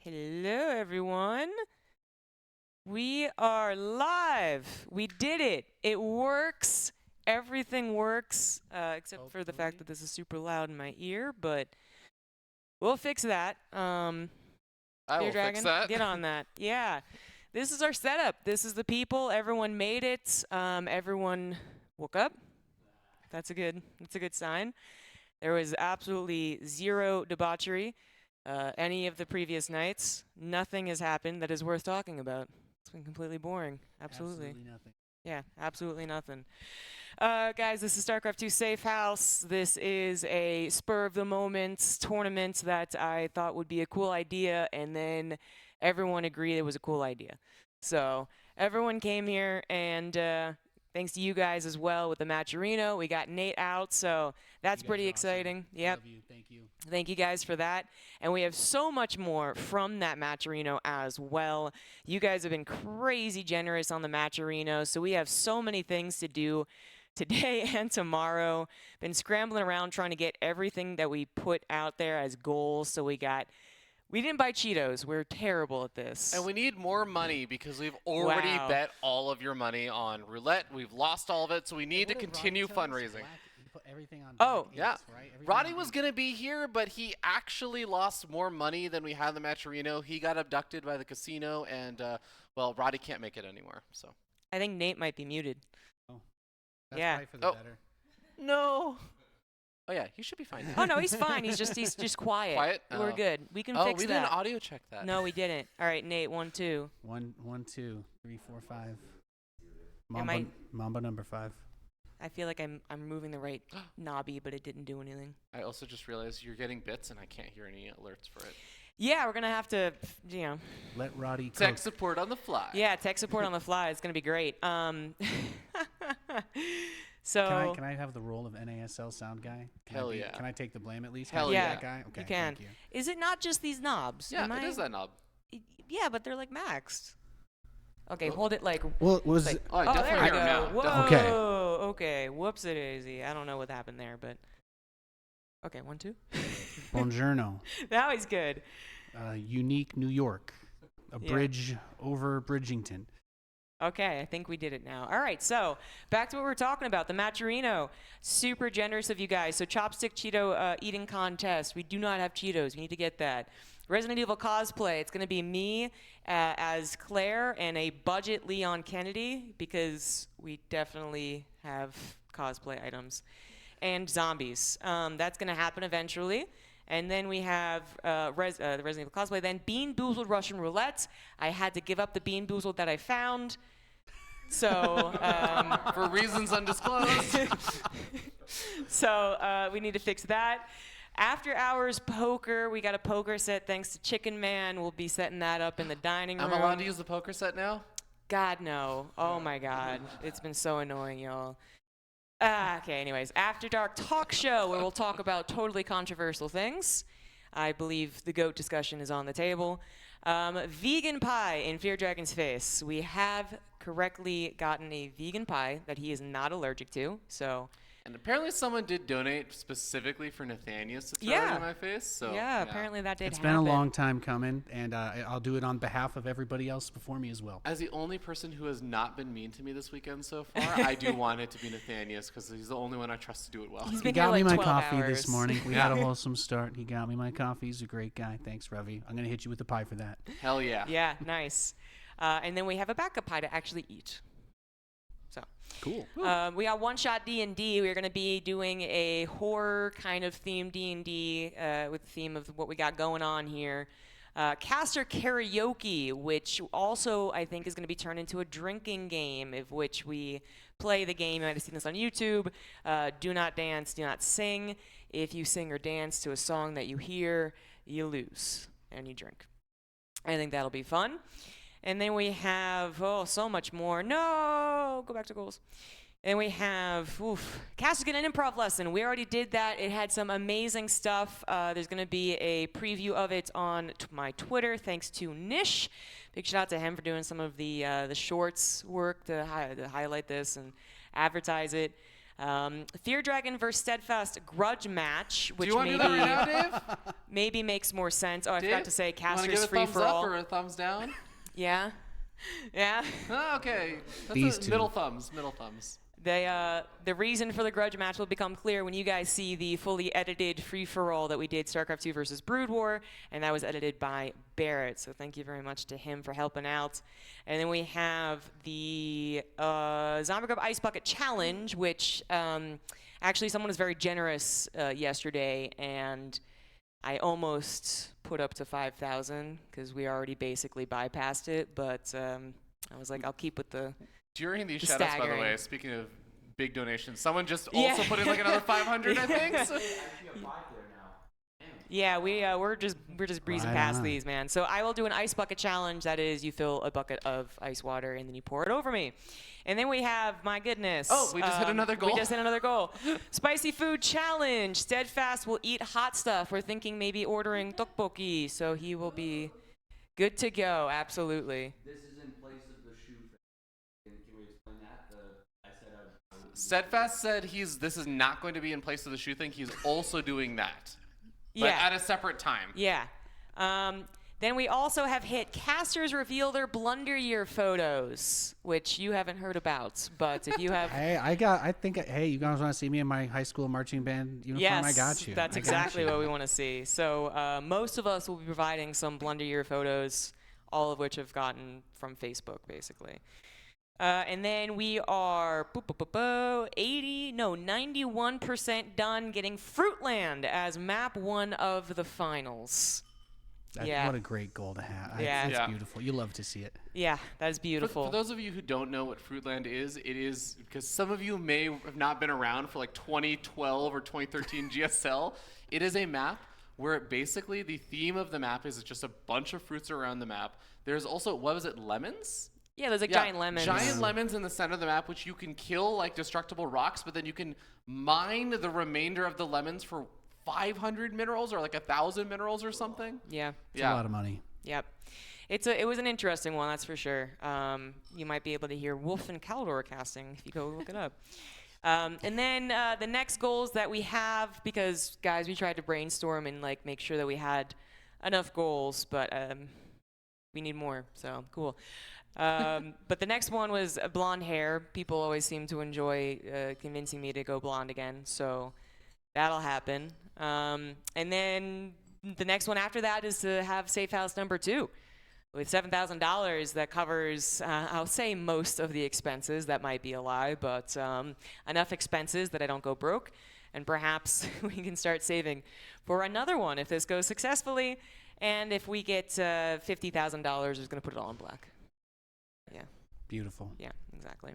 Hello, everyone. We are live. We did it. It works. Everything works, except for the fact that this is super loud in my ear, but we'll fix that. I will Dragon, fix that. get on that. Yeah. This is our setup. This is the people. Everyone made it. Everyone woke up. That's a good sign. There was absolutely zero debauchery. Any of the previous nights, nothing has happened that is worth talking about. It's been completely boring. Absolutely nothing. Yeah, absolutely nothing. Guys, this is StarCraft 2 Safe House. This is a spur-of-the-moment tournament that I thought would be a cool idea, and then everyone agreed it was a cool idea. So everyone came here, and thanks to you guys as well with the Matcherino. We got Nate out, so that's pretty exciting. Awesome. Yep. Love you. Thank you. Thank you guys for that. And we have so much more from that Matcherino as well. You guys have been crazy generous on the Matcherino, so we have so many things to do today and tomorrow. Been scrambling around trying to get everything that we put out there as goals. So we didn't buy Cheetos. We're terrible at this. And we need more money because we've already bet all of your money on roulette. We've lost all of it, so we need to continue fundraising. Put everything on yeah. right? Roddy was going to be here, but he actually lost more money than we had in the Matcherino. He got abducted by the casino, and, well, Roddy can't make it anymore. So I think Nate might be muted. Oh. That's Yeah. probably for the better. No. Oh, yeah, he should be fine. Oh, no, he's fine. He's just quiet. Quiet? We're good. We can oh, fix we that. didn't audio check that. No, we didn't. All right, Nate, 1, 2. 1, 2, 3, 4, 5. Am I- Mamba number 5. I feel like I'm moving the right knobby, but it didn't do anything. I also just realized you're getting bits, and I can't hear any alerts for it. Yeah, we're going to have to, you know. Let Roddy cook. Tech support on the fly. Yeah, tech support on the fly. It's going to be great. So Can I have the role of NASL sound guy? Hell yeah. Can I take the blame at least? Hell Can I be yeah. that guy? Okay, You can. Thank you. Is it not just these knobs? Yeah, Am it I- is that knob. Yeah, but they're like maxed. Okay, hold it like. Well, was like Oh, I oh, definitely there hear we him go. now. Whoa. Definitely. Okay. Whoops a daisy. I don't know what happened there, but. Okay, 1, 2. Buongiorno. Now he's good. Unique New York. A Yeah. bridge over Bridgington. Okay, I think we did it now. All right, so back to what we were talking about, the Matcherino. Super generous of you guys. So chopstick Cheeto eating contest. We do not have Cheetos. We need to get that. Resident Evil cosplay. It's going to be me as Claire and a budget Leon Kennedy because we definitely have cosplay items. And zombies. That's going to happen eventually. And then we have the Resident Evil cosplay. Then Bean Boozled Russian Roulette. I had to give up the Bean Boozled that I found. So For reasons undisclosed. so we need to fix that. After hours poker, we got a poker set thanks to Chicken Man. We'll be setting that up in the dining room. I'm allowed to use the poker set now? God, no. Oh, my God. It's been so annoying, y'all. Okay, anyways. After Dark talk show where we'll talk about totally controversial things. I believe the GOAT discussion is on the table. Vegan pie in Fear Dragon's face. We have correctly gotten a vegan pie that he is not allergic to, so... And apparently someone did donate specifically for Nathanius to throw Yeah. it in my face. So yeah, apparently that did It's happen. been a long time coming, and I'll do it on behalf of everybody else before me as well. As the only person who has not been mean to me this weekend so far, I do want it to be Nathanius because he's the only one I trust to do it well. He's He been got here me like my 12 coffee hours. this morning. We had a wholesome start. He got me my coffee. He's a great guy. Thanks, Ravi. I'm going to hit you with the pie for that. Hell yeah. Yeah, nice. And then we have a backup pie to actually eat. So Cool. we got One Shot D&D. We're going to be doing a horror kind of themed D&D with the theme of what we got going on here. Caster Karaoke, which also I think is going to be turned into a drinking game, of which we play the game. You might have seen this on YouTube. Do not dance, do not sing. If you sing or dance to a song that you hear, you lose and you drink. I think that'll be fun. And then we have, so much more. No, go back to goals. And we have, Cass is getting an improv lesson. We already did that. It had some amazing stuff. There's going to be a preview of it on my Twitter, thanks to Nish. Big shout out to him for doing some of the shorts work to highlight this and advertise it. Fear Dragon versus Steadfast grudge match, which Do you want to do that right now, Dave? maybe makes more sense. Oh, I forgot Dave, to say you wanna casters give a free thumbs for up all. or a thumbs down? Yeah, yeah. Oh, okay. That's These a two. middle thumbs. Middle thumbs. The reason for the grudge match will become clear when you guys see the fully edited free-for-all that we did, StarCraft 2 versus Brood War, and that was edited by Barrett. So thank you very much to him for helping out. And then we have the ZombieGrub Ice Bucket Challenge, which actually someone was very generous yesterday, and I almost put up to 5,000 because we already basically bypassed it, but I was like, I'll keep with the During these The shoutouts, by the staggering. way, speaking of big donations, someone just Yeah. also put in like another 500, I think. So. Yeah, we're just breezing Right past on. these, man. So I will do an ice bucket challenge. That is, you fill a bucket of ice water and then you pour it over me. And then we have, my goodness. Oh, we just hit another goal? We just hit another goal. Spicy food challenge. Steadfast will eat hot stuff. We're thinking maybe ordering tteokbokki, so he will be good to go. Absolutely. This is in place of the shoe thing. Can we explain that? I said Steadfast said this is not going to be in place of the shoe thing. He's also doing that, but Yeah. at a separate time. Yeah. Then we also have hit casters reveal their blunder year photos, which you haven't heard about. But if you have, Hey, hey, you guys want to see me in my high school marching band uniform? yes, I got you. that's I got exactly you. what we want to see. So most of us will be providing some blunder year photos, all of which have gotten from Facebook, basically. And then we are 91% done getting Fruitland as map 1 of the finals. Yeah. What a great goal to have. Yeah. It's Yeah. beautiful. You love to see it. Yeah, that is beautiful. For those of you who don't know what Fruitland is, it is because some of you may have not been around for like 2012 or 2013 GSL. It is a map where basically the theme of the map is just a bunch of fruits around the map. There's also, what was it, lemons? Yeah, there's like Yeah, giant lemons. Giant lemons in the center of the map, which you can kill like destructible rocks, but then you can mine the remainder of the lemons for 500 minerals or like 1,000 minerals or something. Yeah. It's a lot of money. Yep. It was an interesting one, that's for sure. You might be able to hear Wolf and Caldor casting if you go look it up. And then the next goals that we have, because guys, we tried to brainstorm and like make sure that we had enough goals, but we need more. So cool. But the next one was blonde hair. People always seem to enjoy convincing me to go blonde again, so that'll happen. And then the next one after that is to have Safe House number 2 with $7,000 that covers, I'll say most of the expenses. That might be a lie, but enough expenses that I don't go broke. And perhaps we can start saving for another one if this goes successfully. And if we get $50,000, we're going to put it all in black. Yeah. Beautiful. Yeah, exactly.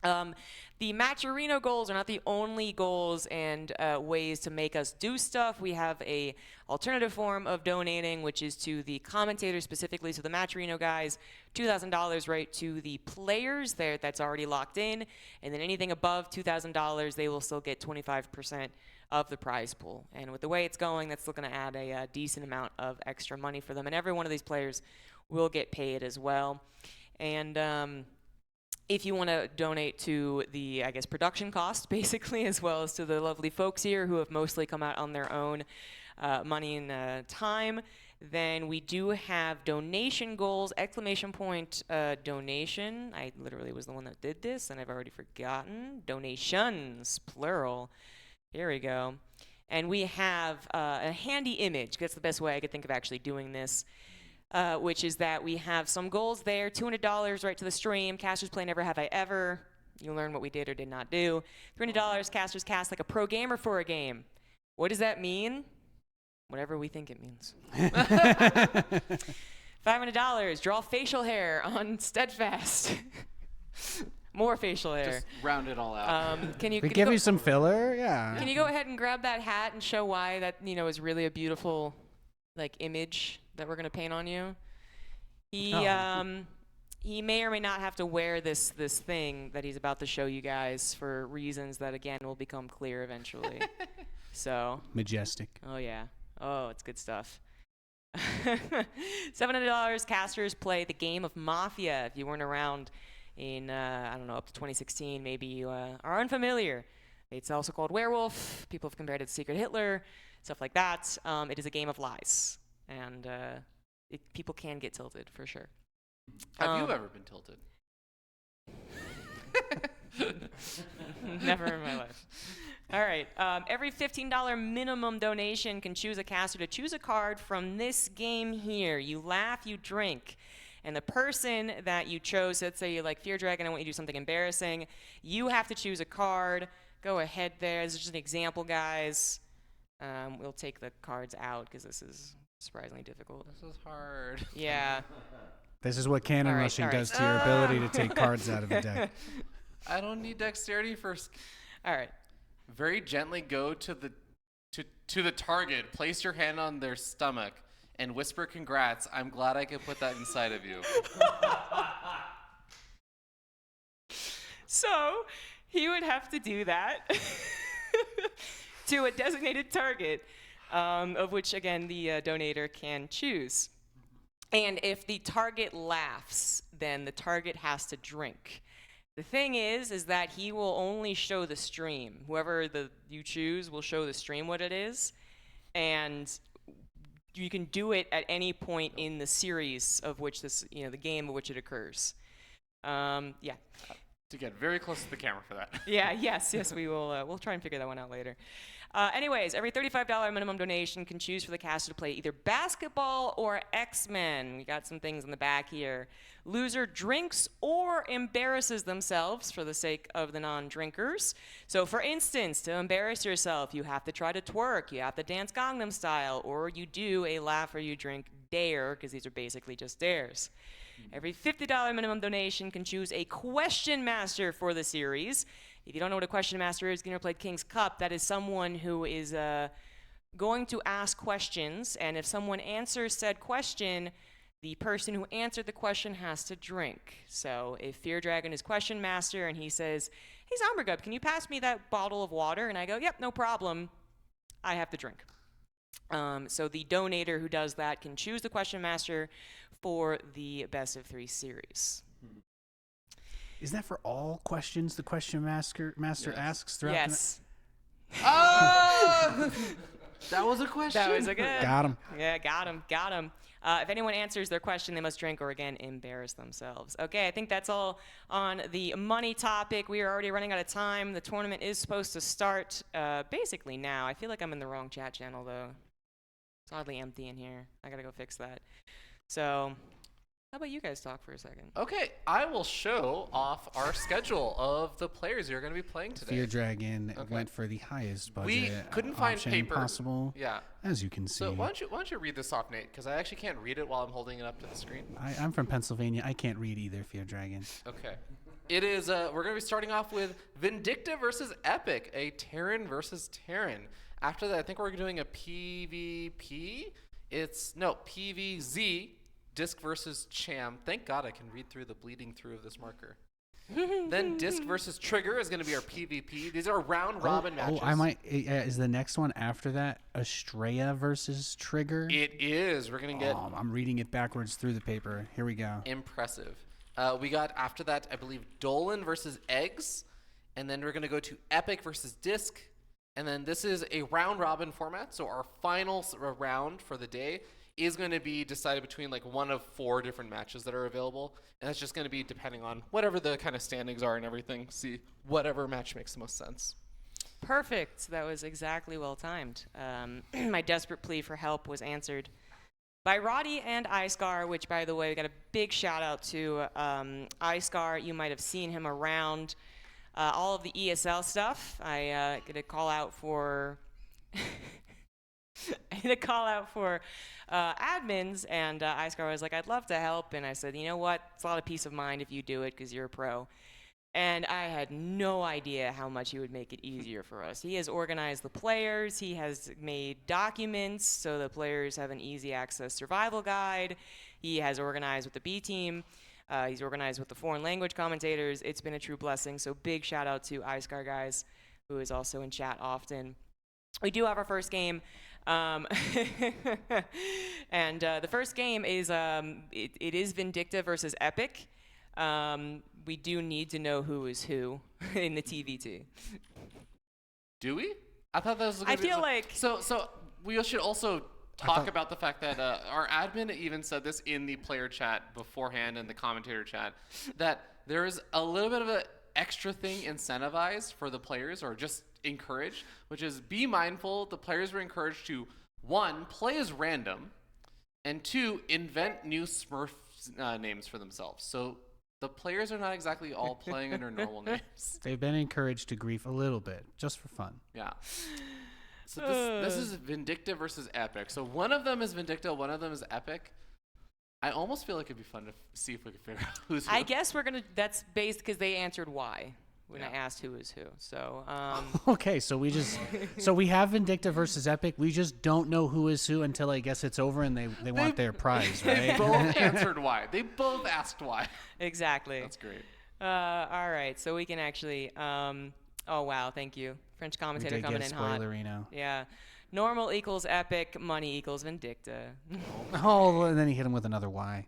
The Matcherino goals are not the only goals and ways to make us do stuff. We have a alternative form of donating, which is to the commentators, specifically to the Matcherino guys, $2,000 right to the players there that's already locked in, and then anything above $2,000, they will still get 25% of the prize pool. And with the way it's going, that's still going to add a decent amount of extra money for them, and every one of these players will get paid as well. And if you want to donate to the, I guess, production cost, basically, as well as to the lovely folks here who have mostly come out on their own money and time, then we do have donation goals, ! Donation. I literally was the one that did this, and I've already forgotten. Donations, plural. Here we go. And we have a handy image. That's the best way I could think of actually doing this. Which is that we have some goals there, $200 right to the stream, casters play Never Have I Ever, you learn what we did or did not do, $300 casters cast like a pro gamer for a game. What does that mean? Whatever we think it means. $500, draw facial hair on Steadfast. More facial hair. Just round it all out. Can you We can give go, you some filler, yeah. Can you go ahead and grab that hat and show why that is really a beautiful like image that we're gonna paint on you? He he may or may not have to wear this thing that he's about to show you guys for reasons that again will become clear eventually. So Majestic. oh yeah, oh it's good stuff. $700 casters play the game of Mafia. If you weren't around in I don't know, up to 2016, maybe you are unfamiliar It's also called Werewolf. People have compared it to Secret Hitler, stuff like that. It is a game of lies, and people can get tilted for sure. Have you ever been tilted? Never in my life. All right. Every $15 minimum donation can choose a caster to choose a card from this game here. You laugh, you drink. And the person that you chose, let's say you like Fear Dragon, I want you to do something embarrassing. You have to choose a card. Go ahead there. This is just an example, guys. We'll take the cards out because this is surprisingly difficult. This is hard. Yeah. This is what cannon All right, rushing all right. does to your ability to take cards out of a deck. I don't need dexterity first. All right. Very gently go to the target. Place your hand on their stomach and whisper congrats. I'm glad I could put that inside of you. So he would have to do that to a designated target, of which, again, the donator can choose. And if the target laughs, then the target has to drink. The thing is that he will only show the stream. Whoever you choose will show the stream what it is, and you can do it at any point in the series of which the game of which it occurs. Yeah. To get very close to the camera for that. Yeah, yes, we will. We'll try and figure that one out later. Anyways, every $35 minimum donation can choose for the caster to play either basketball or X-Men. We got some things in the back here. Loser drinks or embarrasses themselves for the sake of the non-drinkers. So, for instance, to embarrass yourself, you have to try to twerk, you have to dance Gangnam Style, or you do a laugh or you drink dare, because these are basically just dares. Every $50 minimum donation can choose a question master for the series. If you don't know what a question master is, you never played King's Cup, that is someone who is going to ask questions, and if someone answers said question, the person who answered the question has to drink. So if Fear Dragon is question master and he says, "Hey ZombieGrub, can you pass me that bottle of water?" And I go, "Yep, no problem," I have to drink. So the donator who does that can choose the question master for the best of 3 series. Is that for all questions the question master Yes. asks throughout Yes. Oh! That was a question. That was a good. Got him. Yeah, got him. If anyone answers their question, they must drink or, again, embarrass themselves. Okay, I think that's all on the money topic. We are already running out of time. The tournament is supposed to start basically now. I feel like I'm in the wrong chat channel, though. It's oddly empty in here. I gotta go fix that. So, how about you guys talk for a second? Okay, I will show off our schedule of the players you're going to be playing today. Fear Dragon Okay. went for the highest budget We couldn't find option paper. possible, Yeah. as you can see. So why don't you read this off, Nate? Because I actually can't read it while I'm holding it up to the screen. I'm from Pennsylvania. I can't read either, Fear Dragon. Okay. It is. We're going to be starting off with Vindicta versus Epic, a Terran versus Terran. After that, I think we're doing a PvP. PvZ. Disc versus Cham. Thank God I can read through the bleeding through of this marker. Then Disc versus Trigger is going to be our PvP. These are round robin matches. I might. Is the next one after that Astrea versus Trigger? It is. We're going to get I'm reading it backwards through the paper. Here we go. impressive. We got after that, I believe, Dolan versus Eggz. And then we're going to go to Epic versus Disc. And then this is a round robin format. So our final round for the day is going to be decided between like one of 4 different matches that are available. And that's just going to be depending on whatever the kind of standings are and everything. See whatever match makes the most sense. Perfect. That was exactly well timed. My desperate plea for help was answered by Roddy and iScar, which, by the way, we got a big shout out to iScar. You might have seen him around all of the ESL stuff. I get a call out for admins, and iScar was like, "I'd love to help," and I said, "You know what? It's a lot of peace of mind if you do it because you're a pro." And I had no idea how much he would make it easier for us. He has organized the players. He has made documents so the players have an easy access survival guide. He has organized with the B team. He's organized with the foreign language commentators. It's been a true blessing. So big shout out to iScar guys, who is also in chat often. We do have our first game. And the first game is it is Vindicta versus Epic. We do need to know who is who in the TVT. Do we? I thought that was. I feel like so. We should also talk about the fact that our admin even said this in the player chat beforehand and the commentator chat that there is a little bit of an extra thing incentivized for the players, or just encouraged, which is be mindful. The players were encouraged to 1, play as random, and 2, invent new Smurf names for themselves. So the players are not exactly all playing under normal names. They've been encouraged to grief a little bit, just for fun. Yeah. So this is Vindicta versus Epic. So one of them is Vindicta, one of them is Epic. I almost feel like it'd be fun to see if we could figure out who's who. I guess that's based because they answered why when I asked who is who. So Okay, so we have Vindicta versus Epic. We just don't know who is who until I guess it's over and they want their prize, They right? both answered why. They both asked why. exactly. That's great. All right, so we can actually. Oh wow, thank you, French We commentator did coming get in hot. spoilerino. Yeah, normal equals Epic, money equals Vindicta. Oh, and then he hit him with another Y.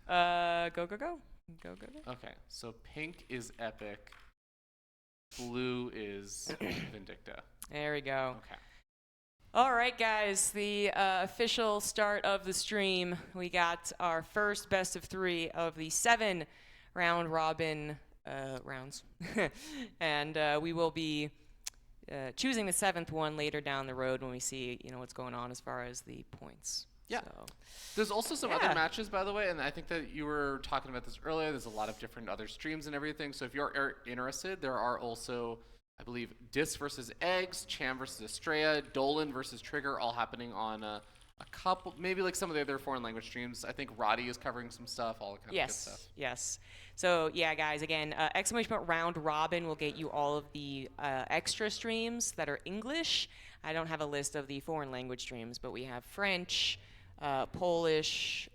Go. Okay, so pink is Epic. Blue is Vindicta. There we go. Okay. All right, guys, the official start of the stream. We got our first best of 3 of the 7 round robin rounds. And we will be choosing the 7th one later down the road when we see, what's going on as far as the points. Yeah. So, There's also some Yeah. other matches, by the way, and I think that you were talking about this earlier. There's a lot of different other streams and everything. So if you're interested, there are also, I believe, Dis versus Eggz, Cham versus Astrea, Dolan versus Trigger, all happening on a couple, maybe like some of the other foreign language streams. I think Roddy is covering some stuff, all that kind of good stuff. Yes. So, yeah, guys, again, exclamation point round robin will get you all of the extra streams that are English. I don't have a list of the foreign language streams, but we have French, Polish,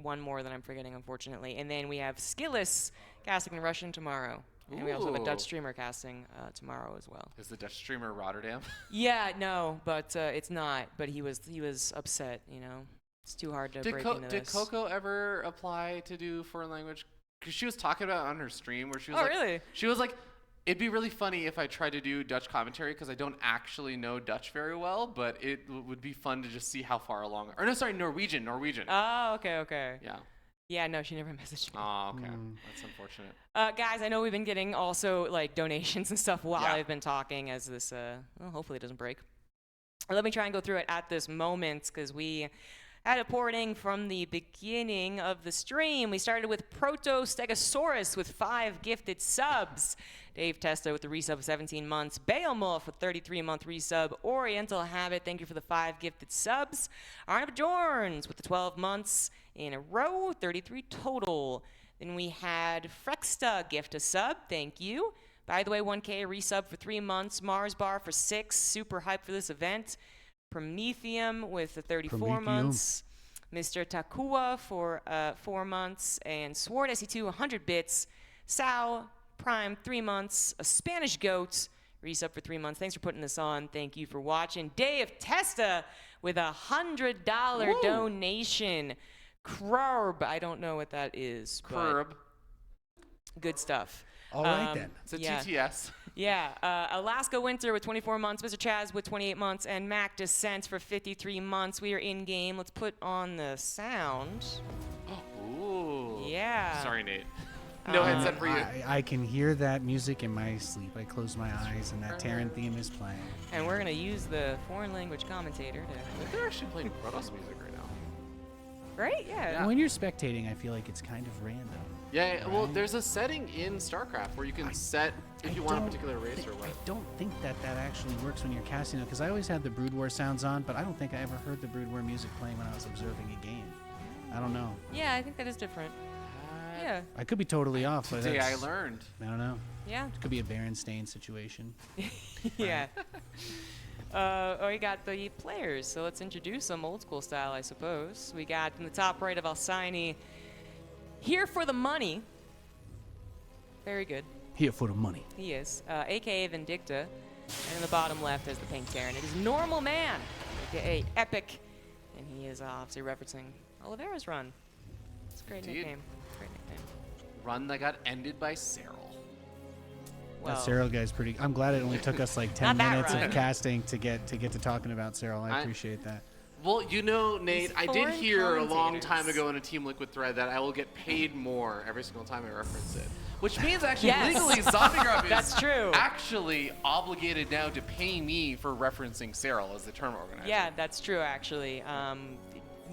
one more that I'm forgetting, unfortunately. And then we have Skillis casting in Russian tomorrow. And we also have a Dutch Ooh. streamer casting tomorrow as well. Is the Dutch streamer Rotterdam? Yeah, no, but it's not. But he was upset, It's too hard to break into Did this. Coco ever apply to do foreign language? Because she was talking about it on her stream where she was Oh, like, really? She was like, it'd be really funny if I tried to do Dutch commentary because I don't actually know Dutch very well, but it would be fun to just see how far along. Or no, sorry, Norwegian. Oh, okay. Yeah. Yeah, no, she never messaged me. Oh, okay. That's unfortunate. Guys, I know we've been getting also like donations and stuff while Yeah. I've been talking as this, hopefully it doesn't break. Let me try and go through it at this moment because we had it porting from the beginning of the stream. We started with Proto-Stegosaurus with 5 gifted subs. Dave Testa with the resub of 17 months. Beowulf with 33-month resub. Oriental Habit, thank you for the 5 gifted subs. Arnav Jorns with the 12 months in a row, 33 total. Then we had Frexta gift a sub, thank you. By the way, 1K resub for 3 months. Mars Bar for 6, super hyped for this event. Prometheum with the 34 months. Mr. Takua for 4 months. And Sword SC2, 100 bits. Sao Prime, 3 months. A Spanish Goat, resub for 3 months. Thanks for putting this on. Thank you for watching. Dave Testa with a $100 donation. Curb, I don't know what that is. but Curb. Good stuff. All right, then. It's a yeah. TTS. Yeah, Alaska Winter with 24 months, Mr. Chaz with 28 months, and Mac Descent for 53 months. We are in game. Let's put on the sound. Ooh. Yeah. Sorry, Nate. No headset for you. I can hear that music in my sleep. I close my eyes and that Terran theme is playing. And we're going to use the foreign language commentator to. I think they're actually playing Protoss music right now. Right? Yeah. When you're spectating, I feel like it's kind of random. Yeah, well, there's a setting in StarCraft where you can set if you want a particular race or what. I don't think that actually works when you're casting it, because I always had the Brood War sounds on, but I don't think I ever heard the Brood War music playing when I was observing a game. I don't know. Yeah, I think that is different. Yeah. I could be totally off, but Today I that's- learned. I don't know. Yeah. It could be a Berenstain situation. Yeah. We got the players, so let's introduce them old school style, I suppose. We got in the top right of Alcyone, here for the money. Very good. Here for the money. He is, aka Vindicta. And in the bottom left is the pink Terran. It is Normal Man, aka Epic. And he is obviously referencing Oliveira's run. It's a great Indeed. nickname. Great nickname. Run that got ended by Cyril. Well, That Cyril guy's pretty. I'm glad it only took us like 10 Not that minutes run. of casting to get to talking about Cyril. I appreciate that. Well, you know, Nate, These I did foreign hear a long time commentators. ago in a Team Liquid thread that I will get paid more every single time I reference it. Which means actually Yes. legally ZombieGrub is That's true. actually obligated now to pay me for referencing Cyril as the tournament organizer. Yeah, that's true, actually.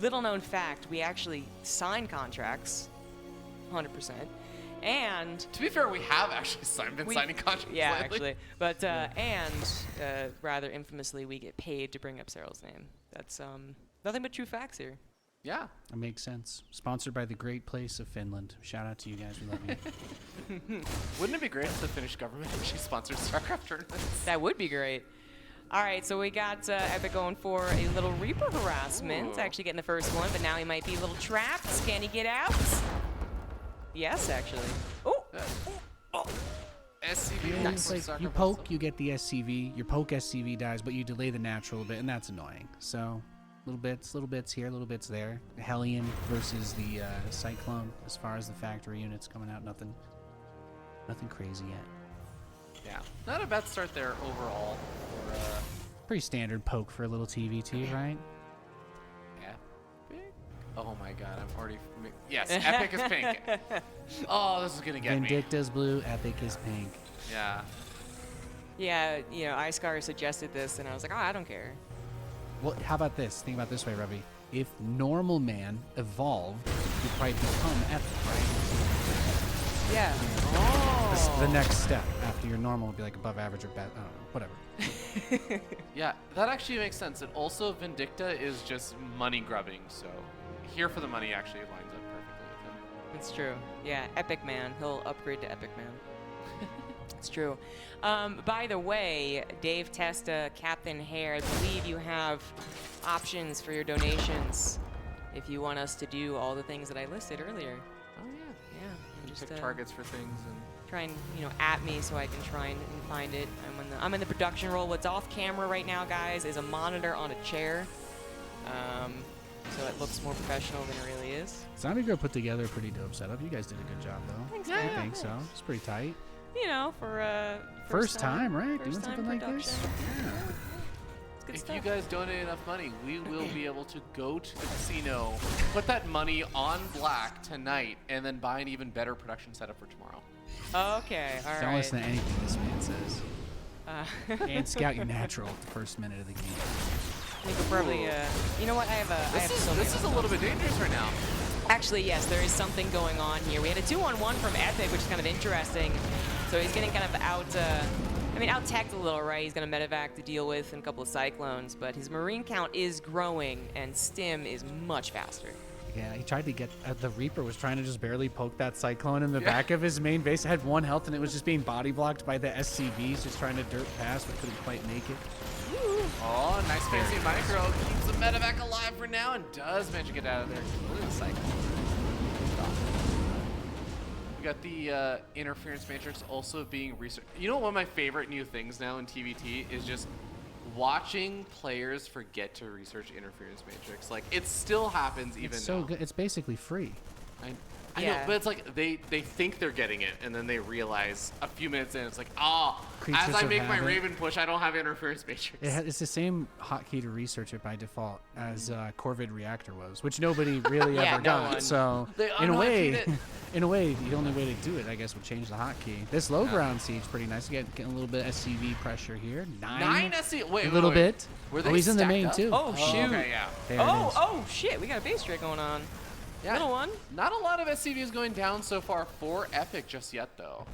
Little known fact, we actually sign contracts, 100%. And To be fair, we have actually been signing contracts yeah, lately. actually. But rather infamously, we get paid to bring up Cyril's name. That's nothing but true facts here. Yeah. It makes sense. Sponsored by the great place of Finland. Shout out to you guys. We love you. Wouldn't it be great if the Finnish government actually sponsored StarCraft tournaments? That would be great. All right, so we got Epic going for a little Reaper harassment. Ooh. Actually getting the first one, but now he might be a little trapped. Can he get out? Yes, actually. Oh, SCV Yeah, nice. it's like you poke, you get the SCV. Your poke SCV dies, but you delay the natural a bit, and that's annoying. So, little bits here, little bits there. The Hellion versus the Cyclone. As far as the factory units coming out, nothing crazy yet. Yeah. Not a bad start there overall. For, Pretty standard poke for a little TVT, right? Epic? Oh my god, I'm already... Yes, Epic is pink. Oh, this is gonna get me. Vindicta's blue, Epic is pink. Yeah. yeah, you know, Icecar suggested this, and I was like, oh, I don't care. Well, how about this? Think about it this way, Rubby. If normal man evolved, you'd probably become Epic, right? Yeah. The next step after your normal would be like above average or bad. I don't know, whatever. Yeah, that actually makes sense. And also, Vindicta is just money grubbing, so here for the money actually lines up perfectly with him. It's true. Yeah, Epic Man. He'll upgrade to Epic Man. It's true. By the way, Dave Testa, Captain Hare, I believe you have options for your donations if you want us to do all the things that I listed earlier. Oh yeah. Yeah. and Just Just pick targets for things and... try and at me so I can try and find it. I'm in the production role. What's off camera right now, guys, is a monitor on a chair, so it looks more professional than it really is. ZombieGrub put together a pretty dope setup. You guys did a good job, though. Thanks, I man. think so. It's pretty tight. You know, for First time, right? first Doing time something like this? production. Yeah. It's good If stuff. you guys donate enough money, we will be able to go to the casino, put that money on black tonight, and then buy an even better production setup for tomorrow. Okay, all right. Don't listen to anything this man says. Uh, And scout your natural at the first minute of the game. we could probably, you know what? I have so many This is a little bit dangerous right now. Actually, yes, there is something going on here. We had a 2-on-1 from Epic, which is kind of interesting. So he's getting kind of out-teched a little, right? He's got a medevac to deal with and a couple of cyclones, but his marine count is growing, and stim is much faster. Yeah, he tried to get... the Reaper was trying to just barely poke that Cyclone in the back of his main base. It had 1 health, and it was just being body blocked by the SCVs, just trying to dirt past, but couldn't quite make it. Oh, nice fancy micro. Keeps the medevac alive for now and does manage to get out of there. Look at the cycle. We got the interference matrix also being researched. You know, one of my favorite new things now in TVT is just watching players forget to research interference matrix. Like, it still happens even It's so now. good. It's basically free. I know, Yeah. but it's like they think they're getting it, and then they realize a few minutes in, it's like, oh, Creatures as I of make my habit. Raven push, I don't have interference matrix. It's the same hotkey to research it by default as Corvid Reactor was, which nobody really Yeah, ever no got. one. So They in a unhotkeyed way, it. the only way to do it, I guess, would change the hotkey. This low ground siege pretty nice. You getting a little bit of SCV pressure here. 9 SC. Wait, a little bit. Were Oh, they he's in the stacked main up? too. Oh, shoot. Okay, yeah. There it is. Oh, shit, we got a base strike going on. Yeah. Little one. Not a lot of SCVs going down so far for Epic just yet, though.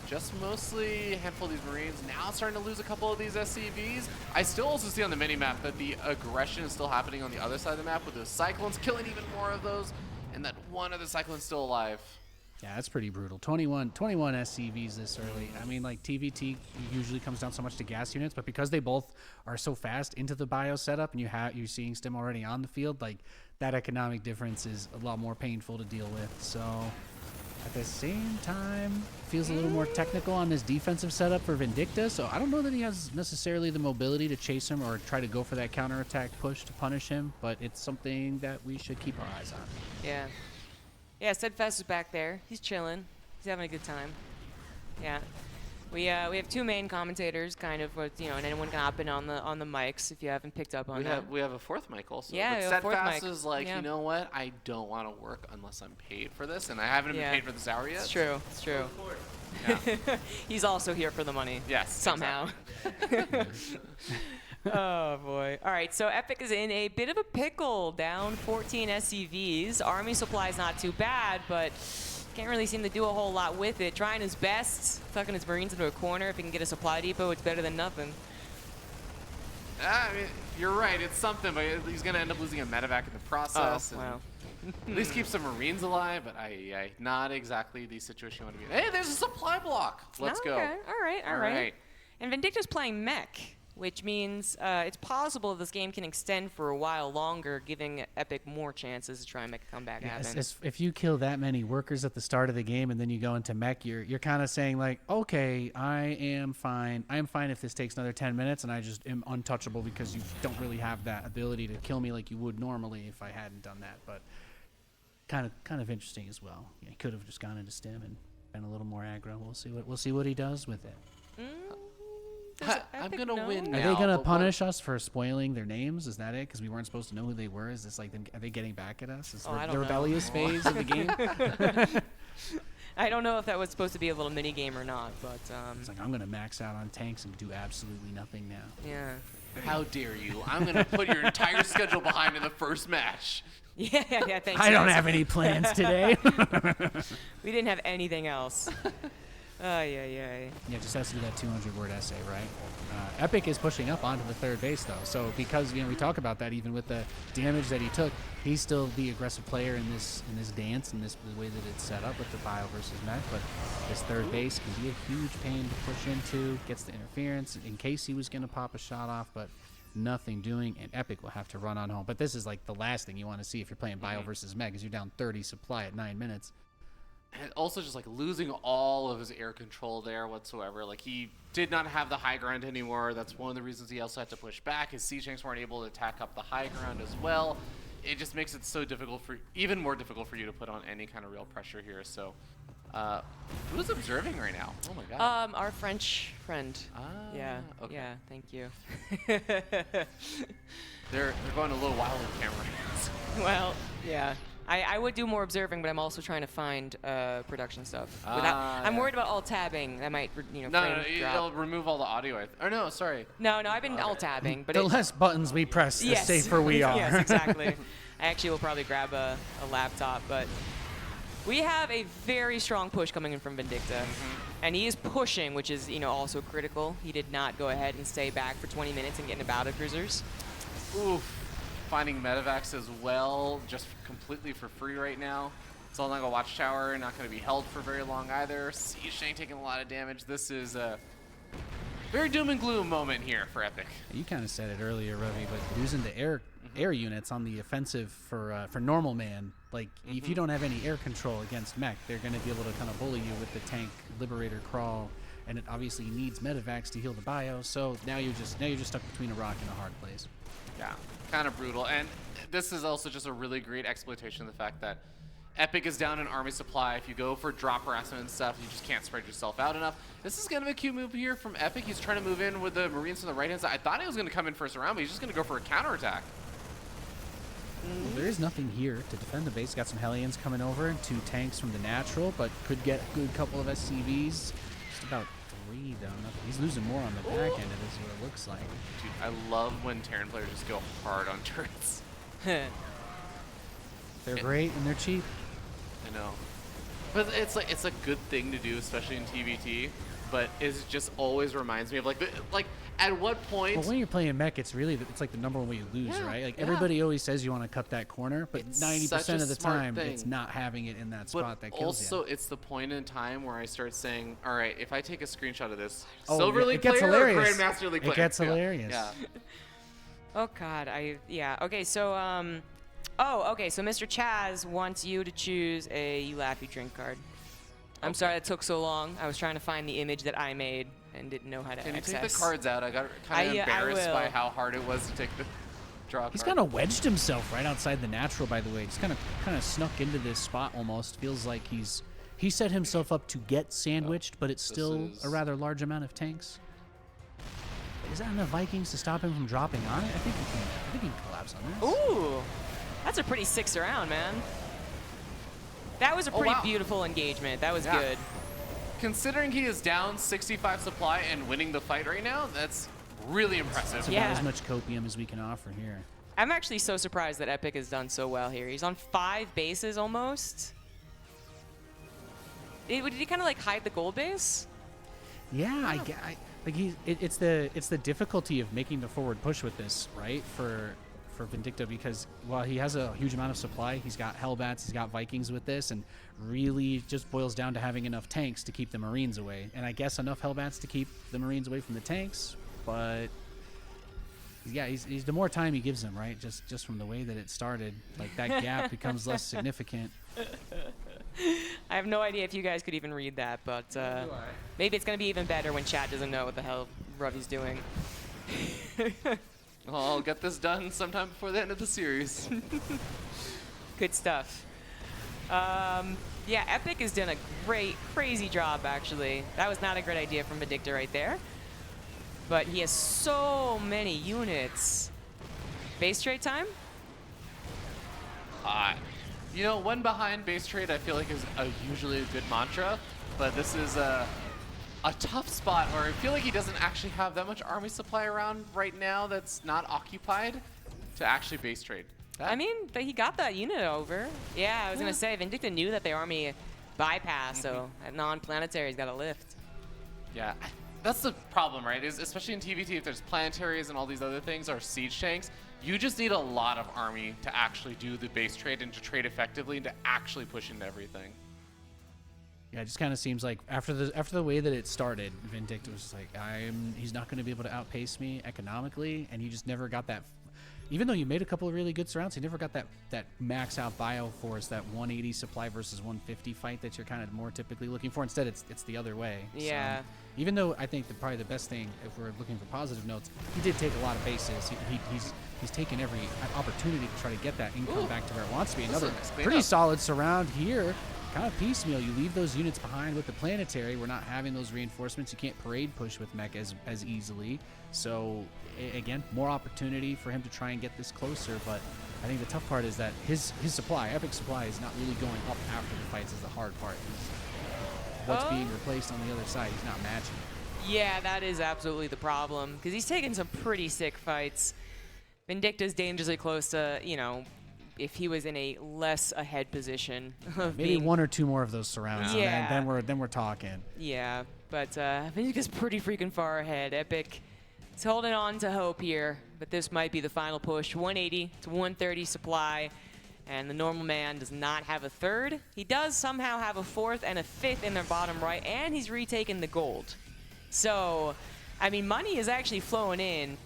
Just mostly a handful of these Marines. Now starting to lose a couple of these SCVs. I still also see on the minimap that the aggression is still happening on the other side of the map with those Cyclones killing even more of those, and that one other Cyclone's still alive. Yeah, that's pretty brutal. 21 SCVs this early. I mean, like, TVT usually comes down so much to gas units, but because they both are so fast into the bio setup and you're seeing Stim already on the field, like, that economic difference is a lot more painful to deal with. So, at the same time, feels a little more technical on this defensive setup for Vindicta, so I don't know that he has necessarily the mobility to chase him or try to go for that counterattack push to punish him, but it's something that we should keep our eyes on. Yeah. Yeah, Steadfast is back there. He's chilling. He's having a good time. Yeah. We have two main commentators, kind of, and anyone can hop in on the mics if you haven't picked up on that. We have a fourth mic also. Yeah, but we have a fourth Steadfast mic. is like, Yeah. you know what? I don't want to work unless I'm paid for this, and I haven't been paid for this hour yet. It's true. It's true. Yeah. He's also here for the money. Yes. Somehow. Oh boy. All right, so Epic is in a bit of a pickle, down 14 SCVs. Army supply's not too bad, but can't really seem to do a whole lot with it. Trying his best, tucking his Marines into a corner. If he can get a supply depot, it's better than nothing. I mean, you're right. It's something, but he's going to end up losing a medevac in the process. Oh, wow. At least keep some Marines alive, but not exactly the situation you want to be in. Hey, there's a supply block. Let's go. Okay. All right. And Vindicta's playing mech, which means it's possible this game can extend for a while longer, giving Epic more chances to try and make a comeback happen. If you kill that many workers at the start of the game and then you go into mech, you're kind of saying like, okay, I am fine. I am fine if this takes another 10 minutes and I just am untouchable because you don't really have that ability to kill me like you would normally if I hadn't done that. But kind of interesting as well. Yeah, he could have just gone into stim and been a little more aggro. We'll see what he does with it. I'm going to win Are now. they going to but punish us for spoiling their names? Is that it? Because we weren't supposed to know who they were? Is this like them? Are they getting back at us? Is I don't the know. rebellious phase of the game? I don't know if that was supposed to be a little mini game or not, but It's like, I'm going to max out on tanks and do absolutely nothing now. yeah. How dare you? I'm going to put your entire schedule behind in the first match. Yeah, thanks. I don't guys. have any plans today. We didn't have anything else. Yeah. Yeah, just has to do that 200-word essay, right? Epic is pushing up onto the third base, though. So because we talk about that, even with the damage that he took, he's still the aggressive player in this dance and the way that it's set up with the bio versus mech. But this third base can be a huge pain to push into. Gets the interference in case he was going to pop a shot off, but nothing doing. And Epic will have to run on home. But this is like the last thing you want to see if you're playing bio versus mech, because you're down 30 supply at 9 minutes. And also just like losing all of his air control there whatsoever. Like he did not have the high ground anymore. That's one of the reasons he also had to push back. His siege tanks weren't able to attack up the high ground as well. It just makes it so difficult even more difficult for you to put on any kind of real pressure here. So who's observing right now? Oh my god. Our French friend. Yeah. Okay. Yeah, thank you. They're going a little wild on camera. Well, yeah. I would do more observing, but I'm also trying to find production stuff. I'm worried about alt tabbing. That might, No, frame it'll drop. remove all the audio. Or no, sorry. No, I've been alt tabbing, but The less buttons we press, the yes. safer we are. Yes, exactly. I actually will probably grab a laptop, but we have a very strong push coming in from Vindicta, and he is pushing, which is also critical. He did not go ahead and stay back for 20 minutes and get into battle cruisers. Oof. Finding medevacs as well, just completely for free right now. Solnaga Watchtower not going to be held for very long either. Siege tank taking a lot of damage. This is a very doom and gloom moment here for Epic. You kind of said it earlier, Ravi, but using the air units on the offensive for normal man, like if you don't have any air control against mech, they're going to be able to kind of bully you with the tank liberator crawl, and it obviously needs medevacs to heal the bio. So now you're just stuck between a rock and a hard place. Yeah, kind of brutal. And this is also just a really great exploitation of the fact that Epic is down in army supply. If you go for drop harassment and stuff, you just can't spread yourself out enough. This is kind of a cute move here from Epic. He's trying to move in with the Marines on the right-hand side. I thought he was going to come in first round, but he's just going to go for a counterattack. Well, there is nothing here to defend the base. Got some Hellions coming over, 2 tanks from the natural, but could get a good couple of SCVs. Just about 3 though. Nothing. He's losing more on the back end of this, what it looks like. Dude, I love when Terran players just go hard on turrets. They're great and they're cheap. I know. But it's a good thing to do, especially in TVT. But it just always reminds me of like at what point? Well, when you're playing mech, it's like the number one way you lose, Yeah, right? Like yeah. everybody always says you want to cut that corner, but It's 90% such a of the smart time, thing. it's not having it in that But spot that kills also, you. it's the point in time where I start saying, all right, if I take a screenshot of this, Oh, Silver yeah, League it gets player hilarious. or Grandmaster League It player? gets Yeah, hilarious. Yeah. Oh God, okay, so so Mr. Chaz wants you to choose a You Laugh You Drink card. I'm sorry it took so long. I was trying to find the image that I made and didn't know how to Can you access. take the cards out? I got kind of embarrassed will. by how hard it was to take the draw He's card. kind of wedged himself right outside the natural, by the way. Just kind of snuck into this spot almost. Feels like he's he set himself up to get sandwiched, but it's this still is- a rather large amount of tanks. Is that enough Vikings to stop him from dropping on it? I think he can collapse on this. Ooh, that's a pretty sick surround, man. That was a pretty wow. beautiful engagement. That was Yeah. good. Considering he is down 65 supply and winning the fight right now, that's really impressive. It's Yeah. about as much copium as we can offer here. I'm actually so surprised that Epic has done so well here. He's on 5 bases almost. Did he kind of like hide the gold base? Yeah, it's the difficulty of making the forward push with this, right? For Vindicta, because while he has a huge amount of supply, he's got Hellbats, he's got Vikings with this, and really just boils down to having enough tanks to keep the Marines away. And I guess enough Hellbats to keep the Marines away from the tanks, but yeah, he's the more time he gives them, right? Just from the way that it started, like that gap becomes less significant. I have no idea if you guys could even read that, but maybe it's going to be even better when chat doesn't know what the hell Ruvy's doing. I'll get this done sometime before the end of the series. Good stuff. Yeah, Epic has done a great, crazy job, actually. That was not a great idea from Vindicta right there. But he has so many units. Base trade time? You know, one behind base trade I feel like is usually a good mantra, but this is a tough spot where I feel like he doesn't actually have that much army supply around right now that's not occupied to actually base trade. I mean, he got that unit over. Yeah, I was going to say, Vindicta knew that the army bypassed, so at non-planetary's got a lift. Yeah, that's the problem, right? Is especially in TVT, if there's planetaries and all these other things, or siege tanks, you just need a lot of army to actually do the base trade and to trade effectively and to actually push into everything. Yeah, it just kind of seems like after the way that it started, Vindicta was just like, he's not going to be able to outpace me economically, and he just never got that. Even though you made a couple of really good surrounds, he never got that max out bioforce, that 180 supply versus 150 fight that you're kind of more typically looking for. Instead, it's the other way. Yeah. So, even though I think probably the best thing, if we're looking for positive notes, he did take a lot of bases. He's taken every opportunity to try to get that income back to where it wants to be. Another pretty solid surround here. Kind of piecemeal. You leave those units behind with the planetary. We're not having those reinforcements. You can't parade push with mech as easily. So again, more opportunity for him to try and get this closer. But I think the tough part is that his supply, Epic supply, is not really going up after the fights is the hard part. What's being replaced on the other side, he's not matching. Yeah, that is absolutely the problem, because he's taken some pretty sick fights. Vindicta's dangerously close to, you know, if he was in a less ahead position of Maybe being, one or two more of those surrounds, Yeah. and then we're talking. Yeah, but Vindicta's pretty freaking far ahead. Epic is holding on to hope here, but this might be the final push. 180 to 130 supply, and the normal man does not have a third. He does somehow have a fourth and a fifth in their bottom right, and he's retaken the gold. So, I mean, money is actually flowing in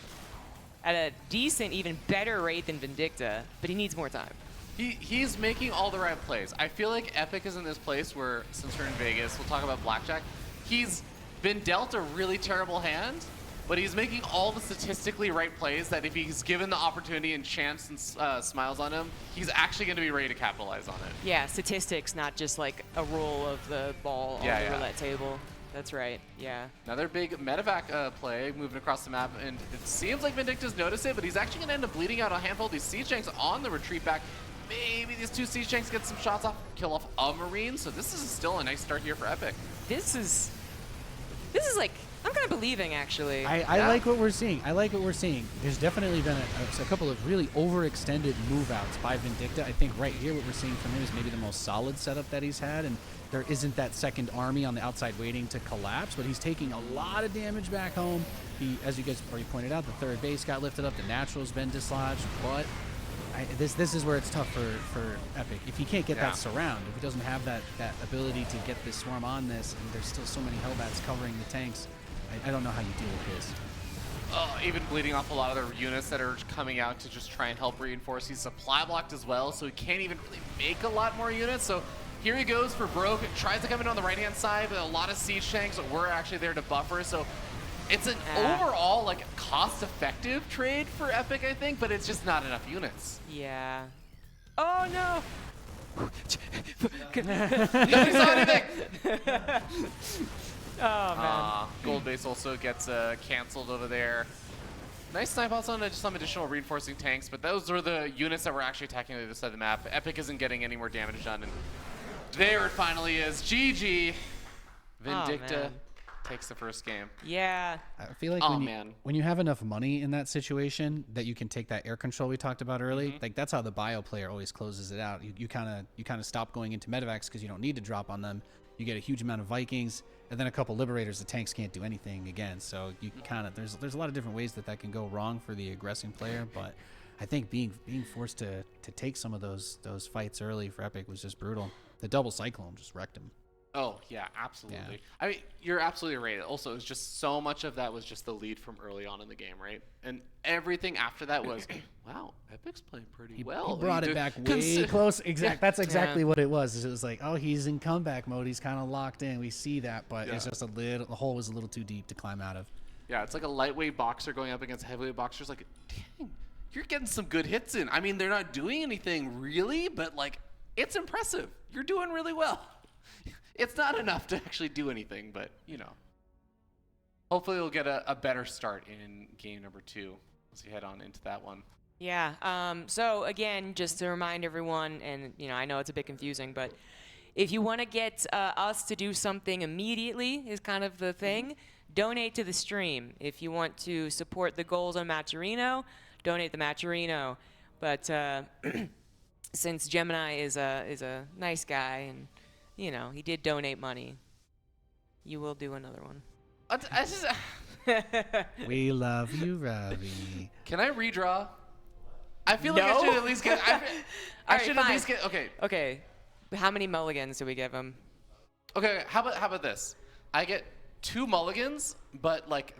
at a decent, even better rate than Vindicta, but he needs more time. He's making all the right plays. I feel like Epic is in this place where, since we're in Vegas, we'll talk about blackjack. He's been dealt a really terrible hand, but he's making all the statistically right plays that if he's given the opportunity and chance and smiles on him, he's actually going to be ready to capitalize on it. Yeah, statistics, not just like a roll of the ball on the roulette table. That's right, yeah. Another big medevac play moving across the map, and it seems like Vindicta's noticed it, but he's actually going to end up bleeding out a handful of these siege tanks on the retreat back. Maybe these two siege tanks get some shots off, kill off a Marine, so this is still a nice start here for Epic. This is like, I'm kind of believing, actually. I like what we're seeing. There's definitely been a couple of really overextended move-outs by Vindicta. I think right here what we're seeing from him is maybe the most solid setup that he's had, and there isn't that second army on the outside waiting to collapse, but he's taking a lot of damage back home. As you guys already pointed out, the third base got lifted up, the natural's been dislodged, but this is where it's tough for Epic. If he can't get that surround, if he doesn't have that ability to get this swarm on this, and there's still so many Hellbats covering the tanks, I don't know how you deal with this. Even bleeding off a lot of their units that are coming out to just try and help reinforce. He's supply blocked as well, so he can't even really make a lot more units. So here he goes for broke. Tries to come in on the right-hand side, but a lot of siege tanks were actually there to buffer. So it's an overall like cost-effective trade for Epic, I think, but it's just not enough units. Yeah. Oh, no. Nobody saw anything. Oh man. Gold base also gets canceled over there. Nice snipe outs on just some additional reinforcing tanks, but those were the units that were actually attacking the other side of the map. Epic isn't getting any more damage done, and there it finally is. GG. Vindicta man. takes the first game. Yeah. I feel like Oh, when, man. when you have enough money in that situation that you can take that air control we talked about early, like that's how the bio player always closes it out. You kind of stop going into medevacs because you don't need to drop on them. You get a huge amount of Vikings, and then a couple liberators. The tanks can't do anything again. So you kind of there's a lot of different ways that can go wrong for the aggressing player. But I think being forced to take some of those fights early for Epic was just brutal. The double cyclone just wrecked him. Oh, yeah, absolutely. Yeah. I mean, you're absolutely right. Also, it was just so much of that was just the lead from early on in the game, right? And everything after that was, wow, Epic's playing pretty well. He brought it back way Consi- close. That's exactly Yeah. what it was. It was like, oh, he's in comeback mode. He's kind of locked in. We see that, but it's Yeah. just the hole was a little too deep to climb out of. Yeah, it's like a lightweight boxer going up against heavyweight boxers. Like, dang, you're getting some good hits in. I mean, they're not doing anything really, but like, it's impressive. You're doing really well. It's not enough to actually do anything, but you know. Hopefully we'll get a better start in game number 2 as we head on into that one. Yeah. So again, just to remind everyone, and I know it's a bit confusing, but if you want to get us to do something immediately, is kind of the thing. Donate to the stream. If you want to support the goals on Matcherino, donate the Matcherino. But since Gemini is a nice guy and he did donate money, you will do another one. I just, We love you, Ravi. can I redraw? I feel like I No. should at least get. I Alright, should at fine. least get. Okay. Okay. How many mulligans do we give him? Okay. How about this? I get 2 mulligans, but like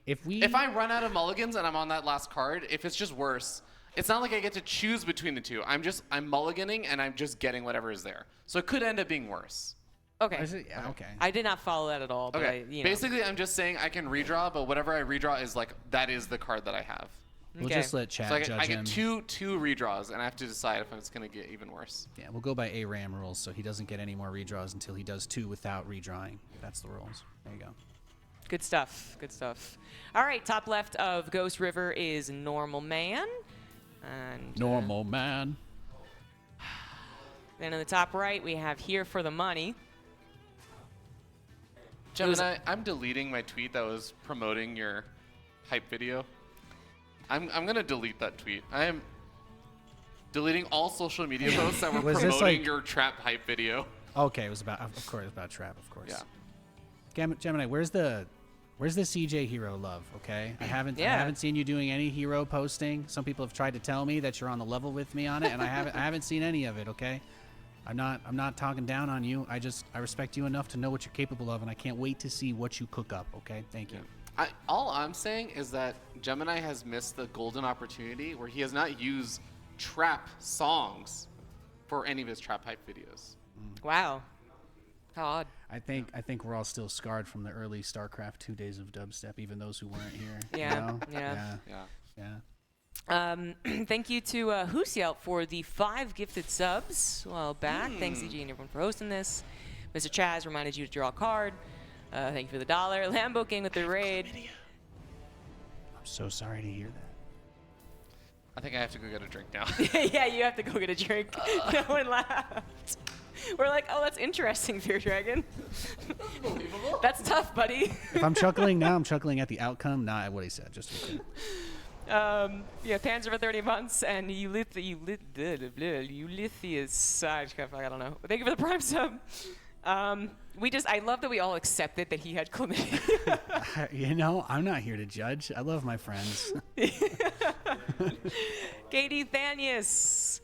if I run out of mulligans and I'm on that last card, if it's just worse, it's not like I get to choose between the two. I'm mulliganing and I'm just getting whatever is there. So it could end up being worse. Okay. Yeah, okay. I did not follow that at all. But Okay. I. Basically, I'm just saying I can redraw, but whatever I redraw is like that is the card that I have. We'll Okay. just let chat So I judge get him. two redraws, and I have to decide if it's gonna get even worse. Yeah, we'll go by ARAM rules, so he doesn't get any more redraws until he does 2 without redrawing. That's the rules. There you go. Good stuff. Good stuff. All right. Top left of Ghost River is Normal Man. And Normal man. then in the top right we have Here for the Money. Gemini, I'm deleting my tweet that was promoting your hype video. I'm gonna delete that tweet. I am deleting all social media posts that were Was this promoting like- your trap hype video. Okay, it was about, of course, about Trap, of course. Yeah. Gemini, where's the CJ hero love? Okay, I haven't Yeah. I haven't seen you doing any hero posting. Some people have tried to tell me that you're on the level with me on it, and I haven't seen any of it. Okay, I'm not talking down on you. I respect you enough to know what you're capable of, and I can't wait to see what you cook up. Okay, thank you. All I'm saying is that Gemini has missed the golden opportunity where he has not used trap songs for any of his trap hype videos. Wow. How odd. I think we're all still scarred from the early StarCraft 2 days of dubstep, even those who weren't here. you Yeah, know? yeah. Yeah. Thank you to Husiel for the 5 gifted subs a while back. Thanks, CG and everyone, for hosting this. Mr. Chaz reminded you to draw a card. Thank you for the $1. Lambo King with the raid. I'm so sorry to hear that. I think I have to go get a drink now. Yeah, you have to go get a drink. No one laughed. We're like, oh, that's interesting, Fear Dragon. Unbelievable. That's tough, buddy. If I'm chuckling now, I'm chuckling at the outcome, not at what he said. Just Yeah, Panzer for 30 months, and Ulysses, I don't know. Thank you for the Prime sub. I love that we all accepted that he had chlamydia. you know, I'm not here to judge. I love my friends. Katie Thanius.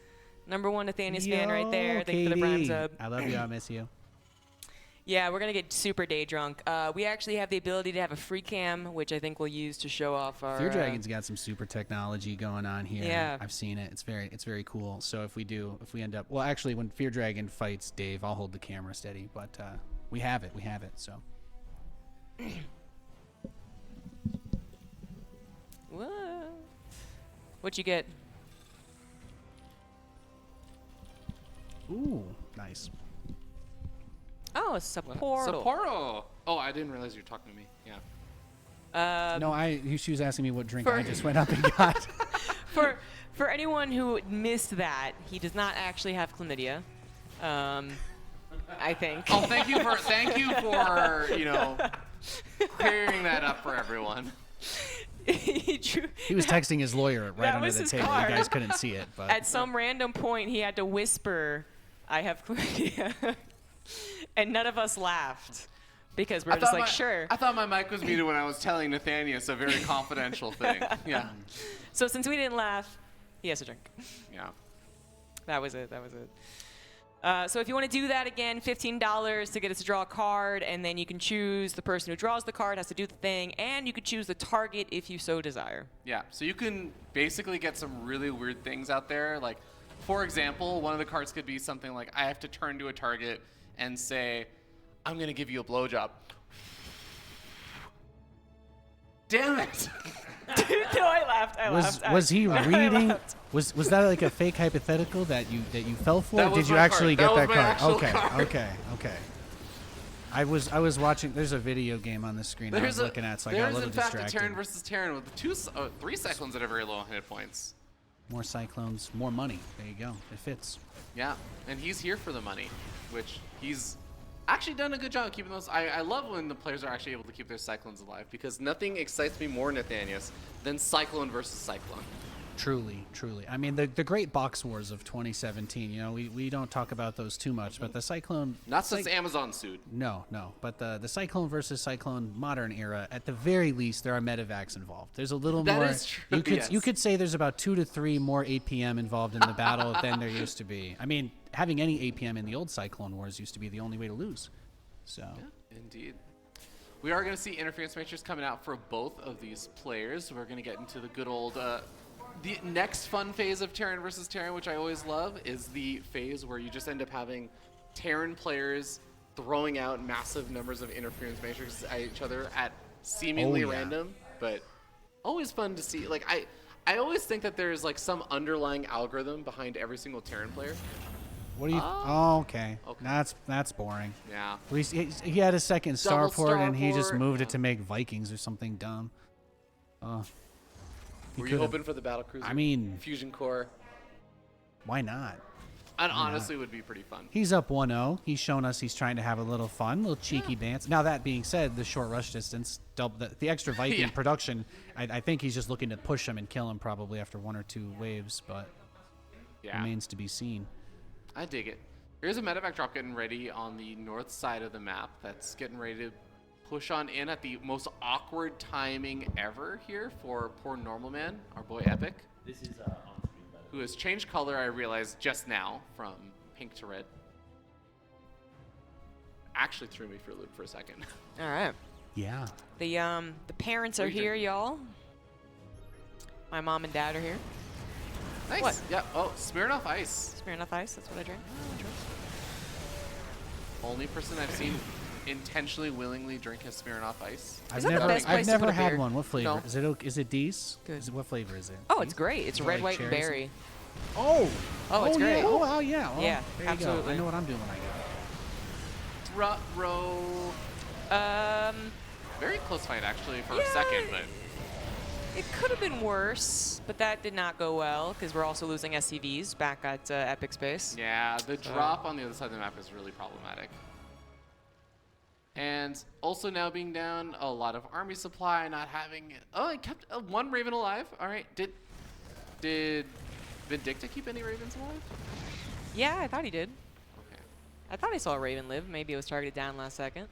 Number 1 Nathanius fan right there. Thank you for the Prime sub. I love you. I miss you. Yeah, we're going to get super day drunk. We actually have the ability to have a free cam, which I think we'll use to show off our... Fear Dragon's got some super technology going on here. Yeah. I've seen it. It's very cool. So if we end up, well, actually, when Fear Dragon fights Dave, I'll hold the camera steady. But we have it. So. Whoa. What you get? Ooh, nice. Oh, a Sapporo. Sapporo. Oh, I didn't realize you were talking to me. Yeah. No, she was asking me what drink I just went up and got. For anyone who missed that, he does not actually have chlamydia. I think. Oh, thank you for clearing that up for everyone. He was texting his lawyer right under the table. card. You guys couldn't see it, but At some random point, he had to whisper, "I have chlamydia," and none of us laughed because we're just like, sure. I thought my mic was muted when I was telling Nathaniel. It's a very confidential thing. Yeah. So since we didn't laugh, he has a drink. Yeah. That was it. So if you want to do that again, $15 to get us to draw a card, and then you can choose the person who draws the card has to do the thing, and you could choose the target if you so desire. Yeah, so you can basically get some really weird things out there. Like, for example, one of the cards could be something like, I have to turn to a target and say, I'm going to give you a blowjob. Damn it! No, I laughed. Was he reading? Was that like a fake hypothetical that you fell for? That Or was did you my actually card. get That that was my card? actual Okay, card. okay. I was watching. There's a video game on the screen I was looking at, so I got a little There's in fact distracted. a Terran versus Terran with three cyclones that are very low hit points. More cyclones, more money. There you go. It fits. Yeah, and he's here for the money, which he's actually done a good job of keeping those. I love when the players are actually able to keep their cyclones alive, because nothing excites me more, Nathanius, than cyclone versus cyclone. Truly. I mean, the great box wars of 2017. You know, we don't talk about those too much, but the cyclone. Not since Amazon sued. No. But the cyclone versus cyclone modern era, at the very least, there are medevacs involved. There's a little more. That is true. You could say there's about 2 to 3 more APM involved in the battle than there used to be. I mean, having any APM in the old Cyclone Wars used to be the only way to lose. So. Yeah, indeed. We are going to see interference matrix coming out for both of these players. We're going to get into the good old. The next fun phase of Terran versus Terran, which I always love, is the phase where you just end up having Terran players throwing out massive numbers of interference matrices at each other at seemingly random, but always fun to see. Like I always think that there's like some underlying algorithm behind every single Terran player. What do you? Oh, okay. That's boring. Yeah. At least he had a second starport and he just starport, moved it to make Vikings or something dumb. Were you hoping for the battlecruiser? I mean, fusion core. Why not? And honestly, would be pretty fun. He's up 1-0. He's shown us he's trying to have a little fun, little cheeky dance. Now that being said, the short rush distance, the extra Viking production, I think he's just looking to push him and kill him probably after 1 or 2 waves, but remains to be seen. I dig it. Here's a medevac drop getting ready on the north side of the map. That's getting ready to push on in at the most awkward timing ever here for poor Normal Man, our boy Epic. This is on screen, by the way. Who has changed color, I realized just now, from pink to red. Actually threw me for a loop for a second. All right. Yeah. The parents are here, y'all. My mom and dad are here. Nice. What? Yeah. Oh, Smirnoff Ice. Smirnoff Ice, that's what I drink. Only person I've seen intentionally, willingly drink a Smirnoff Ice. Is that the best place I've to never put a had beer? one. What flavor? No. Is it Dees? Good. What flavor is it? Oh, it's Dees? great. It's Is it red, like white, and cherries? berry. Oh. Oh, it's great. Yeah. Oh, wow, yeah. Well, Yeah, there you go. absolutely. I know what I'm doing when I go. Row. Very close fight actually for a second, but It could have been worse, but that did not go well because we're also losing SCVs back at Epic Space. yeah, the drop on the other side of the map is really problematic. And also now being down a lot of army supply, not having. Oh, I kept one Raven alive. All right, did Vindicta keep any Ravens alive? Yeah, I thought he did. Okay. I thought I saw a Raven live. Maybe it was targeted down last second.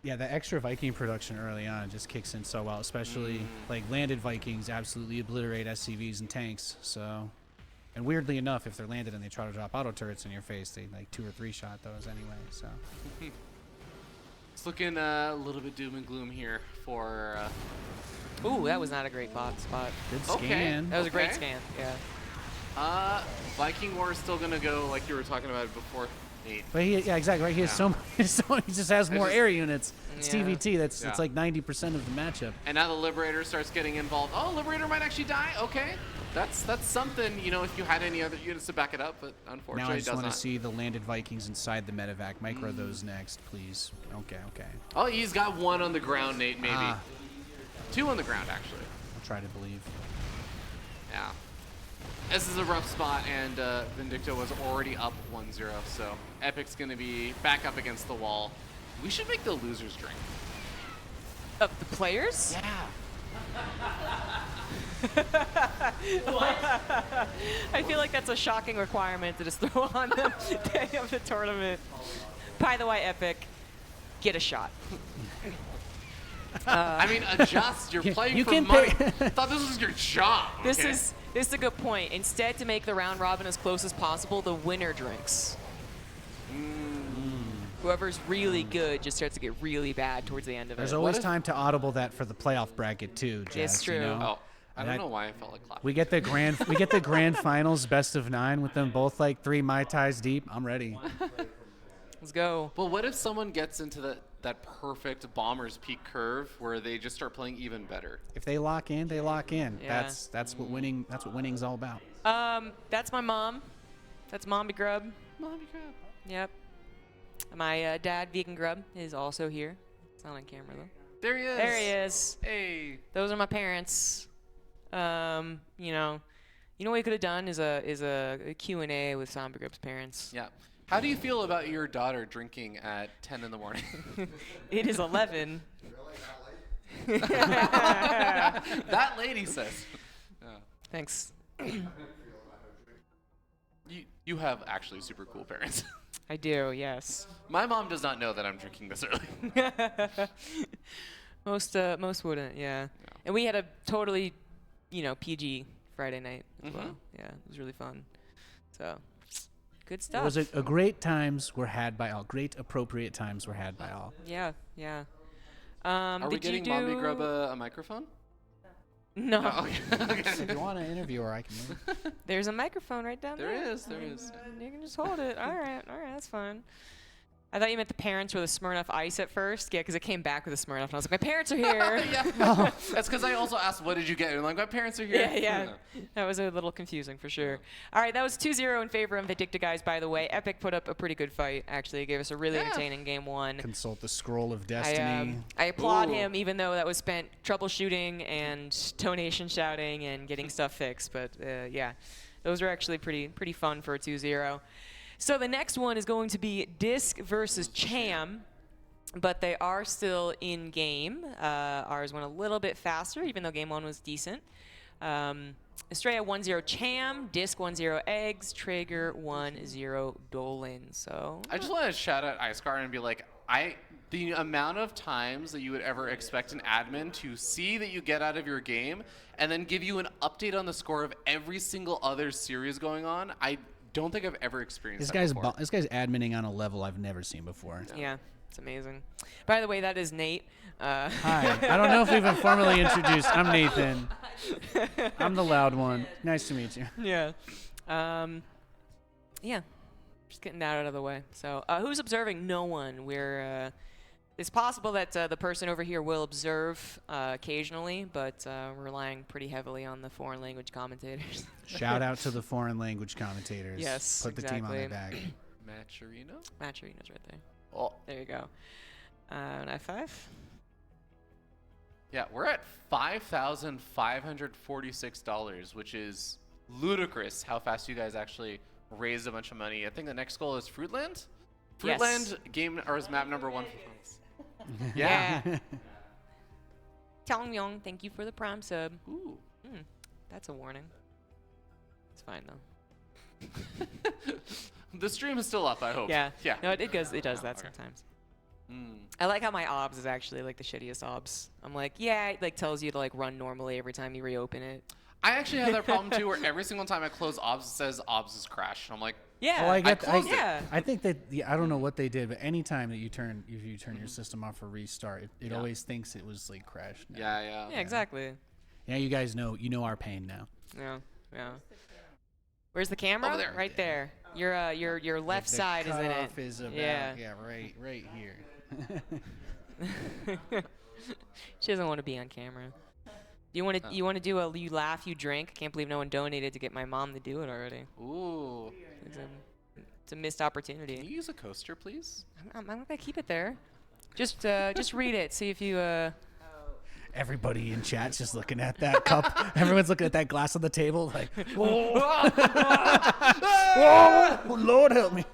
The extra Viking production early on just kicks in so well, especially like landed Vikings absolutely obliterate SCVs and tanks. So, and weirdly enough, if they're landed and they try to drop auto turrets in your face, they like 2 or 3 shot those anyway. So, It's looking a little bit doom and gloom here for. Ooh, that was not a great spot. good Okay. scan. That was a great Okay. scan. Yeah. Viking War is still gonna go like you were talking about before, Nate. But yeah, exactly. Right, he has he just has more just- air units. It's Yeah. TVT. It's Yeah. like 90% of the matchup. And now the Liberator starts getting involved. Oh, Liberator might actually die. Okay. That's something, you know, if you had any other units to back it up, but Now unfortunately I it just does want not. to see the landed Vikings inside the medevac. Micro those next, please. Okay. Oh, he's got one on the ground, Nate, maybe. Ah. 2 on the ground, actually. I'll try to believe. Yeah. This is a rough spot, and Vindicta was already up 1-0, so Epic's going to be back up against the wall. We should make the losers drink. Of the players? Yeah. I feel like that's a shocking requirement to just throw on them day of the tournament. By the way, Epic, get a shot. I mean, adjust. You're playing you for can money. pay- I thought this was your job. This okay? is a good point. Instead, to make the round robin as close as possible, the winner drinks. Whoever's really good just starts to get really bad towards the end of There's it. always time to audible that for the playoff bracket too, Jess. It's true. You know? Oh, I And don't I- know why I felt like clapping. We get the grand finals, best of 9 with them both like 3 Mai Tais deep. I'm ready. Let's go. Well, what if someone gets into that perfect Bombers Peak curve where they just start playing even better? If they lock in, they lock in. Yeah. That's what winning's all about. That's my mom. That's ZombieGrub. Yep. My dad, Vegan Grub, is also here. It's not on camera though. There he is. There he is. Hey. Those are my parents. You know what we could have done is a Q&A with ZombieGrub's parents. Yeah. How do you feel about your daughter drinking at 10 in the morning? It is 11. That lady says. Yeah. Thanks. You have actually super cool parents. I do, yes. My mom does not know that I'm drinking this early. Most wouldn't, yeah. And we had a totally, PG Friday night as well. Yeah, it was really fun. So, good stuff. It was a great times were had by all. Great appropriate times were had by all. Yeah. Are we getting Mommy Grub a microphone? No. Oh, okay. If you want to interview her, I can move. There's a microphone right down there. There is. You can just hold it. All right, that's fine. I thought you meant the parents were the Smirnoff Ice at first. Yeah, because it came back with a Smirnoff, and I was like, my parents are here. Yeah. That's because I also asked, what did you get? And I'm like, my parents are here. Yeah. That was a little confusing for sure. All right, that was 2-0 in favor of Vindicta, guys, by the way. Epic put up a pretty good fight, actually. It gave us a really entertaining game 1. Consult the scroll of destiny. I applaud Ooh. him, even though that was spent troubleshooting and tonation shouting and getting stuff fixed. But, yeah, those are actually pretty fun for a 2-0. So the next one is going to be Disc versus Cham, but they are still in game. Ours went a little bit faster, even though game 1 was decent. Astrea 1-0 Cham, Disc 1-0 Eggz, Traeger 1-0 Dolan. So I just want to shout out Iceguard and be like, the amount of times that you would ever expect an admin to see that you get out of your game and then give you an update on the score of every single other series going on, I don't think I've ever experienced This that before. guy's adminning on a level I've never seen before. yeah, it's amazing. By the way, that is Nate. Hi. I don't know if we've been formally introduced. I'm Nathan. I'm the loud one. Nice to meet you. Yeah. Yeah. Just getting that out of the way. So, who's observing? No one. It's possible that the person over here will observe occasionally, but we're relying pretty heavily on the foreign language commentators. Shout out to the foreign language commentators. Yes, Put the team on their back. Maturino? Maturino's right there. Oh, There you go. An F5? yeah, we're at $5,546, which is ludicrous how fast you guys actually raised a bunch of money. I think the next goal is Fruitland? Yes. Fruitland is map number 1. Yeah. Tong Yong, thank you for the prime sub. Ooh. That's a warning. It's fine though. The stream is still up, I hope. Yeah. Yeah. No, it does that Okay. sometimes. Mm. I like how my obs is actually like the shittiest obs. I'm like, yeah, it like tells you to like run normally every time you reopen it. I actually have that problem too, where every single time I close obs, it says obs is crashed. I'm like, Yeah. Well, I closed it. Yeah. I think that I don't know what they did, but anytime that you turn your system off for restart, it Yeah. always thinks it was like crashed. now. yeah. Yeah, exactly. Yeah, you guys know our pain now. Yeah. Where's the camera? Over there. Right there. Your left The side is in it. cutoff is about, Yeah. right here. She doesn't want to be on camera. You want to do a you laugh, you drink? I can't believe no one donated to get my mom to do it already. Ooh. It's a missed opportunity. Can you use a coaster, please? I'm gonna keep it there. Just read it. See if you. Everybody in chat's just looking at that cup. Everyone's looking at that glass on the table like, whoa, Lord help me.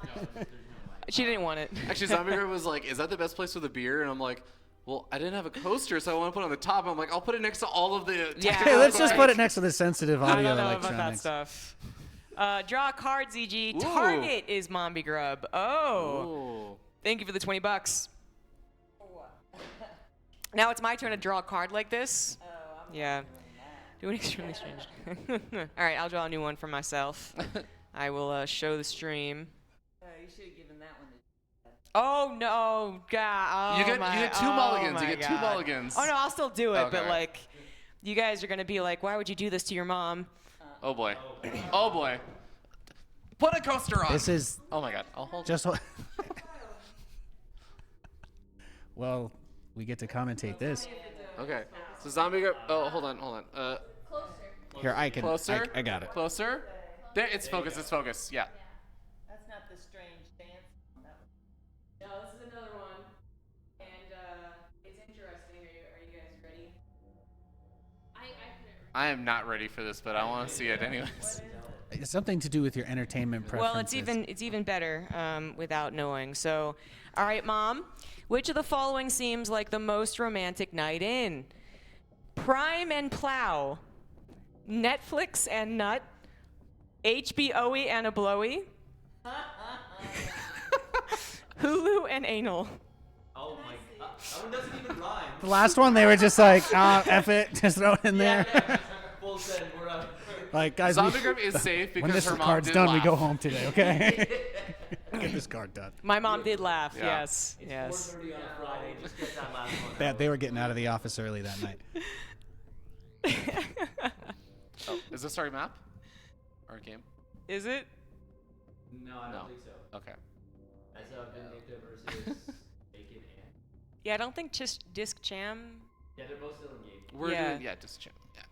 She didn't want it. Actually, ZombieGrub was like, "Is that the best place with a beer?" And I'm like, "Well, I didn't have a coaster, so I want to put it on the top." I'm like, "I'll put it next to all of the." Yeah. Hey, let's just put it next to the sensitive I audio don't know about that electronics. stuff. Draw a card, ZG. Ooh. Target is ZombieGrub. Oh. Ooh. Thank you for the $20. Now it's my turn to draw a card like this. Yeah. Doing extremely strange. All right, I'll draw a new one for myself. I will show the stream. You should have given that one to Oh no, God! Oh, You get two mulligans. my You get two God. mulligans. Oh no, I'll still do it, Okay. but like, you guys are gonna be like, why would you do this to your mom? Oh boy. Oh boy. Put a coaster on. This is Oh my God. I'll hold. just. Well, we get to commentate this. Okay. So ZombieGrub. Oh, hold on. Here, I can. Closer. I got it. Closer. There. It's focus. It's focus. Yeah. That's not the strange dance. No, this is another one, and it's interesting. Are you guys ready? I am not ready for this, but I want to see it anyways. It's something to do with your entertainment preferences. Well, it's even better without knowing. So, all right, Mom. Which of the following seems like the most romantic night in? Prime and Plow, Netflix and Nut, HBO-y and a Blowy, Hulu and Anal. Oh my god. That one doesn't even rhyme. The last one, they were just like, F it, just throw it in there. Full send, we're up. Like, guys, we- ZombieGrub is safe when because this her mom card's did done, laugh. we go home today, okay? Get this card done. My mom did laugh. Yeah. Yes. Yes. 4:30 on a Friday. Just get that last one. That they were getting out of the office early that night. Oh, is this our map? Our game? Is it? No, I don't No. think so. Okay. I saw Vindicta versus Bacon and. Yeah, I don't think just Disc Cham. Yeah, they're both still in game. We're Yeah. doing just chill. Yeah.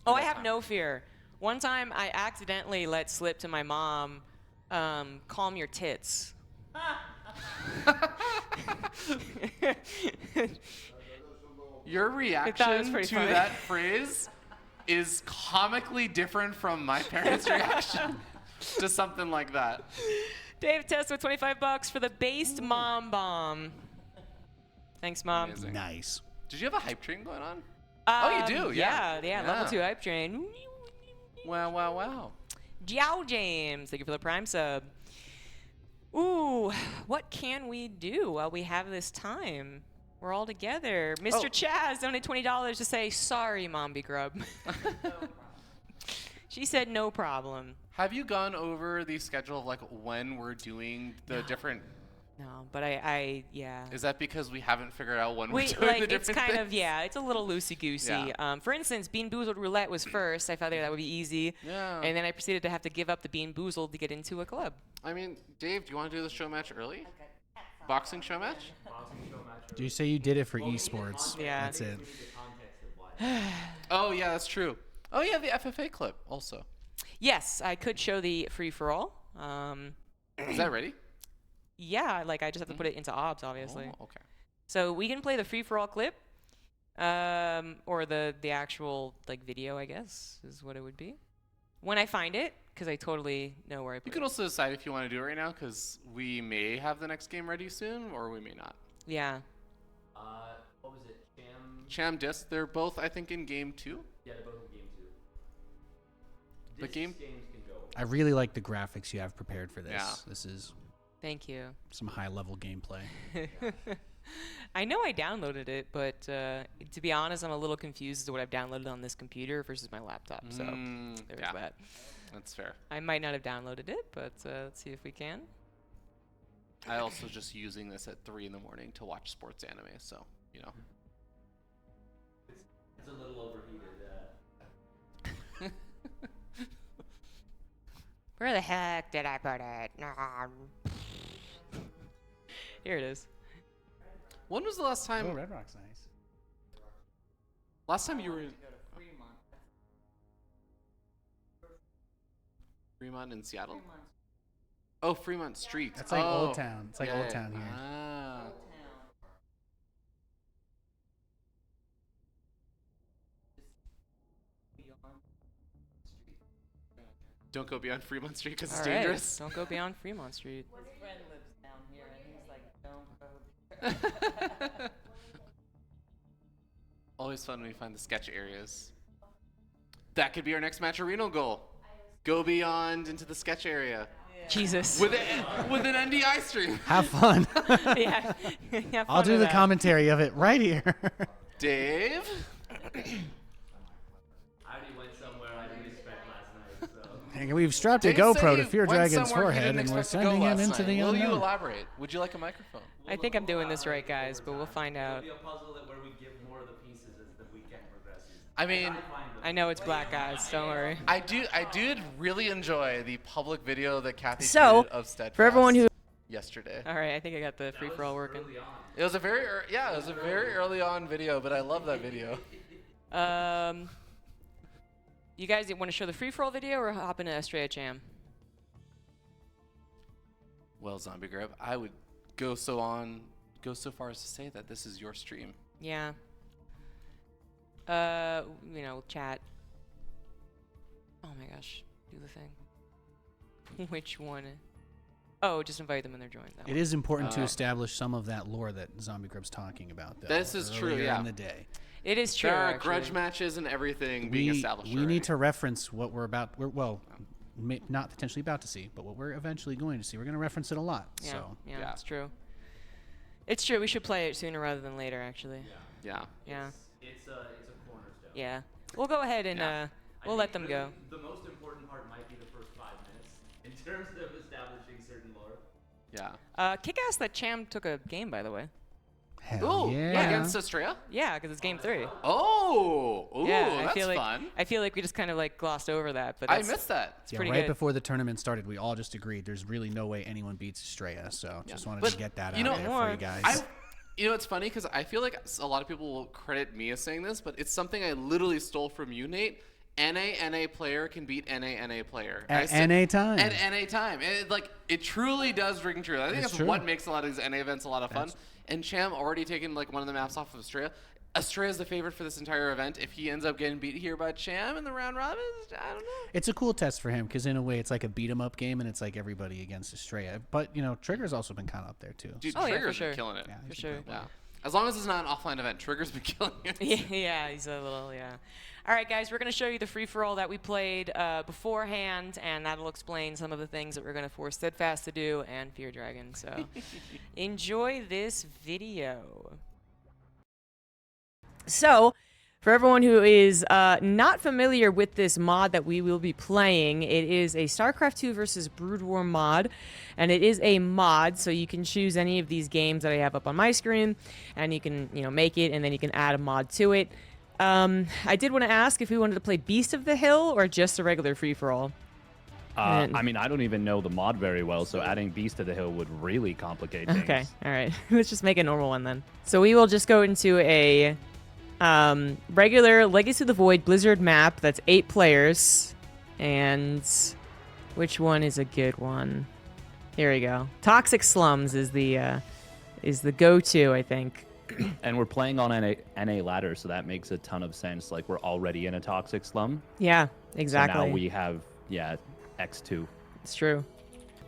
Oh, We I got have time. no fear. One time I accidentally let slip to my mom, calm your tits. Your was reaction pretty to funny. that phrase is comically different from my parents' reaction to something like that. Dave Test with $25 for the based mom bomb. Thanks, Mom. Amazing. Nice. Did you have a hype train going on? Oh, you do, yeah. Yeah, Yeah. level 2 hype train. Wow, wow, wow. Jow James, thank you for the prime sub. Ooh, what can we do while we have this time? We're all together. Mr. Oh. Chaz donated $20 to say, sorry, MombiGrub. She said no problem. Have you gone over the schedule of like when we're doing the different? No, but yeah. Is that because we haven't figured out when we're Wait, doing like, the it's different kind things? of, yeah, it's a little loosey-goosey. Yeah. For instance, Bean Boozled Roulette was first. I thought that would be easy. Yeah. And then I proceeded to have to give up the Bean Boozled to get into a club. I mean, Dave, do you want to do the show match early? Boxing show match? Boxing show match. Do you say you did it for esports? Yeah. That's it. Give me the context of why. Oh yeah, that's true. Oh yeah, the FFA clip also. Yes, I could show the free-for-all. Is that ready? Yeah, like I just have to put it into OBS, obviously. Oh, okay. So we can play the free-for-all clip, or the actual like video, I guess, is what it would be. When I find it, because I totally know where I put You it. can also decide if you want to do it right now, because we may have the next game ready soon, or we may not. Yeah. What was it? Cham Disc, they're both, I think, in game 2. Yeah, they're both in game 2. The game- Games can go. I really like the graphics you have prepared for this. Yeah. This is Thank you. some high-level gameplay. I know I downloaded it, but to be honest, I'm a little confused as to what I've downloaded on this computer versus my laptop. So there's yeah, that. that's fair. I might not have downloaded it, but let's see if we can. I also just using this at 3 in the morning to watch sports anime, so you know. It's a little overheated. Where the heck did I put it? Here it is. When was the last time? Oh, Red Rock's nice. Last time you were in. Fremont in Seattle? Oh, Fremont Street. That's like Old Town. It's like Old Town here. Ah. Don't go beyond Fremont Street because it's All right, dangerous. don't go beyond Fremont Street. His friend lives down here, and he's like, don't go there. Always fun when we find the sketch areas. That could be our next Matcherino goal. Go beyond into the sketch area. Jesus. With an NDI stream. Have fun. Yeah. Have I'll fun do with the that. commentary of it right here. Dave? I already went somewhere I didn't expect last night, so. And we've strapped a Dave said GoPro he to Fear went Dragon's somewhere he forehead, didn't and we're expect to go sending him last into the night. Will you unknown. elaborate? Would you like a microphone? I think I'm doing this right, guys, but we'll find out. It'll be a puzzle where we give more of the pieces as the weekend progresses. I mean, Find them. I know it's black guys, don't worry. I did really enjoy the public video that Kathy So, tweeted of Steadfast for everyone who... yesterday. All right, I think I got the free-for-all working. Early on. It was a very early on video, but I love that video. You guys want to show the free-for-all video or hop into Astrea Cham? Well, ZombieGrub, I would go so far as to say that this is your stream. Yeah. Chat. Oh my gosh, do the thing. Which one? Oh, just invite them and they're joined. That It one. is important to establish some of that lore that ZombieGrub's talking about, though. This is true, earlier yeah. in the day. It is true. There are actually. grudge matches and everything being established. We already. need to reference what we're about. Not potentially about to see, but what we're eventually going to see. We're going to reference it a lot. Yeah, So yeah, it's true. It's true. We should play it sooner rather than later, actually. Yeah. Yeah. It's a cornerstone. Yeah. We'll go ahead and Yeah. we'll let them go. The most important part might be the first 5 minutes in terms of establishing certain lore. Yeah. Kick ass that Cham took a game, by the way. hell Ooh, yeah. against Astrea? Yeah, because it's game 3. Oh, ooh, Yeah, that's I feel like fun. I feel like we just kind of like glossed over that, but I that's, missed that. it's Yeah, pretty right good. before the tournament started, we all just agreed there's really no way anyone beats Astrea. So just wanted to But, get that you out know, there for more. you guys. It's funny because I feel like a lot of people will credit me as saying this, but it's something I literally stole from you, Nate. NA player can beat NA player. At NA time. At NA time. It truly does ring true. I think It's that's true. what makes a lot of these NA events a lot of fun. And Cham already taken like one of the maps off of Astrea. Astrea is the favorite for this entire event. If he ends up getting beat here by Cham in the round robin, I don't know. It's a cool test for him because in a way it's like a beat 'em up game and it's like everybody against Astrea. But Trigger's also been kind of up there too. Dude, Oh, yeah, for Trigger's sure. been killing it. Yeah, For he's sure. been Yeah. As long as it's not an offline event, Trigger's been killing it. Yeah, he's a little, yeah. All right, guys, we're going to show you the free-for-all that we played beforehand, and that'll explain some of the things that we're going to force Steadfast to do and Fear Dragon. So enjoy this video. So, for everyone who is not familiar with this mod that we will be playing, it is a StarCraft 2 versus Brood War mod, and it is a mod, so you can choose any of these games that I have up on my screen, and you can, make it, and then you can add a mod to it. I did want to ask if we wanted to play Beast of the Hill or just a regular free-for-all. I mean, I don't even know the mod very well, so adding Beast to the Hill would really complicate things. Okay, all right. Let's just make a normal one then. So we will just go into a regular Legacy of the Void Blizzard map that's 8 players. And which one is a good one? Here we go. Toxic Slums is the go-to, I think. And we're playing on NA ladder, so that makes a ton of sense. Like, we're already in a toxic slum. Yeah, exactly. So now we have, X2. It's true.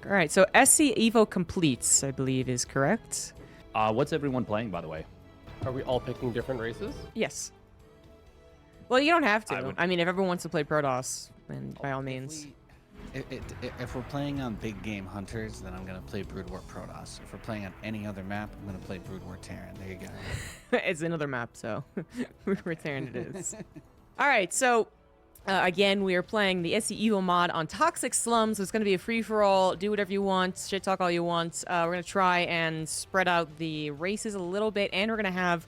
All right, so SC Evo completes, I believe, is correct. What's everyone playing, by the way? Are we all picking different races? Yes. Well, you don't have I to. would- I mean, if everyone wants to play Protoss, then by all means. If we're playing on big game hunters, then I'm gonna play Brood War Protoss. If we're playing on any other map, I'm gonna play Brood War Terran. There you go. It's another map, so return it is. All right, so again, we are playing the SC Evo mod on Toxic Slums. So it's going to be a free-for-all. Do whatever you want. Shit talk all you want. We're going to try and spread out the races a little bit, and we're going to have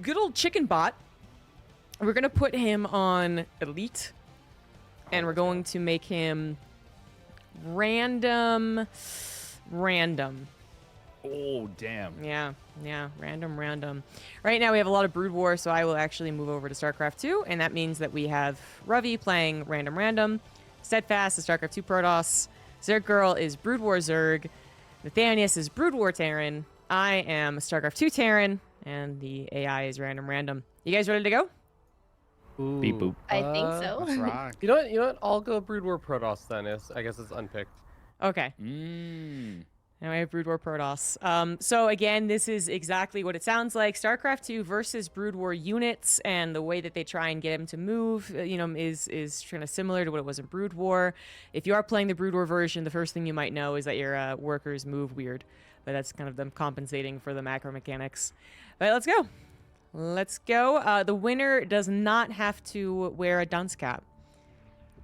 good old Chicken Bot. We're going to put him on Elite, and we're going to make him random. Oh, damn. Yeah, random. Right now we have a lot of Brood War, so I will actually move over to StarCraft 2, and that means that we have Ravi playing random, Steadfast is StarCraft 2 Protoss. Zerg Girl is Brood War Zerg. Nathanius is Brood War Terran. I am StarCraft 2 Terran, and the AI is random. You guys ready to go? Ooh, Beep boop. I think so. Let's rock. You know what? You know what? I'll go Brood War Protoss then. I guess it's unpicked. Okay. Now I have Brood War Protoss. So again, this is exactly what it sounds like. StarCraft 2 versus Brood War units, and the way that they try and get them to move, is kind of similar to what it was in Brood War. If you are playing the Brood War version, the first thing you might know is that your workers move weird, but that's kind of them compensating for the macro mechanics. But let's go. Let's go. The winner does not have to wear a dunce cap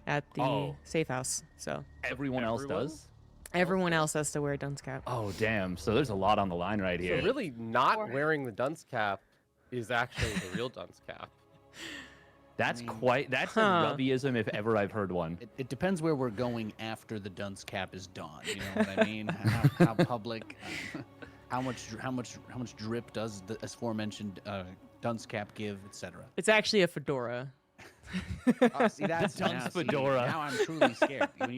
at the safe house. So Everyone else does? everyone else has to wear a dunce cap. Oh, damn. So there's a lot on the line right here. So really, not wearing the dunce cap is actually the real dunce cap. That's a Rubbyism if ever I've heard one. It depends where we're going after the dunce cap is done. You know what I mean? How public, how much drip does the aforementioned dunce cap give, etc. It's actually a fedora. Oh, see, that's dunce now, fedora. Now I'm truly scared. When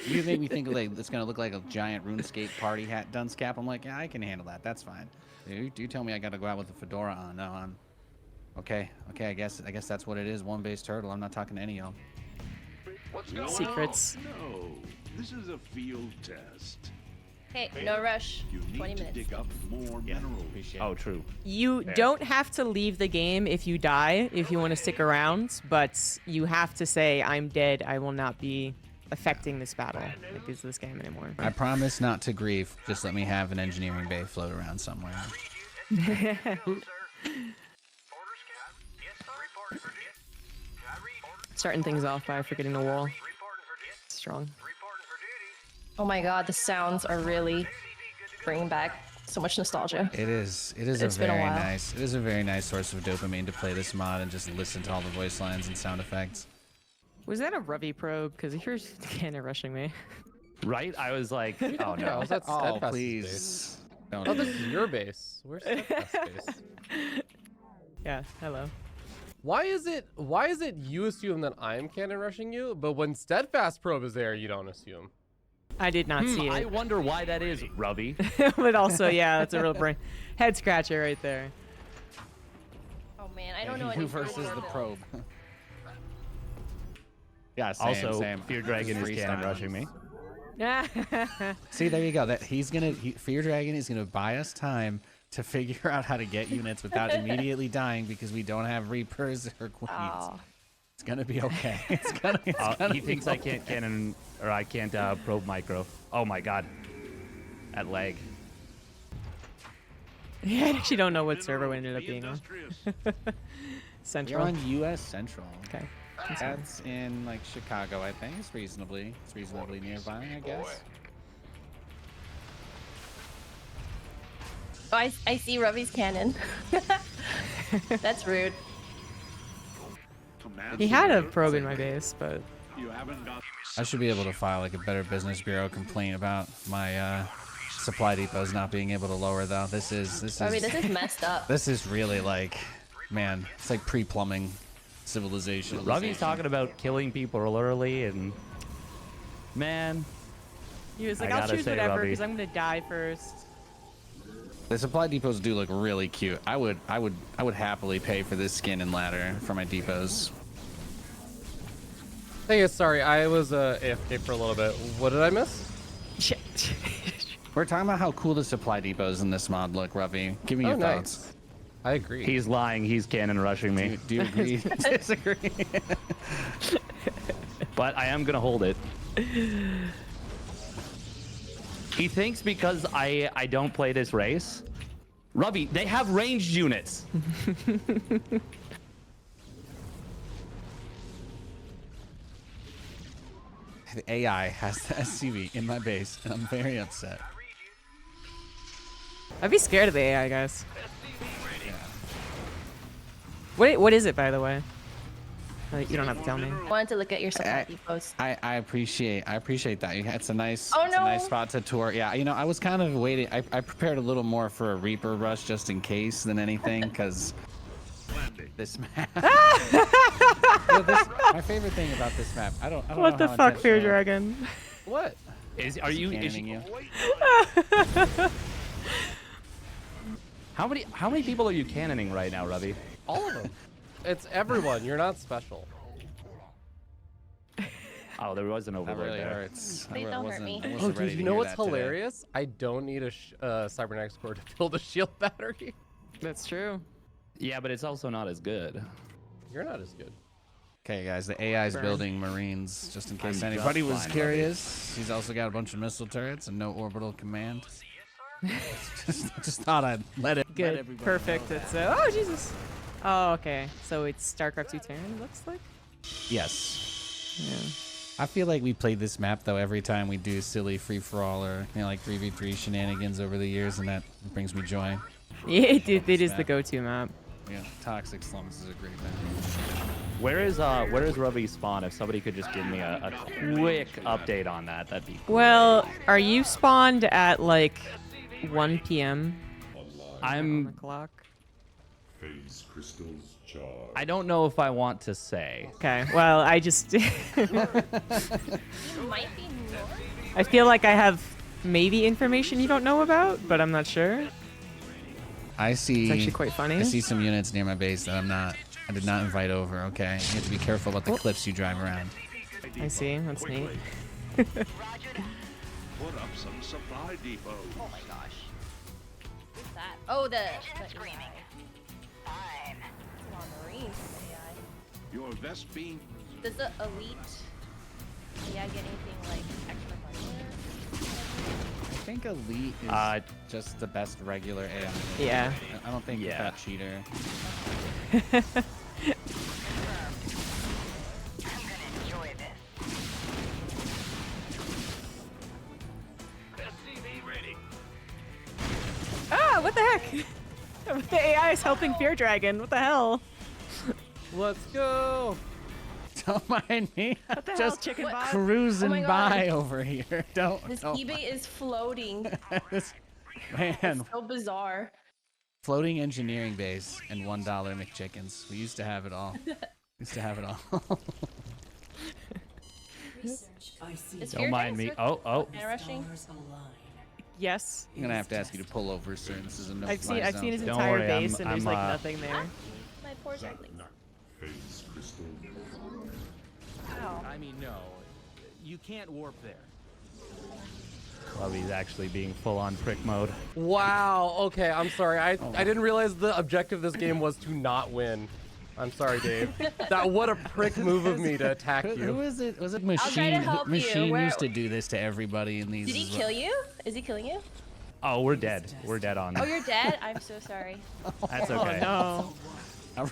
you make me think like it's gonna look like a giant RuneScape party hat dunce cap. I'm like, yeah, I can handle that. That's fine. You tell me I gotta go out with a fedora on. No, I'm okay. I guess that's what it is. One base turtle. I'm not talking to any of y'all. Secrets. No, this is a field test. Hey, no rush. You 20 need to minutes. dig up more minerals. Oh, true. You don't have to leave the game if you die, if you want to stick around, but you have to say, I'm dead, I will not be affecting this battle, like this game anymore. I promise not to grieve. Just let me have an engineering bay float around somewhere. Starting things off by forgetting the wall. Strong. Oh my god, the sounds are really bringing back so much nostalgia. It is It's a been a very while. nice. It is a very nice source of dopamine to play this mod and just listen to all the voice lines and sound effects. Was that a Rubby probe? Because here's Cannon rushing me. Right? I was like, oh Yeah, no. was that Oh, Steadfast's please. base? Don't Oh, do this is your base. Where's Steadfast's base? Yeah, hello. Why is it you assume that I'm cannon rushing you, but when Steadfast probe is there, you don't assume? I did not see I it. wonder why that is, Rubby. But also, yeah, that's a real brain head scratcher right there. Oh man, I don't know Who any versus the build. probe? Yeah, same, Also, same. Fear Dragon is cannon Freestyle. rushing me. See, there you go. Fear Dragon is gonna buy us time to figure out how to get units without immediately dying because we don't have Reapers or Queens. Oh. It's gonna be okay. It's gonna He be thinks I can't cannon, or I can't probe micro. Oh my god. That lag. Yeah, I actually don't know what server we ended up being on. You're Central. on U.S. Central. Okay. That's in like Chicago, I think. It's reasonably nearby, I guess. Oh, I see Rubby's cannon. That's rude. He had a probe in my base, but You haven't got I should be able to file like a Better Business Bureau complaint about my supply depots not being able to lower though. This is Rubby, this is messed up. this is really like, man, it's like pre-plumbing civilization. Rubby's talking about killing people early, and man, he was like, I I'll gotta choose say, whatever Robbie. because I'm gonna die first. The supply depots do look really cute. I would happily pay for this skin and ladder for my depots. Hey, guys, sorry, I was AFK for a little bit. What did I miss? Shit. We're talking about how cool the supply depots in this mod look, Ruffy. Give me your thoughts. Nice. I agree. he's lying. He's cannon rushing me. Do you agree? Disagree? But I am gonna hold it. He thinks because I don't play this race. Rubby, they have ranged units. The AI has the SCV in my base, and I'm very upset. I'd be scared of the AI, guys. What is it, by the way? You don't have to tell me. I wanted to look at your supply depots. I appreciate that. It's a nice Oh, it's a nice no. spot to tour. Yeah, I was kind of waiting. I prepared a little more for a Reaper rush just in case than anything, because handy. This map. My favorite thing about this map, I don't What know the how fuck, Fear intentional- Dragon? What? Are you? Cannoning you. How many people are you cannoning right now, Ravi? All of them. It's everyone. You're not special. Oh, there was an That overlord really there. hurts. Please don't hurt me. Oh, dude, you know what's hilarious? I don't need a cybernetics core to build a shield battery. That's true. Yeah, but it's also not as good. You're not as good. Okay, guys, the AI is building Marines, just in case I'm anybody just was fine, curious. He's also got a bunch of missile turrets and no orbital command. just thought I'd let Good. everybody Perfect. know It's oh Jesus. Oh, okay. So it's StarCraft 2 Terran. Looks like. Yes. Yeah. I feel like we played this map though every time we do silly free for all or like 3v3 shenanigans over the years, and that brings me joy. Yeah, it is the go-to map. Yeah, Toxic Slums is a great map. Where is Ravi spawn? If somebody could just give me a quick update on that, that'd be cool. Well, are you spawned at like 1 p.m. I'm. Clock? Phase crystals charged. I don't know if I want to say. Okay. Well, I just. You might be north. I feel like I have maybe information you don't know about, but I'm not sure. I see. It's actually quite funny. I see some units near my base that I did not invite over. Okay, you have to be careful about the cliffs you drive around. I see. That's neat. Put up some supply depot. Oh my gosh. Who's that? Oh, the AI. Fine. It's a lot of Marines. AI. Your Vespine. Does the elite AI get anything like extra hardware? I think Elite is just the best regular AI. Yeah. I don't think Yeah. that cheater. Ah, what the heck? The AI is helping Fear Dragon. What the hell? Let's go. Don't mind me. What the hell, Just chicken bot? cruising Oh my God. by over here. Don't. This eBay is floating. Man, So bizarre. floating engineering base and $1 McChickens. We used to have it all. Is Don't mind me. Oh. rushing? Yes. I'm gonna have to ask you to pull over, sir. This is a no I've seen his Don't entire worry, base, and there's like I'm, nothing there. My poor darling. Phase crystal. Ow. I mean, no. You can't warp there. Ravi's actually being full on prick mode. Wow. Okay, I'm sorry. I didn't realize the objective of this game was to not win. I'm sorry, Dave. What a prick move of me to attack Who you. is it? Was it try to Machine? help you. Machine Where- used to do this to everybody in these. Did he as well. kill you? Is he killing you? Oh, we're dead. We're dead on. Oh, you're dead? I'm so sorry. That's Oh okay. no.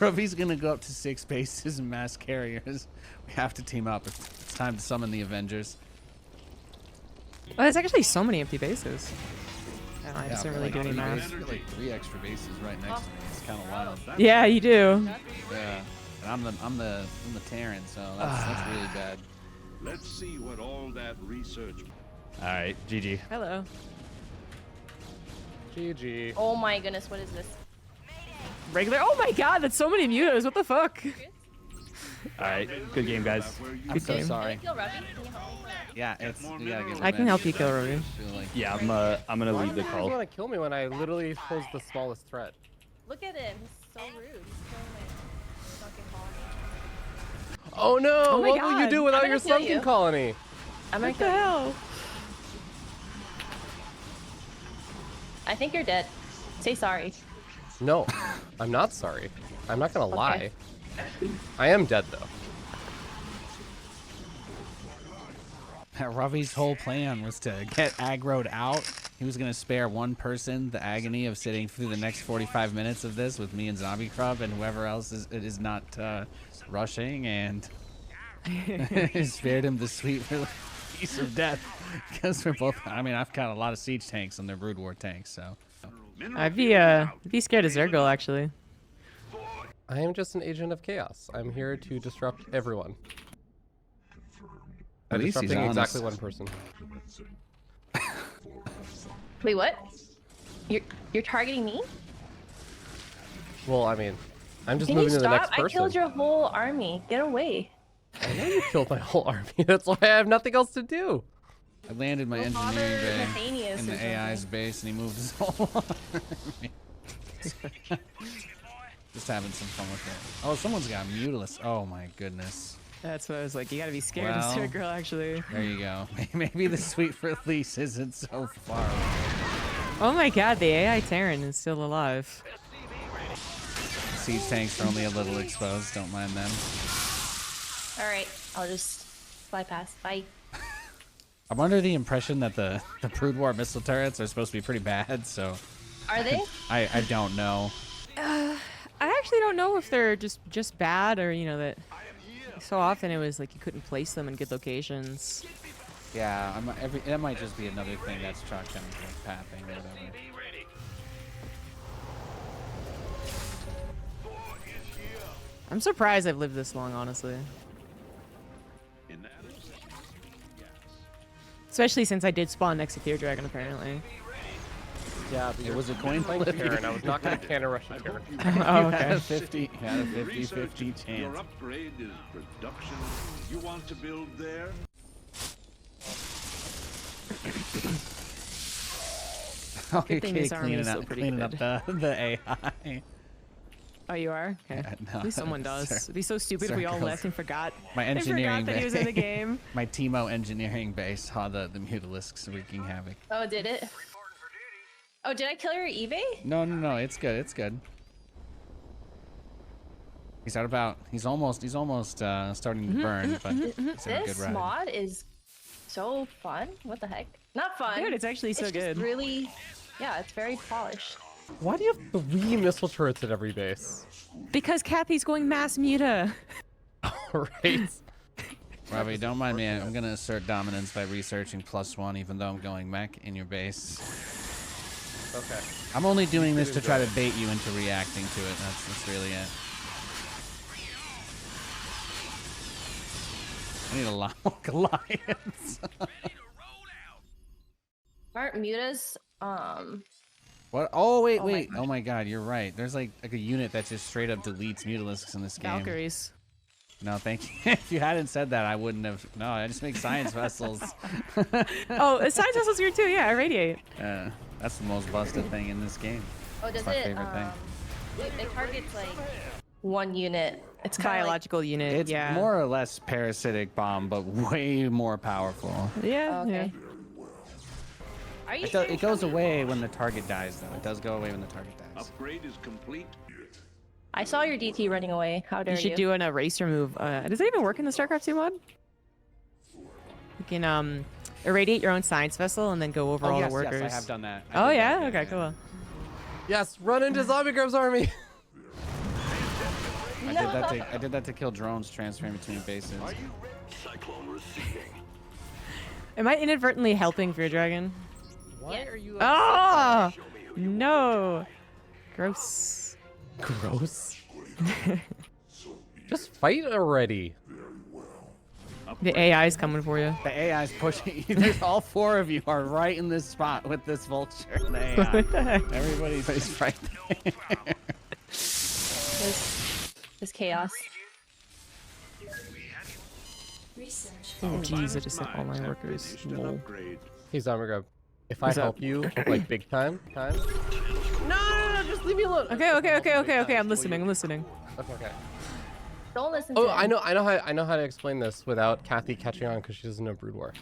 Ravi's gonna go up to 6 bases and mass carriers. We have to team up. It's time to summon the Avengers. Oh, there's actually so many empty bases. I just don't really do any three math. bases- like 3 extra bases right next to me. It's kind of wild. Yeah, you do. Yeah, and I'm the Terran, so that's really bad. Let's see what all that research. All right, GG. Hello. GG. Oh my goodness, what is this? Regular. Oh my God, that's so many mutos. What the fuck? All right, good game, guys. I'm so game. sorry. Can I kill Ruby? Can you help me? Yeah, it's we gotta get. I can help you kill Ruby. Yeah, I'm gonna lead the Why call. do you want to kill me when I literally pose the smallest threat? Look at him. He's so rude. He's killing my fucking colony. Oh no! Oh my What will you God. do without I'm your gonna kill sunken you. colony? I'm gonna What the kill you. hell? I think you're dead. Say sorry. No, I'm not sorry. I'm not gonna lie. I am dead though. Ravi's whole plan was to get aggroed out. He was gonna spare one person the agony of sitting through the next 45 minutes of this with me and ZombieGrub and whoever else is not rushing, and spared him the sweet release of death. Because we're both. I mean, I've got a lot of siege tanks and they're brood war tanks, so. I'd be scared of Zergol actually. I am just an agent of chaos. I'm here to disrupt everyone. At least he's disrupting honest. exactly one person. Wait, what? You're targeting me? Well, I mean, I'm just Can you moving to the stop? next person. I killed your whole army. Get away. I know you killed my whole army. That's why I have nothing else to do. I landed my Your father, engineering bay Nathanius in or the AI's something. base, and he moved his whole army. Just having some fun with it. Oh, someone's got Mutalisk. Oh my goodness. That's what I was like. You gotta be scared Well, of this girl, actually. There you go. Maybe the sweet release isn't so far away. Oh my god, the AI Terran is still alive. Siege tanks are only a little exposed. Don't mind them. All right, I'll just fly past. Bye. I'm under the impression that the Brood War missile turrets are supposed to be pretty bad, so... Are they? I don't know. I actually don't know if they're just bad or, you know, that so often it was like you couldn't place them in good locations. Yeah, that might just be another thing that's chalked down to pathing or whatever. I'm surprised I've lived this long, honestly. Especially since I did spawn next to Fear Dragon, apparently. Yeah, but It was a coin playing flip. Terran. I was not going to cannon rush a Terran. Oh, okay. Had a 50-50 chance. Your upgrade is production. You want to build there? Oh, Good thing this army is still pretty cleaning good. up the AI. Oh, you are? Okay. No, At least someone does. sir. It'd be so stupid if we all Circles. left and forgot. My and engineering forgot that he was in the bay- game. My Teemo engineering base saw the Mutalisks wreaking havoc. Oh, did it? Oh, did I kill your eBay? No, it's good. It's good. He's at about. He's almost starting to burn, but he's having a good This ride. mod is so fun. What the heck? Not fun. Dude, it's actually so just good. Really, yeah, it's very polished. Why do you have 3 missile turrets at every base? Because Kathy's going mass muta. Right. Robbie, don't mind me. I'm gonna assert dominance by researching +1, even though I'm going mech in your base. Okay. I'm only doing this to try to bait you into reacting to it. That's really it. I need a lot more Goliaths. Aren't mutas, What? Oh wait. Oh my Oh my God, you're right. There's like a unit that just straight up deletes Mutalisks in this game. Valkyries. No, thank you. If you hadn't said that, I wouldn't have. No, I just make science vessels. Oh, science vessels here too. Yeah, irradiate. That's the most busted thing in this game. oh, does It's my it, favorite thing. it targets like one unit. It's kind of like, Biological unit. It's yeah. more or less parasitic bomb, but way more powerful. Yeah. okay. Yeah. Are you It, sure it goes away when the target dies, though. It does go away when the target dies. Upgrade is complete. I saw your DT running away. How dare You should do an eraser move. Does it even work in the StarCraft 2 mod? You can irradiate your own science vessel and then go over all yes, the workers. Yes, I have done that. Oh yeah. Okay. Cool. Yes, run into ZombieGrub's army. I did that to kill drones transferring between bases. Am I inadvertently helping Fear Dragon? Why are you? Oh no! Gross. Gross. Just fight already. The AI's coming for you. The AI's pushing. There's all 4 of you are right in this spot with this vulture. And the AI. What the heck? Everybody's right there. this chaos? Oh jeez, I just sent all my workers. Lol. Hey ZombieGrub, if I help you like big time, no, just leave me alone. Okay. I'm listening. Okay. Don't listen to Oh, him. I know how to explain this without Kathy catching on because she doesn't know Brood War.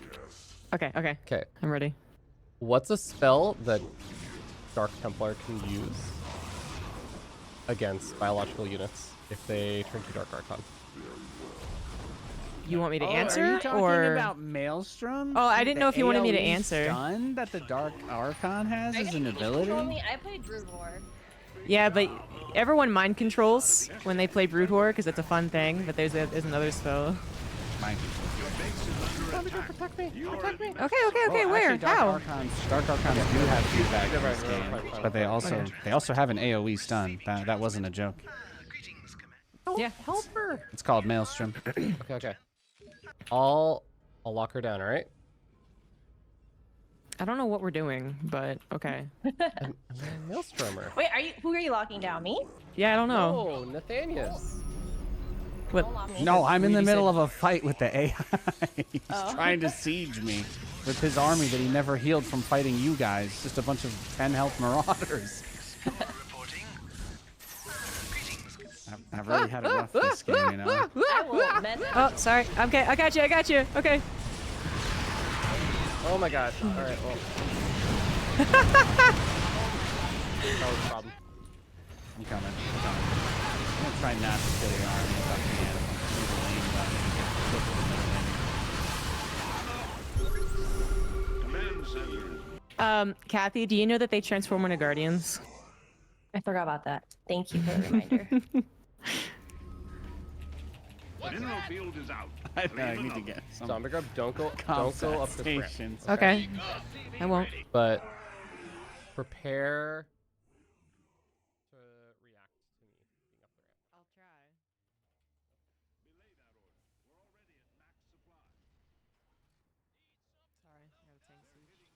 Okay. Okay. I'm ready. What's a spell that Dark Templar can use against biological units if they turn to Dark Archon? You want me to Are answer you talking or? about Maelstrom? Oh, I didn't know if you wanted me to AoE answer. Stun that the Dark Archon has I as an think you ability? told me I played Brood War. Yeah, but everyone mind controls when they play Brood War because it's a fun thing. But there's another spell. Mind control. Protect me. Okay. Well, Where? actually, Dark How? Archons do have feedback in this game, but they also have an AoE stun. That wasn't a joke. Yeah. Help her. It's called Maelstrom. Okay. I'll lock her down. All right. I don't know what we're doing, but okay. Maelstrommer. Wait, who are you locking down? Me? Yeah, I don't know. Oh, Nathanius. What? No, I'm in the Weedy middle said- of a fight with the AI. He's Oh. trying to siege me with his army that he never healed from fighting you guys. Just a bunch of 10 health marauders. I've already had it rough this game, you know. I will mend that. Oh, sorry. Okay, I got you. Okay. Oh my gosh. All right. Well. That was a problem. I'm coming. I'm gonna try not to kill your army if I can. Command center. Kathy, do you know that they transform into guardians? I forgot about that. Thank you for the reminder. Mineral field is out. I need to get some ZombieGrub, don't go up to prep. stations. Okay. I won't. But prepare to react to me being up there. I'll try. Sorry, I got a tank siege.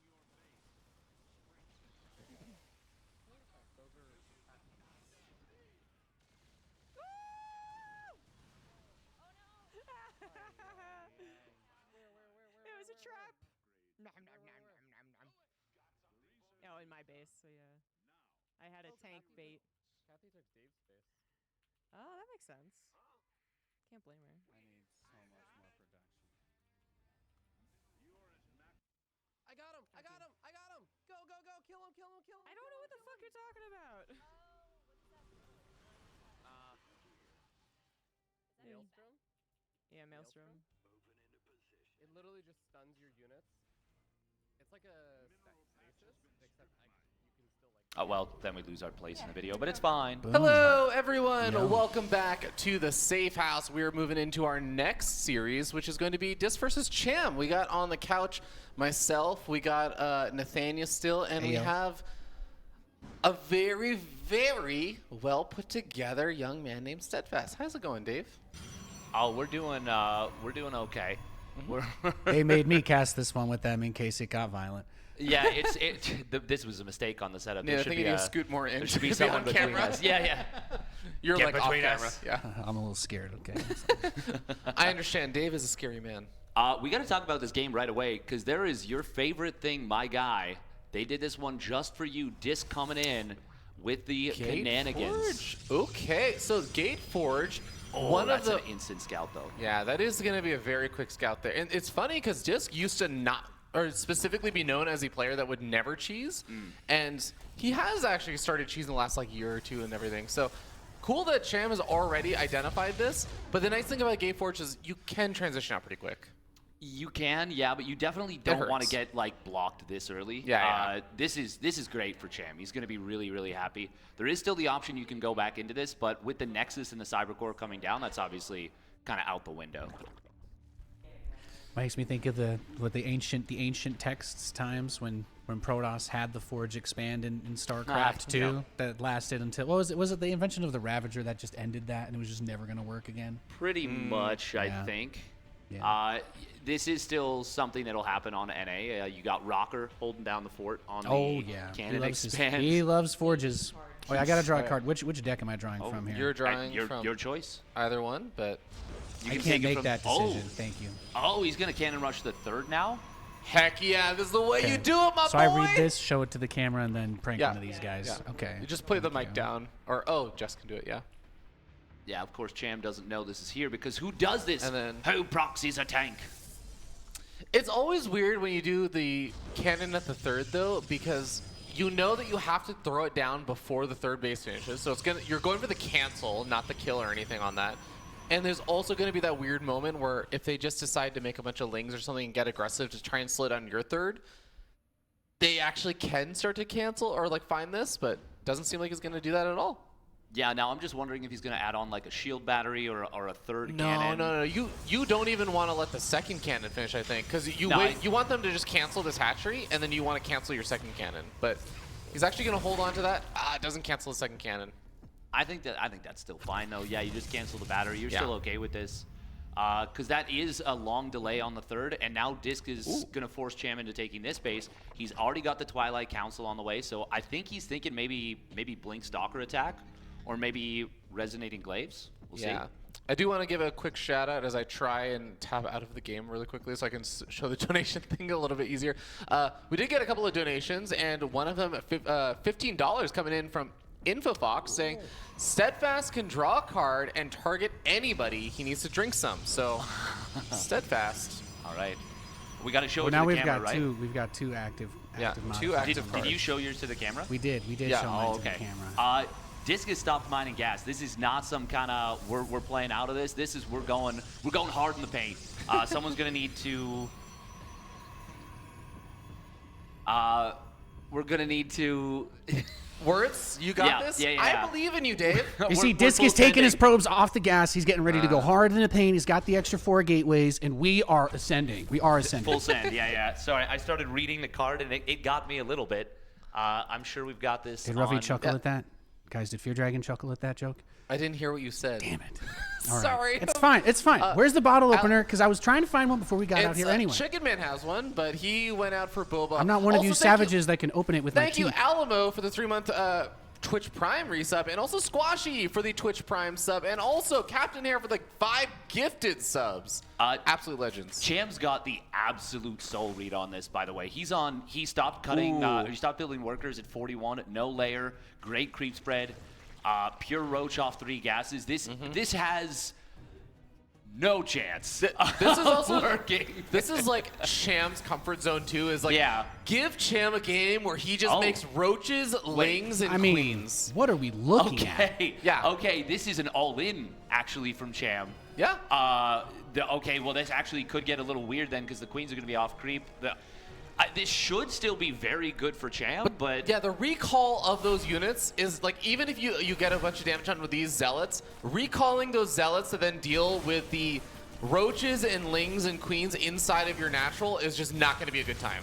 It was a trap. Oh, in my base, so yeah. I had a tank bait. Kathy took Dave's space. Oh, that makes sense. Can't blame her. I need so much more production. I got him! Go, go, go! Kill him! I don't know what the fuck you're talking about. Maelstrom? Yeah, Maelstrom. It literally just stuns your units. It's like a stasis, except you can still like. Oh, well, then we lose our place in the video, but it's fine. Hello, everyone. Yo. Welcome back to the Safe House. We're moving into our next series, which is going to be Dis versus Cham. We got on the couch myself. We got Nathaniel still, and we Heyo. have a very, very well put together young man named Steadfast. How's it going, Dave? Oh, we're doing okay. We're They made me cast this one with them in case it got violent. yeah, this was a mistake on the setup. Yeah, There I should think be you need a- to scoot more in. There should be to someone on between camera. us. Yeah. You're Get like off between camera. us. Yeah. I'm a little scared, okay? I understand. Dave is a scary man. We got to talk about this game right away because there is your favorite thing, my guy. They did this one just for you. Disc coming in with the shenanigans. Forge. Okay, so Gate Forge. Oh, one that's of the an instant scout though. Yeah, that is going to be a very quick scout there. And it's funny because Disc used to not, or specifically be known as a player that would never cheese. And he has actually started cheesing the last like year or two and everything. So cool that Cham has already identified this. But the nice thing about Gate Forge is you can transition out pretty quick. You can, yeah, but you definitely don't want to hurts. get like blocked this early. Yeah. This is great for Cham. He's going to be really, really happy. There is still the option you can go back into this, but with the Nexus and the Cybercore coming down, that's obviously kind of out the window. Makes me think of the ancient texts times when Protoss had the Forge expand in StarCraft 2 yeah. that lasted until what was it? Was it the invention of the Ravager that just ended that and it was just never going to work again? Pretty much, I yeah. think. Yeah. This is still something that'll happen on NA. You got Rocker holding down the fort on Oh the yeah, cannon expand. he loves Forges. Oh, yeah, I gotta draw a card. Which deck am I drawing from here? You're drawing from your choice. either one, but You I can can't take it make from- that decision. Thank you. Oh, he's gonna cannon rush the third now. heck yeah, this is the way you Okay. do it, my So boy. I read this, show it to the camera, and then prank Yeah. one of these guys. Yeah. Okay. You just play the Thank mic you. down. Or, oh, Jess can do it, yeah. Yeah, of course, Cham doesn't know this is here because who does this? And then- Who proxies a tank? It's always weird when you do the cannon at the third, though, because you know that you have to throw it down before the third base finishes. So you're going for the cancel, not the kill or anything on that. And there's also going to be that weird moment where if they just decide to make a bunch of lings or something and get aggressive to try and slow down your third, they actually can start to cancel or like find this, but doesn't seem like he's going to do that at all. Yeah, now I'm just wondering if he's going to add on like a shield battery or a third No, cannon. no. You don't even want to let the second cannon finish, I think, because you No, you want them to just cancel this hatchery, and then you want to cancel your second cannon. But he's actually going to hold on to that. It doesn't cancel the second cannon. I think that's still fine though. Yeah, you just cancel the battery. You're Yeah. still okay with this. because that is a long delay on the third, and now Disc is going to force Cham into taking this base. He's already got the Twilight Council on the way, so I think he's thinking maybe Blink Stalker attack, or maybe Resonating Glaives. We'll see. I do want to give a quick shout out as I try and tap out of the game really quickly so I can show the donation thing a little bit easier. We did get a couple of donations, and one of them, $15 coming in from InfoFox saying, Steadfast can draw a card and target anybody. He needs to drink some. So, Steadfast. All right. We got to show it now to the we've camera, got right? two. We've got two active. Two active cards. Did you show yours to the camera? We did. We did show mine to the camera. Disc has stopped mining gas. This is not some kind of we're playing out of this. This is we're going hard in the paint. Someone's gonna need to. We're gonna need to. Words, you got this? Yeah. I believe in you, Dave. You see, Disc is taking his probes off the gas. He's getting ready to go hard in the paint. He's got the extra 4 gateways, and we are ascending. We are ascending. Full send, yeah. Sorry, I started reading the card, and it got me a little bit. I'm sure we've got this. Did Ruffy chuckle at that? Guys, did Fear Dragon chuckle at that joke? I didn't hear what you said. Damn it. All right. Sorry. It's fine. It's fine. Where's the bottle opener? Because I was trying to find one before we got out here anyway. Chicken Man has one, but he went out for Boba. I'm not one of you savages that can open it with my teeth. Thank you, Alamo, for the 3-month Twitch Prime resub, and also Squashy for the Twitch Prime sub, and also Captain Hair for the 5 gifted subs. Absolute legends. Cham's got the absolute soul read on this, by the way. He stopped cutting, he stopped building workers at 41, no layer, great creep spread, pure roach off 3 gases. This has no chance. This is also working. This is like Cham's comfort zone too. Is like give Cham a game where he just makes roaches, lings, and queens. What are we looking at? Okay, this is an all-in actually from Cham. Yeah. Okay, well this actually could get a little weird then because the queens are going to be off creep. This should still be very good for Cham, but yeah, the recall of those units is like, even if you get a bunch of damage on with these zealots, recalling those zealots to then deal with the roaches and lings and queens inside of your natural is just not going to be a good time.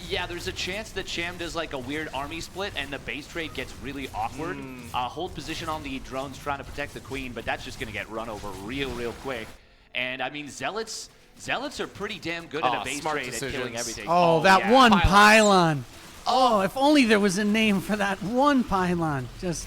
Yeah, there's a chance that Cham does like a weird army split and the base trade gets really awkward. Hold position on the drones trying to protect the queen, but that's just going to get run over real quick. And I mean, Zealots are pretty damn good at a base trade at killing everything. Oh, that one pylon. Oh, if only there was a name for that one pylon. Just.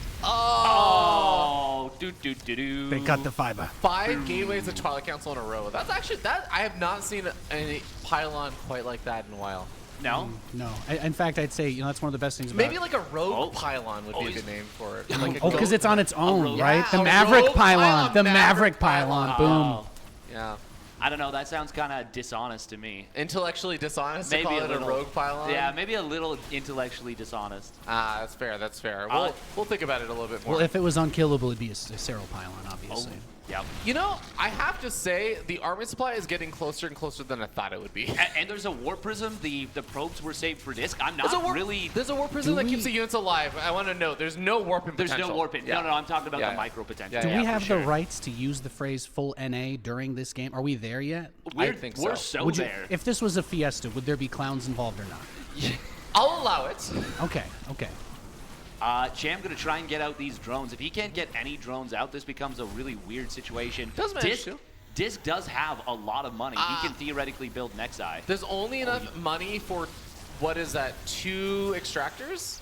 They cut the fiber. 5 gateways of Twilight Council in a row. That's actually I have not seen any pylon quite like that in a while. No? No. In fact, I'd say that's one of the best things about Maybe like a rogue pylon would be a good name for it. Like because it's on its own, right? Yeah, the Maverick pylon. The Maverick pylon. Boom. Yeah. I don't know. That sounds kind of dishonest to me. Intellectually dishonest Maybe to call it a rogue pylon? Yeah, maybe a little intellectually dishonest. That's fair. That's fair. We'll think about it a little bit more. Well, if it was unkillable, it'd be a Cero pylon, obviously. Yep. You know, I have to say, the army supply is getting closer and closer than I thought it would be. And there's a War Prism. The probes were saved for Disc. I'm not really... There's a Warp Prism that keeps the units alive. I want to know, there's no warping potential. There's no warping. Yeah. No, I'm talking about the micro potential. Do we have the rights to use the phrase full NA during this game? Are we there yet? I think so. We're so there. If this was a fiesta, would there be clowns involved or not? I'll allow it. Okay. Cham gonna try and get out these drones. If he can't get any drones out, this becomes a really weird situation. Disc does have a lot of money. He can theoretically build Nexi. There's only enough money for, what is that, 2 extractors?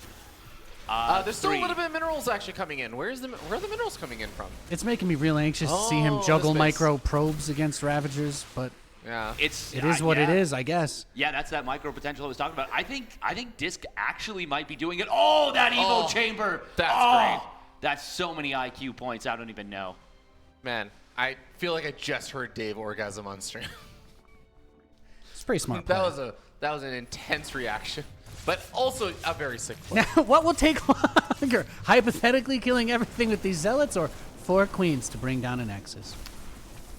There's still 3. a little bit of minerals actually coming in. Where are the minerals coming in from? It's making me real anxious to see him juggle micro probes against Ravagers, but yeah, it is what it is, I guess. Yeah, that's that micro potential I was talking about. I think Disc actually might be doing it. Oh, that Evo chamber! That's great. That's so many IQ points. I don't even know. Man, I feel like I just heard Dave orgasm on stream. It's pretty smart. That was an intense reaction, but also a very sick play. Now, what will take longer? Hypothetically killing everything with these zealots, or 4 queens to bring down an Eggz?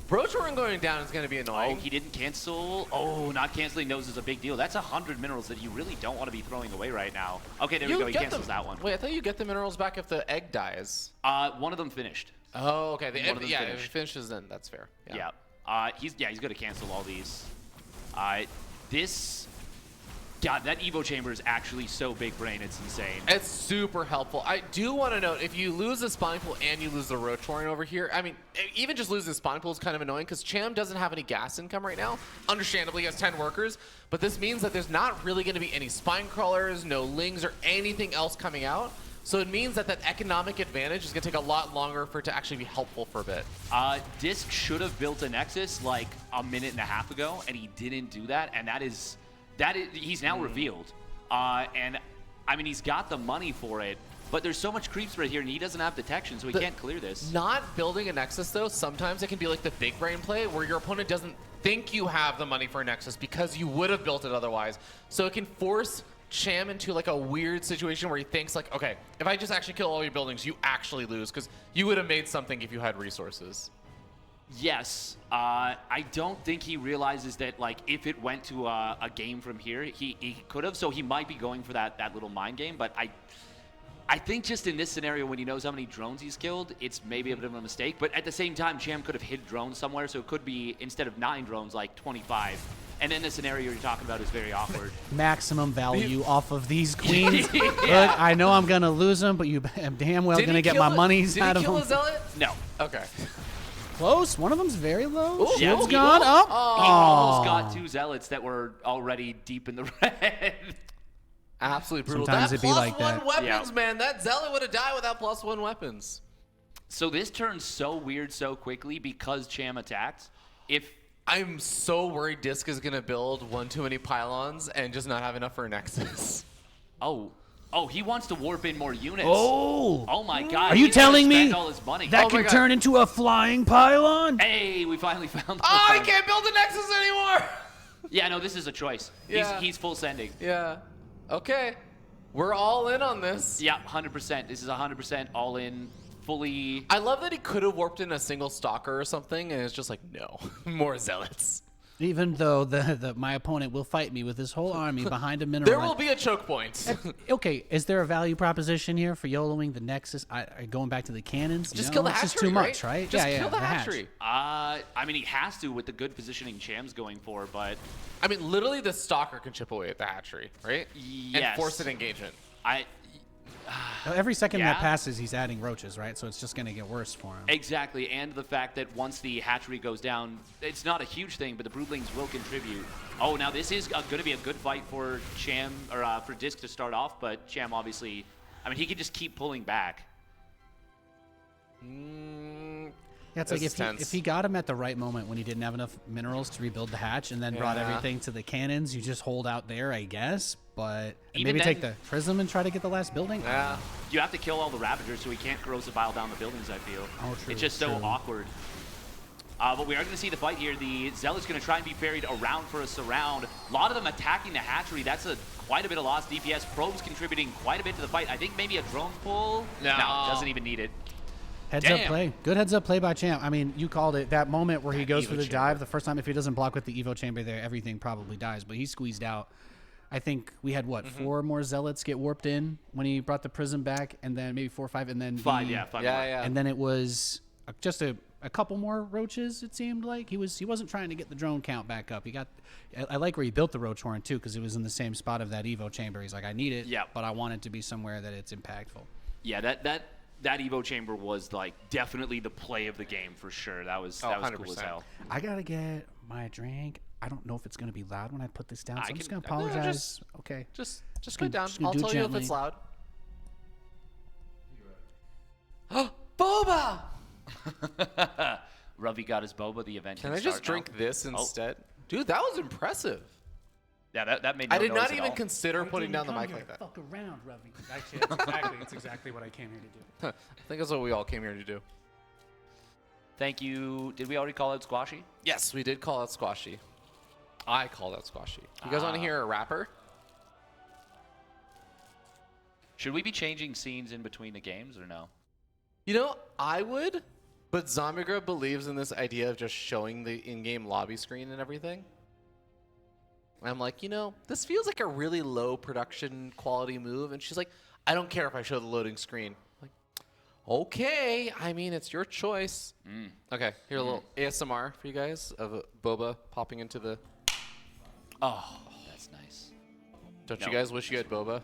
Broachorn going down is going to be annoying. Oh, he didn't cancel. Oh, not canceling those is a big deal. That's 100 minerals that you really don't want to be throwing away right now. Okay, there we go. He cancels that one. Wait, I thought you get the minerals back if the egg dies. One of them finished. Oh, okay. If it finished. finishes, then that's fair. Yeah. He's going to cancel all these. This God, that Evo chamber is actually so big brain, it's insane. It's super helpful. I do want to note, if you lose the spawning pool and you lose the roach warren over here, I mean, even just losing the spawning pool is kind of annoying because Cham doesn't have any gas income right now. Understandably, he has 10 workers, but this means that there's not really going to be any spine crawlers, no lings, or anything else coming out. So it means that that economic advantage is going to take a lot longer for it to actually be helpful for a bit. Disc should have built a Nexus like a minute and a half ago, and he didn't do that, and that is he's now revealed. And I mean, he's got the money for it, but there's so much creep spread here, and he doesn't have detection, so he can't clear this. Not building a Nexus, though, sometimes it can be like the big brain play where your opponent doesn't think you have the money for a Nexus because you would have built it otherwise. So it can force Cham into like a weird situation where he thinks like, okay, if I just actually kill all your buildings, you actually lose because you would have made something if you had resources. Yes, I don't think he realizes that, like, if it went to a game from here, he could have, so he might be going for that little mind game, but I think just in this scenario, when he knows how many drones he's killed, it's maybe a bit of a mistake, but at the same time, Cham could have hid drones somewhere, so it could be, instead of 9 drones, like 25, and then the scenario you're talking about is very awkward. Maximum value off of these queens. Look, I know I'm going to lose them, but you am damn well going to get my monies out of them. Did he kill a zealot? No. Okay. Close. One of them's very low. Ooh, Shield's he gone. almost- Oh. He almost got 2 zealots that were already deep in the red. Absolutely brutal. Sometimes that it'd be plus like one that. weapons, man. That zealot would have died without +1 weapons. So this turns so weird so quickly because Cham attacked. I'm so worried Disc is going to build one too many pylons and just not have enough for a Nexus. Oh, he wants to warp in more units. Oh my God. Are you He's gonna telling me spend all his money. that can turn into a flying pylon? Hey, we finally found. Oh, I can't build a Nexus anymore. Yeah, no, this is a choice. Yeah. He's full sending. Yeah. Okay. We're all in on this. Yeah, 100%. This is 100% all in, fully. I love that he could have warped in a single stalker or something, and it's just like, no, more zealots. Even though my opponent will fight me with his whole army behind a mineral. There will be a choke point. Okay, is there a value proposition here for YOLOing the Nexus? Going back to the cannons? Just no, kill the it's hatchery, just too much, right? Just yeah, kill the the hatch. hatchery. I mean, he has to with the good positioning Cham's going for, but. I mean, literally the stalker can chip away at the hatchery, right? Yes. And force an engagement. Every second that Yeah. passes, he's adding roaches, right? So it's just going to get worse for him. Exactly, and the fact that once the hatchery goes down, it's not a huge thing, but the broodlings will contribute. Oh, now this is going to be a good fight for Cham, or for Disc to start off, but Cham obviously, I mean, he can just keep pulling back. Yeah, it's like if he got him at the right moment when he didn't have enough minerals to rebuild the hatch and then brought everything to the cannons, you just hold out there, I guess. But maybe take the prism and try to get the last building. Yeah. You have to kill all the Ravagers so he can't corrosive bile down the buildings, I feel. Oh, true. It's just so awkward. But we are going to see the fight here. The Zealot's going to try and be buried around for a surround. A lot of them attacking the hatchery. That's quite a bit of lost DPS. Probes contributing quite a bit to the fight. I think maybe a drone pull. No, doesn't even need it. Heads up play. Good heads up play by Cham. I mean, you called it. That moment where he goes for the dive, the first time, if he doesn't block with the Evo chamber there, everything probably dies. But he squeezed out. I think we had, what, 4 more Zealots get warped in when he brought the Prism back, and then maybe 4 or 5, and then 5 more. And then it was just a couple more roaches, it seemed like. He wasn't trying to get the drone count back up. I like where he built the roach horn, too, because it was in the same spot of that Evo chamber. He's like, I need it, but I want it to be somewhere that it's impactful. Yeah, that Evo chamber was like definitely the play of the game for sure. That was cool as hell. I gotta get my drink. I don't know if it's gonna be loud when I put this down, so I'm just gonna apologize. Okay, just put it down. I'll tell you if it's loud. Boba! Ravi got his boba. The event Can I just drink this instead? Dude, that was impressive. Yeah, that made no I did noise not at even all. consider putting down the mic like that. Fuck around, Ravi. Actually, it's exactly what I came here to do. I think that's what we all came here to do. Thank you. Did we already call out Squashy? Yes, we did call out Squashy. I called out Squashy. You guys want to hear a rapper? Should we be changing scenes in between the games or no? You know, I would, but ZombieGrub believes in this idea of just showing the in-game lobby screen and everything. I'm like, you know, this feels like a really low production quality move. And she's like, I don't care if I show the loading screen. I'm like, okay, I mean, it's your choice. Okay, here a little ASMR for you guys of Boba popping into the... Oh, that's nice. Don't you guys wish you had Boba?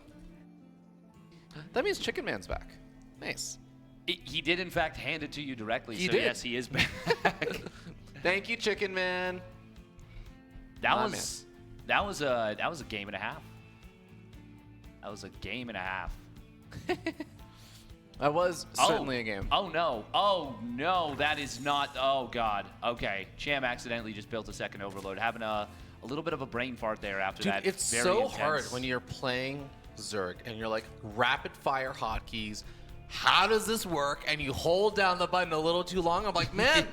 That means Chicken Man's back. Nice. He did, in fact, hand it to you directly. He so did. Yes, he is back. Thank you, Chicken Man. That was a game and a half. That was a game and a half. That was certainly a game. Oh no! Oh no! That is not. Oh god. Okay. Cham accidentally just built a second Overlord, having a little bit of a brain fart there after Dude, that. it's very so intense. hard when you're playing Zerg and you're like rapid fire hotkeys. How does this work? And you hold down the button a little too long. I'm like, man,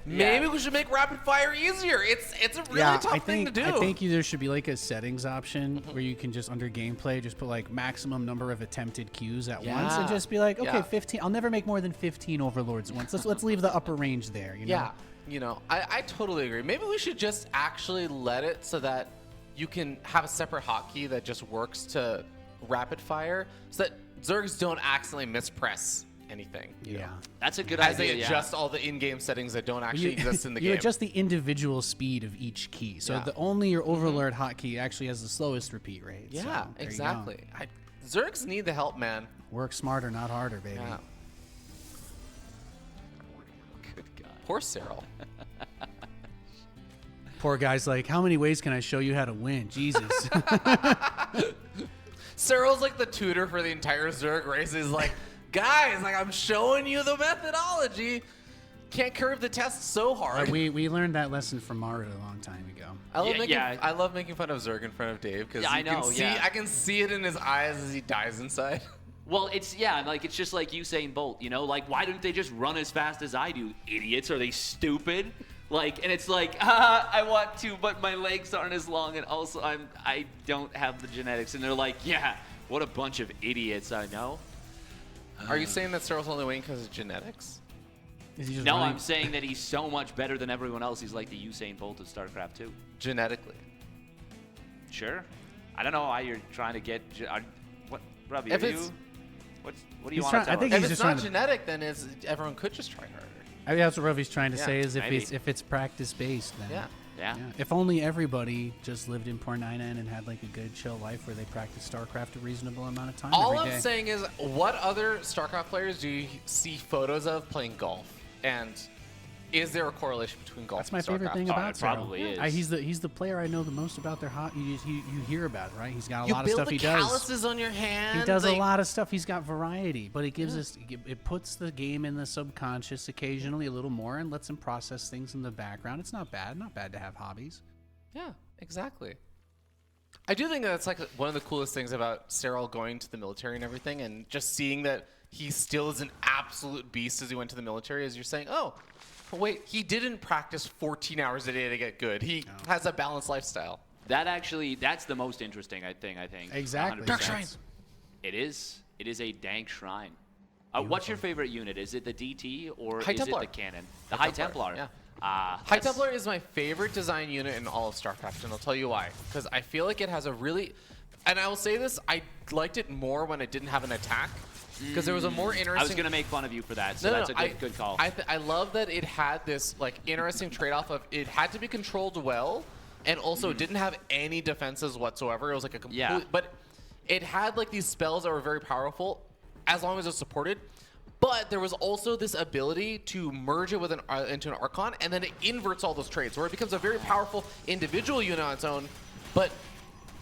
maybe we should make rapid fire easier. It's a really tough thing to do. I think there should be like a settings option where you can just under gameplay just put like maximum number of attempted Qs at once and just be like, okay, 15. I'll never make more than 15 Overlords at once. Let's leave the upper range there. You know? Yeah, you know, I totally agree. Maybe we should just actually let it so that you can have a separate hotkey that just works to rapid fire, so that Zergs don't accidentally mispress anything. You know? That's a good As idea. they adjust all the in-game settings that don't actually exist in the game. You adjust the individual speed of each key, so only your Overlord hotkey actually has the slowest repeat rate. Yeah, so there exactly. you go. Zergs need the help, man. Work smarter, not harder, baby. Yeah. Good God. Poor Cyril. Poor guy's like, how many ways can I show you how to win? Jesus. Cyril's like the tutor for the entire Zerg race. He's like, guys, like I'm showing you the methodology. Can't curve the test so hard. We learned that lesson from Mario a long time ago. I love making fun of Zerg in front of Dave because I can see it in his eyes as he dies inside. Well, it's just like Usain Bolt, you know? Like, why don't they just run as fast as I do? Idiots, are they stupid? Like, and it's like, I want to, but my legs aren't as long, and also I don't have the genetics. And they're like, yeah, what a bunch of idiots, I know. Are you saying that Cyril's only winning because of genetics? No, I'm saying that he's so much better than everyone else. He's like the Usain Bolt of StarCraft 2. Genetically. Sure. I don't know why you're trying to get... what, Robbie, If are it's- you... What do you want to tell us? If it's not genetic, then everyone could just try harder. I think that's what Ruffy's trying to say is maybe. if it's practice based, then Yeah. If only everybody just lived in Pornina and had like a good chill life where they practice StarCraft a reasonable amount of time. All every I'm day. saying is, what other StarCraft players do you see photos of playing golf? And is there a correlation between golf That's my and favorite StarCraft? thing about it Cyril. probably is. He's the player I know the most about their hot. You hear about it, right? He's got a You lot of build stuff the he does. calluses on your hand. He does a like- lot of stuff. He's got variety, but it gives us it puts the game in the subconscious occasionally a little more and lets him process things in the background. It's not bad to have hobbies. Yeah, exactly. I do think that's like one of the coolest things about Cyril going to the military and everything, and just seeing that he still is an absolute beast as he went to the military. As you're saying, oh, but wait, he didn't practice 14 hours a day to get good. He has a balanced lifestyle. That's the most interesting thing, I think. Exactly. 100%. Dark Shrine. It is a dank shrine. What's your favorite unit? Is it the DT or High is Templar. it the cannon? The High Templar. Yeah. High High Templar is my favorite design unit in all of StarCraft, and I'll tell you why. Because I feel like it has a really, and I will say this, I liked it more when it didn't have an attack. Because there was a more interesting... I was going to make fun of you for that, so that's a good call. I love that it had this like interesting trade-off of it had to be controlled well, and also it didn't have any defenses whatsoever. It was like a complete... But it had like these spells that were very powerful as long as it was supported. But there was also this ability to merge it with into an Archon, and then it inverts all those traits, where it becomes a very powerful individual unit on its own, but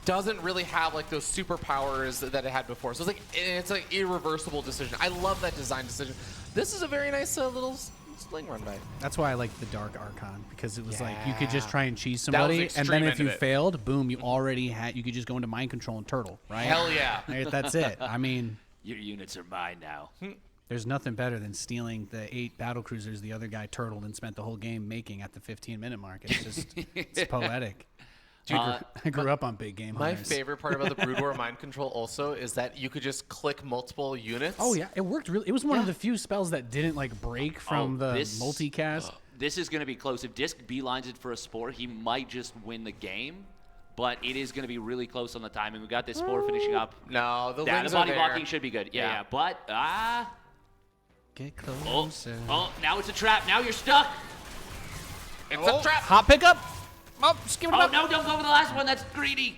doesn't really have like those superpowers that it had before. So it's like irreversible decision. I love that design decision. This is a very nice little sling run by. That's why I like the Dark Archon, because it was like you could just try and cheese That was somebody, and extreme then if end you of it. failed, boom, you already had. You could just go into mind control and turtle, right? Hell yeah. Right, that's it. I mean, Your units are mine now. there's nothing better than stealing the 8 battle cruisers the other guy turtled and spent the whole game making at the 15-minute mark. It's just it's poetic. Dude, I grew up on big game My hunters. favorite part about the Brood War mind control also is that you could just click multiple units. Oh yeah, it worked really. It was one of the few spells that didn't like break from the this- multicast. This is going to be close. If Disc beelines it for a Spore, he might just win the game. But it is going to be really close on the timing. We got this Spore finishing up. No, the Yeah, wings the are body there. blocking should be good. Yeah. But, Get closer. oh, now it's a trap. Now you're stuck. It's a trap. Hot pickup. Oh, just give it Oh, up. no, don't go for the last one. That's greedy.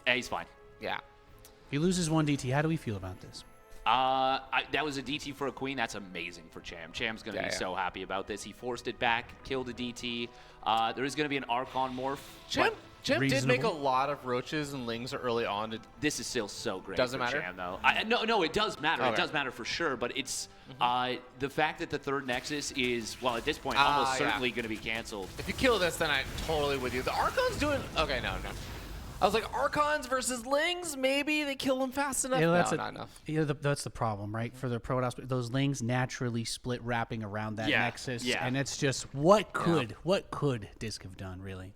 Yeah, he's fine. Yeah. If he loses one DT, how do we feel about this? That was a DT for a queen. That's amazing for Cham. Cham's going to be Yeah. so happy about this. He forced it back, killed a DT. There is going to be an Archon morph. Cham did make a reasonable. lot of roaches and lings early on. This is still so great. Doesn't for matter? Cham, though. No, it does matter. Okay. It does matter for sure. But it's the fact that the third Nexus is, well, at this point, almost yeah. certainly going to be canceled. If you kill this, then I'm totally with you. The Archon's doing... Okay, no. I was like, Archons versus lings? Maybe they kill them fast enough? Yeah, that's no, not enough. Yeah, that's the problem, right? For the Protoss, those lings naturally split wrapping around that Yeah, Nexus, yeah. and it's just what could Disc have done, really?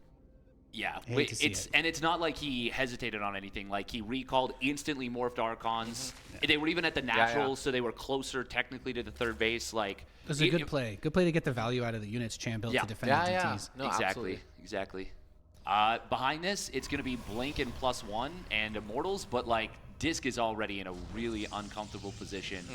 Yeah, hate to see it's it. and it's not like he hesitated on anything. Like he recalled, instantly morphed Archons. They were even at the naturals, so they were closer technically to the third base. Like It was a good play. Good play to get the value out of the units Cham built to defend the DTs. No, exactly, absolutely. Behind this, it's going to be Blink and +1 and Immortals, but like Disc is already in a really uncomfortable position.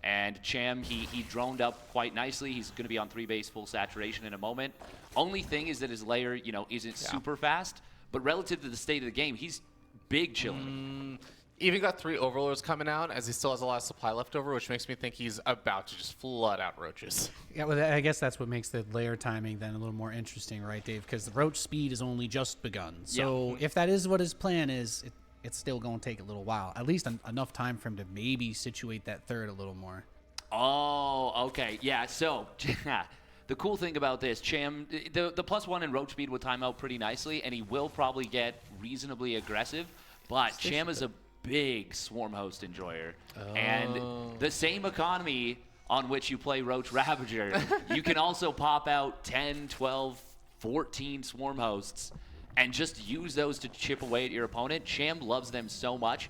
And Cham, he droned up quite nicely. He's going to be on 3-base full saturation in a moment. Only thing is that his layer, isn't super fast, but relative to the state of the game, he's big chilling. Even got 3 Overlords coming out, as he still has a lot of supply left over, which makes me think he's about to just flood out roaches. Yeah, well, I guess that's what makes the layer timing then a little more interesting, right, Dave? Because the roach speed has only just begun. So if that is what his plan is, it's still going to take a little while. At least enough time for him to maybe situate that third a little more. Oh, okay. Yeah, so the cool thing about this, Cham, the +1 and roach speed will time out pretty nicely, and he will probably get reasonably aggressive, but Cham is a big swarm host enjoyer. And the same economy on which you play Roach Ravager, you can also pop out 10, 12, 14 swarm hosts and just use those to chip away at your opponent. Cham loves them so much.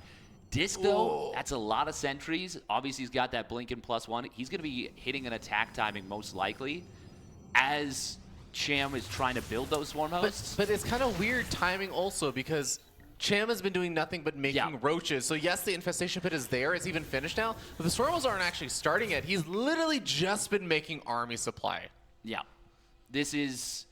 Disc, though, that's a lot of sentries. Obviously, he's got that blink and +1. He's going to be hitting an attack timing most likely as Cham is trying to build those swarm hosts. But it's kind of weird timing also, because Cham has been doing nothing but making roaches. So yes, the infestation pit is there. It's even finished now. But the swarmos aren't actually starting yet. He's literally just been making army supply. Yeah. This is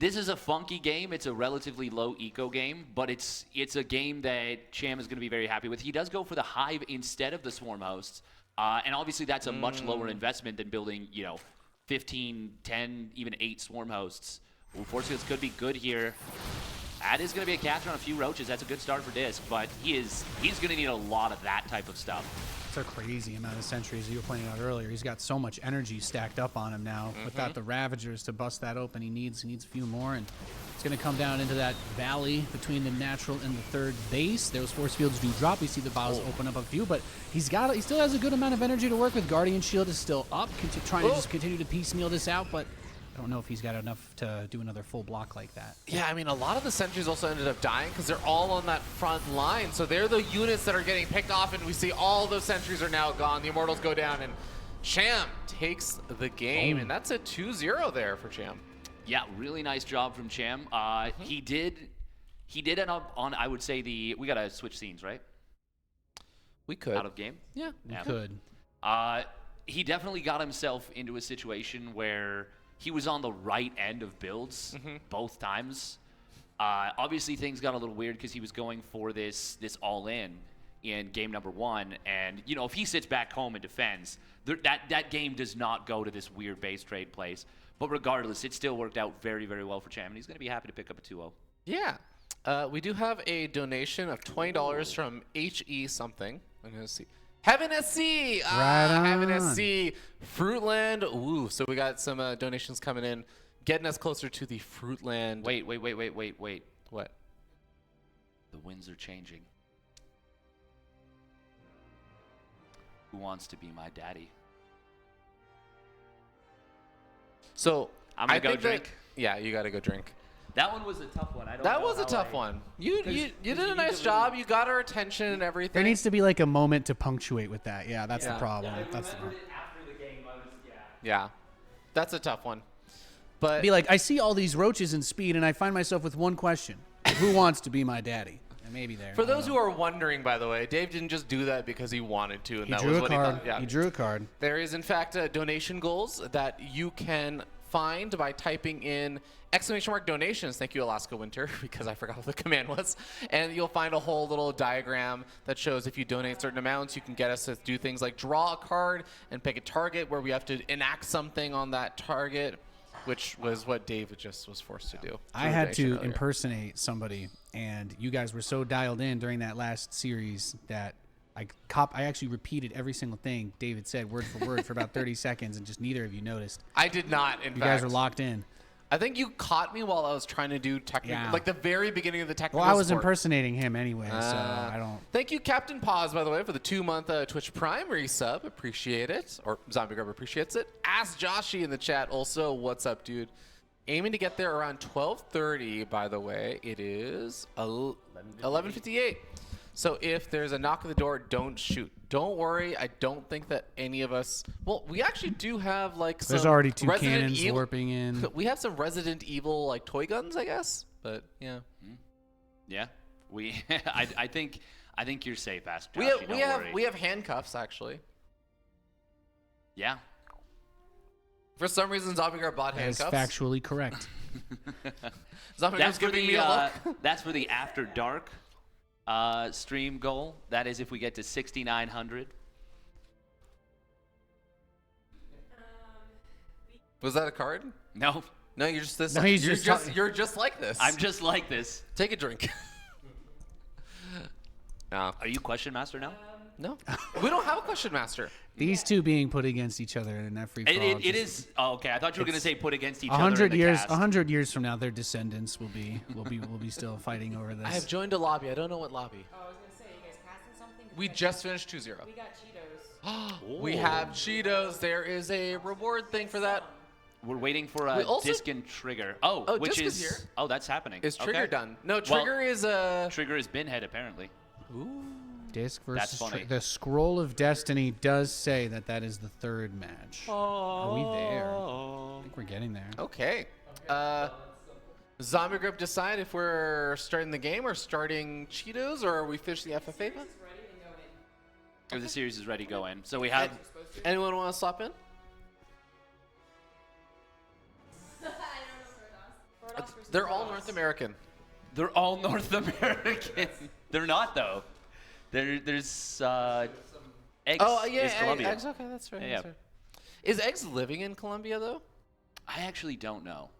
a funky game. It's a relatively low eco game, but it's a game that Cham is going to be very happy with. He does go for the hive instead of the swarm hosts. And obviously that's a much lower investment than building, 15, 10, even 8 swarm hosts. Unfortunately, this could be good here. That is going to be a catch on a few roaches. That's a good start for Disc, but he's going to need a lot of that type of stuff. It's a crazy amount of sentries you were pointing out earlier. He's got so much energy stacked up on him now. Without the Ravagers to bust that open, he needs a few more, and it's going to come down into that valley between the natural and the third base. Those force fields do drop. We see the bottles open up a few, but he still has a good amount of energy to work with. Guardian Shield is still up, trying to just continue to piecemeal this out, but I don't know if he's got enough to do another full block like that. Yeah, I mean, a lot of the sentries also ended up dying because they're all on that front line. So they're the units that are getting picked off, and we see all those sentries are now gone. The Immortals go down, and Cham takes the game, and that's a 2-0 there for Cham. Yeah, really nice job from Cham. He did end up on, I would say, we got to switch scenes, right? We could. Out of game? Yeah, we could. He definitely got himself into a situation where he was on the right end of builds both times. Obviously, things got a little weird because he was going for this all-in in game number 1. And, if he sits back home and defends, that game does not go to this weird base trade place. But regardless, it still worked out very, very well for Cham, and he's going to be happy to pick up a 2-0. Yeah. We do have a donation of $20 from HE something. I'm going to see. Heaven SC! Right on. Heaven SC. Fruitland. Ooh, so we got some donations coming in, getting us closer to the Fruitland. Wait. What? The winds are changing. Who wants to be my daddy? So, I'm going to go drink. Yeah, you got to go drink. That one was a tough one. That was a tough one. You did a nice job. You got our attention and everything. There needs to be like a moment to punctuate with that. Yeah, that's the problem. That's the problem. After the game, I was, Yeah, that's a tough one. But Be like, I see all these roaches in speed, and I find myself with one question: who wants to be my daddy? And maybe there. For those who are wondering, by the way, Dave didn't just do that because he wanted to, and He that drew was a what card. he thought. Yeah. He drew a card. There is, in fact, donation goals that you can find by typing in !donations. Thank you, Alaska Winter, because I forgot what the command was. And you'll find a whole little diagram that shows if you donate certain amounts, you can get us to do things like draw a card and pick a target where we have to enact something on that target, which was what David just was forced to do. I had to impersonate somebody, and you guys were so dialed in during that last series that I actually repeated every single thing David said word for word for about 30 seconds, and just neither of you noticed. I did not, in fact. You guys are locked in. I think you caught me while I was trying to do technical, like the very beginning of the technical Well, I was support. impersonating him anyway, so I don't. Thank you, Captain Pause, by the way, for the 2-month Twitch Prime resub. Appreciate it. Or ZombieGrub appreciates it. Ask Joshy in the chat also, what's up, dude? Aiming to get there around 12:30, by the way. It is 11:58. So if there's a knock at the door, don't shoot. Don't worry. I don't think that any of us... Well, we actually do have, like, some... There's already 2 Resident cannons Evil... warping in. We have some Resident Evil, like, toy guns, I guess. But, yeah. Yeah. We... I think you're safe, Ask We Joshy, have handcuffs, actually. Yeah. For some reason, ZombieGrub bought That handcuffs. is factually correct. ZombieGrub's giving me a look. That's for the After Dark stream goal. That is if we get to 6,900. Was that a card? No. No, you're just this. No, you're just like this. I'm just like this. Take a drink. No. Are you Question Master now? No. We don't have a Question Master. These two being put against each other in that free for all. It is. Oh, okay. I thought you were going to say put against each other. 100 in the years. cast. 100 years from now, their descendants will be still fighting over this. I have joined a lobby. I don't know what lobby. Oh, I was gonna say, you guys casting something? We just finished 2-0. We got Cheetos. We have Cheetos. There is a reward thing for that. We're waiting for a disc and trigger. Oh, which disc is is here. Oh, that's happening. Is trigger Okay. done? No, trigger is Trigger is Binhead apparently. Ooh. Disc That's versus funny. the Scroll of Destiny does say that is the 3rd match. Are we there? I think we're getting there. Okay. ZombieGrub decide if we're starting the game or starting Cheetos, or are we fish the FFA? If the series is ready, go in. So we have. Anyone want to swap in? They're all North American. They're all North American. They're not though. There's Eggz. Oh yeah, is Colombia. Eggz. Okay, that's right. Yeah. That's right. Is Eggz living in Colombia though? I actually don't know.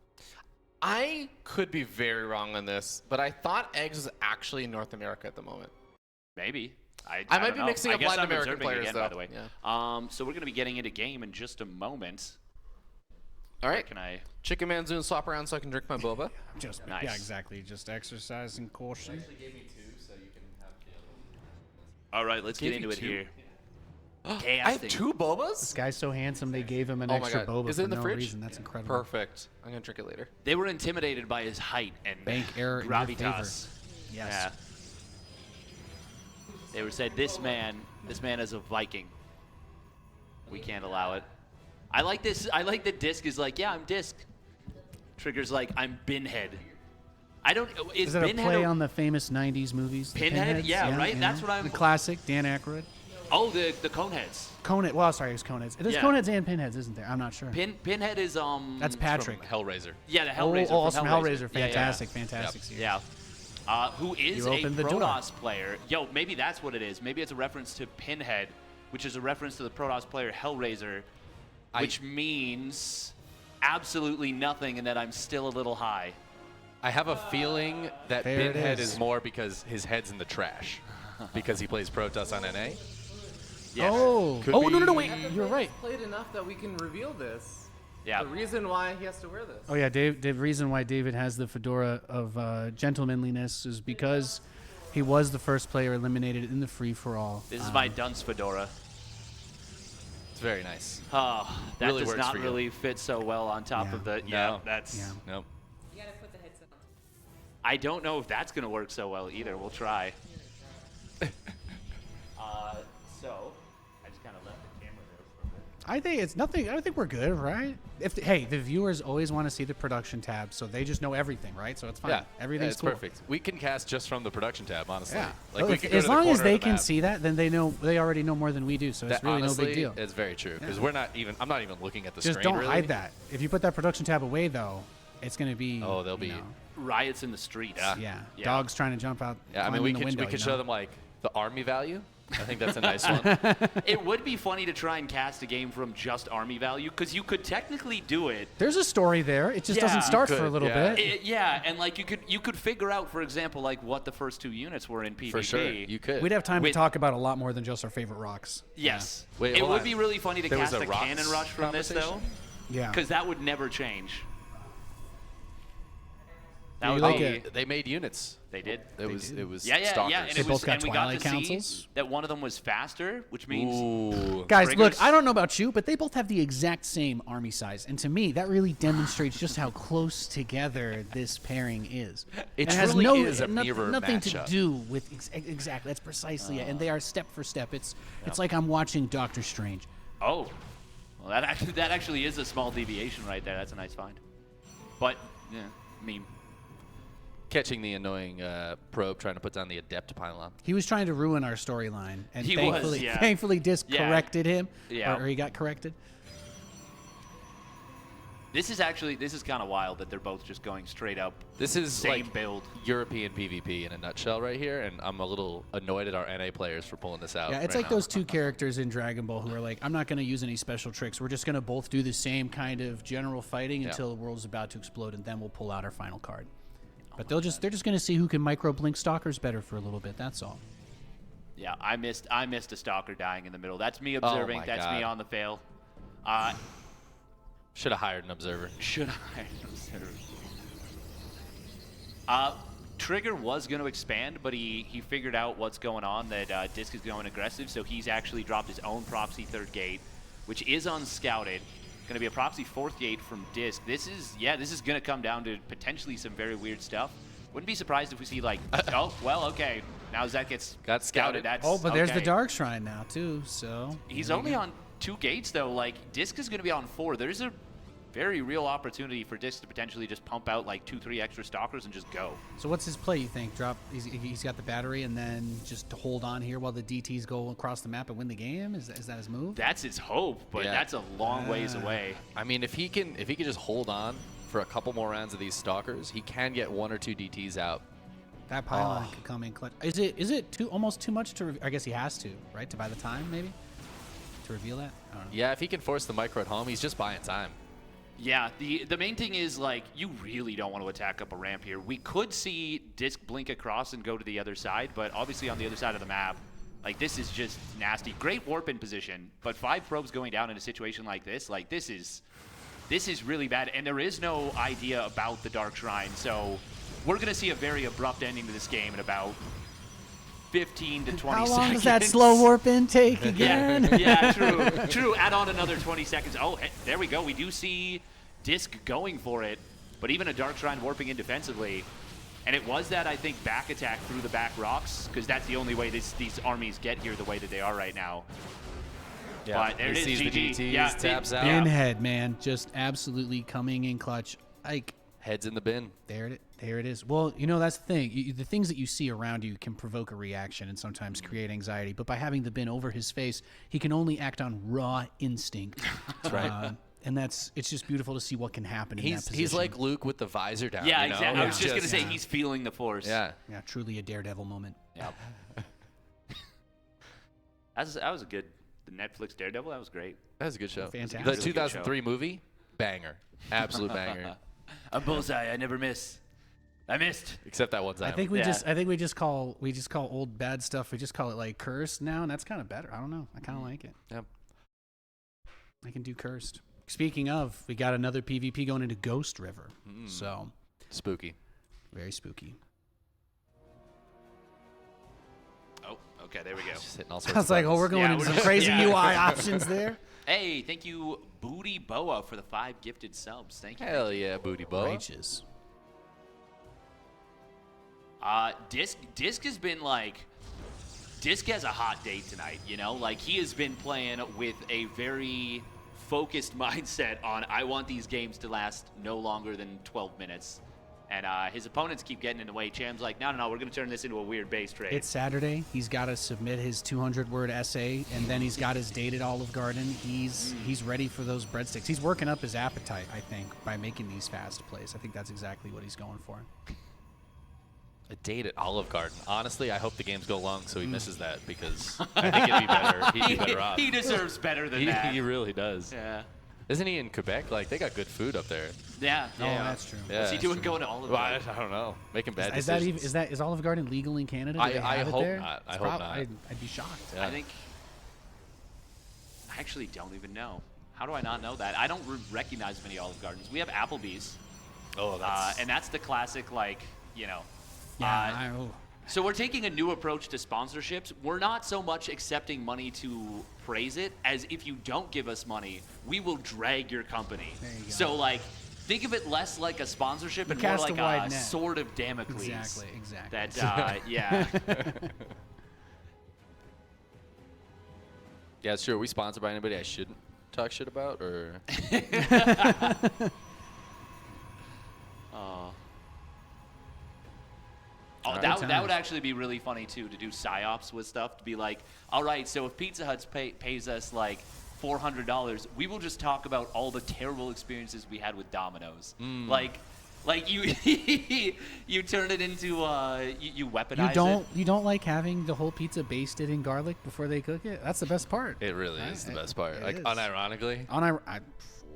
I could be very wrong on this, but I thought Eggz is actually in North America at the moment. Maybe. I might don't be know. mixing I up guess Latin I'm American observing players, again, though. by the way. Yeah. So we're gonna be getting into game in just a moment. All right. Can I? Chicken Man's doing swap around so I can drink my boba. Just Nice. Yeah, exactly. Just exercising caution. All right, let's get into it here. I have 2 bobas? This guy's so handsome they gave him an Oh my extra God. boba Is it for in the no fridge? reason. That's incredible. Perfect. I'm gonna drink it later. They were intimidated by his height and Bank error in your gravitas. favor. Yes. Yeah. They were said this man is a Viking. We can't allow it. I like this. I like that Disc is like, yeah, I'm Disc. Trigger's like, I'm Binhead. I don't. Is that a Binhead play on the famous 90s movies? The Pinhead? Pinheads? Yeah, right? you That's know? what I'm- The classic, Dan Aykroyd. Oh, the Coneheads. Conehead. Well, sorry, it was Coneheads. There's Yeah. Coneheads and Pinheads, isn't there? I'm not sure. Pinhead is That's Patrick. Hellraiser. Yeah, the Hellraiser. Oh, from awesome Hellraiser. Fantastic, Yeah, fantastic series. Yeah. Who is You a opened the door. Protoss player. Yo, maybe that's what it is. Maybe it's a reference to Pinhead, which is a reference to the Protoss player Hellraiser, which means absolutely nothing and that I'm still a little high. I have a feeling that There it Pinhead is. is more because his head's in the trash. Because he plays Protoss on NA. Yeah. Oh, Could no, be- wait. You're right. Played enough that we can reveal this. Yeah. The reason why he has to wear this. Oh, yeah, the reason why David has the fedora of gentlemanliness is because he was the first player eliminated in the free-for-all. This is my dunce fedora. It's very nice. Oh, that Really does works not for you. really fit so well on top of the. Yeah, No. that's. Yeah. Nope. You gotta put the headset on. I don't know if that's gonna work so well either. We'll try. So, I just kind of left the camera there for a bit. I think it's nothing. I think we're good, right? Hey, the viewers always want to see the production tab, so they just know everything, right? So it's fine. Yeah, Everything's it's cool. perfect. We can cast just from the production tab, honestly. Yeah. Like we can go as to the long as corner they of the can map. see that, then they know. They already know more than we do. So it's That, really honestly, no big deal. It's very true because Yeah. we're not even. I'm not even looking at the Just screen. don't really. hide that. If you put that production tab away, though, it's gonna be. Oh, they'll be. Riots in the streets. Yeah. Dogs trying to jump out. Yeah, I mean, climb we in the could window, we could you show know? them like the army value. I think that's a nice one. It would be funny to try and cast a game from just army value because you could technically do it. There's a story there. It just doesn't start for a little bit. Yeah, and like you could figure out, for example, like what the first 2 units were in PvP. For sure, you could. We'd have time to talk about a lot more than just our favorite rocks. Yes. Yeah. Wait, it hold would on. be really funny to There was cast a a rocks cannon rush from this, though. conversation? Yeah. Because that would never change. That Do would you like be, it? They made units. They did. It was Yeah, stalkers. yeah, and They it both was, got and we got Twilight to Councils? see that one of them was faster, which means Ooh. Guys, look, Triggers. I don't know about you, but they both have the exact same army size. And to me, that really demonstrates just how close together this pairing is. It And has truly is a mirror nothing matchup. to do with exactly. That's precisely it. And they are step for step. It's like I'm watching Doctor Strange. oh, well that actually is a small deviation right there. That's a nice find. But yeah, meme. Catching the annoying probe trying to put down the adept pylon. He was trying to ruin our storyline, and He was, thankfully, yeah. thankfully, Disc Yeah. corrected him, Yeah. or he got corrected. This is kind of wild that they're both just going straight up. This is same like build. European PvP in a nutshell right here, and I'm a little annoyed at our NA players for pulling this out. Yeah, it's right like now. those two characters in Dragon Ball who are like, I'm not going to use any special tricks. We're just going to both do the same kind of general fighting until the world's about to explode, and then we'll pull out our final card. But they're just going to see who can micro blink stalkers better for a little bit. That's all. Yeah, I missed a stalker dying in the middle. That's me observing. my That's God. me on the fail. Should have hired an observer. Should I observe? Trigger was going to expand, but he figured out what's going on, that Disc is going aggressive, so he's actually dropped his own Prophecy 3rd gate, which is unscouted. Going to be a Prophecy 4th gate from Disc. This is going to come down to potentially some very weird stuff. Wouldn't be surprised if we see like, oh, well, okay. Now Zek gets Got scouted. That's, Oh, but there's the okay. Dark Shrine now, too, so... He's only on 2 gates, though. Like, Disc is going to be on 4. There's a very real opportunity for Disc to potentially just pump out like 2-3 extra stalkers and just go. So what's his play, you think? Drop? He's got the battery, and then just hold on here while the DTs go across the map and win the game? Is that his move? That's his hope, but Yeah. that's a long ways away. I mean, if he can just hold on for a couple more rounds of these stalkers, he can get 1 or 2 DTs out. That pylon could come in clutch. Is it almost too much to? I guess he has to, right, to buy the time, maybe, to reveal that. I don't know. Yeah, if he can force the micro at home, he's just buying time. Yeah, the main thing is, like, you really don't want to attack up a ramp here. We could see Disc blink across and go to the other side, but obviously on the other side of the map, like, this is just nasty. Great warp in position, but 5 probes going down in a situation like this is really bad, and there is no idea about the Dark Shrine, so we're going to see a very abrupt ending to this game in about 15 to 20 seconds. How long does that slow warp in take again? Yeah, true. Add on another 20 seconds. Oh, hey, there we go. We do see Disc going for it, but even a Dark Shrine warping in defensively. And it was that, I think, back attack through the back rocks, because that's the only way these armies get here the way that they are right now. Yeah, But there he it is, sees the GG. DTs, Yeah, taps out. Pinhead, man, just absolutely coming in clutch. Like, Heads in the bin. there it is. Well, that's the thing. The things that you see around you can provoke a reaction and sometimes create anxiety. But by having the bin over his face, he can only act on raw instinct. That's right. And it's just beautiful to see what can happen in that position. He's like Luke with the visor down. Yeah, you know? exactly. I was It's just going to say he's feeling the force. Yeah. Yeah, truly a Daredevil moment. Yep. That was a good. The Netflix Daredevil, that was great. That was a good show. Fantastic. The Really good 2003 movie, banger. Absolute banger. A bullseye, I never miss. I missed. Except that one time. I think we just call old bad stuff. We just call it like cursed now, and that's kind of better. I don't know. I kind of like it. Yep. I can do cursed. Speaking of, we got another PvP going into Ghost River. So spooky. Very spooky. Oh, okay, there we go. Just hitting all sorts I was of like, oh, buttons. we're going Yeah, into we're some crazy yeah. UI options there. Hey, thank you, Booty Boa, for the 5 gifted subs. Thank you. Hell yeah, booty boa. Righteous. Disc has been like, Disc has a hot date tonight, Like, he has been playing with a very focused mindset on I want these games to last no longer than 12 minutes. And his opponents keep getting in the way. Cham's like, no, we're going to turn this into a weird base trade. It's Saturday. He's got to submit his 200-word essay, and then he's got his date at Olive Garden. He's ready for those breadsticks. He's working up his appetite, I think, by making these fast plays. I think that's exactly what he's going for. A date at Olive Garden. Honestly, I hope the games go long so he misses that, because I think it'd be better. He'd be better off. He deserves better than that. He really does. Yeah. Isn't he in Quebec? Like, they got good food up there. Yeah. That's true. Yeah, What's he doing going to Olive Garden? I don't know. Making bad Is decisions. is Olive Garden legal in Canada? Do they I have it hope there? not. I It's hope not. I'd be shocked. Yeah. I actually don't even know. How do I not know that? I don't recognize many Olive Gardens. We have Applebee's. Oh, that's... and that's the classic, like, Yeah, So we're taking a new approach to sponsorships. We're not so much accepting money to praise it as if you don't give us money, we will drag your company. There you go. So, like, think of it less like a sponsorship and more cast a like wide a net. sword of Damocles. Exactly. That, yeah. Yeah, sure. Are we sponsored by anybody I shouldn't talk shit about, or? Oh, that would actually be really funny, too, to do psyops with stuff. To be like, all right, so if Pizza Hut pays us, like, $400, we will just talk about all the terrible experiences we had with Domino's. Like you you turn it into, you weaponize it. You don't like having the whole pizza basted in garlic before they cook it? That's the best part. It really is the best part. Like, is. unironically.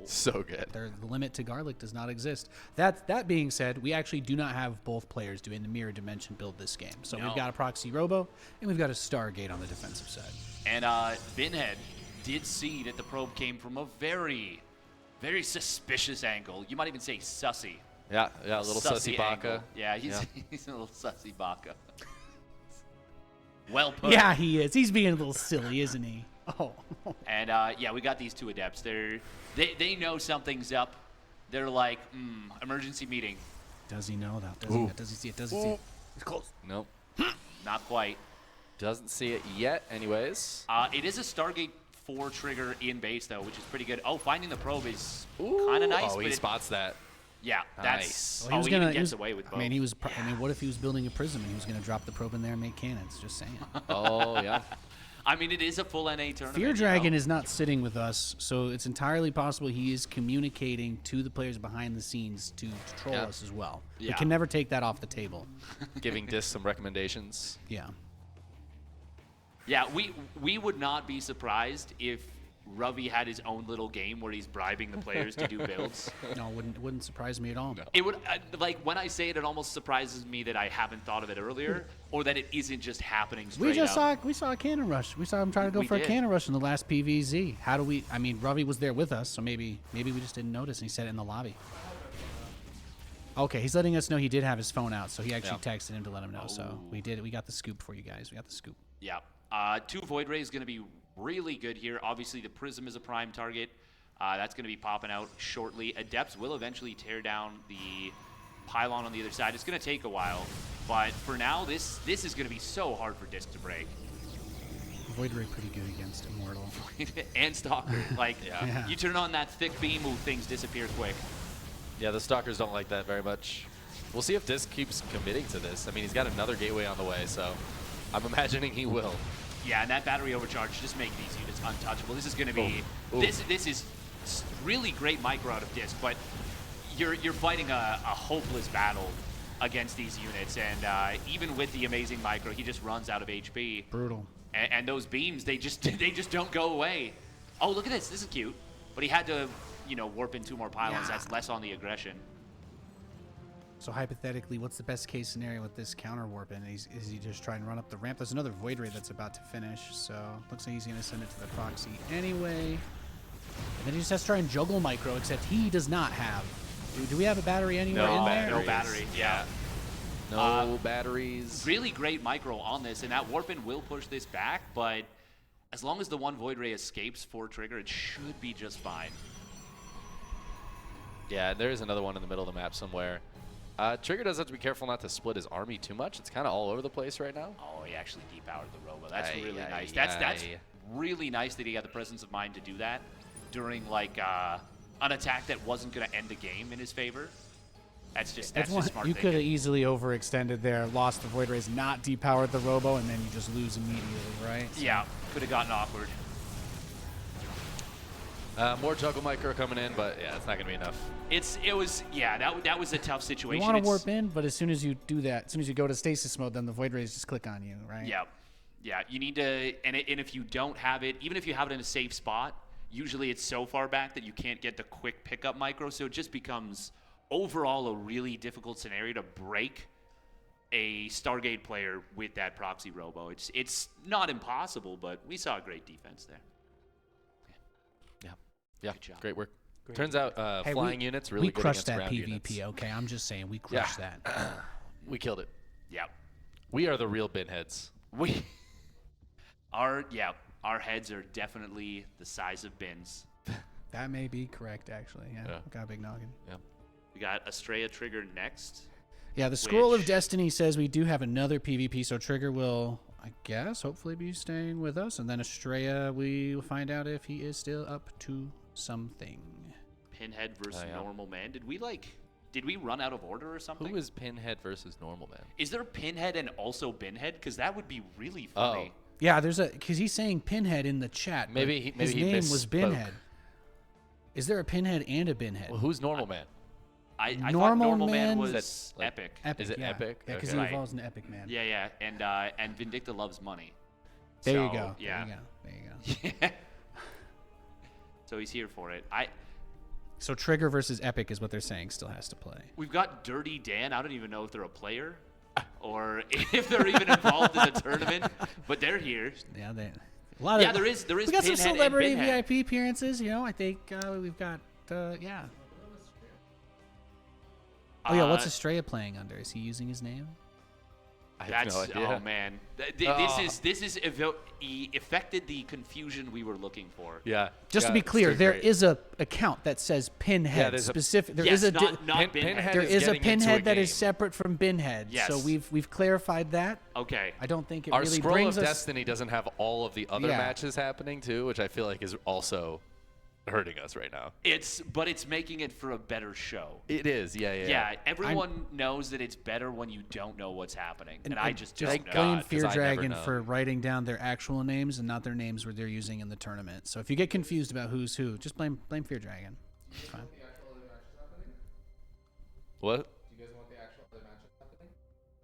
So good. The limit to garlic does not exist. That being said, we actually do not have both players doing the mirror dimension build this game. So we've got a proxy robo and we've got a Stargate on the defensive side. And Binhead did see that the probe came from a very, very suspicious angle. You might even say sussy. Yeah, a little sussy baka. Angle. Yeah, he's a little sussy baka. Well put. Yeah, he is. He's being a little silly, isn't he? Oh. And yeah, we got these two adepts. They know something's up. They're like, emergency meeting. Does he know that? Does he see it? Does he see it? It's close. Nope. Not quite. Doesn't see it yet, anyways. It is a Stargate 4 trigger in base, though, which is pretty good. Oh, finding the probe is kind of nice. Oh, he spots that. Yeah, Nice. that's. He even gets away with both. I mean, what if he was building a prism and he was going to drop the probe in there and make cannons? Just saying. Oh, yeah. I mean, it is a full NA tournament. Fear Dragon is not sitting with us, so it's entirely possible he is communicating to the players behind the scenes to troll us as well. We can never take that off the table. Giving Disc some recommendations. Yeah. Yeah, we would not be surprised if Ravi had his own little game where he's bribing the players to do builds. No, it wouldn't surprise me at all. No. It would, like, when I say it, it almost surprises me that I haven't thought of it earlier, or that it isn't just happening straight up. We saw a cannon rush. We saw him trying to go for a cannon rush in the last PVZ. I mean, Ravi was there with us, so maybe we just didn't notice, and he said it in the lobby. Okay, he's letting us know he did have his phone out, so he actually texted him to let him know. So we got the scoop for you guys. We got the scoop. Yeah. 2 Void Ray is going to be really good here. Obviously, the Prism is a prime target. That's going to be popping out shortly. Adepts will eventually tear down the pylon on the other side. It's going to take a while, but for now, this is going to be so hard for Disc to break. Void Ray pretty good against Immortal. And Stalker. Like, you turn on that thick beam, things disappear quick. Yeah, the Stalkers don't like that very much. We'll see if Disc keeps committing to this. I mean, he's got another gateway on the way, so I'm imagining he will. Yeah, and that battery overcharge just make these units untouchable. This is going to be this is really great micro out of Disc, but you're fighting a hopeless battle against these units, and even with the amazing micro, he just runs out of HP. Brutal. And those beams, they just don't go away. Oh, look at this. This is cute. But he had to, warp in 2 more pylons. That's less on the aggression. So hypothetically, what's the best case scenario with this counter warp? And is he just trying to run up the ramp? There's another Void Ray that's about to finish, so looks like he's going to send it to the proxy anyway. And then he just has to try and juggle micro, except he does not have. Do we have a battery anywhere in there? No battery. Yeah. No batteries. Really great micro on this, and that Warpin will push this back, but as long as the 1 Void Ray escapes for trigger, it should be just fine. Yeah, there is another one in the middle of the map somewhere. Trigger does have to be careful not to split his army too much. It's kind of all over the place right now. Oh, he actually depowered the Robo. That's really nice. That's really nice that he had the presence of mind to do that. during like an attack that wasn't going to end the game in his favor. That's just smart. You could have easily overextended there, lost the Void Rays, not depowered the Robo, and then you just lose immediately, right? So. Yeah, could have gotten awkward. More juggle micro coming in, but yeah, it's not gonna be enough. That was a tough situation. You want to warp in, but as soon as you do that, as soon as you go to stasis mode, then the Void Rays just click on you, right? Yeah. You need to, and if you don't have it, even if you have it in a safe spot, usually it's so far back that you can't get the quick pickup micro, so it just becomes overall a really difficult scenario to break a Stargate player with that proxy Robo. It's not impossible, but we saw a great defense there. Yeah, good job. Great work. Turns out flying units really we good crushed against that ground PvP. units. Okay, I'm just saying we crushed that. We killed it. Yeah. We are the real binheads. Our heads are definitely the size of bins. That may be correct, actually. Yeah, we got a big noggin. Yeah. We got Astrea trigger next. Yeah, the Scroll of Destiny says we do have another PvP, so Trigger will, I guess, hopefully be staying with us, and then Astrea, we will find out if he is still up to something. Pinhead versus Normal Man. Did we run out of order or something? Who is Pinhead versus Normal Man? Is there Pinhead and also Binhead? Because that would be really funny. Oh. Yeah, because he's saying Pinhead in the chat. His name was Binhead. Is there a Pinhead and a Binhead? Well, who's Normal Man? I thought Normal Man was like, Epic. Is it Epic? Yeah, because he evolves into Epic Man. Yeah, and Vindicta loves money. There you go. Yeah. There you go. So he's here for it. So Trigger versus Epic is what they're saying still has to play. We've got Dirty Dan. I don't even know if they're a player or if they're even involved in the tournament, but they're here. Yeah, there is. We got some Pinhead celebrity and Binhead. VIP appearances. I think we've got Oh yeah, what's Astrea playing under? Is he using his name? I have no idea. Oh man, this is affected the confusion we were looking for. Yeah. Just to be clear, there is a account that says Pinhead specific. There is a not Binhead. There is a Pinhead that is separate from Binhead. Yes. So we've clarified that. Okay. I don't think it Our really Scroll brings of us. Destiny doesn't have all of the other matches happening too, which I feel like is also hurting us right now. But it's making it for a better show. It is, Yeah, everyone knows that it's better when you don't know what's happening, and I just don't know. blame Fear Dragon for writing down their actual names and not their names where they're using in the tournament. So if you get confused about who's who, just blame Fear Dragon. It's fine. What? Do you guys want the actual other matches happening?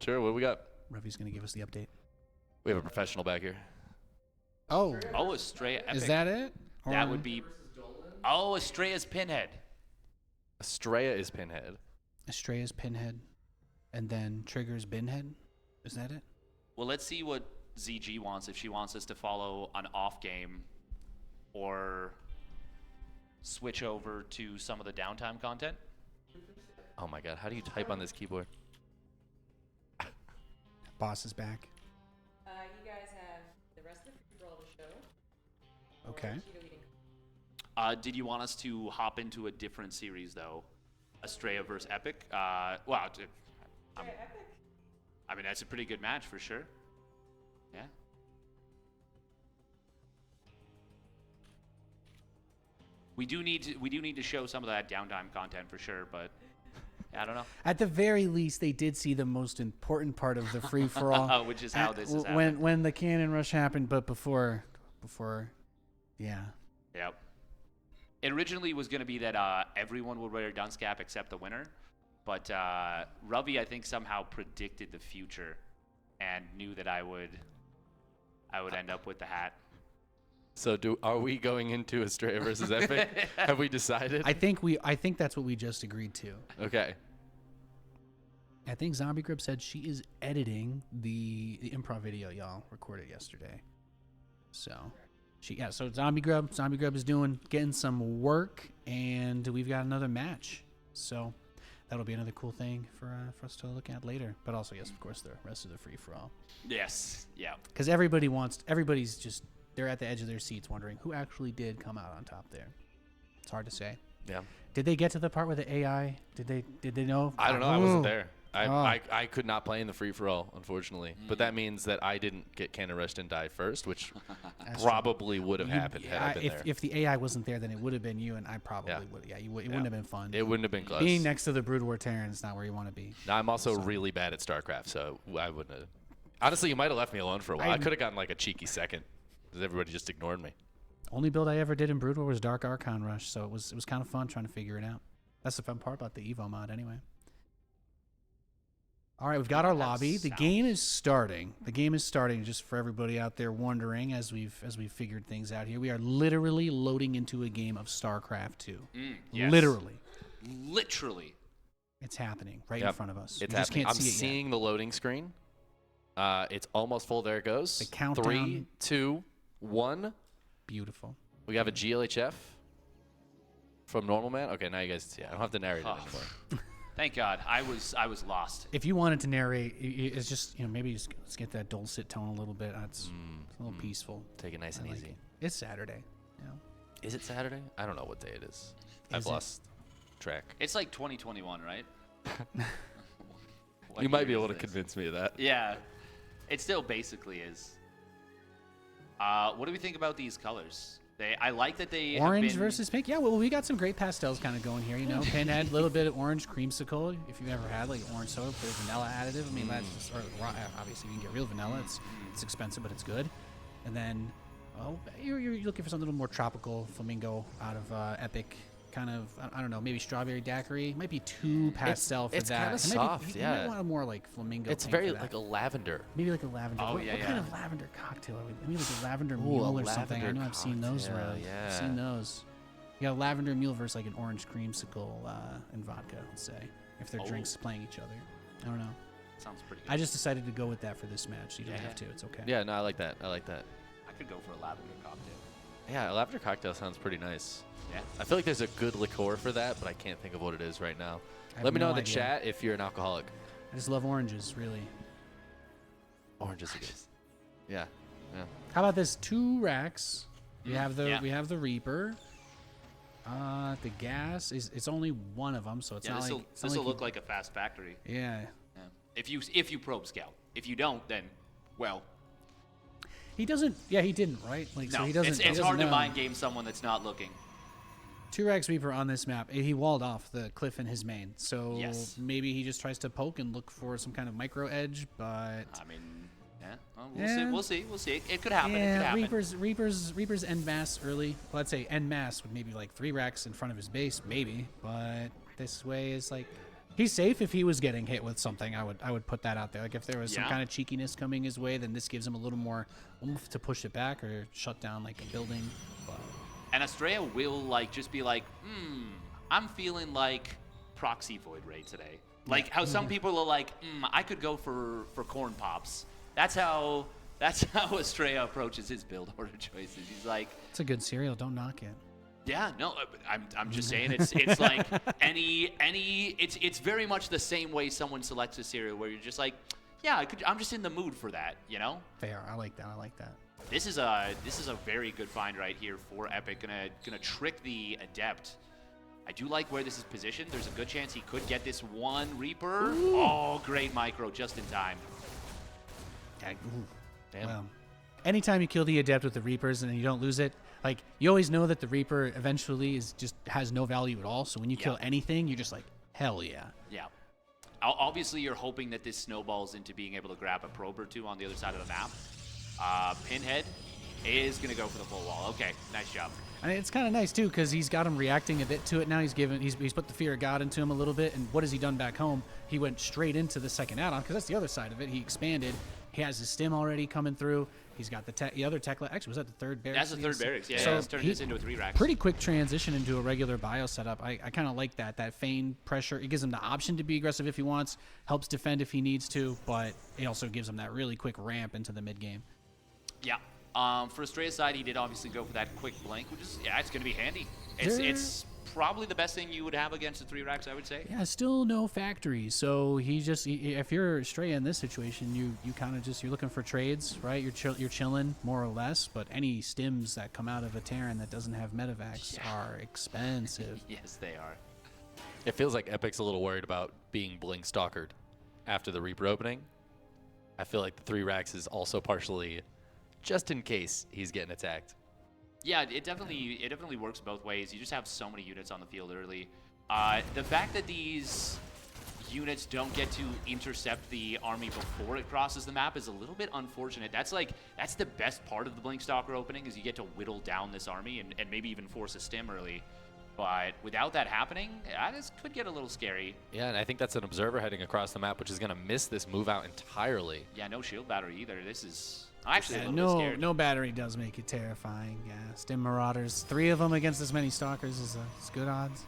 Sure. What do we got? Ruffy's gonna give us the update. We have a professional back here. Oh, Astrea Epic. Is that it? That would be. Oh, Astrea's Pinhead. Astrea is Pinhead. Astrea's Pinhead, and then Trigger's Binhead. Is that it? Well, let's see what ZG wants. If she wants us to follow an off game, or switch over to some of the downtime content. Oh my God! How do you type on this keyboard? Boss is back. You guys have the rest of the free-for-all to show. Okay. Did you want us to hop into a different series, though? Astrea versus Epic? I mean, that's a pretty good match for sure. Yeah. We do need to show some of that downtime content for sure, but I don't know. At the very least, they did see the most important part of the free-for-all. Which is how this is happening. When the cannon rush happened, but before, yeah. Yep. It originally was going to be that everyone would wear a dunce cap except the winner, but Ravi, I think, somehow predicted the future and knew that I would end up with the hat. So are we going into Astrea versus Epic? Have we decided? I think that's what we just agreed to. Okay. I think ZombieGrub said she is editing the improv video y'all recorded yesterday. So so ZombieGrub is getting some work, and we've got another match. So that'll be another cool thing for us to look at later. But also, yes, of course, the rest of the free for all. Yes. Yeah. Because everybody's just they're at the edge of their seats wondering who actually did come out on top there. It's hard to say. Yeah. Did they get to the part with the AI? Did they know? I don't know. I wasn't there. I could not play in the free-for-all, unfortunately. But that means that I didn't get cannon rushed and die first, which probably would have happened had I been there. If the AI wasn't there, then it would have been you, and I probably would. Yeah, it wouldn't have been fun. It wouldn't have been close. Being next to the Brood War Terran is not where you want to be. Now, I'm also really bad at StarCraft, so I wouldn't have. Honestly, you might have left me alone for a while. I could have gotten like a cheeky second, because everybody just ignored me. Only build I ever did in Brood War was Dark Archon Rush, so it was kind of fun trying to figure it out. That's the fun part about the Evo mod, anyway. All right, we've got our lobby. The game is starting. The game is starting. Just for everybody out there wondering, as we've figured things out here, we are literally loading into a game of StarCraft 2. Yes. Literally. It's happening right in front of us. It's we just happening. can't I'm see it seeing the loading screen. It's almost full. There it goes. The countdown. 3, 2, 1. Beautiful. We have a GLHF from Normal Man. Okay, now you guys see. I don't have to narrate it anymore. Thank God. I was lost. If you wanted to narrate, it's just maybe just let's get that dulcet tone a little bit. It's a little peaceful. Take it nice and easy. It's Saturday. Is it Saturday? I don't know what day it is. I've lost track. It's like 2021, right? You might be able to convince me of that. Yeah, it still basically is. What do we think about these colors? I like that they orange versus pink. Yeah, well, we got some great pastels kind of going here. Pinhead, a little bit of orange creamsicle. If you've ever had like orange soda with vanilla additive, I mean that's just obviously you can get real vanilla. It's expensive, but it's good. And then, you're looking for something a little more tropical, flamingo out of Epic. Kind of, I don't know, maybe strawberry daiquiri. Might be too pastel for that. It's kind of soft, You might want a more like flamingo. It's very like a lavender. Maybe like a lavender. Oh, what kind of lavender cocktail? Maybe like a lavender mule or something. I know I've seen those around. Yeah. I've seen those. You got a lavender mule versus like an orange creamsicle and vodka, let's say, if their drinks playing each other. I don't know. Sounds pretty good. I just decided to go with that for this match. You don't have to. It's okay. Yeah, no, I like that. I could go for a lavender cocktail. Yeah, a lavender cocktail sounds pretty nice. Yeah. I feel like there's a good liqueur for that, but I can't think of what it is right now. Let me know in the chat if you're an alcoholic. I just love oranges, really. Oranges are good. Yeah. How about this? 2 racks. We have the Reaper. The gas it's only one of them, so it's not like this will look like a fast factory. Yeah. If you probe scout. If you don't, then he doesn't. Yeah, he didn't. Right? Like no, so he doesn't. It's hard to mind game someone that's not looking. 2 racks Reaper on this map. He walled off the cliff in his main, so maybe he just tries to poke and look for some kind of micro edge. But I mean, we'll see. It could happen. Yeah, Reaper's en masse early. Well, I'd say en masse with maybe like 3 racks in front of his base, maybe. But this way is like he's safe if he was getting hit with something. I would put that out there. Like if there was some kind of cheekiness coming his way, then this gives him a little more oomph to push it back or shut down like a building. But and Astrea will just be like, I'm feeling like proxy void raid today. Like how some people are like, I could go for corn pops. That's how Astrea approaches his build order choices. He's like, it's a good cereal. Don't knock it. Yeah, no, I'm just saying it's like it's very much the same way someone selects a cereal where you're just like, yeah, I'm just in the mood for that, Fair. I like that. This is a very good find right here for Epic. Gonna trick the Adept. I do like where this is positioned. There's a good chance he could get this one Reaper. Ooh. Oh, great micro just in time. Damn. Well, anytime you kill the Adept with the Reapers and you don't lose it, like you always know that the Reaper eventually has no value at all. So when you kill anything, you're just like, hell yeah. Yeah. Obviously, you're hoping that this snowballs into being able to grab a probe or 2 on the other side of the map. Pinhead is going to go for the full wall. Okay, nice job. And it's kind of nice, too, because he's got him reacting a bit to it now. He's put the fear of God into him a little bit. And what has he done back home? He went straight into the second add-on, because that's the other side of it. He expanded. He has his stim already coming through. He's got the other tech. Actually, was that the third barracks? That's the third barracks. Yeah, so he's turned this into a 3 rack. Pretty quick transition into a regular bio setup. I kind of like that feign pressure. It gives him the option to be aggressive if he wants, helps defend if he needs to, but it also gives him that really quick ramp into the mid game. Yeah. For Astrea's side, he did obviously go for that quick blink, which is it's going to be handy. It's probably the best thing you would have against the 3 racks, I would say. Yeah, still no factory. So if you're Astrea in this situation, you kind of you're looking for trades, right? You're chilling more or less. But any stims that come out of a Terran that doesn't have medevacs are expensive. Yes, they are. It feels like Epic's a little worried about being blink stalkered. after the Reaper opening. I feel like the 3 racks is also partially just in case he's getting attacked. Yeah, it definitely works both ways. You just have so many units on the field early. The fact that these units don't get to intercept the army before it crosses the map is a little bit unfortunate. That's the best part of the Blink Stalker opening, is you get to whittle down this army and maybe even force a stim early. But without that happening, this could get a little scary. Yeah, and I think that's an observer heading across the map, which is going to miss this move out entirely. Yeah, no shield battery either. This is actually a little bit scared. No battery does make it terrifying. Yeah, Stim Marauders, 3 of them against as many Stalkers is good odds.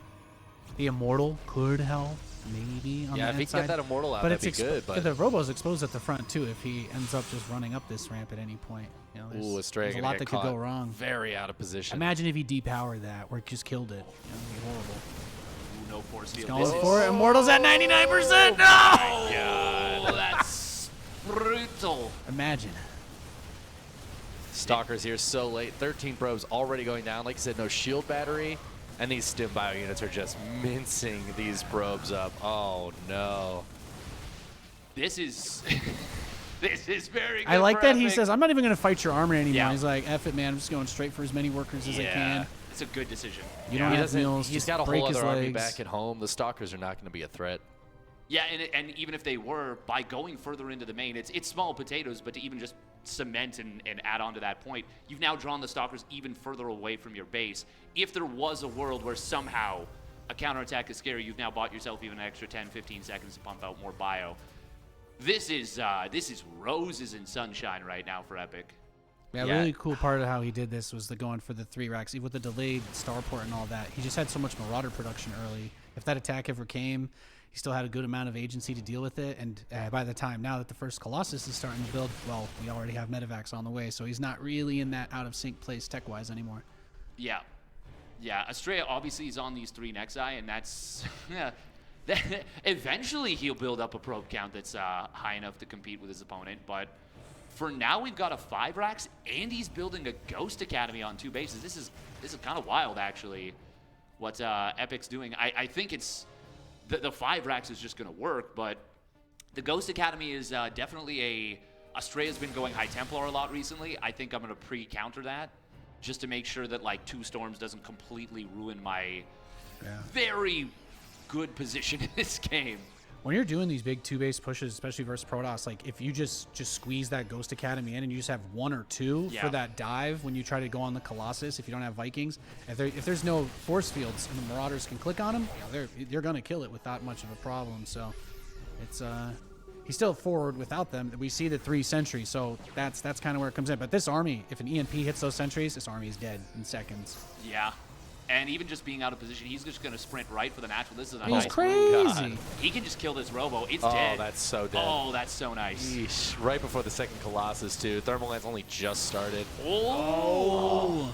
The Immortal could help, maybe, on the if he can get that Immortal out, that'd be good. But the Robo's exposed at the front, too, if he ends up just running up this ramp at any point. You know, Astrea there's a lot that could go wrong. Very out of position. Imagine if he depowered that or just killed it. It would be horrible. Ooh, no force He's field. going for it. Immortal's at 99%. No! God, that's brutal. Imagine. Stalkers here so late. 13 probes already going down. Like I said, no shield battery. And these Stim Bio units are just mincing these probes up. Oh, no. This is... This is very good. I like for that he Epic. says, I'm not even going to fight your armor anymore. Yeah. He's like, F it, man. I'm just going straight for as many workers as I can. It's a good decision. You don't have meals. He's Just got a break whole his other army legs. back at home. The Stalkers are not going to be a threat. Yeah, and even if they were, by going further into the main, it's small potatoes, but to even just cement and add on to that point, you've now drawn the Stalkers even further away from your base. If there was a world where somehow a counterattack is scary, you've now bought yourself even an extra 10, 15 seconds to pump out more bio. This is roses and sunshine right now for Epic. Yeah, really cool part of how he did this was the going for the 3 racks. Even with the delayed starport and all that, he just had so much Marauder production early. If that attack ever came, he still had a good amount of agency to deal with it. And by the time now that the first Colossus is starting to build, well, we already have Medivacs on the way, so he's not really in that out-of-sync place tech-wise anymore. Yeah. Yeah, Astrea obviously is on these 3 Nexi, and that's... yeah. Eventually he'll build up a probe count that's high enough to compete with his opponent, but for now we've got a 5 racks, and he's building a Ghost Academy on 2 bases. This is kind of wild, actually, what Epic's doing. I think it's... The 5 racks is just going to work, but the Ghost Academy is definitely Astrea's been going High Templar a lot recently. I think I'm going to pre-counter that just to make sure that, like, 2 Storms doesn't completely ruin my very good position in this game. When you're doing these big 2-base pushes, especially versus Protoss, like if you just squeeze that Ghost Academy in and you just have 1 or 2 for that dive when you try to go on the Colossus, if you don't have Vikings, if there's no force fields and the Marauders can click on them, they're going to kill it without much of a problem. So it's he's still forward without them. We see the 3 sentries, so that's kind of where it comes in. But this army, if an EMP hits those sentries, this army is dead in seconds. Yeah. And even just being out of position, he's just going to sprint right for the natural. This is a He's nice crazy. He can just kill this Robo. It's Oh, dead. that's so dead. Oh, that's so nice. Yeesh. Right before the second Colossus, too. Thermal Lance only just started. Oh.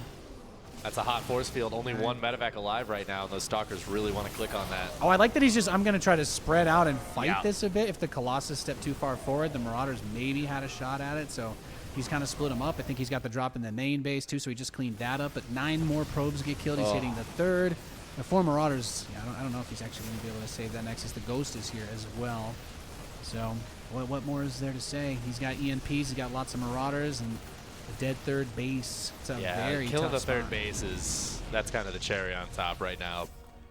That's a hot force field. Only 1 Medivac alive right now, and those Stalkers really want to click on that. Oh, I like that he's just, I'm going to try to spread out and fight this a bit. If the Colossus stepped too far forward, the Marauders maybe had a shot at it, so he's kind of split them up. I think he's got the drop in the main base, too, so he just cleaned that up. But 9 more probes get killed. He's hitting the 3rd. The 4 Marauders, I don't know if he's actually going to be able to save that Nexus. The Ghost is here as well. So what more is there to say? He's got EMPs, he's got lots of Marauders, and a dead 3rd base. It's a very killing tough the 3rd spot. base that's kind of the cherry on top right now.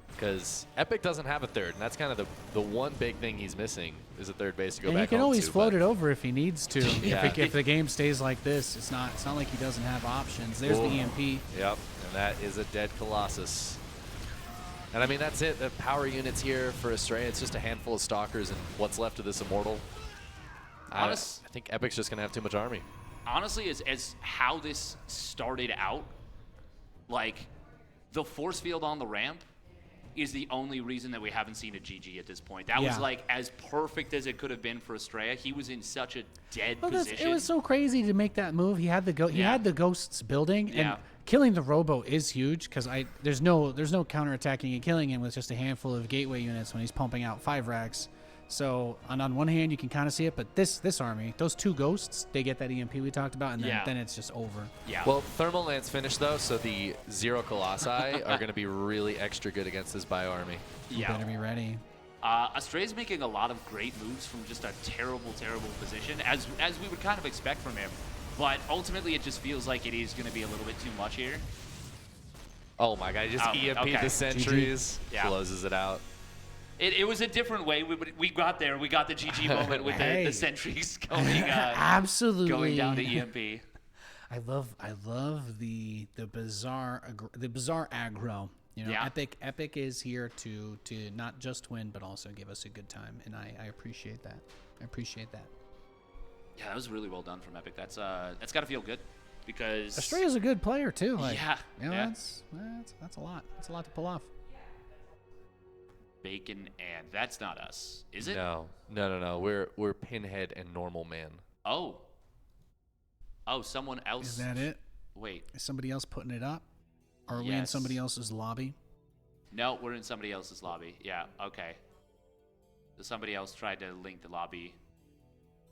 Because Epic doesn't have a 3rd, and that's kind of the one big thing he's missing is a 3rd base to go And back he can home always to, float but- it over if he needs to. Yeah. if the game stays like this, it's not like he doesn't have options. There's the EMP. Yep, and that is a dead Colossus. And I mean, that's it. The power units here for Astrea, it's just a handful of Stalkers and what's left of this Immortal. I think Epic's just going to have too much army. Honestly, as how this started out, like, the force field on the ramp is the only reason that we haven't seen a GG at this point. That was, like, as perfect as it could have been for Astrea. He was in such a dead position. It was so crazy to make that move. He had the he had the Ghosts building, and killing the Robo is huge because there's no counterattacking and killing him with just a handful of gateway units when he's pumping out 5 racks. So on one hand you can kind of see it, but this army, those 2 Ghosts, they get that EMP we talked about, and then it's just over. Yeah. Well, Thermal Lance finished though, so the 0 Colossi are going to be really extra good against this bio army. You better be ready. Astrea's making a lot of great moves from just a terrible, terrible position, as we would kind of expect from him. But ultimately, it just feels like it is going to be a little bit too much here. Oh my god, just EMP the sentries, closes it out. It was a different way. We got there. We got the GG moment with the sentries going absolutely going down to EMP. I love the bizarre aggro. You know, Epic is here to not just win but also give us a good time, and I appreciate that. Yeah, that was really well done from Epic. That's got to feel good, because Astrea's a good player too. Like, yeah, you know, that's a lot. That's a lot to pull off. Bacon and that's not us, is it? No. We're Pinhead and Normal Man. Oh, someone else. Is that it? Wait, is somebody else putting it up? Are we in somebody else's lobby? No, we're in somebody else's lobby. Yeah, okay. So somebody else tried to link the lobby.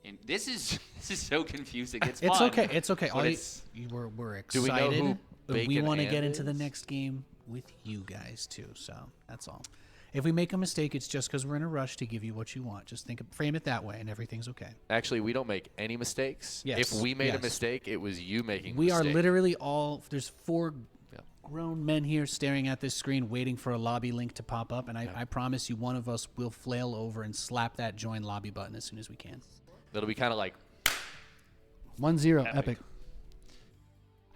And this is so confusing. It's fun, okay. It's okay. We're excited. Do we know who we want to get is? into the next game with you guys too. So that's all. If we make a mistake, it's just because we're in a rush to give you what you want. Just frame it that way, and everything's okay. Actually, we don't make any mistakes. Yes. If we made a mistake, it was you making. We are literally all. There's 4 grown men here staring at this screen, waiting for a lobby link to pop up, and I promise you, one of us will flail over and slap that join lobby button as soon as we can. It'll be kind of like 1-0 Epic.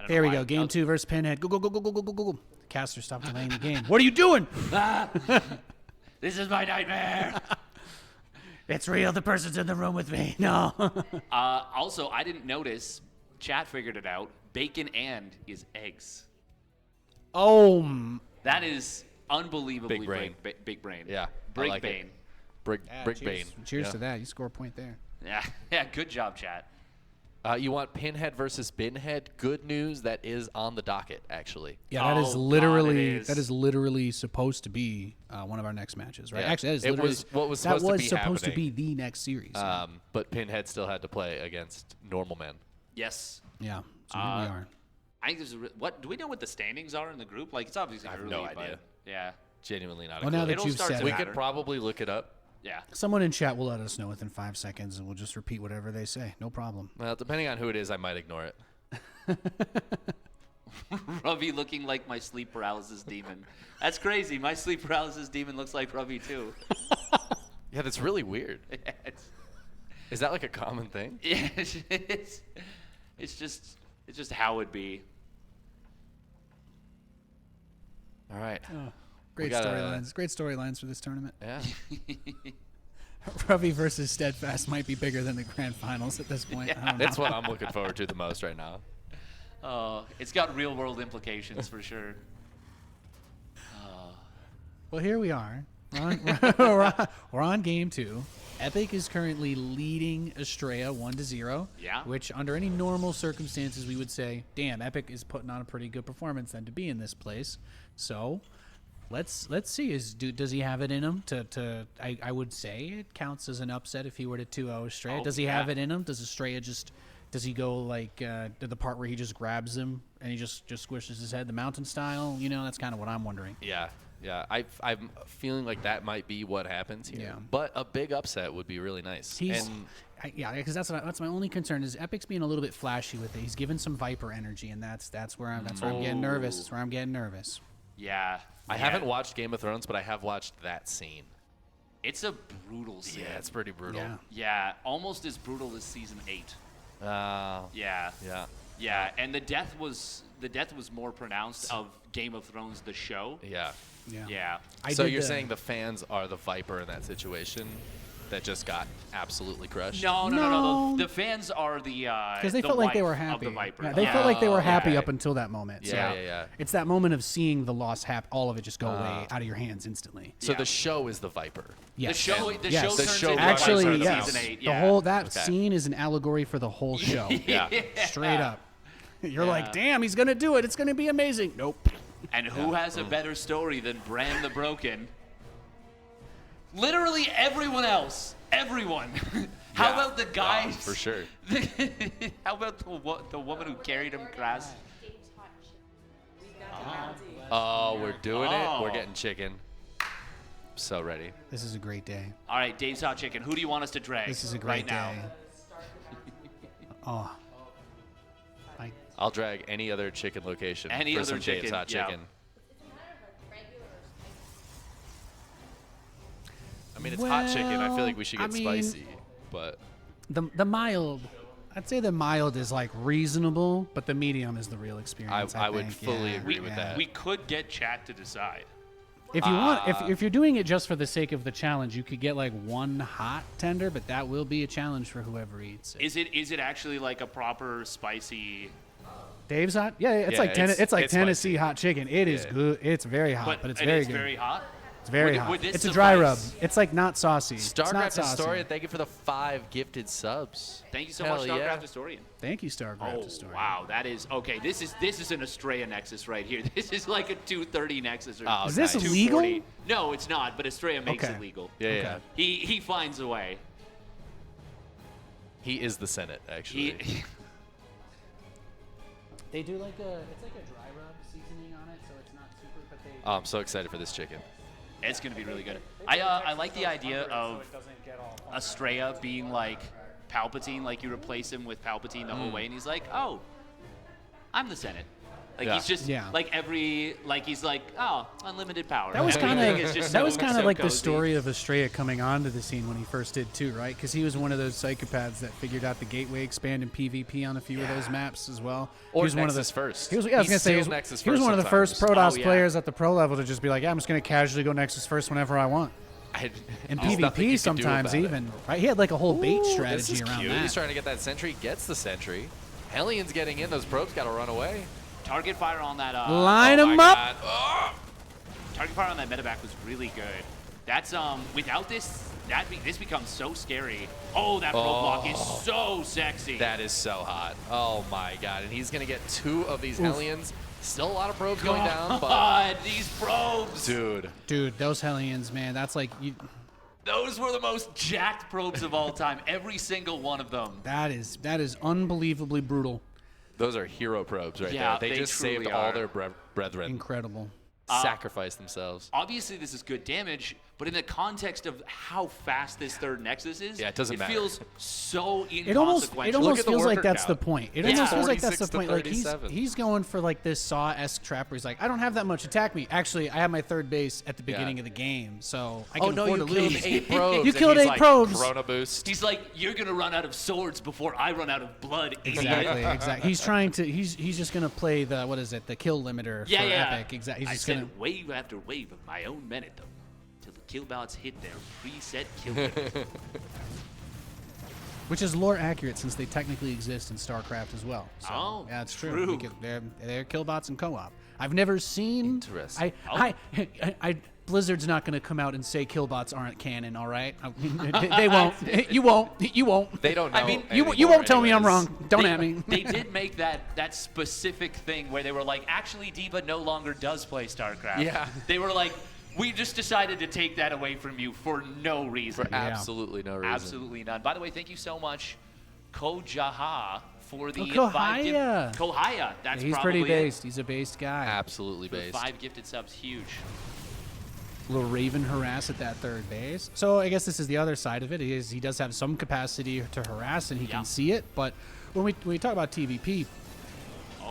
There we go. Game 2 versus Pinhead. Go. Caster, stop delaying the game. What are you doing? This is my nightmare. It's real. The person's in the room with me. No. Also, I didn't notice. Chat figured it out. Bacon and is Eggz. Oh. That is unbelievably big brain. Yeah. Brick Bane. Brick Bane. Cheers to that. You score a point there. Yeah. Good job, chat. You want Pinhead versus Binhead? Good news, that is on the docket, actually. Yeah, that is literally supposed to be one of our next matches, right? Yeah. Actually, that is supposed to be the next series. But Pinhead still had to play against Normal Men. Yes. Yeah. So here we are. I think what do we know what the standings are in the group? Like, it's obviously early, no idea. Yeah. Genuinely not. Well, now that you've said we could probably look it up. Yeah. Someone in chat will let us know within 5 seconds, and we'll just repeat whatever they say. No problem. Well, depending on who it is, I might ignore it. Ravi looking like my sleep paralysis demon. That's crazy. My sleep paralysis demon looks like Ravi too. Yeah, that's really weird. Is that like a common thing? Yeah, it's just how it be. All right. Oh, great storylines. Great storylines for this tournament. Yeah. Ravi versus Steadfast might be bigger than the grand finals at this point. Yeah. That's what I'm looking forward to the most right now. It's got real world implications for sure. Well, here we are. We're on game 2. Epic is currently leading Astrea 1-0. Yeah. Which, under any normal circumstances, we would say, damn, Epic is putting on a pretty good performance then to be in this place. So, let's see. Does he have it in him I would say it counts as an upset if he were to 2-0 Astrea. Does he have it in him? Does Astrea does he go like to the part where he just grabs him and he just squishes his head, the mountain style? You know, that's kind of what I'm wondering. Yeah. I'm feeling like that might be what happens here. Yeah. But a big upset would be really nice. Because that's my only concern is Epic's being a little bit flashy with it. He's given some Viper energy, and that's where I'm getting nervous. That's where I'm getting nervous. Yeah. I haven't watched Game of Thrones, but I have watched that scene. It's a brutal scene. Yeah, it's pretty brutal. Yeah, almost as brutal as season 8. Yeah. And the death was more pronounced of Game of Thrones the show. Yeah. So you're saying the fans are the Viper in that situation that just got absolutely crushed? No. The fans are the because they felt like they were happy. Of the Viper. Yeah, they felt like they were happy up until that moment. Yeah. It's that moment of seeing the loss happen, all of it just go away out of your hands instantly. So the show is the Viper. Yes. The show turns into actually, Viper yes. Season 8. The whole scene is an allegory for the whole show. Straight up. You're like, damn, he's gonna do it. It's gonna be amazing. Nope. And who has a better story than Bran the Broken? Literally everyone else. Everyone. How about the guys? For sure. How about the woman who carried him across? Oh, we're doing it. We're getting chicken. so ready. This is a great day. All right, Dave's Hot Chicken. Who do you want us to drag? This is a right great day. now? Oh. I'll drag any other chicken location Any for other some Dave's chicken, Hot yeah. Chicken. I mean, it's hot chicken. I feel like we should get spicy, but the mild, I'd say the mild is like reasonable, but the medium is the real experience. I would think. fully Yeah, agree with that. We could get chat to decide. If you want, if you're doing it just for the sake of the challenge, you could get like one hot tender, but that will be a challenge for whoever eats it. Is it actually like a proper spicy? Dave's hot? Yeah, it's Yeah, like it's like it's Tennessee spicy. hot chicken. It is good. It's very hot, but it's very good. very hot. It's very Would- hot. would this It's a dry rub. suffice? It's like not saucy. It's not StarCraft saucy. Historian, thank you for the 5 gifted subs. Thank you so Hell much, yeah. StarCraft Historian. Thank you, StarCraft Oh Historian. wow, that is okay. This is an Astrea Nexus right here. This is like a 230 Nexus. Or Oh, Is this nice. illegal? 240. No, it's not. But Astrea makes Okay. it legal. Yeah, Okay. yeah. He finds a way. He is the Senate, actually. They do like it's like a dry rub seasoning on it, so it's not super. But they. Oh, I'm so excited for this chicken. It's gonna be really good. I like the idea of Astrea being like Palpatine, like you replace him with Palpatine the whole way, and he's like, oh, I'm the Senate. Like Yeah. he's just Yeah. like he's like, oh, unlimited power. That was Everything kind is of just that so- was kind so of like the cozy. story of Astrea coming onto the scene when he first did too, right? Because he was one of those psychopaths that figured out the gateway expand in PvP on a few of those maps as well. Or he was one of Nexus the first. He was, yeah, I was He's gonna say still he was, Nexus he was first one of the first sometimes. Protoss Oh, yeah. players at the pro level to just be like, yeah, I'm just gonna casually go Nexus first whenever I want. And There's nothing you PvP can do sometimes about it. even, right? He had like a whole bait This strategy is around cute. that. He's trying to get that sentry, gets the sentry. Hellions getting in, those probes got to run away. Target fire on that. Line Oh him my up. God. Oh! Target fire on that medevac was really good. That's without this, this becomes so scary. Oh, that probe block is so sexy. That is so hot. Oh my God. And he's going to get 2 of these Hellions. Still a lot of probes going down, but God, these probes. Dude, those Hellions, man, that's like Those were the most jacked probes of all time. Every single one of them. that is unbelievably brutal. those are hero probes right Yeah, there. They just truly saved all are. their brethren. Incredible. Sacrificed themselves. Obviously, this is good damage, but in the context of how fast this third Nexus is, Yeah, it doesn't matter. feels so It almost inconsequential. feels like worker that's the count. point. It Yeah. almost feels like that's 46 the to point. Like 37. he's going for like this Saw-esque trap where he's like, I don't have that much. Attack me. Actually, I have my third base at the beginning of the game, so I can Oh no, afford you to killed lose. 8 probes. You and killed he's 8 like, probes. Chrono boost. He's like, you're gonna run out of swords before I run out of blood. idiot." Exactly. He's trying to. He's just gonna play the the kill limiter Yeah, for yeah. Epic. Exactly. He's I just said gonna. wave after wave of my own men at them till the kill bots hit their preset kill limit. Which is lore accurate since they technically exist in StarCraft as well. So, Oh, yeah, it's true. true. Because they're killbots in co-op. I've never seen. Interesting. Blizzard's not going to come out and say killbots aren't canon. All right, they won't. You won't. You won't. They don't know. I mean, You anymore won't tell me I'm anyways. wrong. Don't at me. They did make that specific thing where they were like, actually, Diva no longer does play StarCraft. Yeah. They were like, we just decided to take that away from you for no reason. For absolutely no reason. Absolutely none. By the way, thank you so much, Kojaha, for the Oh, 5 Kohaya. Kohaya. That's He's probably pretty it. based. He's a based guy. Absolutely based. 5 gifted subs, huge. Little Raven harass at that third base. So I guess this is the other side of it. He does have some capacity to harass, and he can see it. But when we talk about TVP,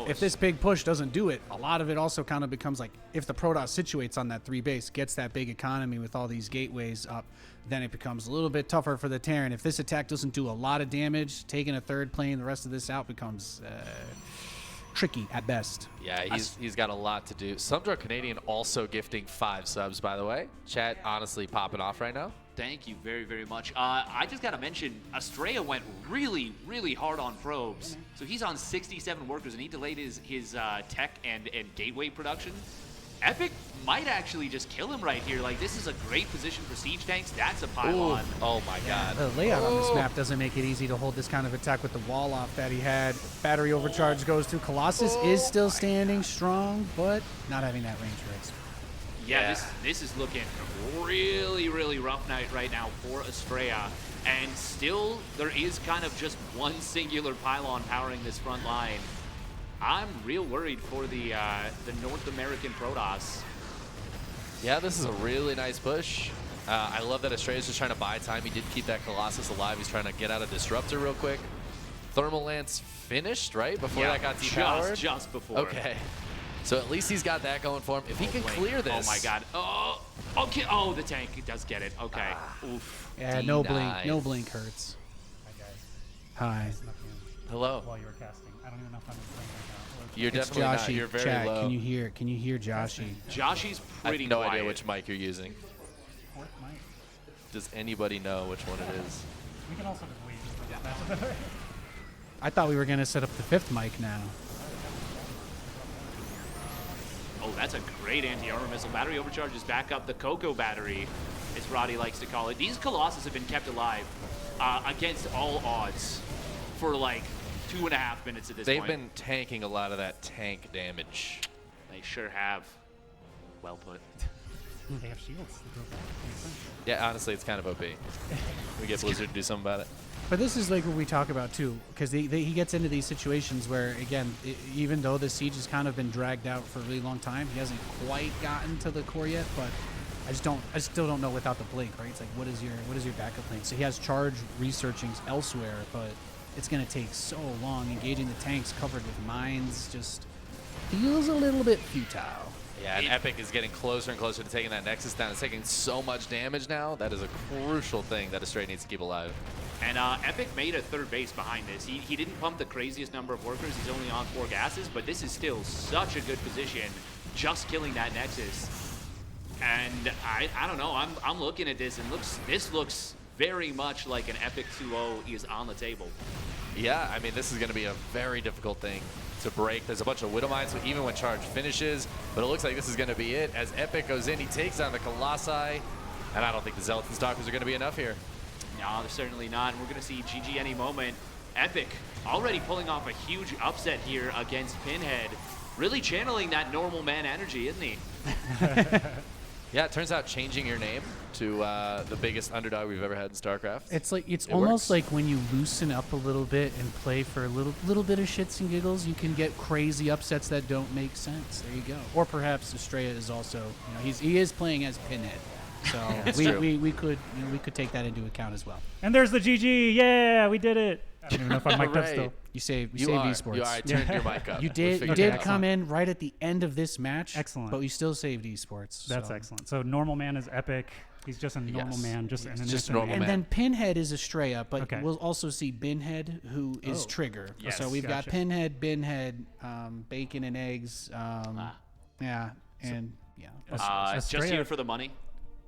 if this big push doesn't do it, a lot of it also kind of becomes like if the Protoss situates on that 3 base, gets that big economy with all these gateways up, then it becomes a little bit tougher for the Terran. If this attack doesn't do a lot of damage, taking a third plane, the rest of this out becomes tricky at best. Yeah, he's got a lot to do. Sumdra Canadian also gifting 5 subs, by the way. Chat honestly popping off right now. Thank you very, very much. I just got to mention, Astrea went really, really hard on probes. So he's on 67 workers, and he delayed his tech and gateway production. Epic might actually just kill him right here. Like, this is a great position for siege tanks. That's a pylon. Ooh. Oh, my God. The layout on this map doesn't make it easy to hold this kind of attack with the wall off that he had. Battery overcharge goes through. Colossus is still standing strong, but not having that range race. Yeah, this is looking really, really rough night right now for Astrea. And still, there is kind of just one singular pylon powering this front line. I'm real worried for the North American Protoss. Yeah, this is a really nice push. I love that Astrea's just trying to buy time. He did keep that Colossus alive. He's trying to get out of Disruptor real quick. Thermal Lance finished, right? Before that got depowered? Just before. Okay. So at least he's got that going for him. If he can clear this. Oh my god. Oh, okay. Oh, the tank does get it. Okay. Oof. Yeah, no blink. No blink hurts. Hi. Hello. While you were casting. I don't even know if I'm playing right now. You're definitely not. You're very Chat, low. Can you hear Joshy? Joshy's pretty I have no quiet. idea which mic you're using. Fourth mic. Does anybody know which one it is? We can also just wait. I thought we were gonna set up the 5th mic now. Oh, that's a great anti-armor missile. Battery overcharges back up the Coco battery, as Roddy likes to call it. These Colossus have been kept alive against all odds for like 2.5 minutes at this They've point. been tanking a lot of that tank damage. They sure have. Well put. They have shields. Yeah, honestly, it's kind of OP. We get Blizzard to do something about it. But this is like what we talk about too, because he gets into these situations where, again, even though the siege has kind of been dragged out for a really long time, he hasn't quite gotten to the core yet. But I still don't know without the blink, right? It's like, what is your backup plan? So he has charge researching elsewhere, but it's going to take so long. Engaging the tanks covered with mines just feels a little bit futile. Yeah, and Epic is getting closer and closer to taking that Nexus down. It's taking so much damage now. That is a crucial thing that Astrea needs to keep alive. And Epic made a 3rd base behind this. He didn't pump the craziest number of workers. He's only on 4 gases, but this is still such a good position, just killing that Nexus. And I don't know. I'm looking at this, and this looks very much like an Epic 2-0 is on the table. Yeah, I mean, this is going to be a very difficult thing to break. There's a bunch of Widow Mines, so even when charge finishes, but it looks like this is going to be it. As Epic goes in, he takes on the Colossi, and I don't think the Zealots and Stalkers are going to be enough here. No, they're certainly not. And we're going to see GG any moment. Epic already pulling off a huge upset here against Pinhead. Really channeling that normal man energy, isn't he? Yeah, it turns out changing your name to the biggest underdog we've ever had in StarCraft. It's like it works. almost like when you loosen up a little bit and play for a little bit of shits and giggles, you can get crazy upsets that don't make sense. There you go. Or perhaps Astrea is also, he is playing as Pinhead, so we could take that into account as well. And there's the GG. Yeah, we did it. I don't even know if I'm mic'd up still. You saved esports. You are. I turned your mic up. You did come in right at the end of this match. Excellent. But you still saved esports. That's excellent. So normal man is Epic. He's just a normal man, just an innocent normal man. And then Pinhead is Astrea, but Okay. we'll also see Binhead, who is Trigger. Yes, so we've got gotcha. Pinhead, Binhead, Bacon and Eggs. Yeah, and yeah. Just Astrea- here for the money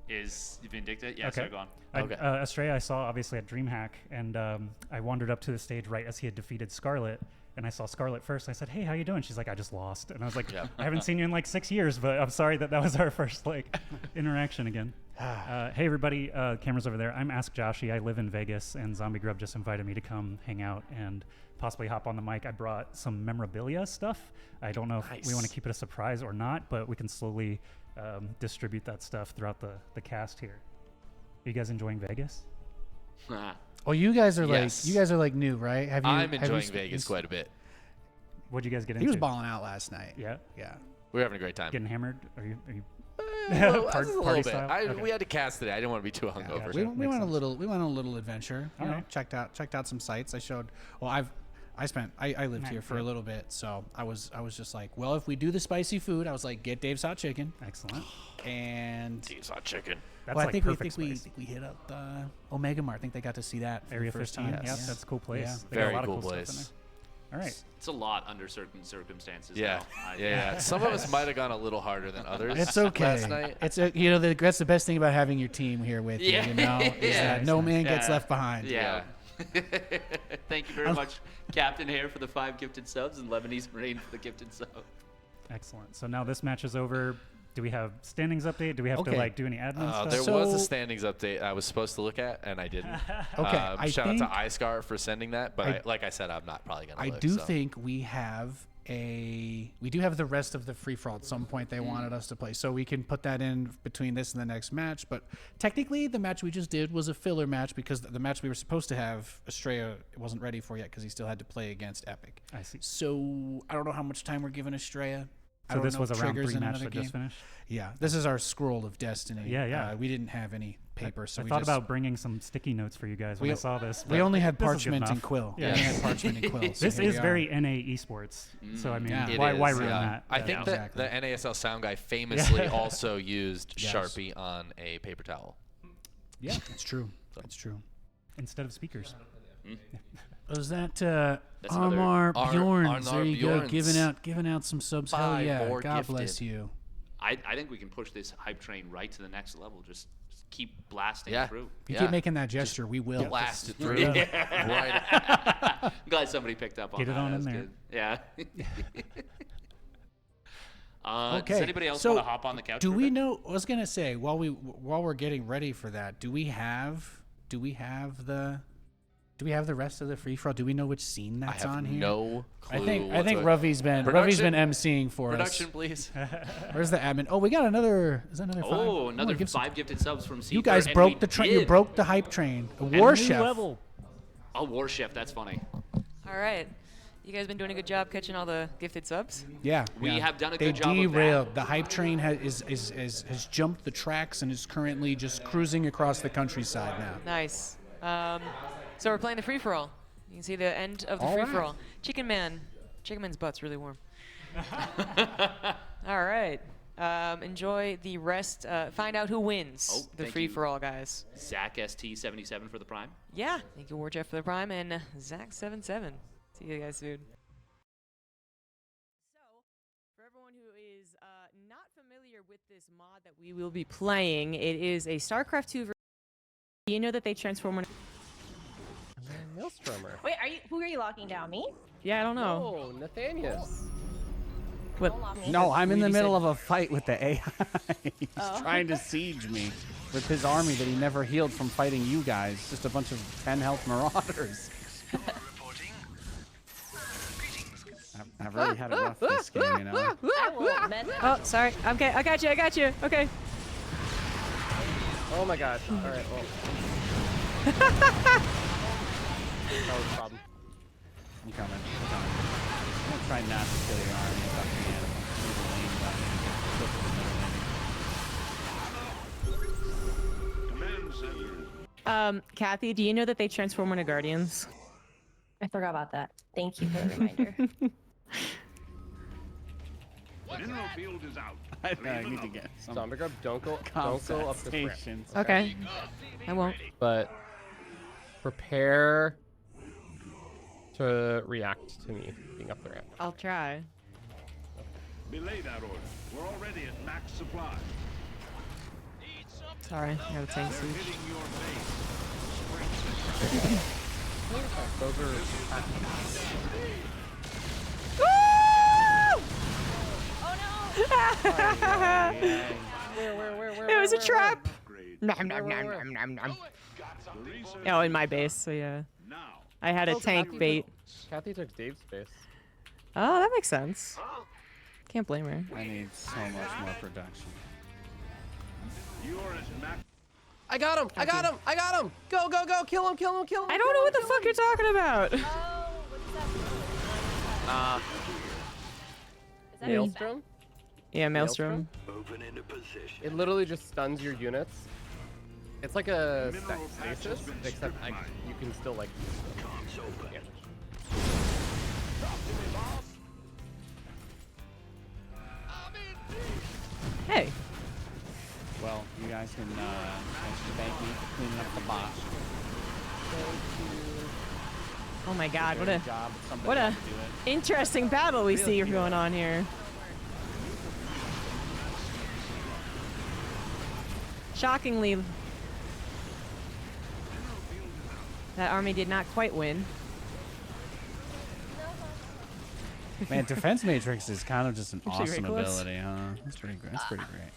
is Vindicta. Yeah, sorry, go on. Astrea I saw obviously at DreamHack, and I wandered up to the stage right as he had defeated Scarlet, and I saw Scarlet first. I said, "Hey, how you doing?" She's like, "I just lost," and I was like, "I haven't seen you in like 6 years, but I'm sorry that was our first interaction again." Hey everybody, cameras over there. I'm Ask Joshy. I live in Vegas, and ZombieGrub just invited me to come hang out and possibly hop on the mic. I brought some memorabilia stuff. I don't know if we want to keep it a surprise or not, but we can slowly distribute that stuff throughout the cast here. Are you guys enjoying Vegas? Well, you guys are Yes. like new, right? I'm enjoying Vegas quite a bit. What'd you guys get into? He was balling out last night. Yeah. We're having a great time. Getting hammered? Are you Well, party a little bit. style? Okay. We had to cast today. I didn't want to be too hungover. We went a little adventure. You know, Alright. checked out some sites. I showed. Well, I lived here for a little bit, so I was just like, well, if we do the spicy food, I was like, get Dave's Hot Chicken. Excellent. And Dave's Hot Chicken. That's well, like I perfect think spice. we hit up Omega Mart. I think they got to see that for Area the first 15. time. Yep, that's a cool place. Yeah. They got a Very lot of cool stuff in place. there. All right. It's a lot under certain circumstances. Yeah. though. Yeah. Some of us might have gone a little harder than others. It's okay. Last night. It's that's the best thing about having your team here with you. You know, is that no man gets left behind. Yeah. Thank you very much, Captain Hare, for the 5 gifted subs, and Lebanese Marine for the gifted sub. Excellent. So now this match is over. Do we have standings update? Do we have to do any admin stuff? There was a standings update I was supposed to look at, and I didn't. Okay, shout out to iScar for sending that, but like I said, I'm not probably going to I look. do think we do have the rest of the free for all at some point they wanted us to play, so we can put that in between this and the next match. But technically the match we just did was a filler match because the match we were supposed to have, Astrea wasn't ready for yet because he still had to play against Epic. I see. So I don't know how much time we're giving Astrea. I So don't this know was a round triggers 3 in match another that just game. finished? Yeah, this is our scroll of destiny. Yeah, yeah. We didn't have any paper, so I we thought just about bringing some sticky notes for you guys when I saw this. We but only had this is good parchment and enough. quill. Yeah. We only had parchment and quill. So This here is we are. very NA esports. So I mean, Yeah. It why is, ruin yeah. that? I think that the NASL sound guy famously also used Yes. Sharpie on a paper towel. Yeah, it's true. It's true. Instead of speakers. Was that That's Armar another- Bjorns? Armar There you go, Bjorns. giving out some subs. Hell 5 yeah! more God bless gifted. you. I think we can push this hype train right to the next level. Just keep blasting Yeah. through. If you keep making that gesture, we will. Blast it through. Yeah. I'm glad somebody picked up on Get that. it on That in was there. good. Yeah. Okay. Does anybody else so want to hop on the couch? Do for a we bit? know? I was gonna say while we're getting ready for that, do we have the rest of the free for all? Do we know which scene that's have on here? no clue I think whatsoever. Ravi's been emceeing for Production, us. please. Where's the admin? Oh, we got another. Is that another 5? Oh, Come another on, give some- 5 gifted subs from C. You guys broke the train. You broke the hype train. A war chef. A war chef. That's funny. All right. You guys been doing a good job catching all the gifted subs? Yeah, We yeah. have done a They good job of that. derailed. The hype train has jumped the tracks and is currently just cruising across the countryside now. Nice. So we're playing the free for all. You can see the end of the All free right. for all. Chicken Man's butt's really warm. All right. Enjoy the rest. Find out who wins Oh, the thank free you. for all, guys. Zach ST77 for the prime. Yeah. Thank you, Warjeff, for the prime, and Zach77. See you guys soon. So, for everyone who is not familiar with this mod that we will be playing, it is a StarCraft 2 version. Do you know that they transform when... Maelstromer. Wait, who are you locking down? Me? Yeah, I don't know. Oh, Nathanius. What? No, I'm in the Weedy middle said- of a fight with the AI. He's Oh. trying to siege me with his army that he never healed from fighting you guys. Just a bunch of 10 health marauders. I've already had it rough this game, you know. I will mend Oh, sorry. Okay, I got you. Okay. Oh my gosh. All right. Well. That was a problem. I'm coming. I'm gonna try not to kill your army if I can. Move the lane down and get flip to the middle lane. Command center. Kathy, do you know that they transform into guardians? I forgot about that. Thank you for the reminder. Mineral field is out. I need to get some ZombieGrub, don't go up the ramp. stations. Okay. I won't. But prepare to react to me being up the ramp. I'll try. Belay that order. We're already at max supply. Sorry, I got a tank They're siege. hitting your base. Those are It was a trap. Upgrade. Nom, nom, nom, nom, nom, nom. The research Oh, in my base, so yeah. now. I had a tank bait. Kathy took Dave's space. Oh, that makes sense. Can't blame her. I need so much more production. You're at max. I got him! I got him! I got him! Go, go, go! Kill him! Kill him! Kill him! I don't know what the fuck you're talking about. Oh, what's that? Is that Maelstrom? Yeah, Maelstrom. Moving into position. It literally just stuns your units. It's like a Mineral patch has stasis, been except streamlined. you can still like. Comms open. Yeah. Hey. Well, you guys can thank me for cleaning up the bot. Oh my God, what Good a job. Somebody what a had to do it. interesting battle we see going on here. Shockingly, that army did not quite win. Man, Defense Matrix is kind of just an Actually awesome very close. ability, huh? That's pretty great. That's pretty great.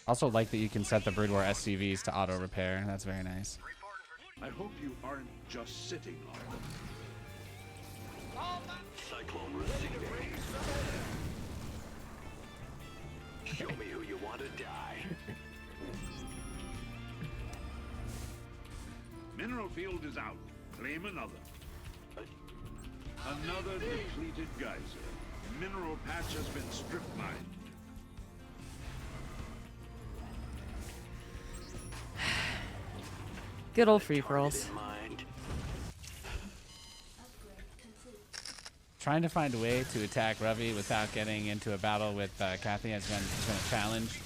Also like that you can set the Brood War SCVs to auto repair. That's very nice. I hope you aren't just sitting on them. Cyclone receiving. Show me who you want to die. Mineral field is out. Claim another. Another depleted geyser. Mineral patch has been strip mined. Good old free for alls. Trying to find a way to attack Ravi without getting into a battle with Kathy has been a challenge.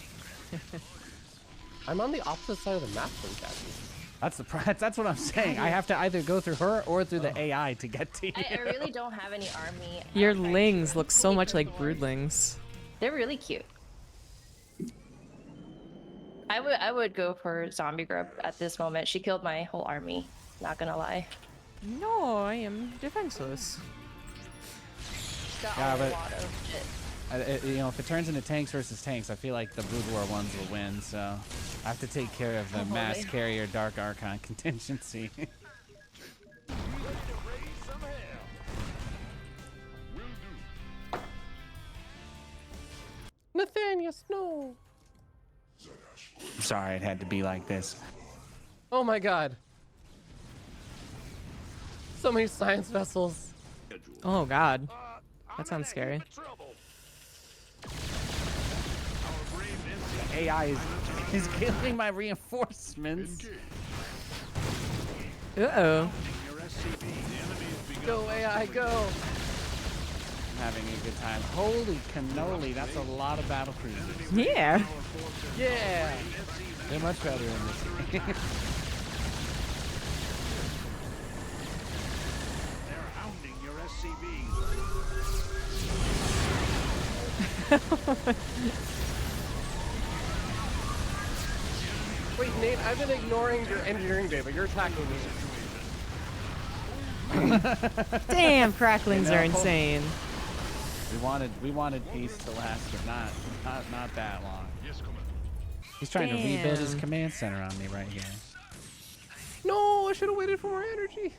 I'm on the opposite side of the map from Kathy. That's what I'm saying. I have to either go through her or through the AI to get to you. I really don't have any army. Your lings look so much like broodlings. They're really cute. I would go for ZombieGrub at this moment. She killed my whole army. Not gonna lie. No, I am defenseless. Got Yeah, a but lot of shit. you know, if it turns into tanks versus tanks, I feel like the Brood War ones will win. So I have to take care of the mass carrier Dark Archon contingency. Nathaniel Snow. I'm sorry it had to be like this. Oh my god. So many science vessels. Oh god. That sounds scary. The AI is killing my reinforcements. Uh-oh. Go AI, go. I'm having a good time. Holy cannoli, that's a lot of battle cruisers. Yeah. Yeah. They're much better in this game. They're hounding your SCVs. Wait, Nate, I've been ignoring your engineering bay, but you're attacking me. Damn, cracklings You know, are insane. We wanted peace to last, but not that long. He's trying to rebuild his command center on me right here. No, I should have waited for more energy.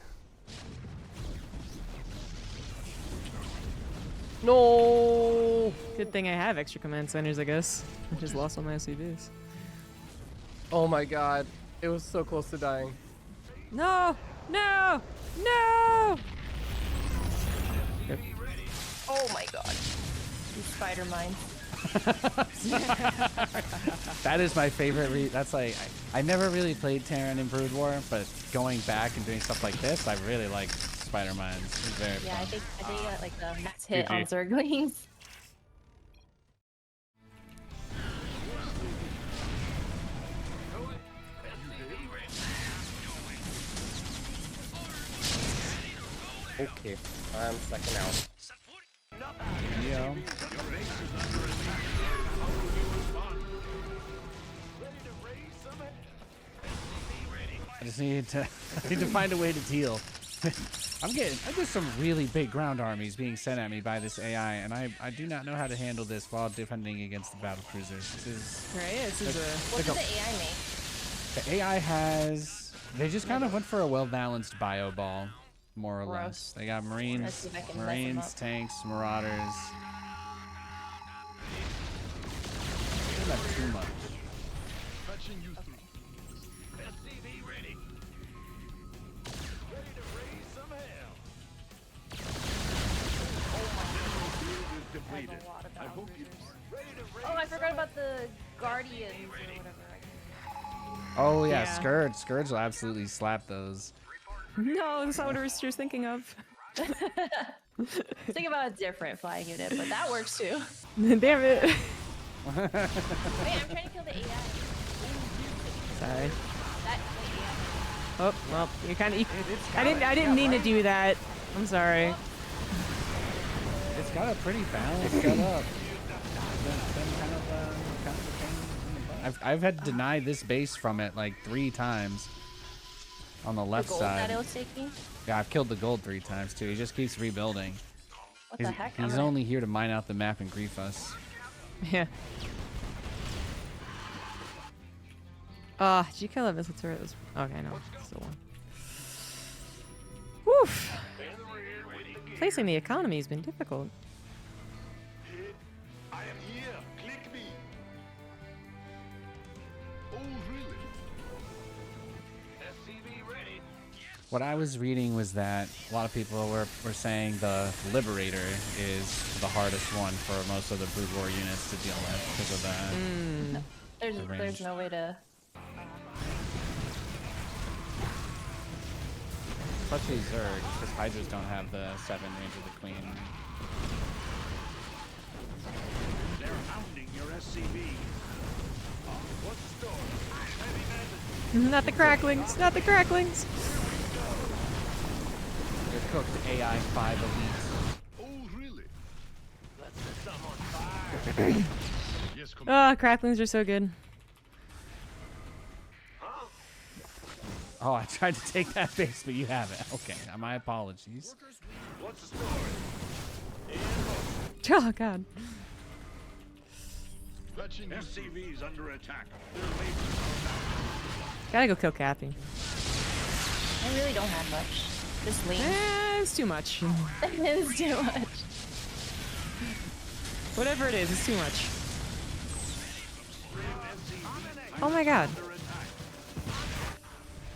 No. Good thing I have extra command centers, I guess. I just lost all my SCVs. Oh my god. It was so close to dying. No! No! No! Oh my god. These spider mines. That is my favorite. That's like I never really played Terran in Brood War, but going back and doing stuff like this, I really like Spider Mines. It's very Yeah, fun. I think got like the max hit GG. on Zerglings. Okay, I'm second out. Yeah. I just need to find a way to deal. There's some really big ground armies being sent at me by this AI, and I do not know how to handle this while defending against the battle cruisers. This is Right, this is What did the AI make? the AI has. They just kind of went for a well-balanced bio ball, more or less. They got Let's Marines, see if I can mess them up. tanks, Marauders. They don't have too much. Oh, I forgot about the Guardians or whatever. Oh yeah, Yeah. Scourge. Scourge will absolutely slap those. No, that's not what I was just thinking of. Think about a different flying unit, but that works too. Damn it. Wait, I'm trying to kill the AI. Sorry. That Oh, well, you kind of. I didn't mean to do that. I'm sorry. It's got a pretty balanced setup. Been kind of a pain in the butt. I've had to deny this base from it like 3 times on the left gold side. that it was taking? Yeah, I've killed the gold 3 times too. He just keeps rebuilding. What the heck? He's only here to mine out the map and grief us. Yeah. Did you kill that missile turret? Okay, no. Still one. Woof. Placing the economy has been difficult. I am here. Click me. Oh, really? SCV ready. Yes. What I was reading was that a lot of people were saying the Liberator is the hardest one for most of the Brood War units to deal with because of the There's no way to. Especially Zerg, because Hydras don't have the 7 range of the Queen. They're hounding your SCV. What's the story? Heavy Not the cracklings. Not the cracklings. You're cooked AI 5 elites. Oh, really? Let's set some on fire. Yes, come Oh, cracklings are so good. Oh, I tried to take that base, but you have it. Okay, my apologies. What's the story? Oh God. SCV's under attack. Gotta go kill Kathy. I really don't have much. This lane. It's too much. It's too much. Whatever it is, it's too much. Oh my God.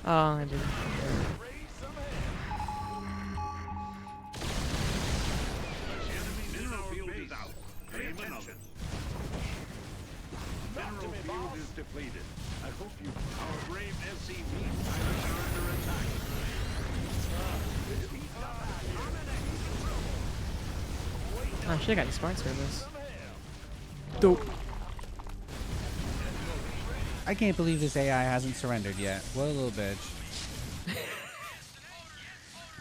Oh, I did. Mineral field is out. Pay attention. Mineral field is depleted. I hope you. Our brave SCV pilots are under attack. Oh, shit, I got the smart service. Dope. I can't believe this AI hasn't surrendered yet. What a little bitch.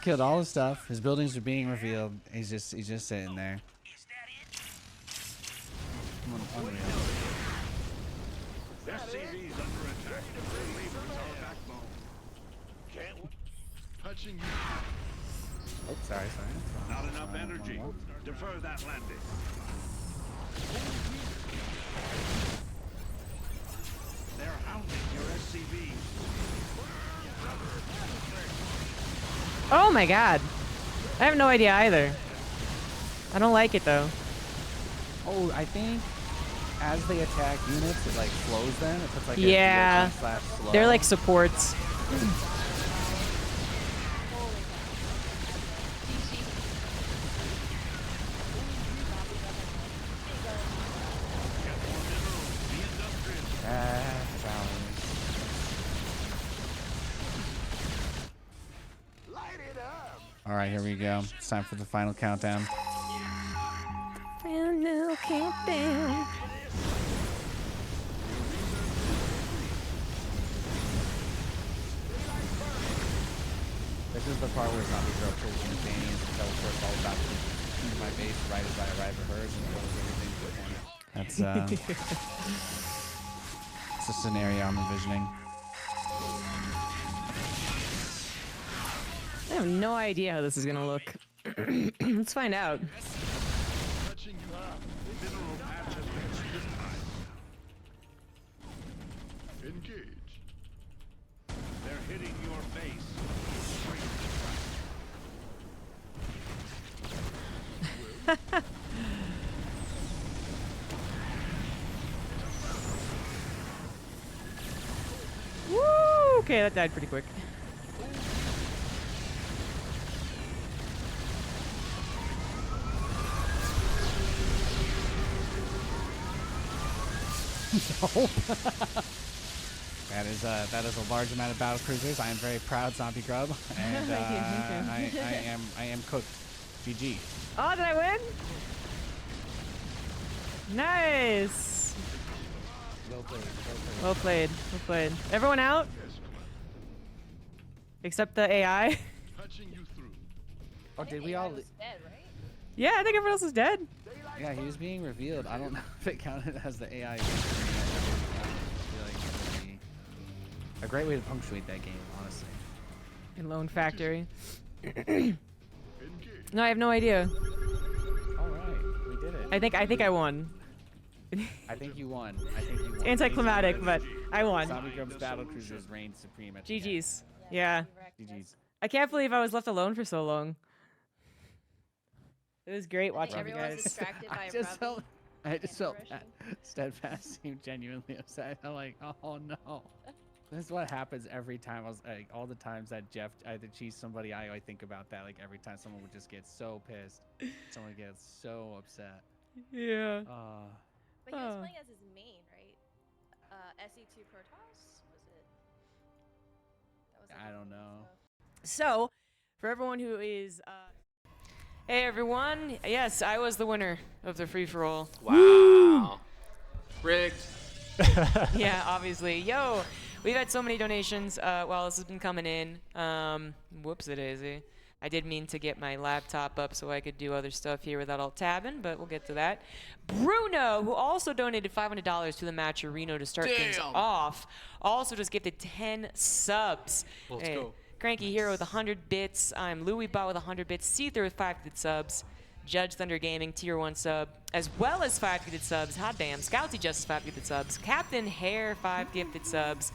Killed all his stuff. His buildings are being revealed. He's just sitting there. Unreal. SCV's under attack. Their labor is our backbone. Can't. Touching you. Oh, sorry. Not enough energy. Defer that landing. They're hounding your SCV. Oh my God. I have no idea either. I don't like it though. Oh, I think as they attack units, it like slows them. It puts like yeah. a slow. They're like supports. All right, here we go. It's time for the final countdown. Final countdown. This is the part where ZombieGrub kills Nathaniel and teleports all back to my base right as I arrive at hers and throws everything to him. That's it's a scenario I'm envisioning. I have no idea how this is gonna look. Let's find out. Touching you up. Mineral patch has been stripped. Engage. They're hitting your base. Woo! Okay, that died pretty quick. No. That is a large amount of battle cruisers. I am very proud, ZombieGrub, and I am cooked. GG. Oh, did I win? Nice. Well played. Well played. Well played. Everyone out? Except the AI? Oh, did we all? Dead, right? Yeah, I think everyone else is dead. Yeah, he was being revealed. I don't know if it counted as the AI. I feel like it would be a great way to punctuate that game, honestly. In Lone Factory. No, I have no idea. All right, we did it. I think I won. I think you won. It's anticlimactic, but I won. ZombieGrub's battle cruisers reigned supreme at the end. GG's. Yeah. GG's. I can't believe I was left alone for so long. It was great watching you everyone's guys. distracted by I just felt steadfast seemed genuinely upset. I'm like, oh no. This is what happens every time. I was like, all the times that Jeff either cheats somebody, I think about that. Like every time someone would just get so pissed, someone gets so upset. Yeah. But he was playing as his main, right? SC2 Protoss? Was it? That was I don't know. So, for everyone who is, hey everyone, yes, I was the winner of the free for all. Wow. Rigged. Yeah, obviously. Yo, we've had so many donations while this has been coming in. Whoops-a-daisy. I did mean to get my laptop up so I could do other stuff here without all tabbing, but we'll get to that. Bruno, who also donated $500 to the Matcherino to start things off, also just gifted 10 subs. Let's go. Cranky Hero with 100 bits. I'm Louis Bot with 100 bits. Seether with 5 gifted subs. Judge Thunder Gaming, tier 1 sub, as well as 5 gifted subs. Hot damn. Scouty Justice, 5 gifted subs. Captain Hare, 5 gifted subs.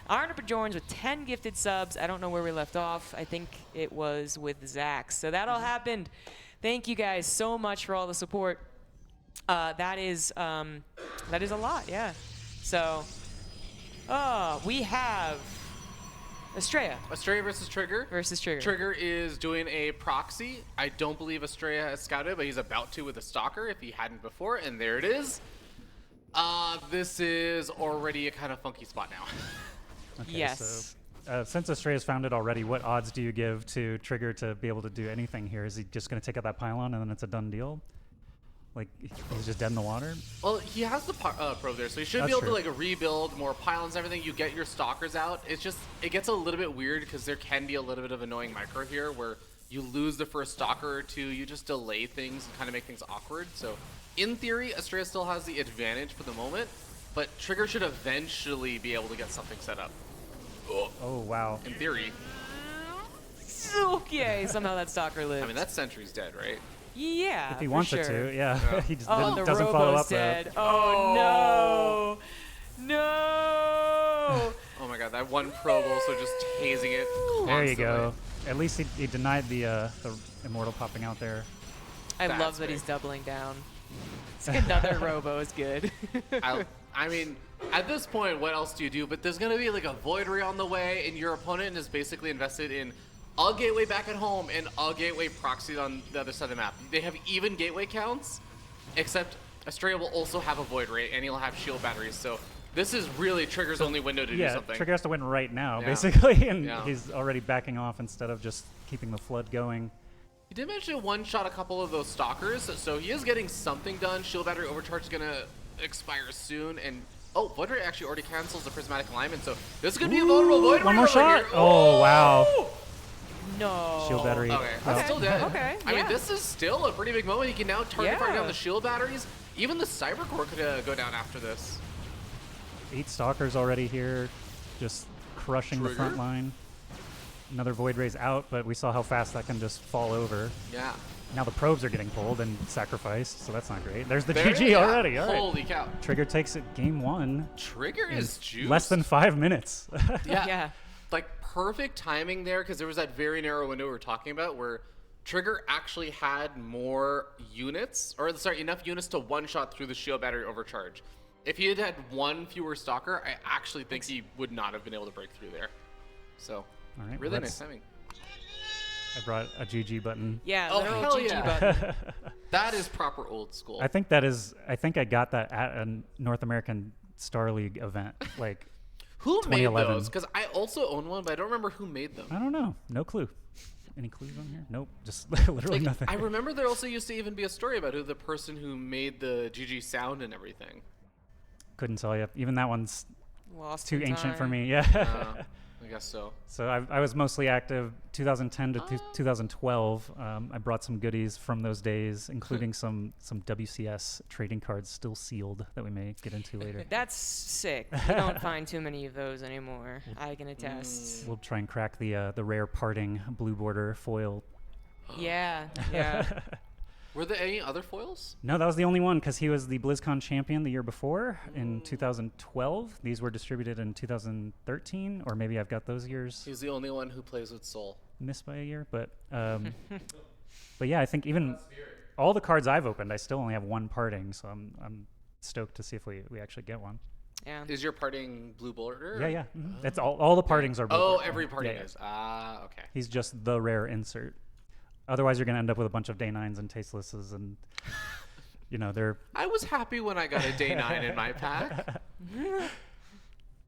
Arnold Bajorns with 10 gifted subs. I don't know where we left off. I think it was with Zach. So that all happened. Thank you guys so much for all the support. That is a lot, yeah. So, we have Astrea. Astrea versus Trigger. Trigger is doing a proxy. I don't believe Astrea has scouted, but he's about to with a Stalker if he hadn't before, and there it is. This is already a kind of funky spot now. Okay, yes. So, since Astrea's found it already, what odds do you give to Trigger to be able to do anything here? Is he just going to take out that pylon and then it's a done deal? Like, he's just dead in the water? Well, he has the probe there, so he should That's be able true. to like rebuild more pylons and everything. You get your Stalkers out. It's just, it gets a little bit weird because there can be a little bit of annoying micro here where you lose the first Stalker or two, you just delay things and kind of make things awkward. So in theory, Astrea still has the advantage for the moment, but Trigger should eventually be able to get something set up. Oh, wow. In theory. Okay, somehow that Stalker lived. I mean, that Sentry's dead, right? Yeah, If he for wants sure. it to, yeah. He just the doesn't Robo's follow up. dead. Oh, no. No. Oh my god, that one probe also just hazing it constantly. There you go. At least he denied the Immortal popping out there. I love that he's doubling down. It's like another Robo is good. I mean, at this point, what else do you do? But there's going to be like a Void Ray on the way, and your opponent is basically invested in a gateway back at home and a gateway proxied on the other side of the map. They have even gateway counts, except Astrea will also have a Void Ray, and he'll have shield batteries. So this is really Trigger's only window to do something. Trigger has to win right now, Yeah. basically, and Yeah. he's already backing off instead of just keeping the flood going. He did manage to one-shot a couple of those Stalkers, so he is getting something done. Shield battery overcharge is going to expire soon, and Void Ray actually already cancels the prismatic alignment, so this is going to be a vulnerable Void Ray One more over shot? here. Oh, wow. No. Shield battery. Okay, that's still dead. Okay, I mean, yeah. this is still a pretty big moment. He can now target fire Yeah. down the shield batteries. Even the Cyber Core could go down after this. 8 Stalkers already here, just crushing the Trigger? front line. Another Void Ray's out, but we saw how fast that can just fall over. Yeah. Now the probes are getting pulled and sacrificed, so that's not great. There's the There it GG is. already. All right. Holy cow. Trigger takes it game 1. Trigger in is juiced. less than 5 minutes. Yeah. Like perfect timing there, because there was that very narrow window we were talking about where Trigger actually had more units, or sorry, enough units to one-shot through the shield battery overcharge. If he had had one fewer Stalker, I actually think he would not have been able to break through there. So, All right, really let's- nice timing. I brought a GG button. Yeah, Oh, literal hell GG yeah. button. That is proper old school. I think that is. I think I got that at a North American Star League event, like Who made 2011. those? Because I also own one, but I don't remember who made them. I don't know. No clue. Any clues on here? Nope. Just literally Like, nothing. I remember there also used to even be a story about who the person who made the GG sound and everything. Couldn't tell you. Even that one's Lost too in ancient for time. me. Yeah. I guess so. So I was mostly active 2010 to 2012. I brought some goodies from those days, including some WCS trading cards still sealed that we may get into later. That's sick. You don't find too many of those anymore. I can attest. We'll try and crack the rare parting blue border foil. Yeah, yeah. Were there any other foils? No, that was the only one because he was the BlizzCon champion the year before in 2012. These were distributed in 2013, or maybe I've got those years He's the only one who plays with Soul. missed by a year. But yeah, I think even all the cards I've opened, I still only have one parting, so I'm stoked to see if we actually get one. Yeah. Is your parting blue border? Yeah, yeah. That's all the partings are blue. Oh, border. every parting Yeah, is. Ah, okay. He's just the rare insert. Otherwise, you're going to end up with a bunch of day 9s and tastelesses, and they're. I was happy when I got a day 9 in my pack.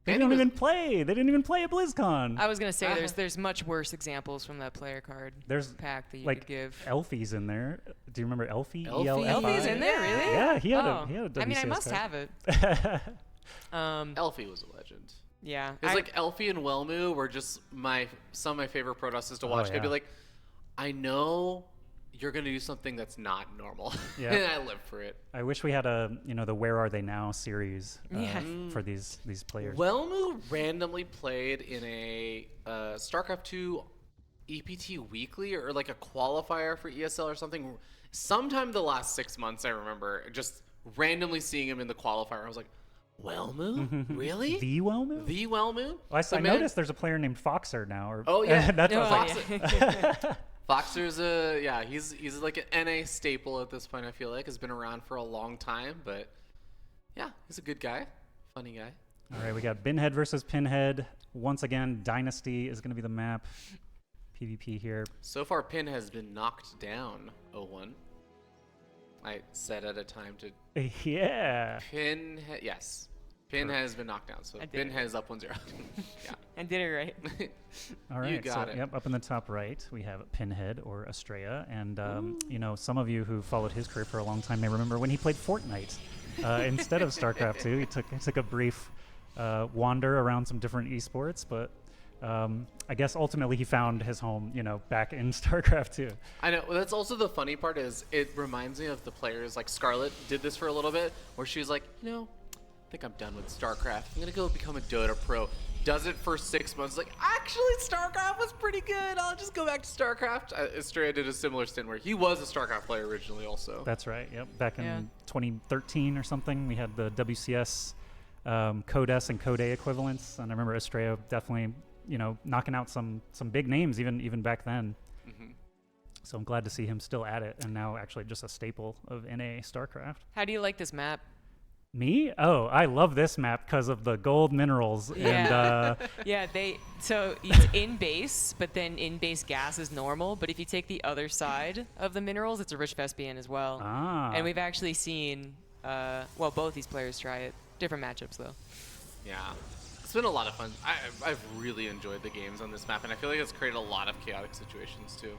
They don't even play. They didn't even play at BlizzCon. I was gonna say there's much worse examples from that player card pack that you could give. Elfie's in there. Do you remember Elfie? Elfie? Elfie's in there, really? Yeah, he had Oh. a WCS I mean, I must card. have it. Elfie was a legend. Yeah. It's like Elfie and Whelmu were just some of my favorite Protosses to watch. Oh, They'd be yeah. like, I know you're gonna do something that's not normal. Yeah. And I live for it. I wish we had the Where Are They Now series for these players. Whelmu randomly played in a StarCraft 2 EPT weekly or like a qualifier for ESL or something. Sometime the last 6 months, I remember just randomly seeing him in the qualifier. I was like, Whelmu? Really? The Whelmu? The Whelmu? Well, I noticed there's a player named Foxer now. Oh yeah, that's what I was Foxer. Foxer's he's like an NA staple at this point. I feel like has been around for a long time, but yeah, he's a good guy, funny guy. All right, we got Binhead versus Pinhead. Once again, Dynasty is going to be the map. PvP here. So far, Pin has been knocked down 0-1. I said at a time to. Yeah. Pin has been knocked down, so Pin has up 1-0. Yeah. I did it right. All right. You got it. Yep, up in the top right, we have Pinhead or Astrea. And, some of you who followed his career for a long time may remember when he played Fortnite instead of StarCraft 2. He took a brief wander around some different esports, but I guess ultimately he found his home, back in StarCraft 2. I know. Well, that's also the funny part is it reminds me of the players like Scarlet did this for a little bit, where she was like, I think I'm done with StarCraft. I'm gonna go become a Dota pro. Does it for 6 months. Like, actually, StarCraft was pretty good. I'll just go back to StarCraft. Astrea did a similar stint where he was a StarCraft player originally also. That's right. Yep. Back in 2013 or something, we had the WCS Code S and Code A equivalents, and I remember Astrea definitely, knocking out some big names even back then. Mm-hmm. So I'm glad to see him still at it, and now actually just a staple of NA StarCraft. How do you like this map? Me? Oh, I love this map because of the gold minerals. Yeah. And so it's in base, but then in base gas is normal. But if you take the other side of the minerals, it's a rich Vespian as well. Ah. And we've actually seen, both these players try it. Different matchups though. Yeah. It's been a lot of fun. I've really enjoyed the games on this map, and I feel like it's created a lot of chaotic situations too.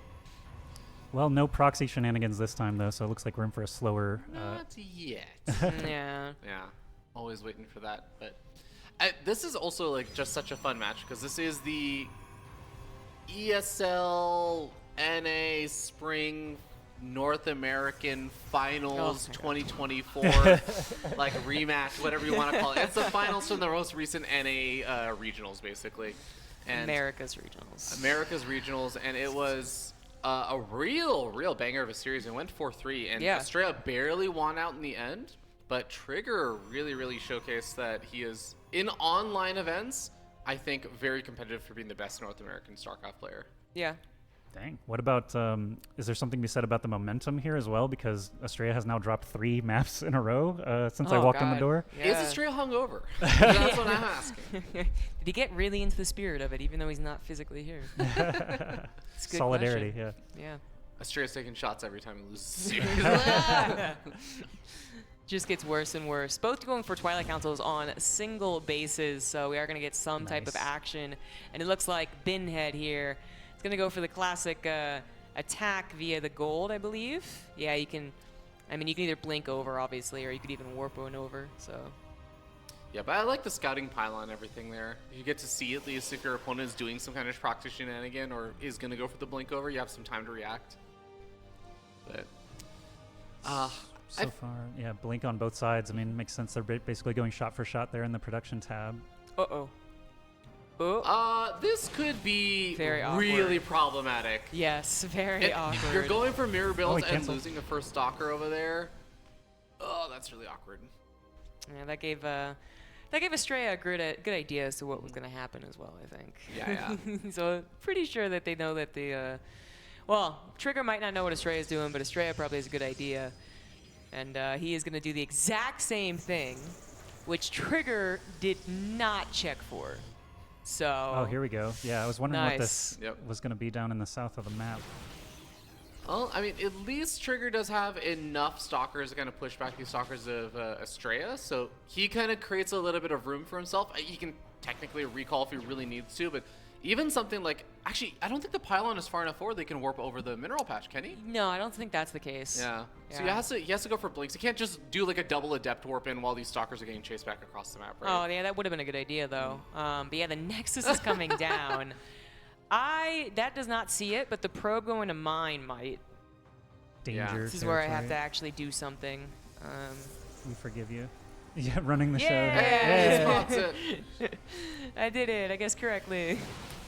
well, no proxy shenanigans this time though, so it looks like we're in for a slower. Not yet. Yeah. Yeah. Always waiting for that, but this is also like just such a fun match because this is the ESL NA Spring North American Finals 2024 like rematch, whatever you want to call it. It's the finals from the most recent NA regionals, basically. And America's regionals, and it was a real banger of a series. It went 4-3, and Astrea barely won out in the end. But Trigger really showcased that he is in online events. I think very competitive for being the best North American StarCraft player. Yeah. Dang. What about, is there something to be said about the momentum here as well? Because Astrea has now dropped 3 maps in a row since I walked in the door. Yeah. Is Astrea hungover? That's what I'm asking. Did he get really into the spirit of it, even though he's not physically here? It's a good Solidarity, question. yeah. Astrea's taking shots every time he loses the series. Just gets worse and worse. Both going for Twilight Councils on single bases, so we are going to get some type of action. And it looks like Binhead here. It's going to go for the classic attack via the gold, I believe. Yeah, you can either blink over, obviously, or you could even warp one over, so. Yeah, but I like the scouting pylon and everything there. You get to see at least if your opponent is doing some kind of proxy shenanigan or is going to go for the blink over, you have some time to react. But, so far, yeah, blink on both sides. I mean, makes sense. They're basically going shot for shot there in the production tab. This could be very really problematic. Yes, very awkward. You're going for mirror builds and losing a first stalker over there. Oh, that's really awkward. Yeah, that gave Astrea a good idea as to what was going to happen as well, I think. Yeah. So pretty sure that they know that the, Trigger might not know what Astrea is doing, but Astrea probably has a good idea. And he is going to do the exact same thing which Trigger did not check for. So. Oh, here we go. Yeah, I was wondering what this Yep. was going to be down in the south of the map. Well, I mean, at least Trigger does have enough stalkers to kind of push back these stalkers of Astrea, so he kind of creates a little bit of room for himself. He can technically recall if he really needs to, but even something like, actually, I don't think the pylon is far enough forward they can warp over the mineral patch, can he? No, I don't think that's the case. Yeah. So he has to go for blinks. He can't just do like a double adept warp in while these stalkers are getting chased back across the map, right? Oh, yeah, that would have been a good idea, though. But yeah, the Nexus is coming down. That does not see it, but the probe going to mine might. Danger. This is where I have to actually do something. We forgive you. Yeah, running the show. Yeah, I did it, I guess correctly.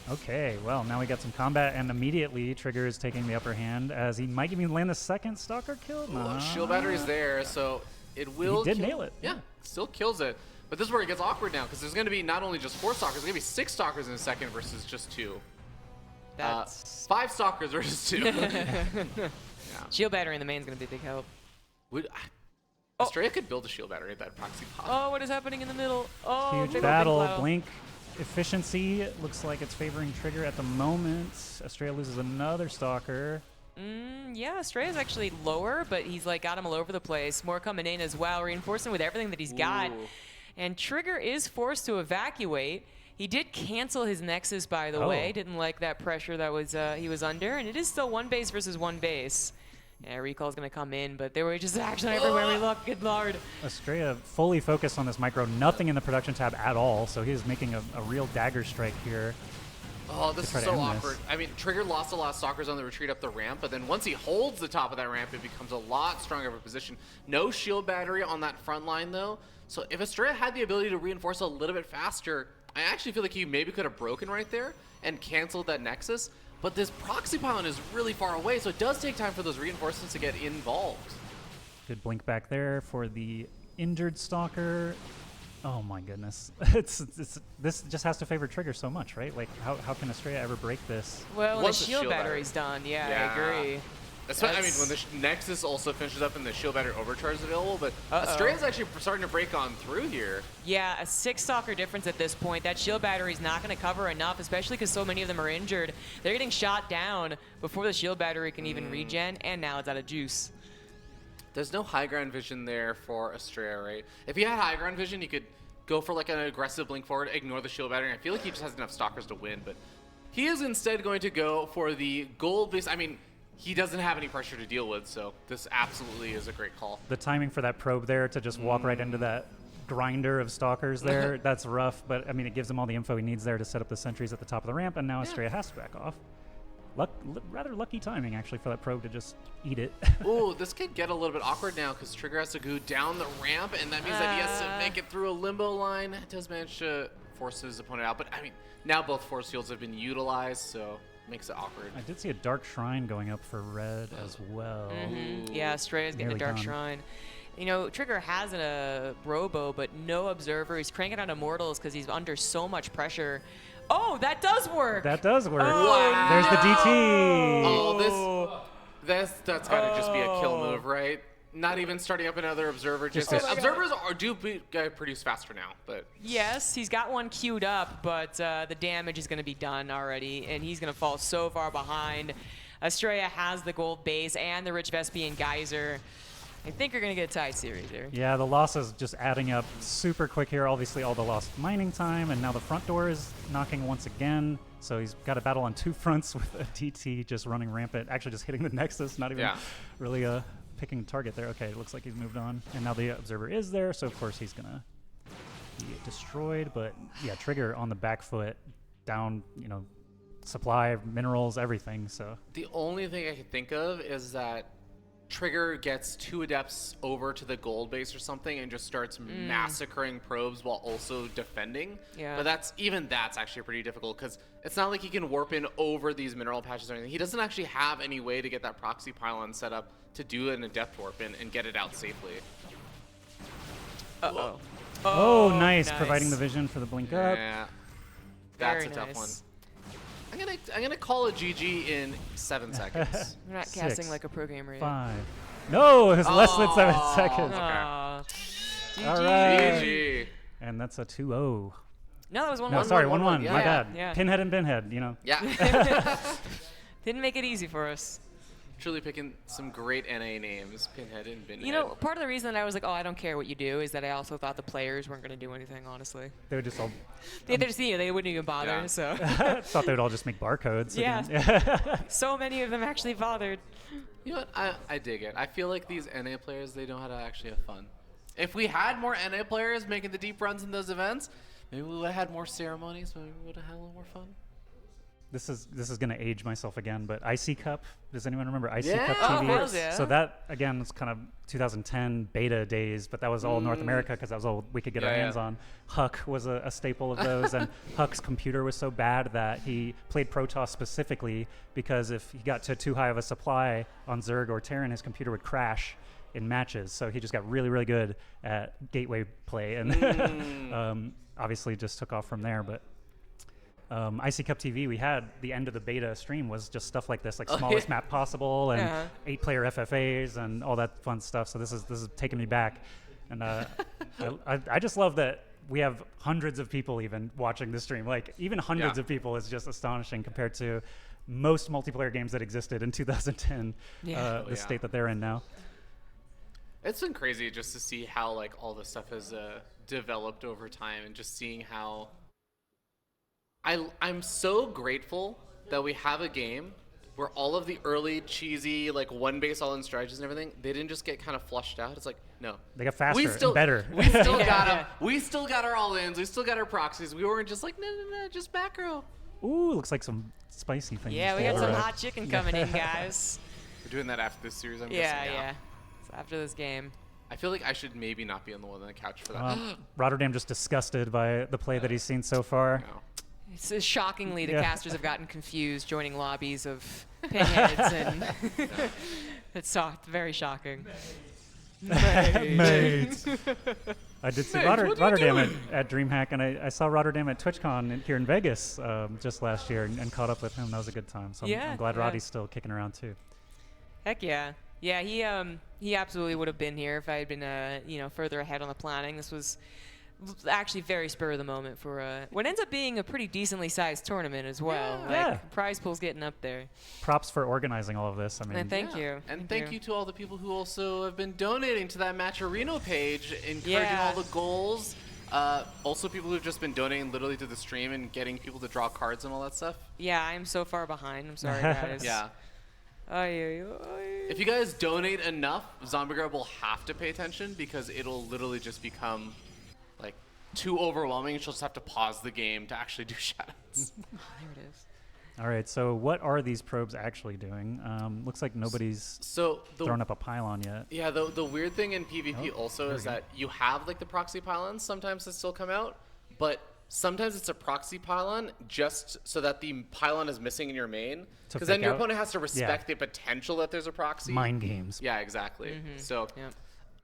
Okay, well, now we got some combat, and immediately Trigger is taking the upper hand as he might even land the second Stalker kill. Well, shield battery's there, so it will. He did nail it. Yeah, still kills it. But this is where it gets awkward now, because there's going to be not only just 4 stalkers, there's going to be 6 stalkers in a second versus just 2. That's 5 stalkers versus 2. Shield battery in the main is going to be a big help. Astrea could build a shield battery at that proxy pop. Oh, what is happening in the middle? Oh, Huge big battle. blow. Blink efficiency. It looks like it's favoring Trigger at the moment. Astrea loses another Stalker. Yeah, Astrea's actually lower, but he's like got him all over the place. More coming in as well, reinforcing with everything that he's got. And Trigger is forced to evacuate. He did cancel his Nexus, by the way. Didn't like that pressure that was he was under, and it is still 1 base versus 1 base. Yeah, recall's gonna come in, but there were just action everywhere we look. Good lord. Astrea fully focused on this micro. Nothing in the production tab at all, so he is making a real dagger strike here. Oh, this is so awkward. I mean, Trigger lost a lot of stalkers on the retreat up the ramp, but then once he holds the top of that ramp, it becomes a lot stronger of a position. No shield battery on that front line, though. So if Astrea had the ability to reinforce a little bit faster, I actually feel like he maybe could have broken right there and canceled that Nexus. But this proxy pylon is really far away, so it does take time for those reinforcements to get involved. Good blink back there for the injured Stalker. Oh my goodness. This just has to favor Trigger so much, right? Like, how can Astrea ever break this? Well, when the shield battery's done, yeah, I agree. I mean, when the Nexus also finishes up and the shield battery overcharge is available, but Astrea's actually starting to break on through here. Yeah, a 6 stalker difference at this point. That shield battery's not going to cover enough, especially because so many of them are injured. They're getting shot down before the shield battery can even regen, and now it's out of juice. There's no high ground vision there for Astrea, right? If he had high ground vision, he could go for like an aggressive blink forward, ignore the shield battery. I feel like he just has enough stalkers to win, but he is instead going to go for the gold base. I mean, he doesn't have any pressure to deal with, so this absolutely is a great call. The timing for that probe there to just walk right into that grinder of Stalkers there, that's rough, but I mean, it gives him all the info he needs there to set up the sentries at the top of the ramp, and now Astrea has to back off. Rather lucky timing, actually, for that probe to just eat it. Ooh, this could get a little bit awkward now because Trigger has to go down the ramp, and that means that he has to make it through a limbo line. It does manage to force his opponent out, but I mean, now both force fields have been utilized, so makes it awkward. I did see a Dark Shrine going up for red as well. Yeah, Astrea's getting a Dark Shrine. You know, Trigger has a Robo, but no Observer. He's cranking out Immortals because he's under so much pressure. Oh, that does work! That does work. Wow. There's the DT! Oh, that's got to just be a kill move, right? Not even starting up another Observer. Just Observers do produce faster now, but yes, he's got one queued up, but the damage is going to be done already, and he's going to fall so far behind. Astrea has the gold base and the Rich Vespian Geyser. I think you're going to get a tight series here. Yeah, the losses just adding up super quick here. Obviously, all the lost mining time, and now the front door is knocking once again. So he's got a battle on 2 fronts with a DT just running rampant, actually just hitting the Nexus, not even really picking a target there. Okay, it looks like he's moved on. And now the Observer is there, so of course he's going to be destroyed. But yeah, Trigger on the back foot, down, you know, supply, minerals, everything. So the only thing I can think of is that Trigger gets 2 adepts over to the gold base or something and just starts massacring probes while also defending. Yeah. But that's actually pretty difficult because it's not like he can warp in over these mineral patches or anything. He doesn't actually have any way to get that proxy pylon set up to do an adept warp in and get it out safely. Oh, nice. Providing the vision for the blink up. Yeah. That's a tough one. I'm gonna call it GG in 7 seconds. You're not casting like a pro gamer yet. 5. No, it was less than 7 seconds. Okay. All right. GG. And that's a 2-0. No, that was 1-1. No, sorry, 1-1. Yeah. My bad. Yeah. Pinhead and Binhead, you know. Yeah. Didn't make it easy for us. Truly picking some great NA names, Pinhead and Binhead. You know, part of the reason that I was like, oh, I don't care what you do, is that I also thought the players weren't going to do anything, honestly. They would just all. They just, they wouldn't even bother, Yeah. so. Thought they would all just make barcodes. Yeah. Again. So many of them actually bothered. You know what? I dig it. I feel like these NA players, they know how to actually have fun. If we had more NA players making the deep runs in those events, maybe we would have had more ceremonies, maybe we would have had a little more fun. This is gonna age myself again, but IC Cup. Does anyone remember IC Yeah, Cup of TV? course. Yeah. So that again was kind of 2010 beta days, but that was all North America because that was all we could get our Yeah, hands yeah. on. Huck was a staple of those, and Huck's computer was so bad that he played Protoss specifically because if he got to too high of a supply on Zerg or Terran, his computer would crash in matches. So he just got really, really good at gateway play, and obviously just took off from there. But IC Cup TV, we had the end of the beta stream was just stuff like this, like smallest map possible and 8-player FFAs and all that fun stuff. So this is taking me back, and I just love that we have hundreds of people even watching the stream. Like even hundreds of people is just astonishing compared to most multiplayer games that existed in 2010. The state that they're in now. It's been crazy just to see how like all this stuff has developed over time, and just seeing how I'm so grateful that we have a game where all of the early cheesy like one base all in strategies and everything, they didn't just get kind of flushed out. It's like, no, They got faster and better. We still we still got our all-ins, we still got our proxies. We weren't just like no, just macro. Ooh, looks like some spicy things. Yeah, we got some there. hot chicken coming in, guys. We're doing that after this series, I'm Yeah, guessing now. yeah. It's after this game. I feel like I should maybe not be on the one on the couch for that. Rotterdam just disgusted by the play that he's seen so far. No. It's shockingly, the Yeah. casters have gotten confused joining lobbies of pinheads, and it's very shocking. Mates. I did see Mates, what are you Rotterdam doing? at DreamHack, and I saw Rotterdam at TwitchCon here in Vegas just last year and caught up with him. That was a good time. So Yeah, I'm glad yeah. Roddy's still kicking around too. Heck yeah. Yeah, he absolutely would have been here if I had been further ahead on the planning. This was actually very spur of the moment for what ends up being a pretty decently sized tournament as well. Yeah. Like, prize pool's getting up there. Props for organizing all of this. I mean, And thank you. And thank you to all the people who also have been donating to that Matcherino page, encouraging all the goals. Also, people who've just been donating literally to the stream and getting people to draw cards and all that stuff. Yeah, I'm so far behind. I'm sorry, guys. Yeah. Ay, ay, ay. If you guys donate enough, ZombieGrub will have to pay attention because it'll literally just become like too overwhelming. She'll just have to pause the game to actually do shoutouts. There it is. all right. So what are these probes actually doing? Looks like nobody's thrown up a pylon yet. Yeah, the weird thing in PvP also is that you have like the proxy pylons sometimes that still come out, but sometimes it's a proxy pylon just so that the pylon is missing in your main, because then your opponent has to respect the potential that there's a proxy. Mind games. Yeah, exactly. So,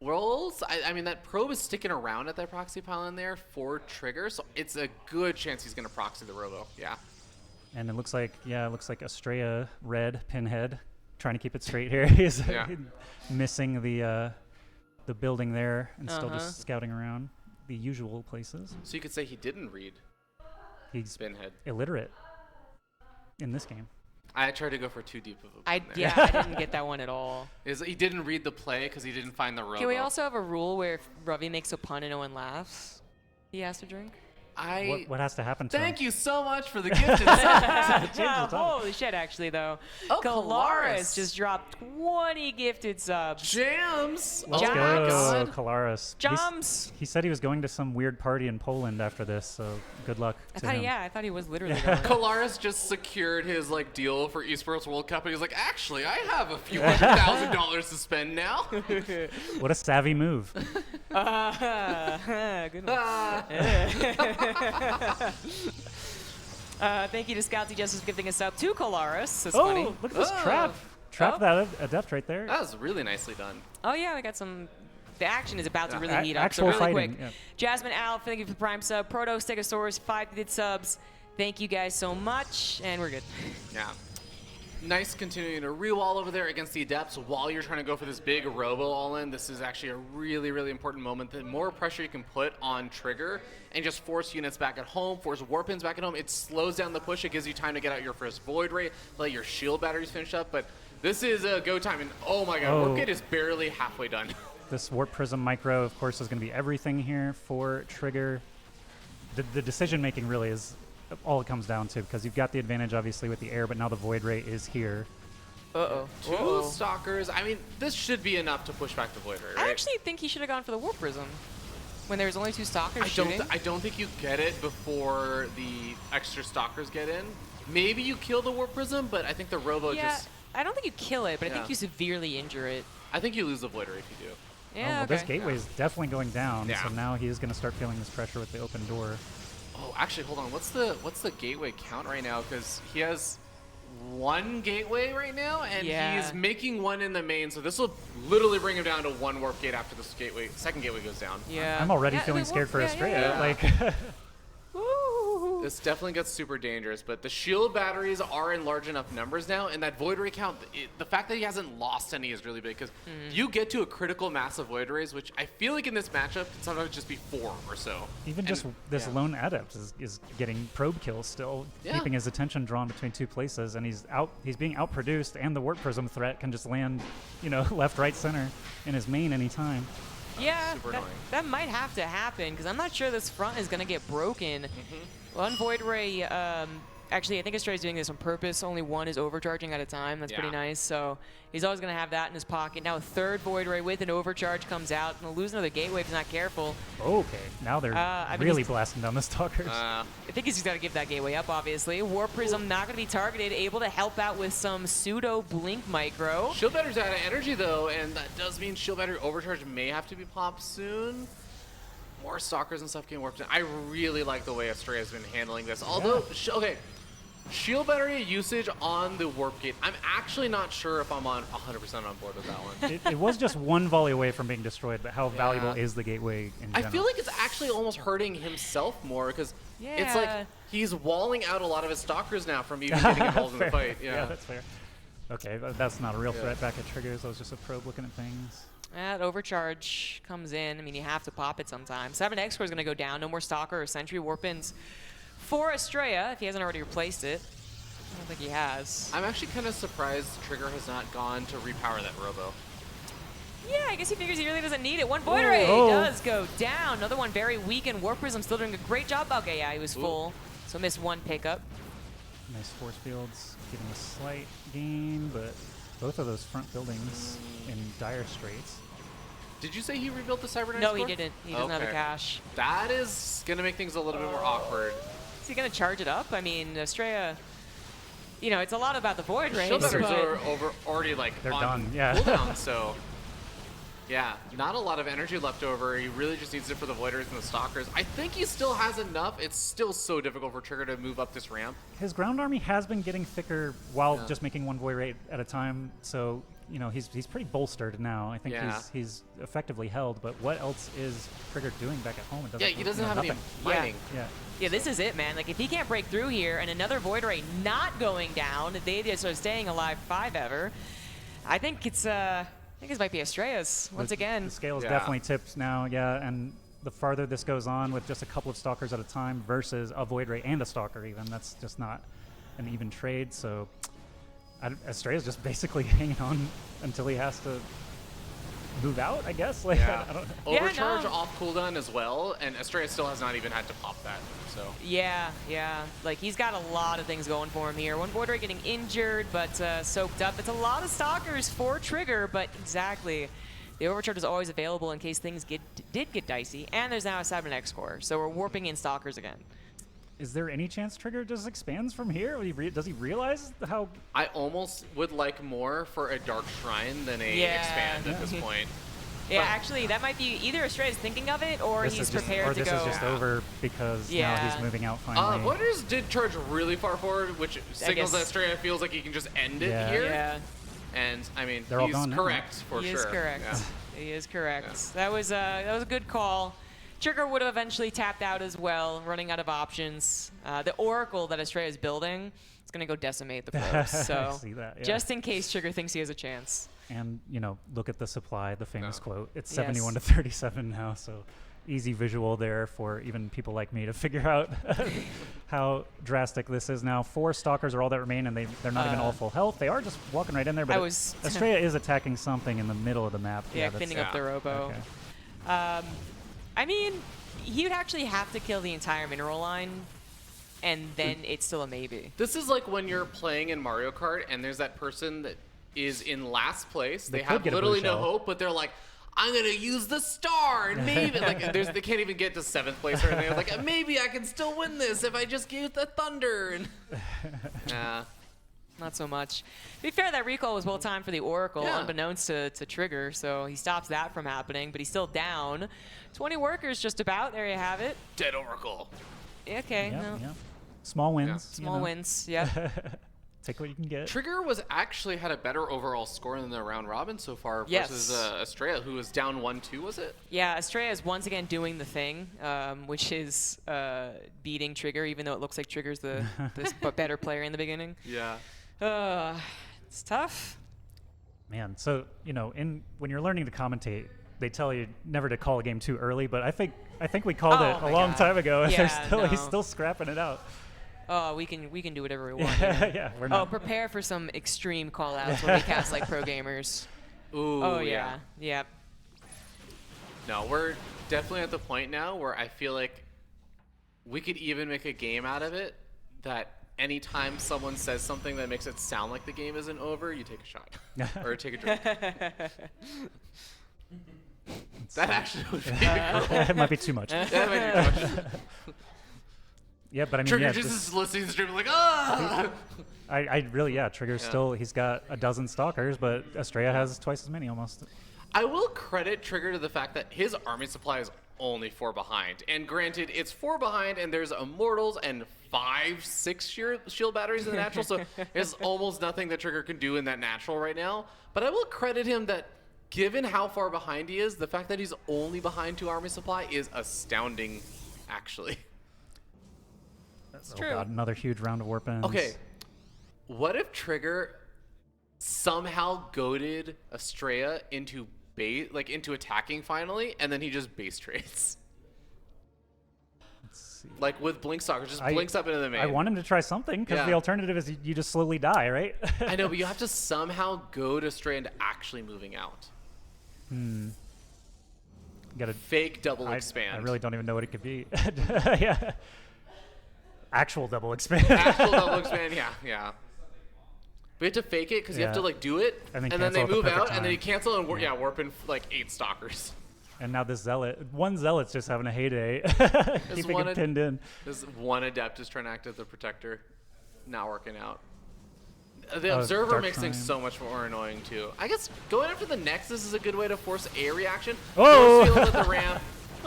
rolls. I mean, that probe is sticking around at that proxy pylon there for trigger, so it's a good chance he's gonna proxy the robo. Yeah. And it looks like Astrea red pinhead trying to keep it straight here. He's missing the building there and still just scouting around the usual places. So you could say he didn't read. He's Pinhead. illiterate in this game. I tried to go for too deep of a pun there. Yeah, I didn't get that one at all. He didn't read the play because he didn't find the robo. Can we also have a rule where if Ravi makes a pun and no one laughs, he has to drink? What has to happen to him? Thank you so much for the gift. Let's Holy shit, actually, though. Oh, Kalaris just dropped 20 gifted subs. Jams! Let's go, Kalaris. Jams! He said he was going to some weird party in Poland after this, so good luck to him. I thought he was literally Kalaris just secured his deal for Esports World Cup, and he's like, actually, I have a few $100,000 to spend now. What a savvy move. Good one. Thank you to Scouty Justice for gifting us up to Kalaris. That's funny. Look at this trap. Trap that adept right there. That was really nicely done. Oh yeah, we got some. The action is about to really heat up. Actual So really fighting, quick. yeah. Jasmine Al, thank you for the prime sub. Proto Stegosaurus, 5 gifted subs. Thank you guys so much, and we're good. Yeah. nice continuing to re-wall over there against the Adepts while you're trying to go for this big robo all-in. This is actually a really, really important moment. The more pressure you can put on Trigger and just force units back at home, force Warpins back at home, it slows down the push. It gives you time to get out your first Void Ray, let your shield batteries finish up. But this is a go time, and oh my god, Warp Gate is barely halfway done. This Warp Prism micro, of course, is going to be everything here for Trigger. The decision-making really is all it comes down to, because you've got the advantage, obviously, with the air, but now the Void Ray is here. Uh-oh. Two Stalkers. I mean, this should be enough to push back the Void Ray, right? I actually think he should have gone for the Warp Prism when there's only 2 Stalkers shooting. I don't think you get it before the extra Stalkers get in. Maybe you kill the Warp Prism, but I think the Robo just... I don't think you kill it, but I think you severely injure it. I think you lose the Void Ray if you do. Yeah, well, this gateway is definitely going down, Yeah. so now he is going to start feeling this pressure with the open door. Oh, actually, hold on. What's the gateway count right now? Because he has 1 gateway right now, and he's making 1 in the main. So this will literally bring him down to 1 warp gate after this second gateway goes down. Yeah. I'm already feeling scared for Astrea. Like, this definitely gets super dangerous, but the shield batteries are in large enough numbers now, and that Void Ray count, the fact that he hasn't lost any is really big, because you get to a critical mass of Void Rays, which I feel like in this matchup can sometimes just be 4 or so. even just this lone Adept is getting probe kills still, keeping his attention drawn between 2 places, and he's being outproduced, and the Warp Prism threat can just land, left, right, center in his main anytime. Yeah, that might have to happen, because I'm not sure this front is going to get broken. 1 Void Ray, actually, I think Astrea is doing this on purpose. Only 1 is overcharging at a time. That's pretty nice. So he's always going to have that in his pocket. Now a 3rd Void Ray with an overcharge comes out, and he'll lose another gateway if he's not careful. Okay, now they're really blasting down the Stalkers. I think he's got to give that gateway up, obviously. Warp Prism not going to be targeted, able to help out with some pseudo Blink Micro. Shield Battery's out of energy, though, and that does mean Shield Battery overcharge may have to be popped soon. More Stalkers and stuff getting warped in. I really like the way Astrea has been handling this. Although, Shield Battery usage on the Warp Gate, I'm actually not sure if I'm 100% on board with that one. It was just 1 volley away from being destroyed, but how valuable is the gateway in general? I feel like it's actually almost hurting himself more, because it's like he's walling out a lot of his Stalkers now from even getting involved in the fight. Yeah, that's fair. Okay, that's not a real threat back at Triggers. That was just a probe looking at things. That overcharge comes in. I mean, you have to pop it sometime. 7 Eggz is going to go down. No more Stalker or Sentry Warpins for Astrea, if he hasn't already replaced it. I don't think he has. I'm actually kind of surprised Trigger has not gone to repower that Robo. Yeah, I guess he figures he really doesn't need it. 1 Void Ray does go down. Another one very weak, and Warp Prism still doing a great job. Okay, yeah, he was full. So missed 1 pickup. Nice force fields, getting a slight gain, but both of those front buildings in dire straits. Did you say he rebuilt the Cyberknife No, score? he didn't. He doesn't have the cash. That is going to make things a little bit more awkward. Is he going to charge it up? I mean, Astrea, it's a lot about the Void Rays. Shield Batteries are already they're on done, yeah. cooldown, so yeah, not a lot of energy left over. He really just needs it for the Void Rays and the Stalkers. I think he still has enough. It's still so difficult for Trigger to move up this ramp. His ground army has been getting thicker while just making 1 Void Ray at a time, so he's pretty bolstered now. I think he's effectively held, but what else is Trigger doing back at home? It doesn't, he doesn't have any mining. Yeah, this is it, man. Like, if he can't break through here and another Void Ray not going down, they just are staying alive 5 ever. I think it's this might be Astrea's once again. The scale is definitely tipped now, and the farther this goes on with just a couple of Stalkers at a time versus a Void Ray and a Stalker even, that's just not an even trade, so Astrea's just basically hanging on until he has to move out, I guess. Like, I don't know. Overcharge off cooldown as well, and Astrea still has not even had to pop that. So yeah, like he's got a lot of things going for him here. 1 Void Ray getting injured, but soaked up. It's a lot of Stalkers for Trigger, but exactly. The overcharge is always available in case things did get dicey, and there's now a 7 Eggz core, so we're warping in Stalkers again. Is there any chance Trigger just expands from here? Does he realize how? I almost would like more for a Dark Shrine than a expand at this point. Yeah, actually, that might be either Astrea is thinking of it, or he's prepared to go. Or this is just over because now he's moving out finally. Voiders did charge really far forward, which signals that Astrea feels like he can just end it here. Yeah. And I mean, They're all he's gone correct now. for sure. He is correct. Yeah. He is correct. That was a good call. Trigger would have eventually tapped out as well, running out of options. The Oracle that Astrea is building, it's gonna go decimate the pros. So see that, yeah. just in case Trigger thinks he has a chance. And look at the supply, the famous quote. It's Yes. 71 to 37 now, so easy visual there for even people like me to figure out how drastic this is now. 4 stalkers are all that remain, and they're not even all full health. They are just walking right in there, but Astrea is attacking something in the middle of the map. Yeah, cleaning up the robo. Okay. I mean, he would actually have to kill the entire mineral line, and then it's still a maybe. This is like when you're playing in Mario Kart and there's that person that is in last place. They have literally no hope, but they're like, I'm gonna use the star and maybe like they can't even get to 7th place or anything. They're like, maybe I can still win this if I just use the thunder. And not so much. To be fair, that recall was well timed for the Oracle, unbeknownst to Trigger, so he stops that from happening, but he's still down. 20 workers just about. There you have it. Dead Oracle. Okay. Yep, no. yep. Small wins. Yeah. Small wins. Yeah. Take what you can get. Trigger was actually had a better overall score in the round robin so far versus Astrea, who was down 1-2, was it? Yeah, Astrea is once again doing the thing, which is beating Trigger, even though it looks like Trigger's the better player in the beginning. Yeah. It's tough. Man, so when you're learning to commentate, they tell you never to call a game too early, but I think we called it a long time ago, and he's still scrapping it out. Oh, we can do whatever we want. Yeah, we're not. Oh, prepare for some extreme call-outs when we cast like pro gamers. Ooh, oh yeah. Yep. No, we're definitely at the point now where I feel like we could even make a game out of it that anytime someone says something that makes it sound like the game isn't over, you take a shot or take a drink. That actually would be cool. It might be too much. That might be too much. Yeah, but I mean, Trigger just is listening to the stream like, ah! I really, Trigger's still, he's got a dozen stalkers, but Astrea has twice as many almost. I will credit Trigger to the fact that his army supply is only 4 behind. And granted, it's 4 behind, and there's Immortals and 5-6 shield batteries in the natural, so there's almost nothing that Trigger can do in that natural right now. But I will credit him that given how far behind he is, the fact that he's only behind 2 army supply is astounding, actually. That's true. God, another huge round of warpins. Okay, what if Trigger somehow goaded Astrea into into attacking finally, and then he just base trades? Like with Blinkstalker, just blinks up into the main. I want him to try something, because the alternative is you just slowly die, right? I know, but you have to somehow goad Astrea into actually moving out. Got a fake double expand. I really don't even know what it could be. Yeah. Actual double expand. Actual double expand, yeah. We have to fake it because you have to do it, and then they move out, and then you cancel and warp in 8 stalkers. And now this one zealot's just having a heyday, keeping it pinned in. This one adept is trying to act as the protector, not working out. The observer makes things so much more annoying too. I guess going after the Nexus is a good way to force a reaction. Oh! Force field at the ramp.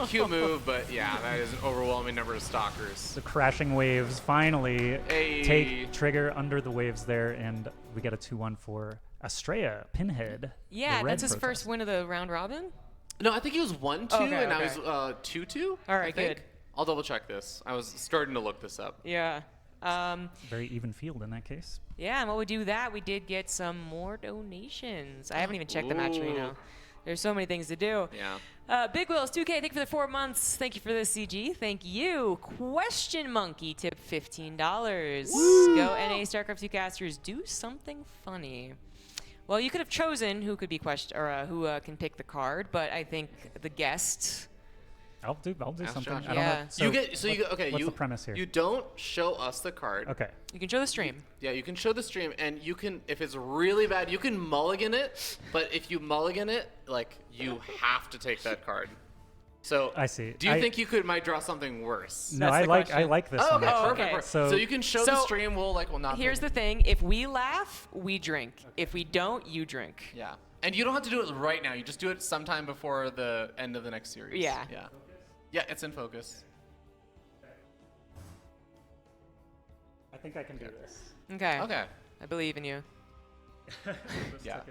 Cute move, but yeah, that is an overwhelming number of stalkers. The crashing waves finally take Trigger under the waves there, and we get a 2-1 for Astrea, Pinhead. Yeah, that's his first win of the round robin? No, I think he was 1-2, and now he's 2-2. All right, good. I'll double check this. I was starting to look this up. Yeah. Very even field in that case. Yeah, and while we do that, we did get some more donations. I haven't even checked them actually, There's so many things to do. Yeah. Big Wills 2K, thank you for the 4 months. Thank you for this, CG. Thank you. Question Monkey tip $15. Woo! Go NA StarCraft 2 casters, do something funny. Well, you could have chosen who could be who can pick the card, but I think the guest. I'll do something. Josh. I don't know. What's the premise here? You don't show us the card. Okay. You can show the stream. Yeah, you can show the stream, and you can, if it's really bad, you can mulligan it. But if you mulligan it, you have to take that card. So I see. Do you think you might draw something worse? No, I like this. Oh, one, okay, perfect. So you can show the stream. We'll not. Here's the thing: if we laugh, we drink. Okay. If we don't, you drink. Yeah, and you don't have to do it right now. You just do it sometime before the end of the next series. Yeah. Yeah. Yeah, it's in focus. I think I can do this. Okay. Okay. I believe in you. Yeah.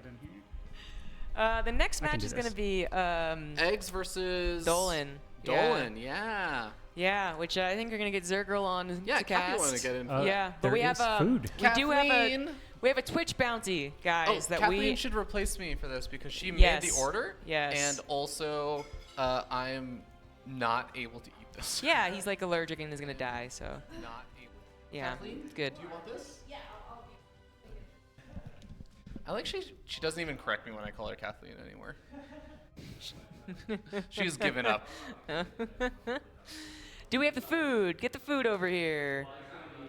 The next match is going to be Eggz versus Dolan. Dolan, yeah. Yeah, which I think are gonna get Zergirl on Yeah, to Kathy cast. wanted to get in. Yeah, but there we have is food. we do have Kathleen! we have a Twitch bounty, guys. that Kathleen we should replace me for this because she Yes. made the order. Yes. And also, I am not able to eat this. Yeah, he's like allergic and is gonna die. So Not able. yeah, Kathleen, it's good. Do you want this? Yeah, I like she doesn't even correct me when I call her Kathleen anymore. She's given up. Do we have the food? Get the food over here.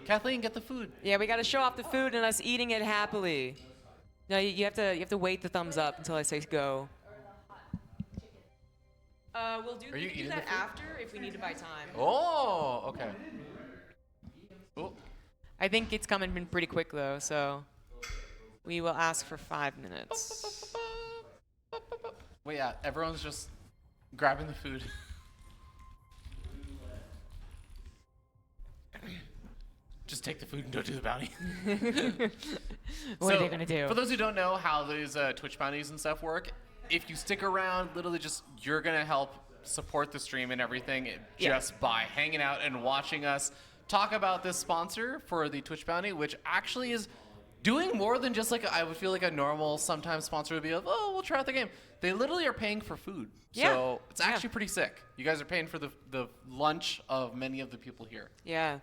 Kathleen, get the food. Yeah, we gotta show off the food and us eating it happily. No, you have to wait the thumbs up until I say go. We'll do, Are you we can do eating that the food? after if we need to buy time. Oh, okay. Oh. I think it's coming in pretty quick though, so we will ask for 5 minutes. Wait, yeah, everyone's just grabbing the food. Just take the food and don't do the bounty. What are they gonna do? For those who don't know how these Twitch bounties and stuff work, if you stick around, literally just you're gonna help support the stream and everything just by hanging out and watching us talk about this sponsor for the Twitch bounty, which actually is doing more than just like I would feel like a normal sometimes sponsor would be like, oh, we'll try out the game. They literally are paying for food. Yeah. So it's actually pretty sick. You guys are paying for the lunch of many of the people here. Yeah.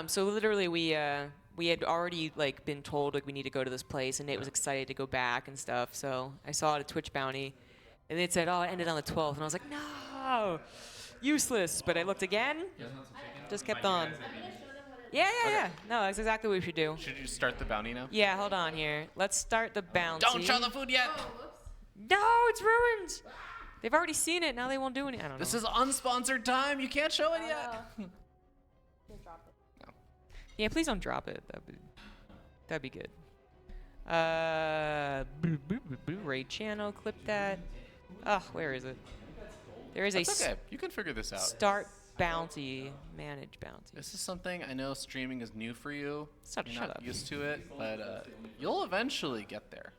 So literally we had already like been told like we need to go to this place, and Nate was excited to go back and stuff. So I saw it at Twitch bounty, and it said, oh, it ended on the 12th, and I was like, no, useless. But I looked again, just kept on. Yeah. No, that's exactly what we should do. Should you start the bounty now? Yeah, hold on here. Let's start the bounty. Don't show the food yet. No, it's ruined. They've already seen it. Now they won't do anything. I don't know. This is unsponsored time. You can't show it yet. Yeah, please don't drop it. That'd be good. Raid channel, clip that. Oh, where is it? There is That's a okay. You can figure this out. start bounty, manage bounty. This is something I know streaming is new for you. Shut You're not up. used to it, but you'll eventually get there.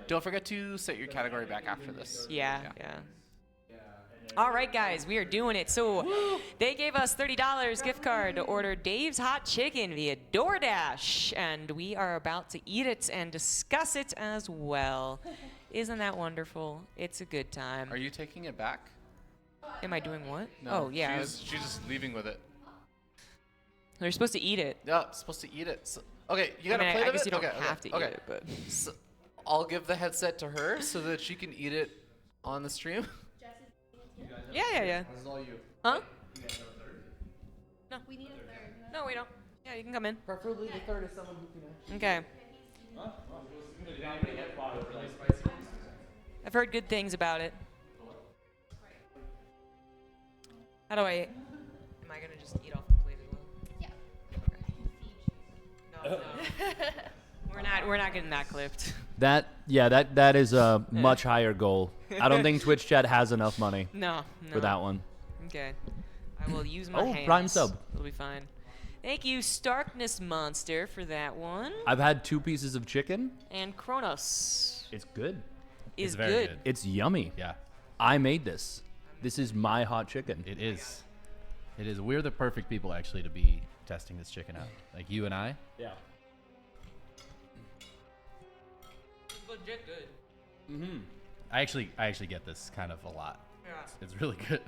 Don't forget to set your category back after this. Yeah. All right, guys, we are doing it. So they gave us $30 gift card to order Dave's Hot Chicken via DoorDash, and we are about to eat it and discuss it as well. Isn't that wonderful? It's a good time. Are you taking it back? Am I doing what? No, Oh, yeah. She's just leaving with it. They're supposed to eat it. Yeah, supposed to eat it. So, okay, you got a plate I of guess it? you don't okay, have to eat it, but. So, I'll give the headset to her so that she can eat it on the stream. Yeah. This is all you. Huh? No. We need a third. No, we don't. Yeah, you can come in. Preferably the third is someone who can Okay. I've heard good things about it. How do I? Am I gonna just eat off the plate as well? Yeah. No. We're not getting that clipped. That is a much higher goal. I don't think Twitch chat has enough money. No. For that one. Okay. I will use my hands. Prime sub. It'll be fine. Thank you, Starkness Monster, for that one. I've had 2 pieces of chicken. And Kronos It's good. is good. It's yummy. Yeah. I made this. This is my hot chicken. It is. It is. We're the perfect people actually to be testing this chicken out. Like you and I. Yeah. It's legit good. Mm-hmm. I actually get this kind of a lot. Yeah. It's really good.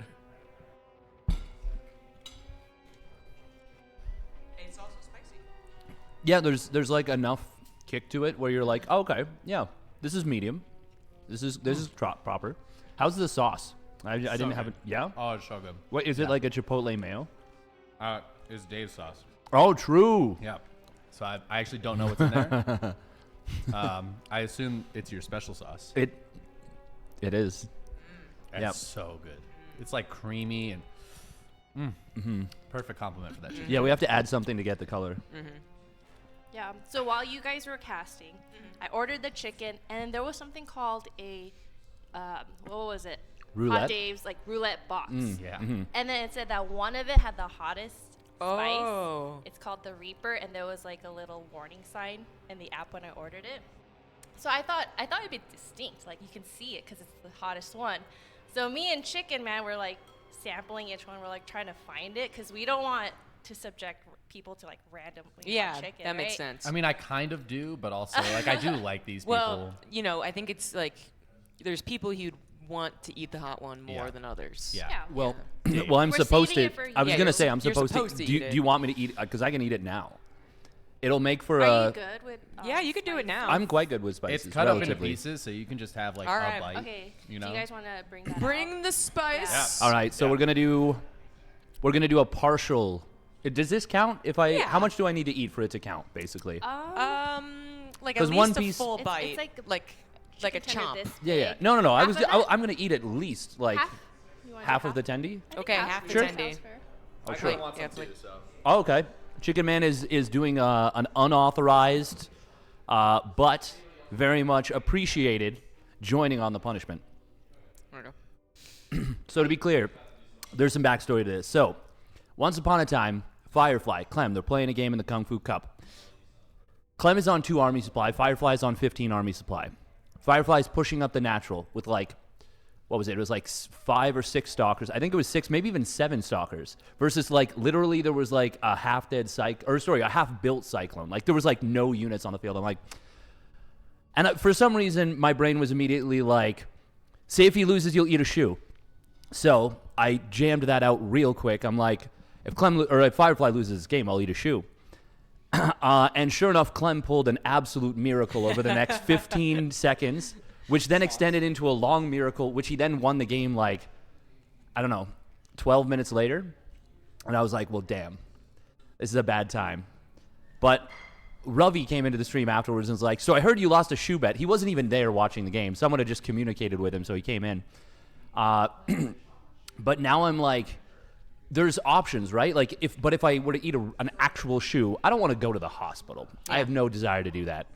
It's also spicy. Yeah, there's like enough kick to it where you're like, oh, okay, yeah, this is medium. This is proper. How's the sauce? I didn't have it. Yeah. Oh, it's so good. What is it, like a chipotle mayo? It's Dave's sauce. Oh, true. Yeah. So I actually don't know what's in there. I assume it's your special sauce. It is. It's Yep. so good. It's like creamy and perfect compliment for that chicken. Yeah, we have to add something to get the color. Yeah. So while you guys were casting, I ordered the chicken, and there was something called a, what was it? Roulette? Hot Dave's like roulette box. Yeah. And then it said that one of it had the hottest spice. Oh. It's called the Reaper, and there was like a little warning sign in the app when I ordered it. So I thought it'd be distinct, like you can see it because it's the hottest one. So me and Chicken Man were like sampling each one. We're like trying to find it because we don't want to subject people to like randomly Yeah, hot chicken, that makes right? sense. I mean, I kind of do, but also like I do like these Well, people. you know, I think it's like there's people who'd want to eat the hot one more than others. Yeah. Well, well, I'm We're supposed saving to. it for I was you. gonna say You're I'm supposed supposed to Do you, eat it. do you want me to eat? Because I can eat it now. It'll make for Are a. you good with? Yeah, you could do it now. I'm quite good with spices. It's cut up into relatively. pieces, so you can just have like All a right. bite. Okay. You know. Do you guys want to bring that? Bring the spice. All right, so we're gonna do a partial. Does this count? If I, how much do I need to eat for it to count? Basically. Like at 'Cause least one a piece- full It's bite, like a chicken tender chomp. this Yeah. big. No. Half of it? I'm gonna eat at least like Half? You wanna do half of the tendy. Okay, half the Sure. tendy. Sounds fair. I sure. kinda want some Yeah, too, like- so. Oh, okay. Chicken Man is doing an unauthorized, but very much appreciated joining on the punishment. There we go. So to be clear, there's some backstory to this. So, once upon a time, Firefly, Clem, they're playing a game in the Kung Fu Cup. Clem is on 2 army supply. Firefly is on 15 army supply. Firefly's pushing up the natural with like, what was it? It was like 5 or 6 stalkers. I think it was 6, maybe even 7 stalkers. Versus like literally there was like a half-built cyclone. Like there was like no units on the field. I'm like, and for some reason my brain was immediately like, say if he loses, you'll eat a shoe. So I jammed that out real quick. I'm like, if Firefly loses this game, I'll eat a shoe. And sure enough, Clem pulled an absolute miracle over the next 15 seconds, which then extended into a long miracle, which he then won the game like, I don't know, 12 minutes later. And I was like, well, damn, this is a bad time. But Ravi came into the stream afterwards and was like, so I heard you lost a shoe bet. He wasn't even there watching the game. Someone had just communicated with him, so he came in. But now I'm like, there's options, right? Like, if I were to eat an actual shoe, I don't want to go to the hospital. I have no desire to do that.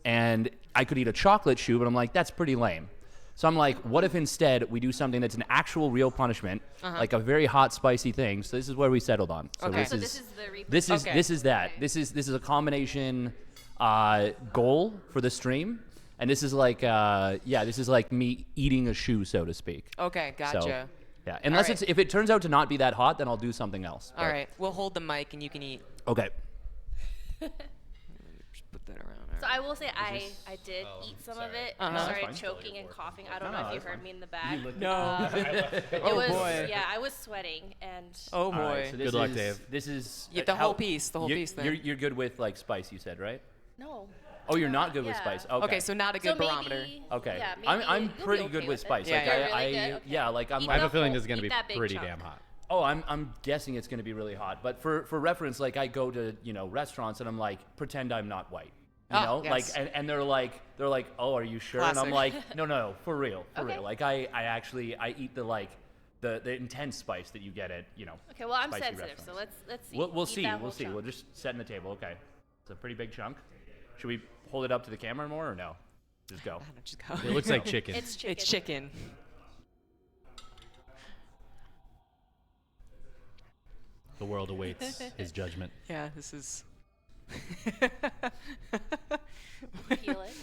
And I could eat a chocolate shoe, but I'm like, that's pretty lame. So I'm like, what if instead we do something that's an actual real punishment, like a very hot, spicy thing? So this is where we settled on. So Okay. So this is the replay. this is that. This is a combination goal for the stream, and this is like this is like me eating a shoe, so to speak. Okay, gotcha. So, yeah, unless right. if it turns out to not be that hot, then I'll do something else. All right, we'll hold the mic and you can eat. Okay. Just put that around. So I will say I did eat some of it. Uh-huh. I That's started fine. choking and coughing. I don't No, know if you that's heard fine. me in the back. No. It Oh, was boy. yeah, I was sweating and Oh boy. All right, so this Good luck, is- Dave. This is Yeah, the whole piece, the whole you're- piece then. You're good with like spice, you said, right? no. Oh, you're not good with Yeah. spice. Okay. Okay, so not a good So barometer. maybe, Okay. Yeah, maybe I'm you'll be pretty okay good with it. spice. Yeah, like yeah. You're really good? Okay. yeah, like I'm Eat I have the a feeling whole- this is going to eat be that big pretty chunk. damn hot. Oh, I'm guessing it's going to be really hot. But for reference, like I go to restaurants and I'm like, pretend I'm not white, you know, yes. like and they're like, oh, are you sure? And I'm Classic. like, no, for real. Okay. Like I actually eat the intense spice that you get at Okay, well I'm spicy sensitive, so restaurants. let's see. We'll Eat see. that We'll whole see. chunk. We'll just set in the table. Okay, it's a pretty big chunk. Should we hold it up to the camera more or no? Just go. Just go. It looks like chicken. It's chicken. It's chicken. The world awaits his judgment. Yeah, this is. Feel it.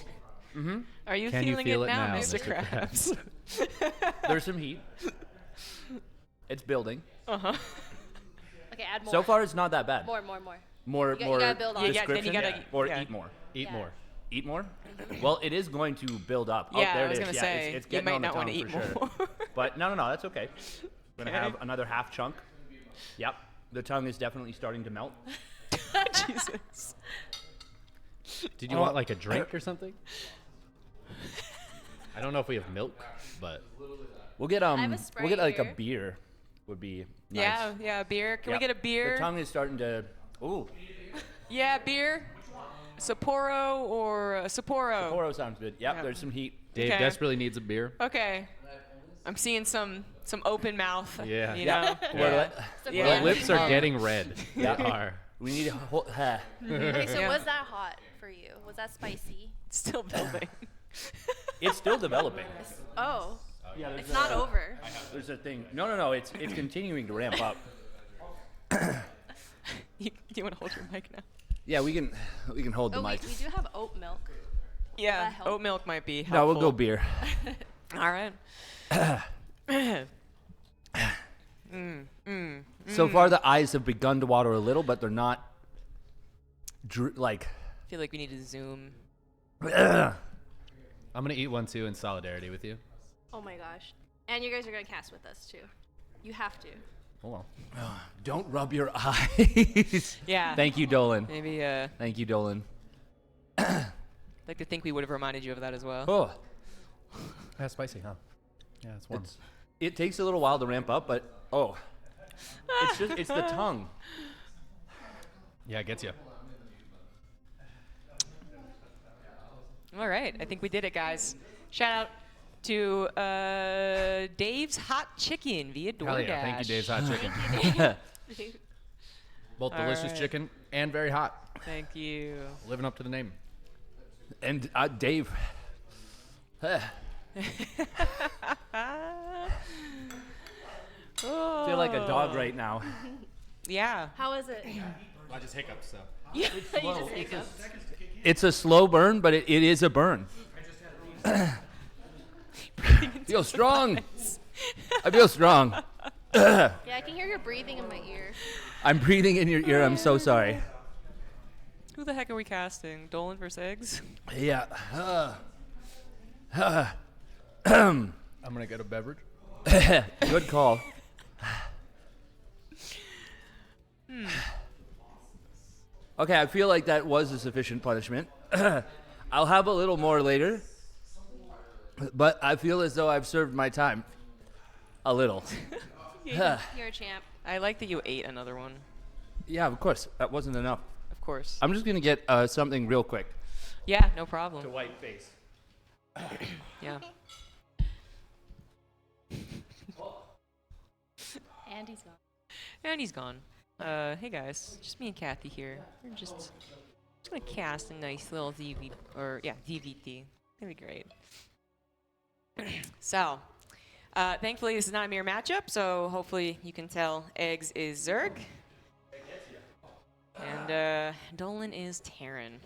Are you Can you feeling feel it it now, now, Mr. Mr. Krabs? There's some heat. It's building. Uh-huh. Okay, add more. So far, it's not that bad. More. More You gotta build on it. Yeah, then you description, gotta- or yeah. eat more. Eat Yeah. more. Eat more? Well, it is going to build up. Oh, Yeah, there I was it is. gonna Yeah, say, it's you getting might on the not wanna tongue eat for sure. more. But no, that's okay. We're gonna Okay. have another half chunk. Yep, the tongue is definitely starting to melt. Jesus. Did you want like a drink or something? I don't know if we have milk, but We'll get have a we'll Sprite get like a here. beer. Would be nice. Yeah, beer. Can we Yep. get a beer? The tongue is starting to. Ooh, Yeah, beer. Sapporo or Sapporo. Sapporo sounds good. Yep, Yep. there's some heat. Dave Okay. desperately needs a beer. Okay. I'm seeing some open mouth. Yeah. You Yeah. know. Yeah. The lips are getting red. They Yeah. are. We need a whole. Okay, so Yeah. was that hot for you? Was that spicy? Still building. It's still developing. Oh, Yeah, there's it's not over. There's a thing. No. It's continuing to ramp up. Do you want to hold your mic now? Yeah, we can hold the Oh, mic. we do have oat milk. Yeah, that help? oat milk might be helpful. No, we'll go beer. All right. So far, the eyes have begun to water a little, but they're not like. I feel like we need to zoom. I'm gonna eat one too in solidarity with you. Oh my gosh. And you guys are going to cast with us too. You have to. Oh well. Don't rub your eyes. Yeah. Thank you, Dolan. Maybe. Thank you, Dolan. I'd like to think we would have reminded you of that as well. Oh. That's spicy, huh? Yeah, it's warm. It takes a little while to ramp up, but it's the tongue. Yeah, it gets you. All right, I think we did it, guys. Shout out to Dave's Hot Chicken via DoorDash. Hell yeah, thank you, Dave's Hot Chicken. Both delicious chicken and very hot. Thank you. Living up to the name. And Dave. I feel like a dog right now. Yeah. How is it? I just hiccuped, so. Yeah, you just hiccuped. It's a slow burn, but it is a burn. Feel strong. I feel strong. Yeah, I can hear your breathing in my ear. I'm breathing in your ear. I'm so sorry. Who the heck are we casting? Dolan versus Eggz? Yeah. I'm gonna get a beverage. Good call. Okay, I feel like that was a sufficient punishment. I'll have a little more later, but I feel as though I've served my time. A little. You're a champ. I like that you ate another one. Yeah, of course. That wasn't enough. Of course. I'm just going to get something real quick. Yeah, no problem. To wipe face. Yeah. And he's gone. And he's gone. Hey guys, just me and Kathy here. We're just gonna cast a nice little VVT. It's gonna be great. So, thankfully this is not a mirror matchup, so hopefully you can tell Eggz is Zerg. And Dolan is Terran.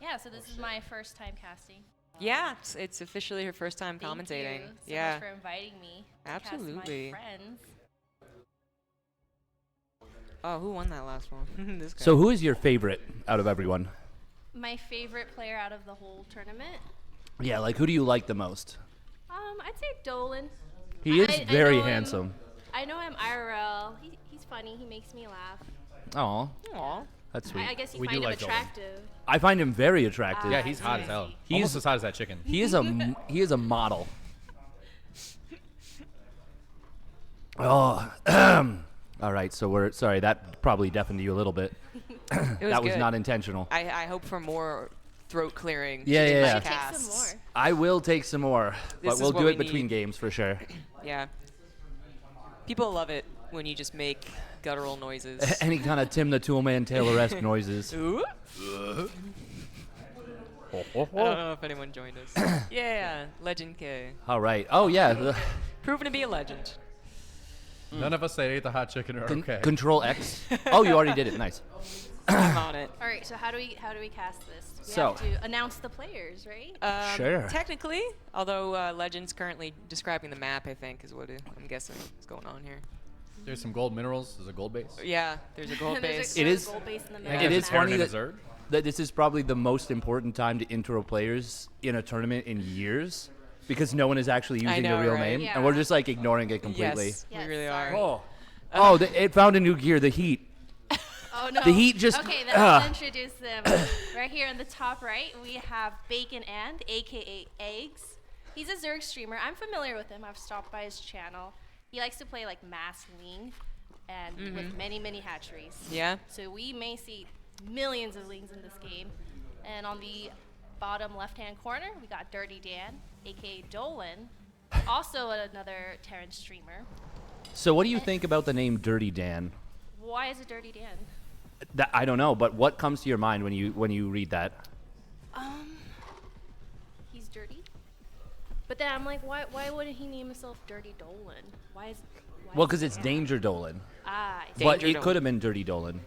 Yeah, so this is my first time casting. Yeah, it's officially her first time Thank commentating. you so Yeah. much for inviting me. To Absolutely. Cast my friends. Oh, who won that last one? This guy. So who is your favorite out of everyone? My favorite player out of the whole tournament. Yeah, like who do you like the most? I'd say Dolan. He is very know him- handsome. I know him IRL. He's funny. He makes me laugh. Aw. Aw. That's sweet. I guess you We find do him like Dolan. attractive. I find him very attractive. Yeah, he's hot as hell. Almost as hot as that chicken. He is a model. Oh, all right. So we're sorry. That probably deafened you a little bit. That was good. not intentional. I hope for more throat clearing. Yeah, in yeah, my yeah. Take some casts. more. I will take some more, This but is we'll what do we it between need. games for sure. Yeah. People love it when you just make guttural noises. Any kind of Tim the Toolman Taylor-esque noises. Ooh. I don't know if anyone joined us. Yeah, Legend K. All right. Oh yeah. Proven to be a legend. None of us that ate the hot chicken are okay. Control X. Oh, you already did it. Nice. I'm on it. All right. So how do we cast this? We So- have to announce the players, right? Sure. Technically, although Legend's currently describing the map, I think is what I'm guessing is going on here. There's some gold minerals. There's a gold base. Yeah, there's a gold There's base. a It is- gold base in the I middle guess It of is the Terran funny and a that, Zerg. that this is probably the most important time to intro players in a tournament in years because no one is actually using know, the real right? name, Yeah. and we're just like ignoring it completely. Yes, we Yes, really sorry. are. Oh, it found a new gear. The heat. Oh no. The heat just- Okay, then I'll introduce them. Right here on the top right, we have Bacon and, aka Eggz. He's a Zerg streamer. I'm familiar with him. I've stopped by his channel. He likes to play like mass Ling and with many, many hatcheries. Yeah. So we may see millions of Lings in this game. And on the bottom left-hand corner, we got Dirty Dan, aka Dolan, also another Terran streamer. So, what do you think about the name Dirty Dan? Why is it Dirty Dan? That, I don't know, but what comes to your mind when you read that? He's dirty. But then I'm like, why wouldn't he name himself Dirty Dolan? Why is Well, because it's Danger Dolan. I see. But Danger it Dolan. could have been Dirty Dolan.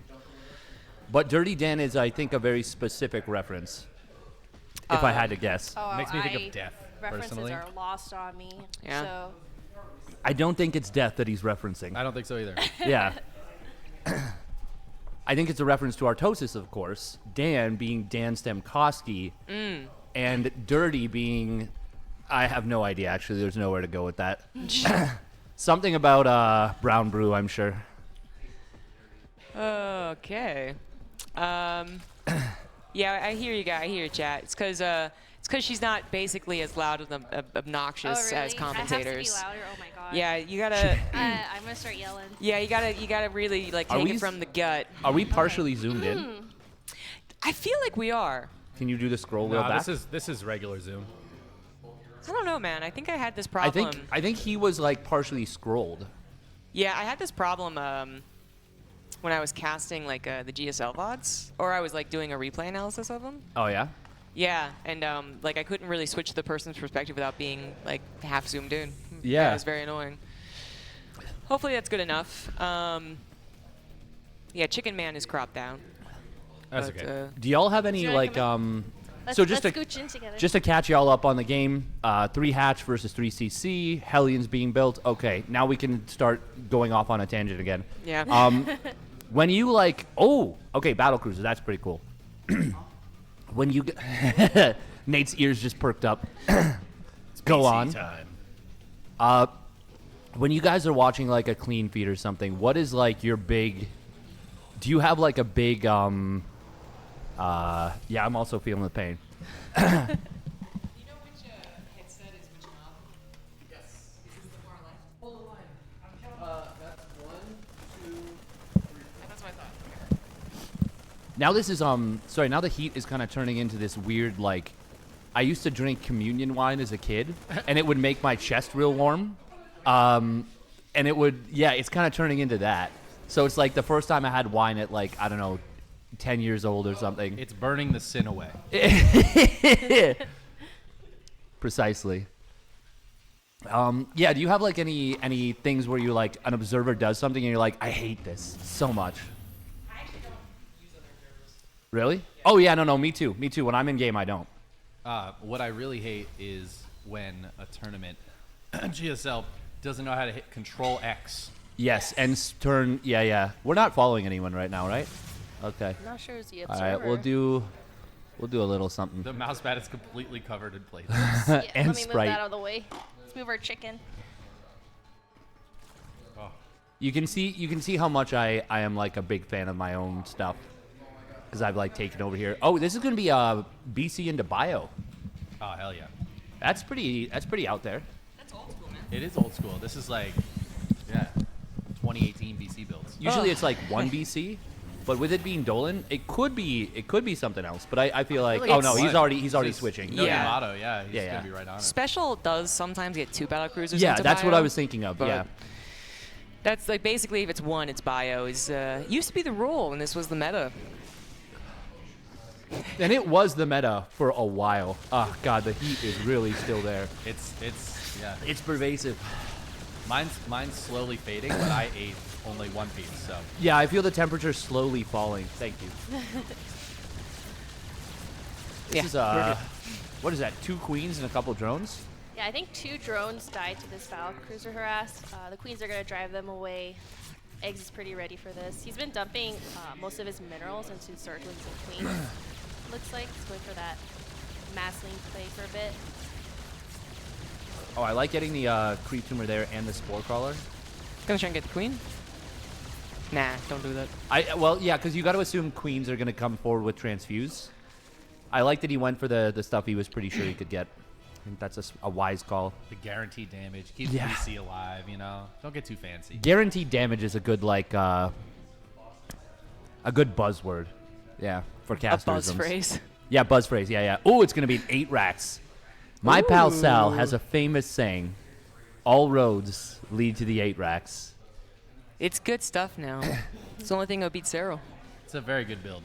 But Dirty Dan is, I think, a very specific reference. If I had to guess. Oh, Makes me think of death, references personally. are lost on me. Yeah. So I don't think it's death that he's referencing. I don't think so either. Yeah. I think it's a reference to Artosis, of course. Dan being Dan Stemkowski, and Dirty being... I have no idea, actually. There's nowhere to go with that. Something about Brown Brew, I'm sure. Okay. Yeah, I hear you guys. I hear you, chat. It's because she's not basically as loud and obnoxious as commentators. I have to be louder? Oh my god. Yeah, you gotta. I'm gonna start yelling. Yeah, you gotta really like take it from the gut. Are we partially zoomed in? I feel like we are. Can you do the scroll wheel back? This is regular zoom. I don't know, man. I think I had this problem. I think he was like partially scrolled. Yeah, I had this problem when I was casting like the GSL VODs, or I was like doing a replay analysis of them. Oh yeah. Yeah, and like I couldn't really switch to the person's perspective without being like half zoomed in. Yeah. It was very annoying. Hopefully that's good enough. Yeah, Chicken Man is cropped down. That's okay. Do y'all have any like so just let's scooch in together. Just to catch y'all up on the game, 3 hatch versus 3 CC, Hellions being built. Okay, now we can start going off on a tangent again. Yeah. When you like, okay, battle cruiser, that's pretty cool. When you Nate's ears just perked up. Go on. Time. When you guys are watching like a clean feed or something, what is like your big? Do you have like a big yeah, I'm also feeling the pain. You know which headset is which knob? Yes. Is this the far left? Hold the line. I'm counting. That's 1, 2, 3. That's what I thought. Now this is sorry, now the heat is kind of turning into this weird like I used to drink communion wine as a kid and it would make my chest real warm. And it would it's kind of turning into that. So it's like the first time I had wine at like I don't know 10 years old or something. It's burning the sin away. Precisely. Yeah, do you have like any things where you like an observer does something and you're like, I hate this so much? I actually don't use other observers. Really? Yeah. Oh yeah, no, me too. Me too. When I'm in game, I don't. What I really hate is when a tournament GSL doesn't know how to hit Control X. Yes, and turn. Yeah. We're not following anyone right now, right? Okay. I'm not sure who's the All observer. right, we'll do a little something. The mouse pad is completely covered in plates. Yeah, and let me Sprite. move that out of the way. Let's move our chicken. Oh. You can see how much I am like a big fan of my own stuff because I've like taken over here. Oh, this is gonna be BC into bio. Oh hell yeah. That's pretty out there. That's old school, man. It is old school. This is like 2018 BC builds. Usually it's like 1 BC. But with it being Dolan, it could be something else. But I feel like like no, he's already switching. No Yeah. Yamato, he's Yeah. gonna be right on it. Special does sometimes get 2 battle cruisers. Yeah, into that's what bio, I was thinking of. but Yeah. That's like basically if it's 1, it's bio. Used to be the rule, and this was the meta. And it was the meta for a while. Oh god, the heat is really still there. It's It's pervasive. Mine's slowly fading, but I ate only 1 piece, so. Yeah, I feel the temperature slowly falling. Thank you. This is what is that? 2 queens and a couple drones? Yeah, I think 2 drones died to this battle cruiser harass. The queens are gonna drive them away. Eggz is pretty ready for this. He's been dumping most of his minerals into zerglings and queens. Looks like he's going for that mass link play for a bit. Oh, I like getting the creep tumor there and the spore crawler. Gonna try and get the queen. Nah, don't do that. Well, yeah, because you got to assume queens are gonna come forward with transfuse. I like that he went for the stuff he was pretty sure he could get. I think that's a wise call. The guaranteed damage keeps Yeah. BC alive, you know. Don't get too fancy. Guaranteed damage is a good like a good buzzword. Yeah, for A casters. buzz phrase. Yeah, buzz phrase. Yeah. Oh, it's gonna be an 8 racks. My pal Sal has a famous saying: "All roads lead to the 8 racks." It's good stuff now. It's the only thing that'll beat Zero. It's a very good build.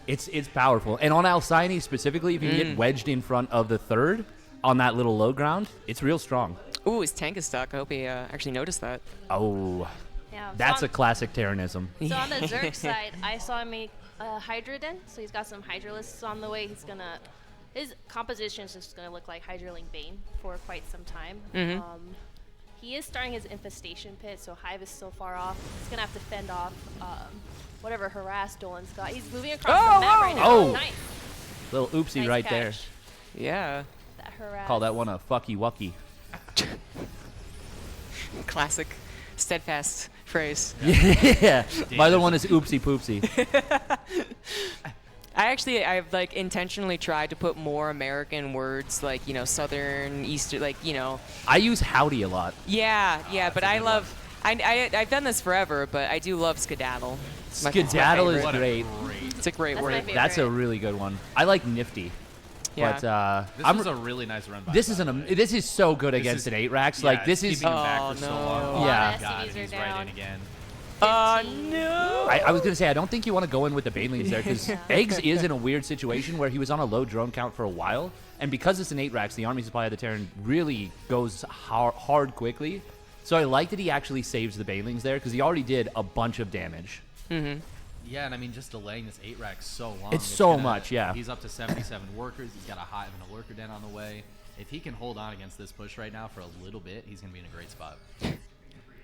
It's powerful, and on Alcyone specifically, if you can get wedged in front of the 3rd on that little low ground, it's real strong. Ooh, his tank is stuck. I hope he actually noticed that. Oh, Yeah, that's so a classic Terranism. So on the Zerg side, I saw him make Hydrodin, so he's got some Hydralisks on the way. His composition is just gonna look like Hydraling Bane for quite some time. he is starting his infestation pit, so Hive is so far off. He's gonna have to fend off whatever harass Dolan's got. He's moving across the map right now. Oh! Nice. Little oopsie Nice right catch. there. Yeah. That harass. Call that one a fucky wucky. Classic steadfast phrase. Yeah. My other one is oopsie poopsie. I've like intentionally tried to put more American words, like, you know, Southern, Eastern, like, you know. I use howdy a lot. Yeah, but I love, I've done this forever, but I do love skedaddle. It's my Skedaddle is favorite. great. It's a great That's my word. favorite. That's a really good one. I like nifty. Yeah. But This was a really nice run by. this is so good against is- an 8-Rax. Yeah, like, this it's is... keeping him back Oh, for so no. long. Yeah. Oh, God, and he's right in again. Oh, no. I was going to say, I don't think you want to go in with the Banelings there, because Eggz is in a weird situation where he was on a low drone count for a while, and because it's an 8-Rax, the army supply of the Terran really goes hard quickly. So I like that he actually saves the Banelings there, because he already did a bunch of damage. Mm-hmm. Yeah, and I mean, just delaying this 8-Rack so long. It's so gonna- much, yeah. He's up to 77 workers. He's got a Hive and a Lurker Den on the way. If he can hold on against this push right now for a little bit, he's going to be in a great spot.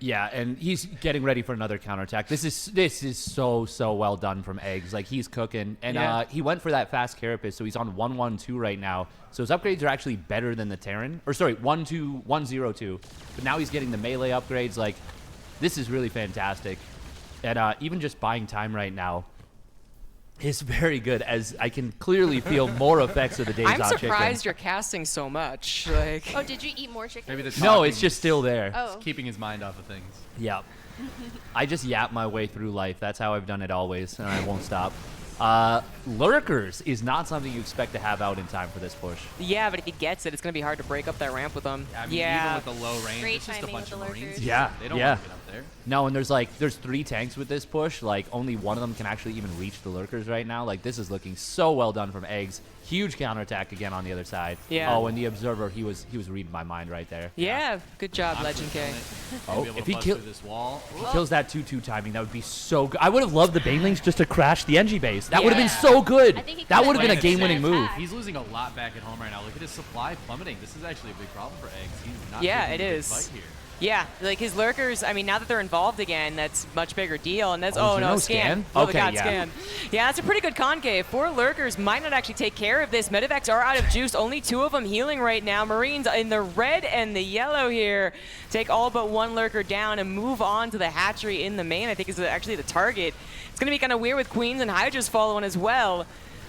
Yeah, and he's getting ready for another counterattack. This is so well done from Eggz. Like, he's cooking. And Yeah. he went for that fast Carapace, so he's on 112 right now. So his upgrades are actually better than the Terran. Or sorry, 102. But now he's getting the melee upgrades. Like, this is really fantastic. And even just buying time right now is very good, as I can clearly feel more effects of the Days I'm Odd surprised chicken. you're casting so much. Like, Oh, did you eat more chicken? Maybe the No, talking it's just still there. Oh. is keeping his mind off of things. Yep. I just yap my way through life. That's how I've done it always, and I won't stop. Lurkers is not something you expect to have out in time for this push. yeah, but if he gets it, it's going to be hard to break up that ramp with him. I mean, yeah. even with the low range, Great it's just a timing bunch with of the Marines. lurkers. Yeah, They don't yeah. want to get up there. No, and there's 3 tanks with this push. Like, only one of them can actually even reach the Lurkers right now. Like, this is looking so well done from Eggz. Huge counterattack again on the other side. Yeah. Oh, and the Observer, he was reading my mind right there. Yeah, good job, I'm Legend K. Oh, if if he he kills this wall, kills that 2-2 timing, that would be so good. I would have loved the Banelings just to crash the NG base. That would have been Yeah. so good. I think he That could've would have been a landed game-winning that move. attack. he's losing a lot back at home right now. Look at his supply plummeting. This is actually a big problem for Eggz. He's not Yeah, taking it a big is. fight here. Yeah, like his lurkers, I mean, now that they're involved again, that's much bigger deal. And that's, Oh, is oh there no, no scan. scan? Love Okay, the god yeah. scan. Yeah, that's a pretty good concave. 4 lurkers might not actually take care of this. Medivacs are out of juice. Only 2 of them healing right now. Marines in the red and the yellow here take all but 1 lurker down and move on to the hatchery in the main, I think is actually the target. It's going to be kind of weird with Queens and Hydras following as well.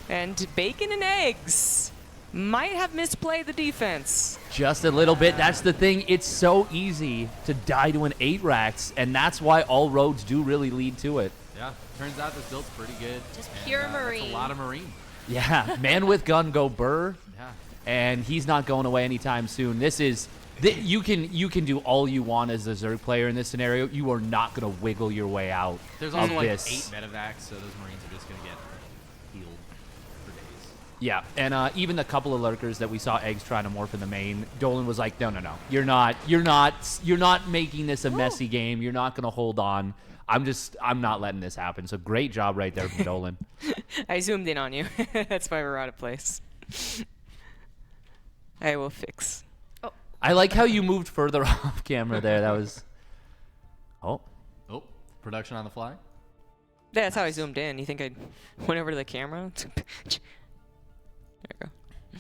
And Bacon and Eggz might have misplayed the defense. Just a little bit. That's the thing. It's so easy to die to an 8-Rax, and that's why all roads do really lead to it. Yeah, turns out this build's pretty good. Just and, pure that's Marine. a lot of Marine. Yeah, man with gun go burr, Yeah. and he's not going away anytime soon. This is you can do all you want as a Zerg player in this scenario. You are not going to wiggle your way out There's of also like this. 8 medevacs, so those Marines are just going to get healed for days. Yeah, and even the couple of lurkers that we saw Eggz trying to morph in the main, Dolan was like, no, you're not making this a messy game. You're not going to hold on. I'm not letting this happen. So great job right there from Dolan. I zoomed in on you. That's why we're out of place. I will fix. I like how you moved further off camera there. That was. Oh. Oh, production on the fly. Yeah, that's how I zoomed in. You think I went over to the camera? There we go.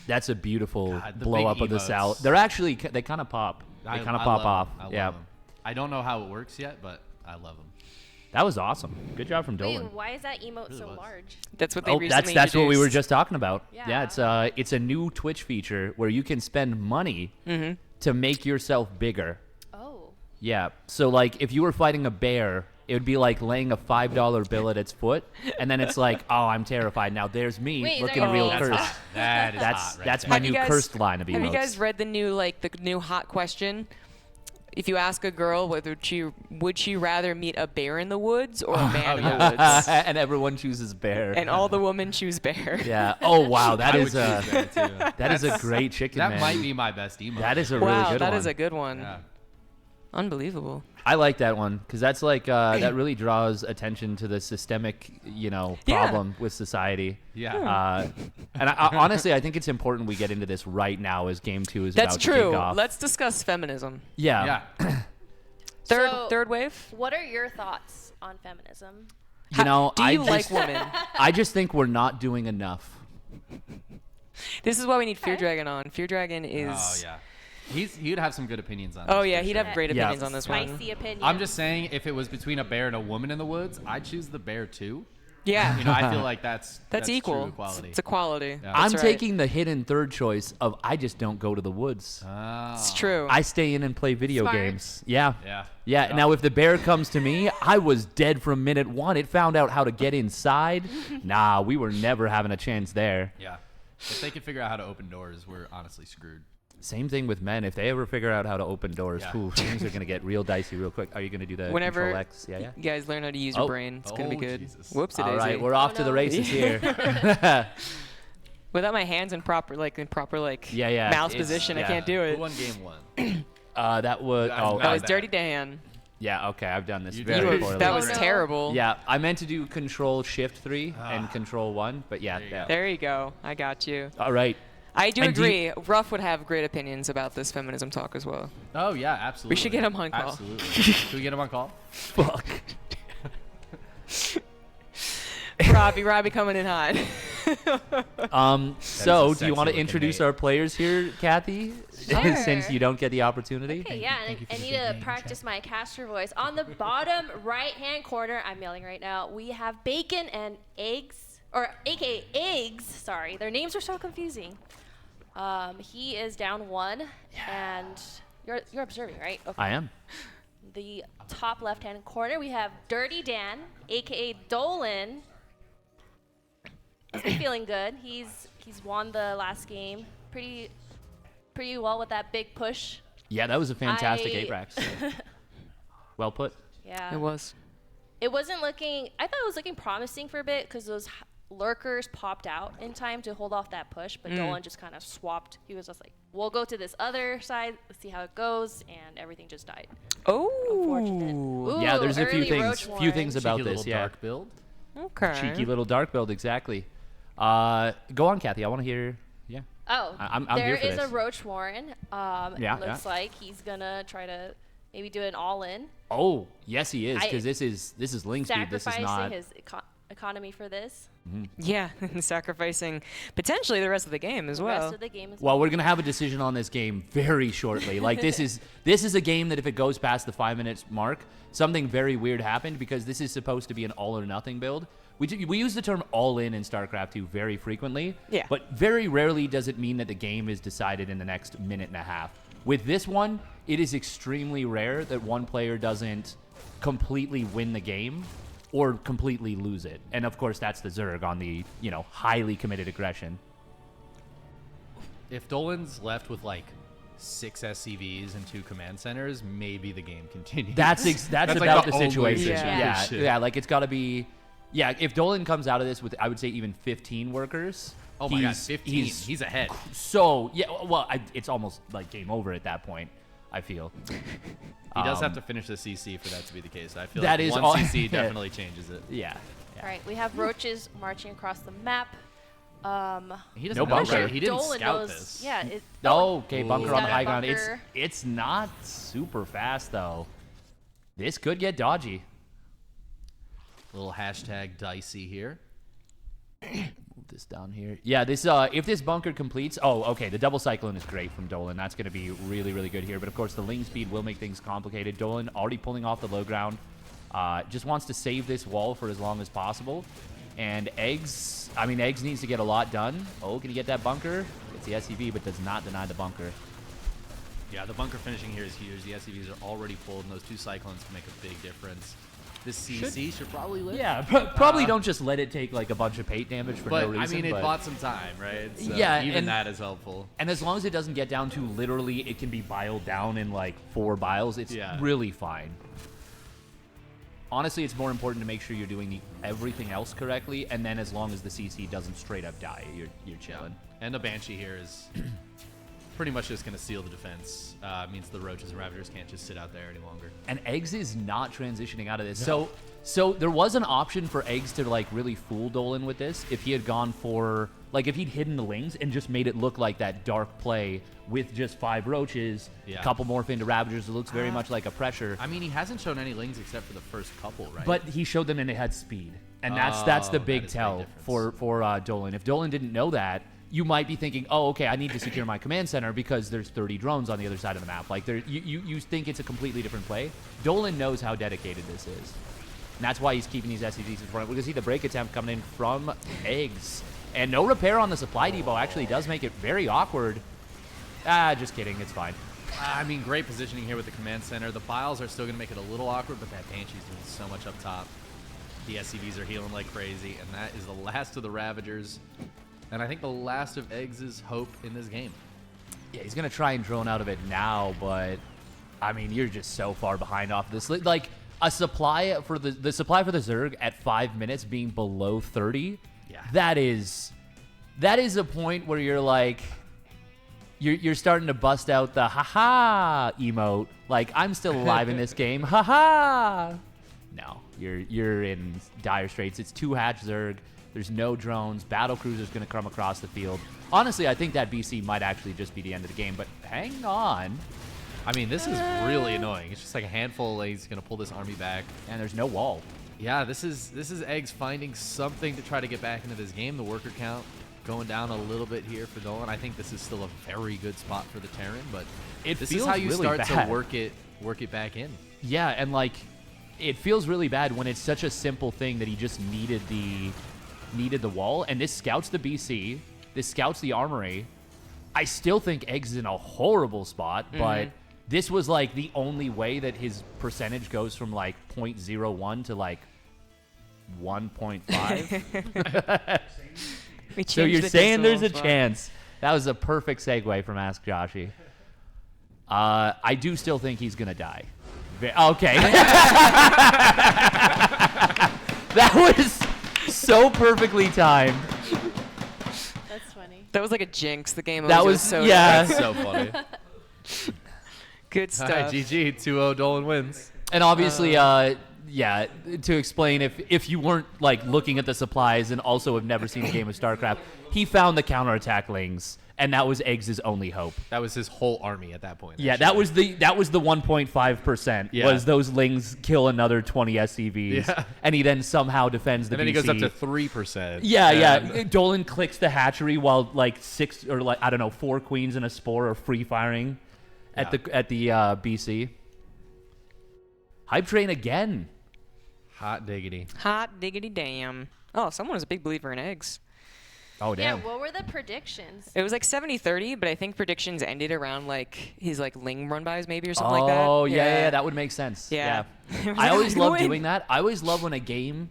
That's a beautiful God, the blow big up of the emotes. Sal. They're actually they kind of pop. They kind of pop off. I love Yeah, them. I don't know how it works yet, but I love them. that was awesome. Good job from Dolan. Wait, why is that emote Really so was. large? That's what they Oh, recently that's what we were introduced. just talking about. Yeah. It's a new Twitch feature where you can spend money Mm-hmm. to make yourself bigger. Oh. Yeah. So like if you were fighting a bear, it would be like laying a $5 bill at its foot, and then it's like, oh, I'm terrified. Now there's me Wait, is looking that real your- cursed. That's That is That's hot right that's there. my Have you new guys- cursed line of emotes. Have you guys read the new hot question? If you ask a girl whether would she rather meet a bear in the woods or a man in the woods, and everyone chooses bear. and all the women choose bear. Yeah. Oh wow, that I is would a choose that, too. that is a great chicken That man. might be my best emote. That is a really Wow, good that one. is a good one. Yeah. Unbelievable. I like that one because that's like that really draws attention to the systemic, problem with society. Yeah. And honestly, I think it's important we get into this right now as Game 2 is That's about to true. kick off. Let's discuss feminism. Yeah. Third wave. What are your thoughts on feminism? Do I you like just, women? I just think we're not doing enough. This is why we need Fear Dragon on. Fear Dragon is. Oh yeah. He'd have some good opinions on. Oh this yeah, for he'd sure. have great opinions on this one. Spicy opinion. I'm just saying, if it was between a bear and a woman in the woods, I'd choose the bear too. Yeah. I feel like that's equal. True equality. It's equality. Yeah. I'm right. taking the hidden third choice of I just don't go to the woods. It's true. I stay in and play video Smart. games. Yeah. Yeah. Yeah. Now, if the bear comes to me, I was dead from minute one. It found out how to get inside. Nah, we were never having a chance there. Yeah. If they could figure out how to open doors, we're honestly screwed. Same thing with men. If they ever figure out how to open doors, Yeah. ooh, things are going to get real dicey real quick. Are you going to do the Whenever Control X? Yeah. you guys learn how to use your brain, it's gonna be good. Jesus. Whoops, it All is. right, we're off to the races here. Without my hands in proper Yeah, mouse it's- position, I yeah. can't do Who it. won game 1? That was That was Dirty Dan. yeah. Okay, I've done this You very did. poorly. That was no. terrible. Yeah, I meant to do Control Shift 3 and Control 1, but yeah. There you go. I got you. All right. I do And do agree. Ruff would have great opinions about this feminism talk as well. Oh yeah, absolutely. should get him on call. Absolutely. Should we get him on call? Fuck. Robbie coming in hot. So, do you sexy want to looking introduce mate. our players here, Kathy? Sure. Since you don't get the opportunity. Okay, yeah, and I need to practice my caster voice. On the bottom right-hand corner, I'm yelling right now, we have Bacon and Eggz, or aka Eggz, sorry. Their names are so confusing. He is down 1, and you're observing, right? Okay. I am. The top left-hand corner, we have Dirty Dan, aka Dolan. He's been feeling good. He's won the last game pretty well with that big push. Yeah, that was a fantastic I- Apex. Well put. Yeah. It was. It wasn't looking. I thought it was looking promising for a bit because those lurkers popped out in time to hold off that push, but Dolan just kind of swapped. He was just like, "We'll go to this other side. Let's see how it goes," and everything just died. Unfortunate. Oh. Ooh, Yeah, there's a few early things. Roach Few things Warren. about Cheeky this. little Yeah. dark build. Okay. Cheeky little dark build. Exactly. Go on, Kathy. I want to hear. Yeah. Oh, I'm there here for is this. a Roach Warren. Yeah, looks like he's gonna try to maybe do an all-in. Oh, yes, he is, I- because this is link speed. This is Sacrificing not. his economy for this. Yeah, sacrificing potentially the rest of the game as The well. rest of the game is Well, we're gonna have a decision on this game very shortly. Like this is a game that if it goes past the 5 minutes mark, something very weird happened because this is supposed to be an all or nothing build. We use the term all in StarCraft 2 very frequently. Yeah. But very rarely does it mean that the game is decided in the next minute and a half. With this one, it is extremely rare that one player doesn't completely win the game or completely lose it. And of course, that's the Zerg on the highly committed aggression. If Dolan's left with like 6 SCVs and 2 command centers, maybe the game continues. That's like about the only situation. Yeah. Yeah, like it's got to be. Yeah, if Dolan comes out of this with, I would say, even 15 workers. Oh my god, 15. He's ahead. So yeah, well, it's almost like game over at that point. I feel. He does have to finish the CC for that to be the case. I feel that like is one all- CC definitely changes it. Yeah. All right, we have roaches marching across the map. He doesn't No know, bunker. right? He didn't Dolan scout knows. this. Yeah. Oh, okay, bunker He's on the got a high ground. bunker. It's not super fast though. This could get dodgy. Little hashtag dicey here. Move this down here. Yeah, this if this bunker completes, okay, the double cyclone is great from Dolan. That's going to be really, really good here. But of course, the ling speed will make things complicated. Dolan already pulling off the low ground. Just wants to save this wall for as long as possible. And Eggz needs to get a lot done. Oh, can he get that bunker? It's the SCV, but does not deny the bunker. Yeah, the bunker finishing here is huge. The SCVs are already pulled, and those 2 cyclones can make a big difference. This CC should probably live. Yeah, probably don't just let it take like a bunch of paint damage for but, no reason. I mean, it but bought some time, right? So yeah, even and that is helpful. And as long as it doesn't get down to literally, it can be biled down in like 4 biles. It's really fine. Honestly, it's more important to make sure you're doing everything else correctly, and then as long as the CC doesn't straight up die, you're chilling. And the Banshee here is pretty much just going to seal the defense. Means the Roaches and Ravagers can't just sit out there any longer. And Eggz is not transitioning out of this. So there was an option for Eggz to like really fool Dolan with this if he had gone for like if he'd hidden the Lings and just made it look like that dark play with just 5 Roaches, a couple morph into Ravagers. It looks very much like a pressure. I mean, he hasn't shown any Lings except for the first couple, right? But he showed them and it had speed, and that's the big tell for Dolan. If Dolan didn't know that, you might be thinking, oh, okay, I need to secure my command center because there's 30 drones on the other side of the map. Like you think it's a completely different play. Dolan knows how dedicated this is. And that's why he's keeping these SCVs in front. We're going to see the break attempt coming in from Eggz. And no repair on the supply depot actually does make it very awkward. Just kidding. It's fine. I mean, great positioning here with the command center. The Biles are still going to make it a little awkward, but that Banshee's doing so much up top. The SCVs are healing like crazy, and that is the last of the Ravagers. And I think the last of Eggz' hope in this game. Yeah, he's going to try and drone out of it now, but, I mean, you're just so far behind off this. Like, a supply for the supply for the Zerg at 5 minutes being below 30, that is a point where you're like, you're starting to bust out the haha emote. Like, I'm still alive in this game, haha. No, you're in dire straits. It's 2 hatch Zerg. There's no drones. Battle cruiser's going to come across the field. Honestly, I think that BC might actually just be the end of the game, but hang on. I mean, this is really annoying. It's just like a handful of lanes going to pull this army back. And there's no wall. Yeah, this is Eggz finding something to try to get back into this game. The worker count going down a little bit here for Dolan. I think this is still a very good spot for the Terran, but this is how you really start bad. to work it back in. Yeah, and like it feels really bad when it's such a simple thing that he just needed the wall, and this scouts the BC, this scouts the armory. I still think Eggz is in a horrible spot, but this was like the only way that his percentage goes from like 0.01 to like 1.5. So you're saying there's a chance. That was a perfect segue from Ask Joshy. I do still think he's gonna die. Okay. That was so perfectly timed. That's funny. That was like a jinx. The game That was so That's so funny. good stuff. All right, GG, 2-0, Dolan wins. And obviously, yeah, to explain, if you weren't like looking at the supplies and also have never seen a game of StarCraft, he found the counterattack Lings, and that was Eggz' only hope. That was his whole army at that point. Yeah, actually. that was the 1.5%. Was those Lings kill another 20 SCVs, and he then somehow defends the And then BC. he goes up to 3%. Yeah. Dolan clicks the hatchery while like 6 or like 4 queens and a spore are free firing at the BC. Hype train again. Hot diggity. Hot diggity damn. Oh, someone was a big believer in Eggz. Oh, damn. Yeah, what were the predictions? It was like 70-30, but I think predictions ended around like his like Ling run bys maybe or something like that. Oh, yeah, that would make sense. Yeah. I always love doing that. I always love when a game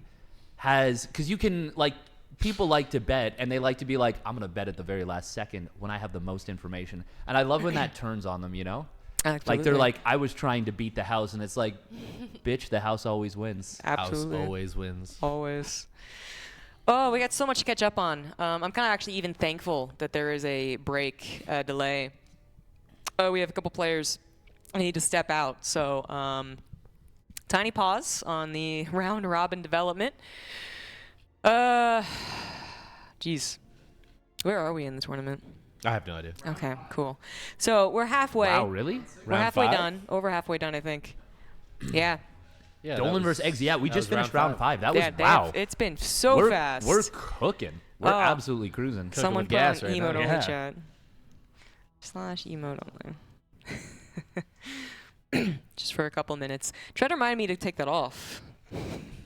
has, because you can like, people like to bet and they like to be like, I'm going to bet at the very last second when I have the most information. And I love when that turns on them, you know? Absolutely. Like they're like, I was trying to beat the house, and it's like, bitch, the house always wins. Absolutely. House always wins. Always. Oh, we got so much to catch up on. I'm kind of actually even thankful that there is a break delay. Oh, we have a couple players I need to step out. So tiny pause on the round robin development. Geez. Where are we in the tournament? I have no idea. Okay, cool. So we're halfway. Wow, really? We're Round halfway 5? done. Over halfway done, I think. Yeah. Yeah, Dolan versus Eggz. Yeah, we just finished round 5. That was Yeah, wow. It's been so we're, fast. We're cooking. We're Oh. absolutely cruising. Someone with put gas on right emote now. only Yeah. chat. /emote only. Just for a couple minutes. Try to remind me to take that off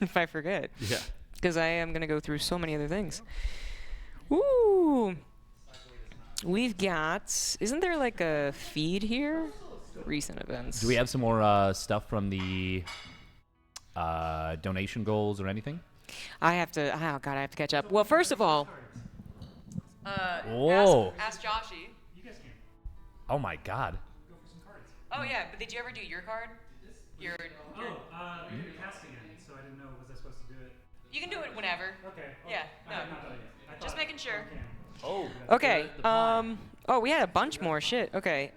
if I forget. Yeah. Because I am going to go through so many other things. Woo! We've got... Isn't there like a feed here? Recent events. Do we have some more stuff from the donation goals or anything? I have to... Oh, God, I have to catch up. Well, first of all... Whoa. Ask Joshy. Oh, my God. Oh, yeah, but did you ever do your card? Your we did a casting end, so I didn't know, was I supposed to do it? You can do it whenever. Okay. Yeah, I no. have not done it yet. I Just thought- making sure. Okay. Oh. Okay. Oh, we had a bunch more. Shit. Okay.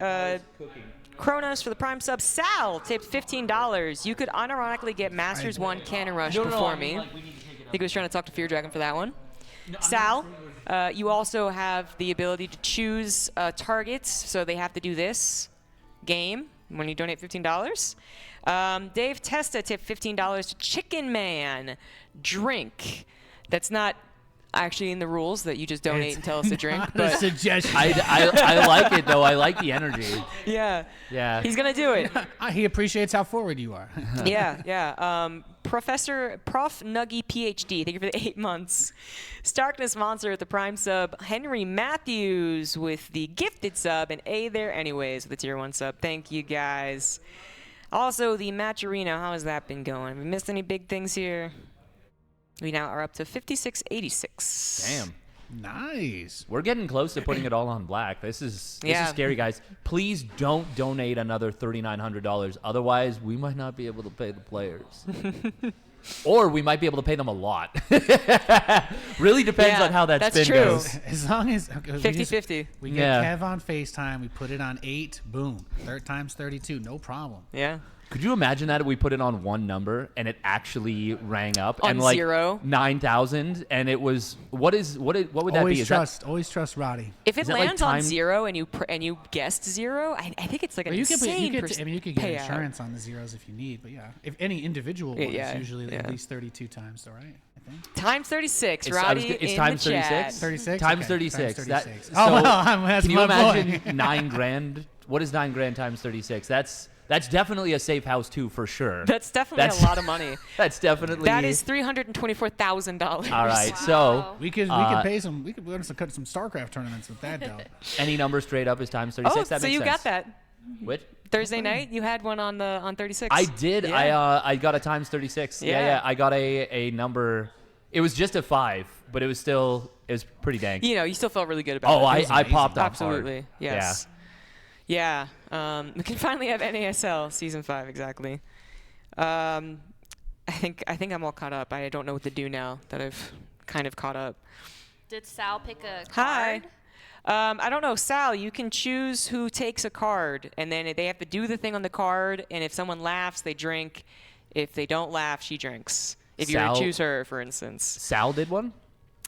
Kronos for the Prime sub. Sal tipped $15. You could unironically get Masters 1 Cannon Rush before me. I think he was trying to talk to Fear Dragon for that one. Sal, you also have the ability to choose targets, so they have to do this game when you donate $15. Dave Testa tipped $15 to Chicken Man. Drink. That's not actually in the rules that you just donate and tell us to drink. But a suggestion. I like it though. I like the energy. Yeah. Yeah. He's gonna do it. He appreciates how forward you are. Yeah. Prof Nuggy PhD, thank you for the 8 months. Starkness Monster with the Prime sub. Henry Matthews with the gifted sub, and A there anyways with the tier 1 sub. Thank you guys. Also the match arena, how has that been going? Have we missed any big things here? We now are up to 5686. Damn. Nice. We're getting close to putting it all on black. This is scary, guys. Please don't donate another $3,900. Otherwise, we might not be able to pay the players. Or we might be able to pay them a lot. Really depends on how that spin goes. As long as 50-50. We get Kev on FaceTime. We put it on 8. Boom. Third times 32. No problem. Yeah. Could you imagine that if we put it on one number and it actually rang up on and like 0? 9,000 and it was what would that be? Always trust Roddy. If it lands like on 0 and you guessed 0, I think it's like an insane you could get payout. insurance on the zeros if you need, but yeah, if any individual one is usually at least 32 times, all right? I think. Times 36, Roddy it's in times the 36? chat. 36? Times Okay. 36. Times That, 36. so That's can you my imagine boy. $9,000? What is $9,000 times 36? That's definitely a safe house too, for sure. That's definitely a lot of money. That's definitely. That is $324,000. All right, so we could pay some. We could cut some StarCraft tournaments with that dough. Any number straight up is times 36. Oh, that so makes you sense. got that. Which? Thursday night, you had one on 36. I did. Yeah. I got a times 36. Yeah. Yeah. I got a number. It was just a 5, but it was pretty dank. You still felt really good about it. I popped off Absolutely. hard. Yes. Yeah. We can finally have NASL season 5 exactly. I think I'm all caught up. I don't know what to do now that I've kind of caught up. Did Sal pick a Hi. card? I don't know, Sal. You can choose who takes a card, and then they have to do the thing on the card. And if someone laughs, they drink. If they don't laugh, she drinks. If you were to choose her, for instance. Sal did one?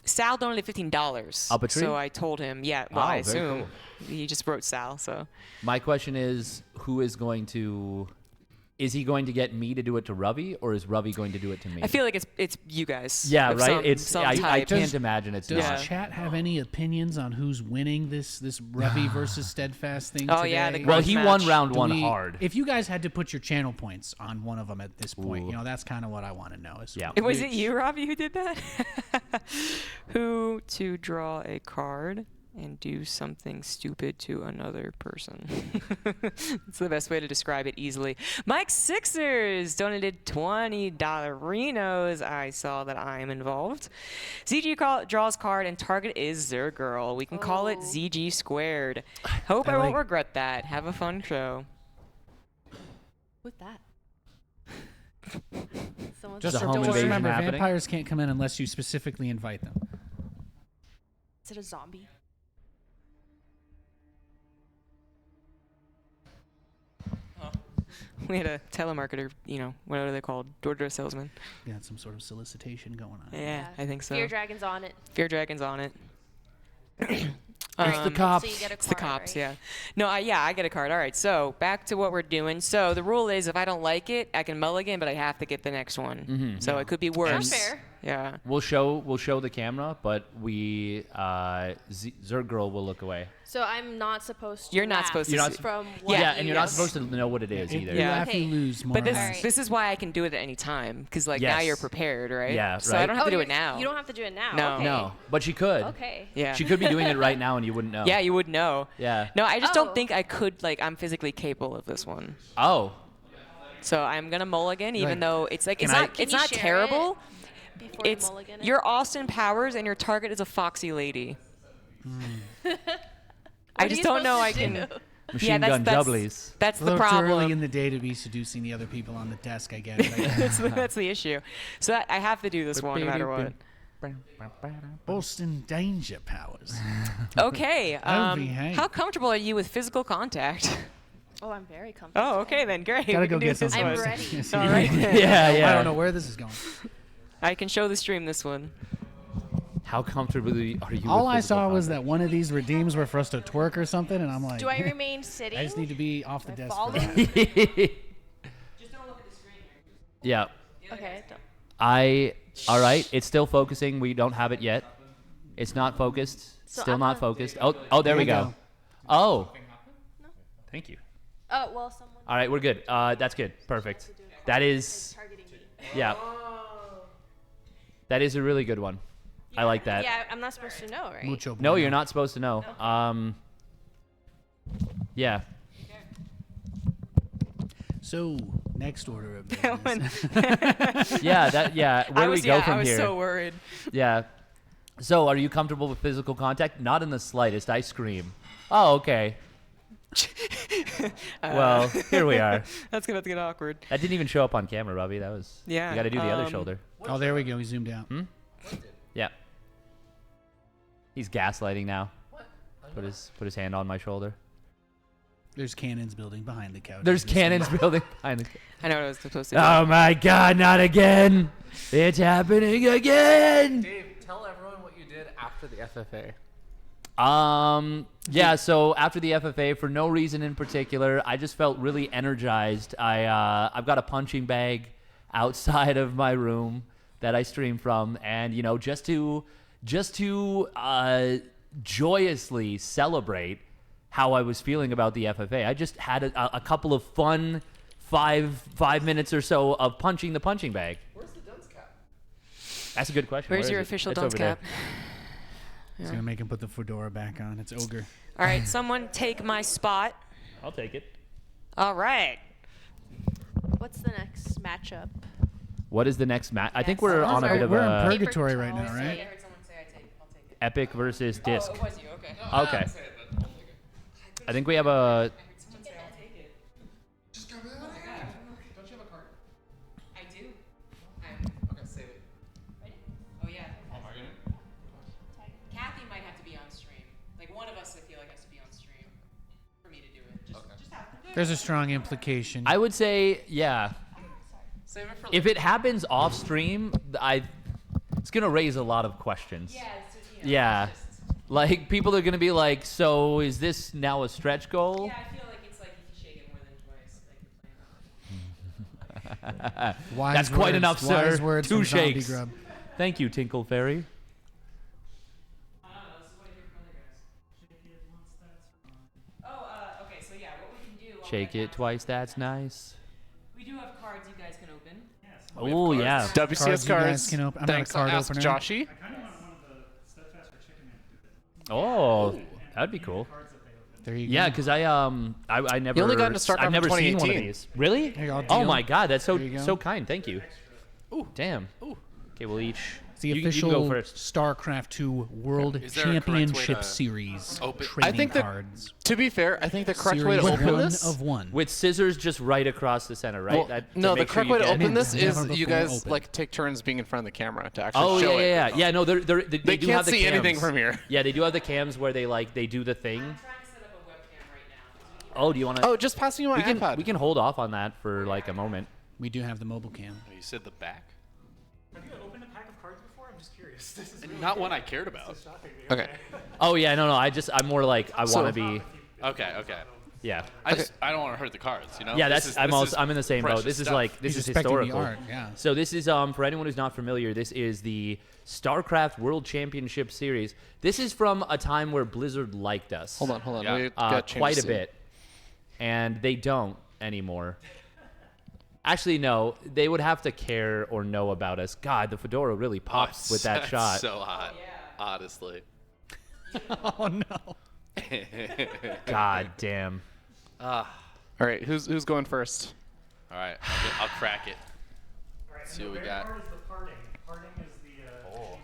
Sal donated $15. Up a tree? So I told him, I very assume. cool. He just wrote Sal, so. My question is, is he going to get me to do it to Ravi, or is Ravi going to do it to me? I feel like it's you guys. Yeah, of right? some I type. can't imagine it's not. Does chat have any opinions on who's winning this Ravi versus Steadfast thing Oh, today? yeah, the Well, he won round Do 1 we- hard. If you guys had to put your channel points on one of them at this point, that's kind of what I want to know. Was it you, Robbie, who did that? Who to draw a card and do something stupid to another person. It's the best way to describe it easily. Mike Sixers donated $20 Renos. I saw that I am involved. ZG draws card and target is Zergirl. We can call it ZG squared. Hope I won't regret that. Have a fun show. Who's that? Someone's Just remember, vampires can't come in unless you specifically invite them. Is it a zombie? We had a telemarketer, what are they called? Door-to-door salesman. You got some sort of solicitation going on. Yeah, I think so. Fear Dragon's on it. Fear Dragon's on it. It's the cops. So you get a It's the card, cops, right? yeah. No, I get a card. All right, so back to what we're doing. So the rule is if I don't like it, I can mulligan, but I have to get the next one. Mm-hmm. So it could be worse. That's fair. Yeah. We'll show the camera, but Zergirl will look away. So I'm not supposed to. You're not laugh supposed to. You're not from what Yeah, and you're not supposed to know what it is either. You laugh, you lose more. But or less. this is why I can do it at any time, because now Yes. you're prepared, right? Yeah, So I right. don't have to do it now. You don't have to do it now. No. Okay. No, but she could. Okay. Yeah. She could be doing it right now, and you wouldn't know. Yeah, you would know. Yeah. No, I just Oh. don't think I could. I'm physically capable of this one. Oh. So I'm gonna mulligan, even Right. though it's Can I- it's you not share terrible. Before It's you mulligan it? you're Austin Powers and your target is a foxy lady. I are just you don't know supposed I to can. do? Machine gun jubblies. That's a the little too early problem. in the day to be seducing the other people on the desk. I get it. That's the issue. So I have to do this one no matter what. Boston Danger Powers. Okay. OVH. How comfortable are you with physical contact? Oh, I'm very comfortable. Oh, okay then. Great. Gotta We go can do get some. this I'm one. ready. All right. Yeah. I don't know where this is going. I can show the stream this one. How comfortably are you? All with I physical saw was contact? that one of these redeems were for us to twerk or something, and I'm like, Do I remain sitting? I just need to be off the Do I desk. fall For that. down? Just don't look at the screen here. Yeah. Okay. All right. It's still focusing. We don't have it yet. It's not focused. So Still I'm not on- focused. Oh, there we go. Oh. Thank you. Oh, well, someone. All right, we're good. That's good. Perfect. That is. Targeting me. Yeah. That is a really good one. I like that. Yeah, I'm not supposed to know, right? Mucho No, bueno. you're not supposed to know. Yeah. So, next order of That business. one. Yeah. Where do we go from I was here? so worried. Yeah. So, are you comfortable with physical contact? Not in the slightest. I scream. Oh, okay. Well, here we are. That's about to get awkward. That didn't even show up on camera, Robbie. That was. Yeah, You got to do the other shoulder. Oh, there we go. We zoomed out. Yeah. He's gaslighting now. Put his hand on my shoulder. There's cannons building behind the couch. There's cannons building behind the. I know what I was supposed to do. Oh my God! Not again! It's happening again! Dave, tell everyone what you did after the FFA. Yeah, so after the FFA, for no reason in particular, I just felt really energized. I've got a punching bag outside of my room that I stream from, and you know, just to joyously celebrate how I was feeling about the FFA. I just had a couple of fun five minutes or so of punching the punching bag. Where's the dunce cap? That's a good question. Where's Where your is it? official It's dunce over there. cap? It's gonna make him put the fedora back on. It's ogre. All right, someone take my spot. I'll take it. All right. What's the next matchup? What is the next match? I think Yes. we're on a bit of We're in a purgatory right now, I right? heard someone say I'll take it. Epic versus Disc. Oh, it was you. Okay. Okay. I think we have a. Someone say I'll take it. Just grab it out of here. Don't you have a card? I do. Okay, save it. Ready? Oh yeah. Oh, am I gonna? Kathy might have to be on stream. Like one of us, I feel like has to be on stream for me to do it. Just have. There's a strong implication. I would say, yeah. Save it for If it happens off stream, it's gonna raise a lot of questions. Yeah. Yeah. Like people are gonna be like, so is this now a stretch goal? Yeah, I feel like it's like if you shake it more than twice, like you're playing. Wise That's quite words- enough, wise sir. words 2 from shakes. ZombieGrub. Thank you, Tinkle Fairy. Okay, so yeah, what we can do. Shake it twice. That's nice. We do have cards you guys can open. Oh yeah. Cards WCS you guys cards. can open. I'm not a Thanks. card Ask opener. Joshy. Oh, that'd be cool. There you Yeah, go. because I never. You only got into StarCraft I've never in seen one of 2018. these. Really? Here, I'll Oh deal. my God, that's so There you go. so kind. Thank you. Ooh, damn. Ooh. Okay, we'll each. It's the you official can go first. StarCraft 2 World Is there a correct way Championship to Series open- trading I think that- cards. To be fair, I think the correct way to Series open 1 this. of 1. With scissors just right across the center, right? Well, That- to no, the make sure correct you way to get- open this is Never you before guys opened. like take turns being in front of the camera to actually Oh show yeah, it. yeah, yeah. Yeah, no, they They do can't have the see anything cams. from here. Yeah, they do have the cams where they do the thing. Oh, do you want to? Oh, just passing you my iPad. We can hold off on that for like a moment. We do have the mobile cam. Oh, you said the back? Have you opened a pack of cards before? I'm just curious. This is Not one I cared about. Okay. Oh yeah, no, I'm more like I So- want to be. Okay, okay. Yeah. I don't want to hurt the cards, you know? Yeah, This I'm is in the same boat. precious This is stuff. like this He's is respecting the historical. art, yeah. So this is for anyone who's not familiar, this is the StarCraft World Championship Series. This is from a time where Blizzard liked us. Hold on. Yeah. We got Quite a bit, and they don't anymore. Actually, no, they would have to care or know about us. God, the fedora really pops with that That's shot. So hot, honestly. Oh no. God damn. All right, who's going first? All right, I'll crack it. See what we got.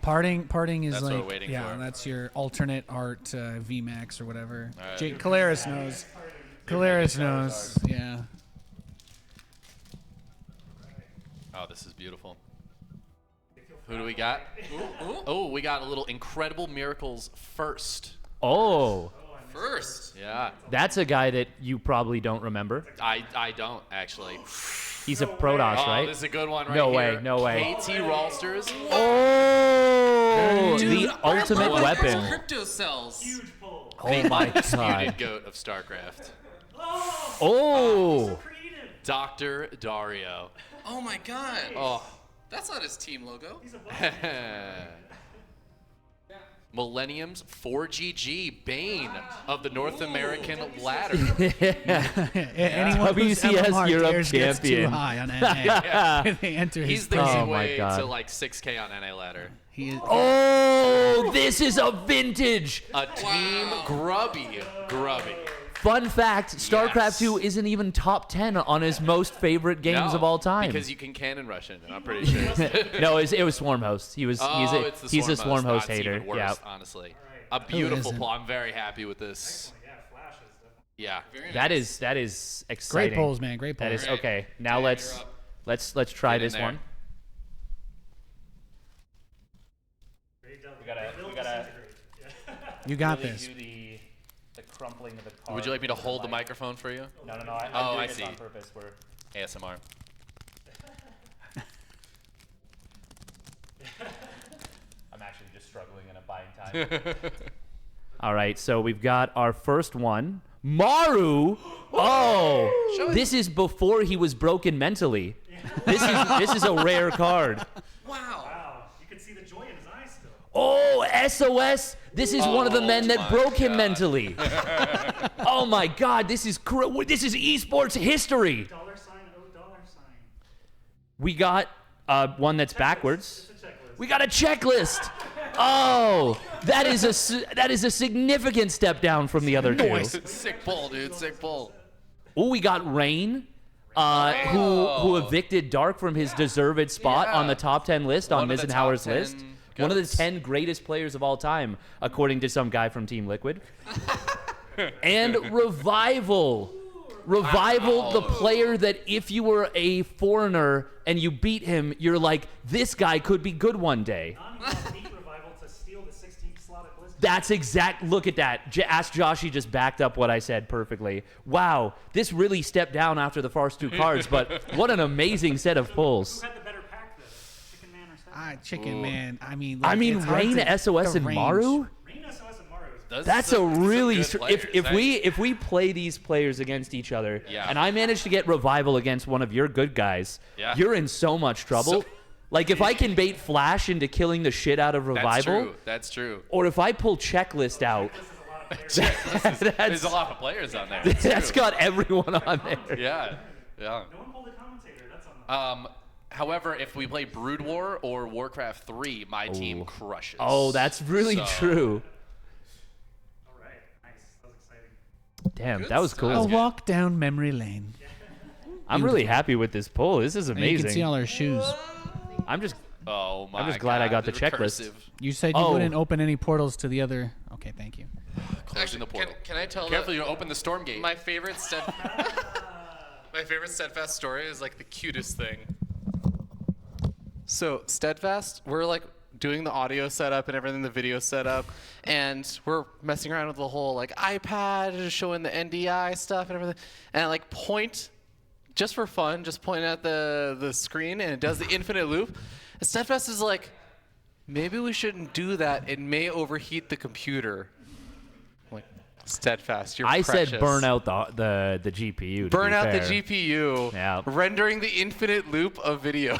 Parting is That's what we're like waiting yeah, for. that's your alternate art VMAX or whatever. All right. Jake Caleris knows. Caleris knows. Yeah. Oh, this is beautiful. Who do we got? Oh, we got a little Incredible Miracles first. Oh. First. Yeah. That's a guy that you probably don't remember. I don't, actually. He's a Protoss, Oh, right? this is a good one right no here. way, no way. KT Rolsters. Oh, Dude, the ultimate weapon. Crypto cells. Oh my Undisputed god. goat of StarCraft. Oh. Dr. Dario. Oh my god. Oh. That's not his team logo. Millennium's 4GG, Bane of the North American ladder. Anyone who's WCS MMR Europe dares gets too champion. high on NA. They enter his He's the team. gateway God. to like 6K on NA ladder. He is, Oh, this is a vintage. A team grubby. Fun fact, StarCraft Yes. 2 isn't even top 10 on his most favorite games No, of all time. Because you can cannon rush in, and I'm pretty sure. No, it was Swarm Host. He's a Swarm Host That's hater. even worse, Yeah. honestly. A beautiful isn't? pull. I'm very happy with this. Yeah. That is exciting. great polls, man. Great polls. That is okay. Now Dan, let's try Get in this there. one. You got this. Do the crumpling of the card. Would you like me to hold the microphone for you? No. I see. on purpose. ASMR. I'm actually just struggling in a buying time. All right, so we've got our first one. Maru. Oh, this is before he was broken mentally. This is a rare card. Wow. You can see the joy in his eyes still. Oh, SOS. This is one of the men that my broke him God. mentally. Oh my God, this is esports history. $, $. We got one that's backwards. We got a checklist. Oh, that is a significant step down from the other two. Sick pull, dude. Sick pull. Oh, we got Rain, who evicted Dark from his deserved spot on the top 10 list on One of the top Mizenhauer's 10 list. One of the goats. 10 greatest players of all time, according to some guy from Team Liquid. And Revival. Revival, the player that if you were a foreigner and you beat him, you're like, this guy could be good one day. Beat Revival to steal the 16th slot at Blizzard. That's exact. Look at that. Ask Joshy just backed up what I said perfectly. Wow, this really stepped down after the first two cards, but what an amazing set of pulls. Who had the better pack, though? Chicken Man or something? Chicken Man. It's hard Rain, SOS, and Maru. Rain, SOS, and Mario is That's a really good players, if we play these players against each other, Yeah. and I manage to get Revival against one of your good guys, Yeah. you're in so much trouble. Like if I can bait Flash into killing the shit out of Revival, That's true. or if I pull Checklist out, There's a lot of players on there. that's got everyone on there. Yeah. No one pulled a commentator. That's on However, if we play Brood War or Warcraft 3, my team crushes. Oh, that's really true. All right. Nice. That was exciting. Damn, that was cool. A walk down memory lane. I'm really happy with this pull. This is And you can see amazing. all our shoes. I'm just Oh my I'm just glad I got the they're checklist. recursive. You said you Oh. wouldn't open any portals to the other. Okay, thank you. Closing the portal. Can I tell Careful, you open the storm gate. my favorite Steadfast story is like the cutest thing. So Steadfast, we're like doing the audio setup and everything, the video setup, and we're messing around with the whole like iPad, showing the NDI stuff and everything, and I like point just for fun, just point at the screen, and it does the infinite loop. And Steadfast is like, maybe we shouldn't do that. It may overheat the computer. I'm like, Steadfast, you're I precious. said burn out the GPU. to Burn be out the fair. GPU, Yeah. rendering the infinite loop of video.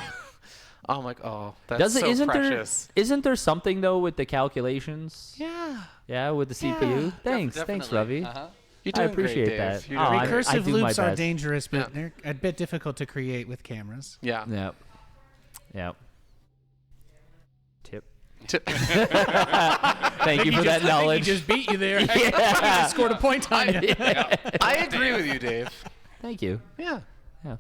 I'm like, oh, that's so isn't precious. isn't there something though with the calculations? Yeah. Yeah, with the CPU. Thanks, thanks, Ravi. You're I doing appreciate great, that. Dave. You're Oh, doing I Recursive do my loops are best. dangerous, but they're a bit difficult to create with cameras. Yeah. Yep. Yep. Tip. Thank Thank you for that knowledge. He just beat you there. Yeah. He just scored a point on you. I agree with you, Dave. Thank you. Yeah. Yeah.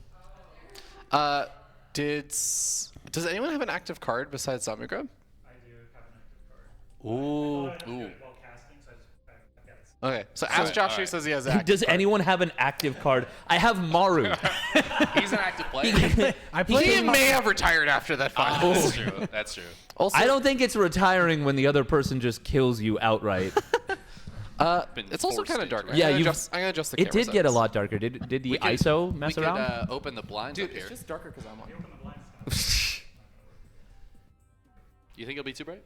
Does anyone have an active card besides ZombieGrub? I do have an active card. Ooh. I'm good at well casting, so I've got Okay, so Ask Joshua says he has an active Does card. anyone have an active card? I have Maru. He's an active player. He may have retired after that final. That's true. That's true. Also, I don't think it's retiring when the other person just kills you outright. it's also kind of dark. Yeah, I'm gonna adjust the it camera did get a settings. lot darker. Did the ISO mess we around? could open the blinds Dude, up here. it's just darker because I'm on. You think it'll be too bright?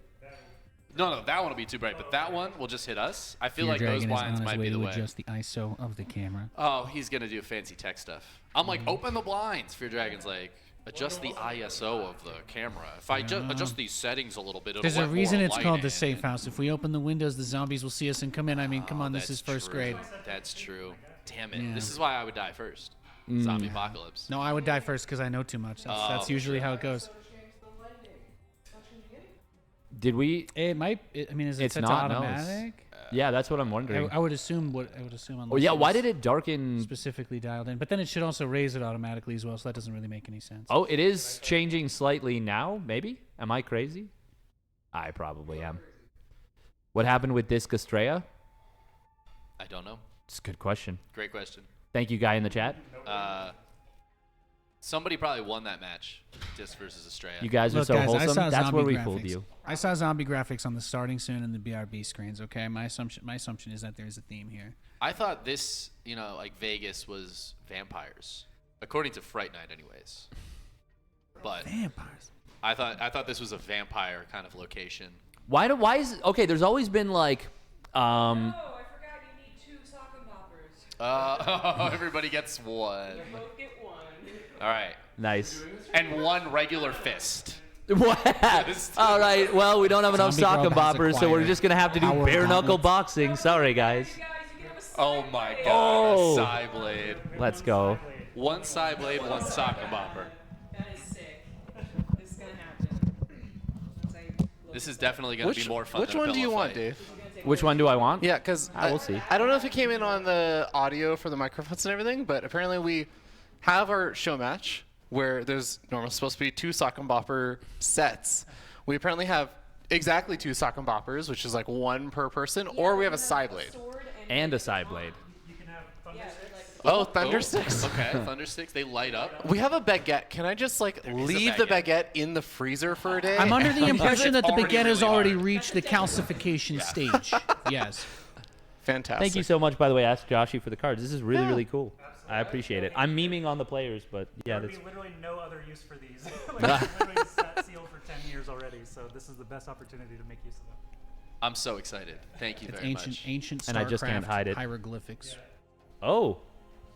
No, that one will be too bright, but that one will just hit us. I feel Your like those Dragon is blinds on his might way be the to way. adjust the ISO of the camera. Oh, he's gonna do fancy tech stuff. I'm like, open the blinds. Fear Dragon's like, adjust the ISO of the camera. If I adjust these settings a little bit, it'll There's a let reason more it's light called the in. safe house. If we open the windows, the zombies will see us and come in. I mean, come on, this is That's first true. grade. That's true. Damn it. Yeah. This is why I would die first. Zombie apocalypse. No, I would die first because I know too much. That's usually how it goes. Did we? It might. I mean, is it It's set not. to No, automatic? yeah, that's what I'm wondering. I would assume what I would assume. Oh yeah, unless why was did it darken? specifically dialed in? But then it should also raise it automatically as well. So that doesn't really make any sense. Oh, it is changing slightly now. Maybe. Am I crazy? I probably am. What happened with Disc Astrea? I don't know. It's a good question. Great question. Thank you, guy in the chat. Somebody probably won that match, Disc versus Astrea. You guys are Look, so guys, I wholesome. saw That's where zombie we fooled graphics. you. I saw zombie graphics on the starting soon and the BRB screens. Okay, my assumption is that there is a theme here. I thought this, like Vegas was vampires, according to Fright Night, anyways. But Vampires. I thought this was a vampire kind of location. Why is okay? There's always been like, Oh, I forgot you need 2 sock and poppers. Everybody gets one. You both get 1. All right, nice. and 1 regular fist. What? All right. Well, we don't have enough sock and ZombieGrub has boppers, so we're acquired just gonna have to do our bare knuckle gauntlet. boxing. Sorry, guys. Oh my God! Oh. A side blade. Let's go. 1 side blade, 1 sock and bopper. That is sick. This is gonna happen. Once I This is definitely going to be more fun. Which than a one do you pillow want, fight. Dave? Which one do I want? Yeah, because we'll see. I don't know if it came in on the audio for the microphones and everything, but apparently we have our show match where there's normally supposed to be 2 sock and bopper sets. We apparently have exactly 2 sock and boppers, which is like 1 per person, or we have a side blade. And a side blade. Oh, thunder sticks. Okay, thunder sticks. They light up. We have a baguette. Can I just like leave the baguette in the freezer for a day? I'm under the impression that the already baguette has really already hard. reached the calcification stage. Yes. Fantastic. Thank you so much, by the way, Ask Joshy for the cards. This is really, really cool. I appreciate it. I'm memeing on the players, but yeah, There would that's be literally no other use for these. Like, it's literally set sealed for 10 years already, so this is the best opportunity to make use of them. I'm so excited. Thank you It's very ancient, much. ancient And I just can't StarCraft hide it. hieroglyphics. Oh,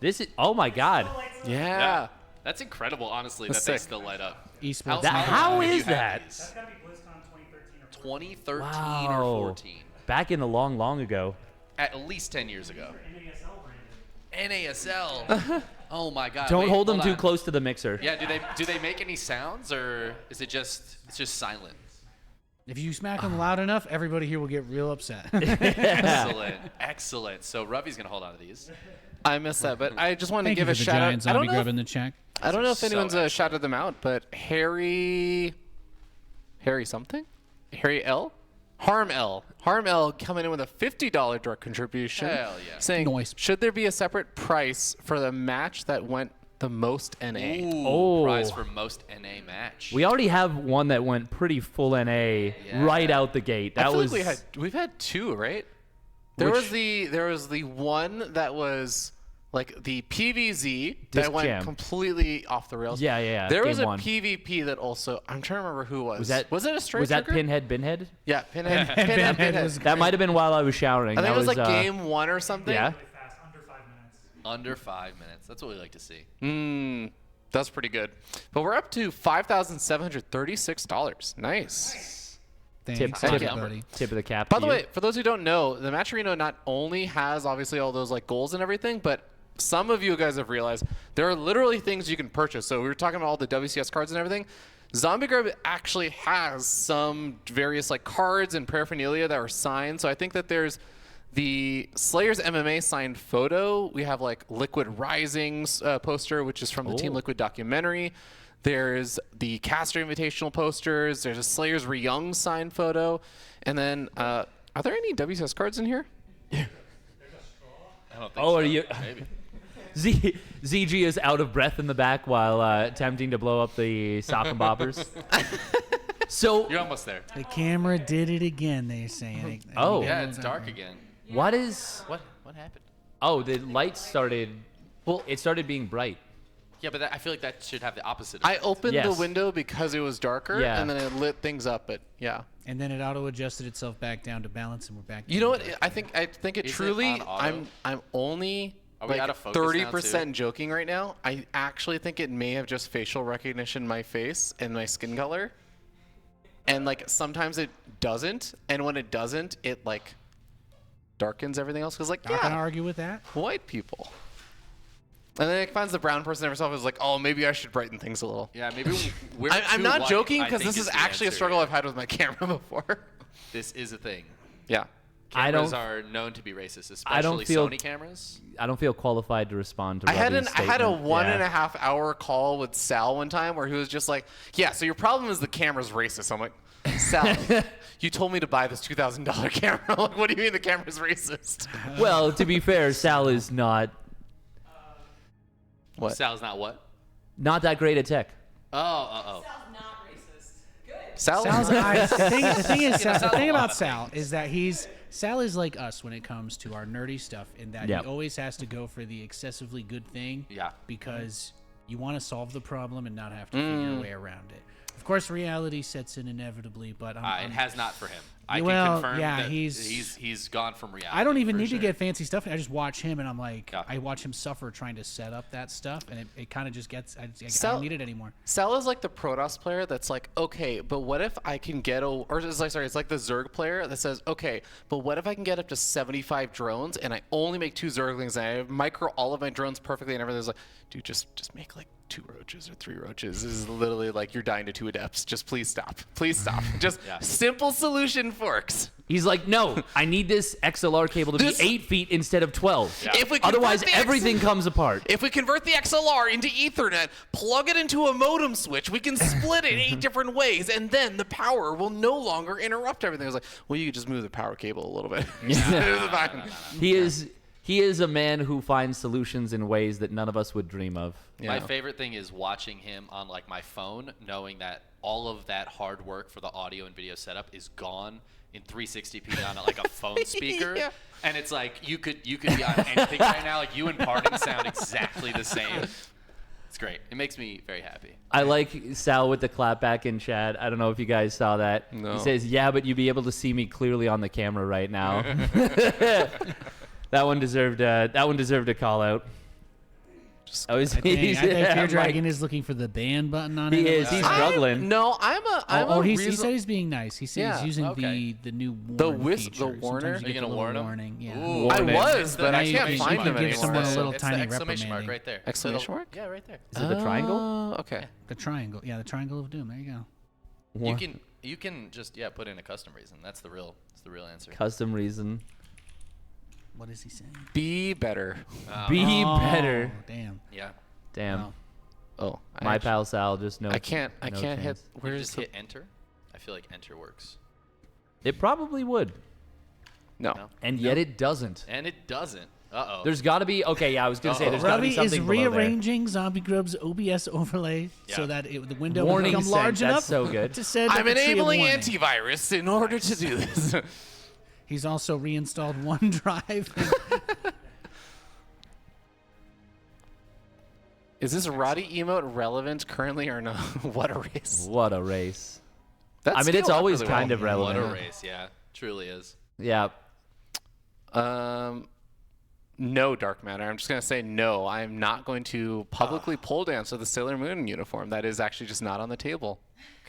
this is. Oh my God. Yeah. That's incredible, honestly, That's that they sick. still light up. Esports. How long have is you had that? these? That's gotta be BlizzCon 2013 or 14. 2013 Wow. or 14. Back in the long ago. At least 10 years ago. NASL branded. NASL. Oh my God. Don't wait, hold them hold too on. close to the mixer. Yeah, do they make any sounds, or is it just silent? If you smack them loud enough, everybody here will get real upset. Excellent, excellent. So Ruvy's gonna hold on to these. I missed that, but I just want to Thank give you a for the shout giant out. zombie grub in the chat. I don't know if So anyone's excellent. shouted them out, but Harry something? Harry L? Harm L coming in with a $50 direct contribution. Hell yeah. Saying, Nice. should there be a separate price for the match that went the most NA? Ooh, Oh. prize for most NA match. We already have one that went pretty full NA right out the gate. That I feel was. like we've had 2, right? There Which- was the one that was like the PVZ Disc that went Jam. completely off the rails. Yeah. There was game a one. PvP that also, I'm trying to remember who it was. Was it a straight Was that trigger? Pinhead Binhead? Yeah, Pinhead. was That might have been while I was showering. I think That it was like game 1 or something. Yeah. Really fast, under 5 minutes. Under 5 minutes. That's what we like to see. That's pretty good. But we're up to $5,736. Nice. Thanks, Tip- everybody. Tip of the cap. By to the you. way, for those who don't know, the Match Arena not only has obviously all those like goals and everything, but some of you guys have realized there are literally things you can purchase. So we were talking about all the WCS cards and everything. ZombieGrub actually has some various like cards and paraphernalia that are signed. So I think that there's the Slayers MMA signed photo. We have like Liquid Rising's poster, which is from the Team Liquid documentary. There's the Caster Invitational posters. There's a Slayers Re-Young signed photo. And then, are there any WCS cards in here? I don't think Oh, so. are you? Maybe. ZG is out of breath in the back while attempting to blow up the sock and boppers. So You're almost there. The camera did it again, they're saying. Oh. Yeah, it's dark again. What is? What happened? Oh, the lights started. Well, it started being bright. Yeah, but I feel like that should have the opposite. I effect. opened the Yes. window because it was darker, Yeah. and then it lit things up. But yeah. And then it auto-adjusted itself back down to balance, and we're back. You know what? I think it Is it truly. on auto? I'm only Are we like out of focus now, 30% too? joking right now. I actually think it may have just facial recognition my face and my skin color. And like sometimes it doesn't, and when it doesn't, it like darkens everything else. Cause like Not gonna yeah, argue with that. white people. And then it finds the brown person herself is like, oh, maybe I should brighten things a little. Yeah, maybe we're I'm too not white, joking I because think this is the actually a answer struggle here. I've had with my camera before. This is a thing. Yeah. Cameras don't- are known to be racist, especially I don't feel- Sony cameras. I don't feel qualified to respond to. I had Robbie's a statement. 1.5 hour call with Sal one time where he was just like, yeah, so your problem is the camera's racist. I'm like, Sal, you told me to buy this $2,000 camera. Like, what do you mean the camera's racist? Well, to be fair, Sal is not What? Sal's not what? not that great at tech. Oh. Sal? Sal's eyes. The thing is, Sal the thing a lot about of Sal is that Sal is like us when it comes to our nerdy stuff, in that Yep. he always has to go for the excessively good thing. Yeah. Because you want to solve the problem and not have to figure your way around it. Of course, reality sets in inevitably, but It has not for him. I Well, can confirm yeah, that he's- he's gone from reality. I don't even for need sure. to get fancy stuff. I just watch him, and I'm like, Yeah. I watch him suffer trying to set up that stuff, and it kind of just gets. I Sal- don't need it anymore. Sal is like the Protoss player that's like, okay, but what if I can get it's like the Zerg player that says, okay, but what if I can get up to 75 drones and I only make 2 Zerglings and I micro all of my drones perfectly and everything's like, dude, just make like 2 roaches or 3 roaches. This is literally like you're dying to 2 adepts. Just please stop. Please stop. Just simple solution, Forks. He's like, no, I need this XLR cable to This- be 8 feet instead of 12. Yeah. If we convert Otherwise, the everything comes apart. If we convert the XLR into Ethernet, plug it into a modem switch, we can split it 8 different ways, and then the power will no longer interrupt everything. I was like, well, you could just move the power cable a little bit. He is a man who finds solutions in ways that none of us would dream of. My favorite thing is watching him on like my phone, knowing that all of that hard work for the audio and video setup is gone in 360p on like a phone speaker. Yeah. And it's like you could be on anything right now. Like you and Pardon sound exactly the same. It's great. It makes me very happy. I like Sal with the clapback in chat. I don't know if you guys saw that. No. He says, yeah, but you'd be able to see me clearly on the camera right now. That one deserved a call out. I think Fear Dragon is looking for the ban button on it. He is. He's struggling. No, he said he's being nice. He said he's using the new warn feature. the warner. Sometimes you Are you get gonna the warn little him? warning. Yeah. Ooh, I was, but Now I you can't can- find you can them give anymore. someone a little it's tiny the exclamation mark reprimanding. right there. Exclamation mark? Yeah, right there. Is it the triangle? Okay. The triangle. Yeah, the triangle of doom. There you go. What? You can just put in a custom reason. That's the real answer. Custom reason. What is he saying? Be better. Be better. Damn. Yeah. Damn. Wow. Oh, My pal Sal just knows. I can't hit. You Where's just the? hit enter. I feel like enter works. It probably would. No. And yet it doesn't. And it doesn't. Uh-oh. There's got to be. Okay, yeah, I was going to say there's got to be Robbie is something below there. rearranging ZombieGrub's OBS overlay so that the window will Warning become sent. large That's enough so good. to send I'm a tree of enabling warning. antivirus in order to do this. He's also reinstalled OneDrive. Is this Roddy emote relevant currently or no? What a race. What a race. That I mean, it's scaled up always really kind well. of relevant. What a race, yeah. Truly is. Yeah. No, Dark Matter. I'm just going to say no. I am not going to publicly pole dance with the Sailor Moon uniform. That is actually just not on the table.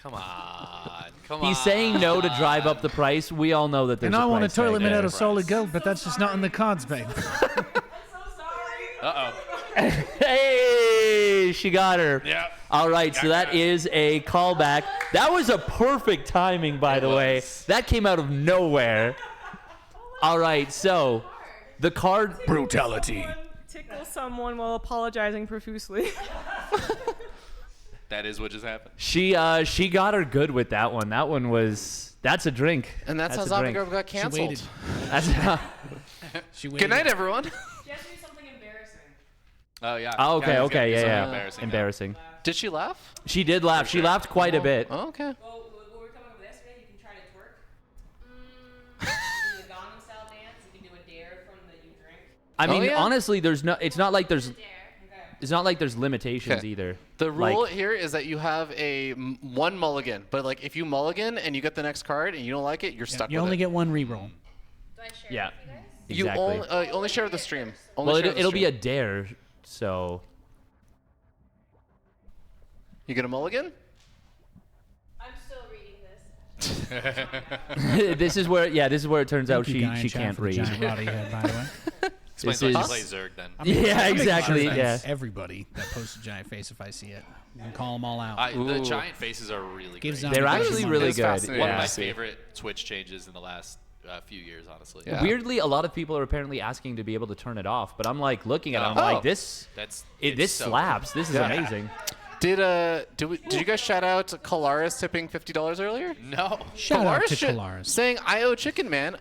Come on. Come on. He's saying no to drive up the price. We all know that there's And a I want a price toilet tag made there. out of solid gold, but that's just not in the cards, babe. Uh-oh. Hey, she got her. Yeah. All right, so that is a callback. That was a perfect timing, by the way. That came out of nowhere. All right, so the card brutality. Tickle someone while apologizing profusely. That is what just happened. She got her good with that one. That one was that's a drink. And that's how a drink. ZombieGrub got canceled. waited. That's how, She Good night, everyone. Just Oh yeah. Oh, okay, Yeah, he's okay, gonna do yeah, something yeah. Embarrassing. Embarrassing. Did she laugh? She did laugh. She laughed quite a bit. Oh, okay. Well, when we're coming over this way, you can try to twerk. Do the Gangnam style dance. You can do a dare from the you drink. I mean, yeah. honestly, there's no. It's not like there's. It's not like there's limitations either. The Like- rule here is that you have one mulligan, but like if you mulligan and you get the next card and you don't like it, you're stuck You with only it. get one reroll. Yeah. You Exactly. only share with the stream. Only Well, share with the it'll be a stream. dare, so. You get a mulligan? I'm still reading this. This is where, this is where it turns out Thank you, Guy in she chat can't for the read. giant rowdy head, by the way. Explains This why is- she plays Zerg then. Yeah, I'm making exactly. sure Yeah. that's everybody that posts a giant face if I see it. You can call them all out. The Ooh. giant faces are really Gives great. Zombie They're Grub actually some really money. It's good. fascinating. One of Yeah. my favorite Twitch changes in the last few years, honestly. Yeah. Weirdly, a lot of people are apparently asking to be able to turn it off, but I'm like looking at it, I'm Oh. like, this It's this so slaps. This is Yeah. amazing. Did you guys shout out Kalaris tipping $50 earlier? No. Shout out to shi- Kalaris. saying I owe Chicken Man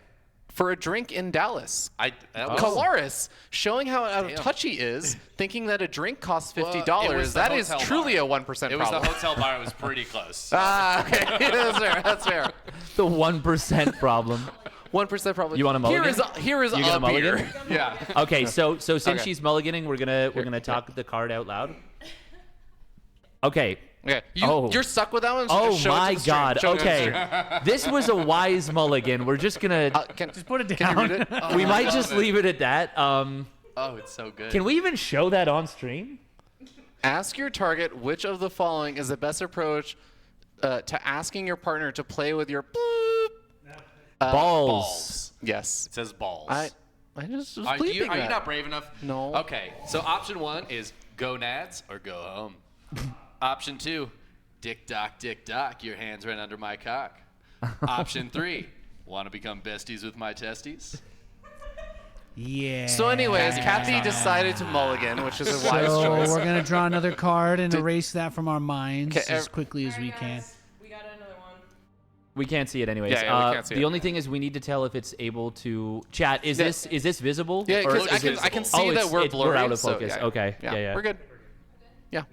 for a drink in Dallas. That was- Kalaris showing how out of Damn. touch he is, thinking that a drink costs $50. Well, it was the That is hotel truly bar. a 1% It was problem. the hotel bar. It was pretty close. Ah, okay. That's fair. That's fair. The 1% problem. 1% problem. You want a mulligan? Here is You get a a mulligan? beer. Yeah. Okay, so since Okay. she's mulliganing, we're gonna talk the card out loud. Okay. Okay. Oh. You're stuck with that one? So Oh just show it to my the stream. God. Show it to the stream. Okay. This was a wise mulligan. We're just gonna. Just put it Can you down. read it? We might just leave it at that. Oh, it's so good. Can we even show that on stream? Ask your target which of the following is the best approach to asking your partner to play with your Balls. Yes. It says balls. I just was Are bleeping you that. not brave enough? No. Okay, so option 1 is go nads or go home. Option 2, dick doc, your hands right under my cock. Option 3, want to become besties with my testes? Yeah. So anyways, Kathy decided to mulligan, which is a wise So choice. we're gonna draw another card and erase that from our minds Okay, as quickly as we can. We got another one. We can't see it anyways. Yeah, we can't see the it. only thing is we need to tell if it's able to chat. Is Yeah. this visible? Yeah, Or because is I can it- see Oh, that it's- we're it- blurry. We're out of so focus. yeah, Okay. Yeah. We're good. Yeah.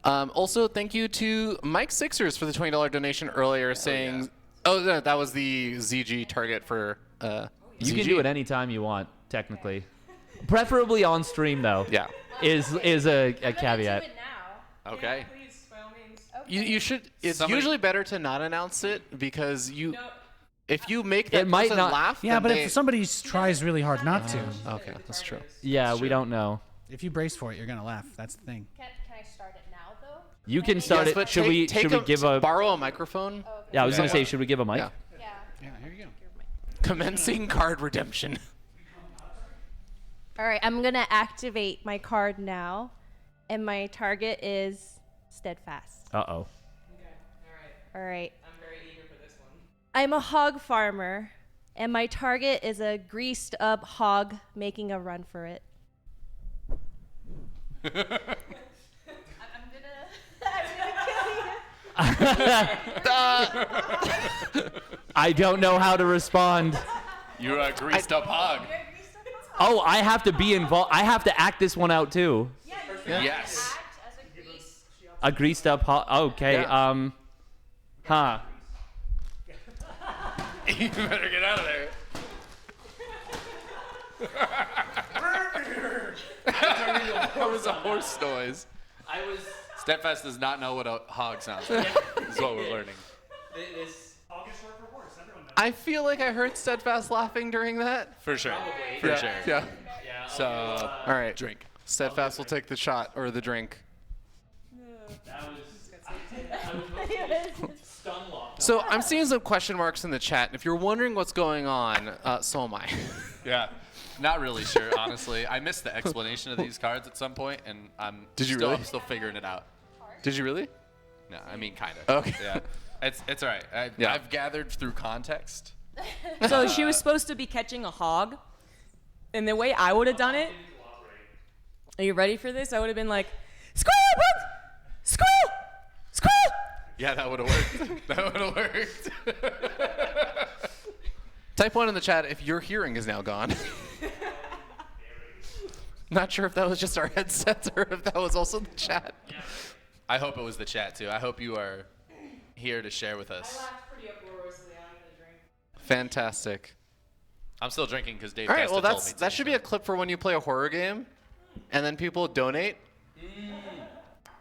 Also, thank you to Mike Sixers for the $20 donation earlier, saying, "Oh, no, that was the ZG target for." You can do it anytime you want, technically. Preferably on stream though. Yeah. Is a caveat. Do it now. Okay. Please, by all means. You should. It's Somebody- usually better to not announce it because if you make that It might person not- laugh, Yeah, then but they, if somebody tries really hard not to, okay, that's true. Yeah, we don't know. if you brace for it, you're gonna laugh. That's the thing. Can I start it now, though? You can start Yes, it. but Should take, we take give a? borrow a microphone? Oh, okay. Yeah, I was gonna Yeah. say, should we give a mic? Yeah. Yeah. Yeah, here you go. Commencing card redemption. All right, I'm going to activate my card now, and my target is Steadfast. Uh oh. All right. I'm very eager for this one. I'm a hog farmer, and my target is a greased up hog making a run for it. I'm gonna kill you. I don't know how to respond. You're a greased up hog. Oh, I have to be involved. I have to act this one out too. Yes. Act as a grease. A greased up okay. Yeah. Huh. You better get out of there. That was a horse noise. I was. Steadfast does not know what a hog sounds like. This is what we're learning. I feel like I heard Steadfast laughing during that. For sure. For Yeah. sure. Yeah. So, All right. drink. Steadfast will take the shot or the drink. So I'm seeing some question marks in the chat. If you're wondering what's going on, so am I. Yeah. Not really sure, honestly. I missed the explanation of these cards at some point, and I'm really? still figuring it out. Did you really? No, I mean kind of. Okay. Yeah. It's all right. Yeah. I've gathered through context. So she was supposed to be catching a hog, and the way I would have done it. Are you ready for this? I would have been like, squirrel, squirrel, squirrel. Yeah, that would have worked. That would have worked. Type 1 in the chat if your hearing is now gone. Not sure if that was just our headsets or if that was also the chat. I hope it was the chat too. I hope you are here to share with us. I laughed pretty uproariously. I'm gonna drink. Fantastic. I'm still drinking because Dave All right, Testa well, told me to. that should be a clip for when you play a horror game, and then people donate.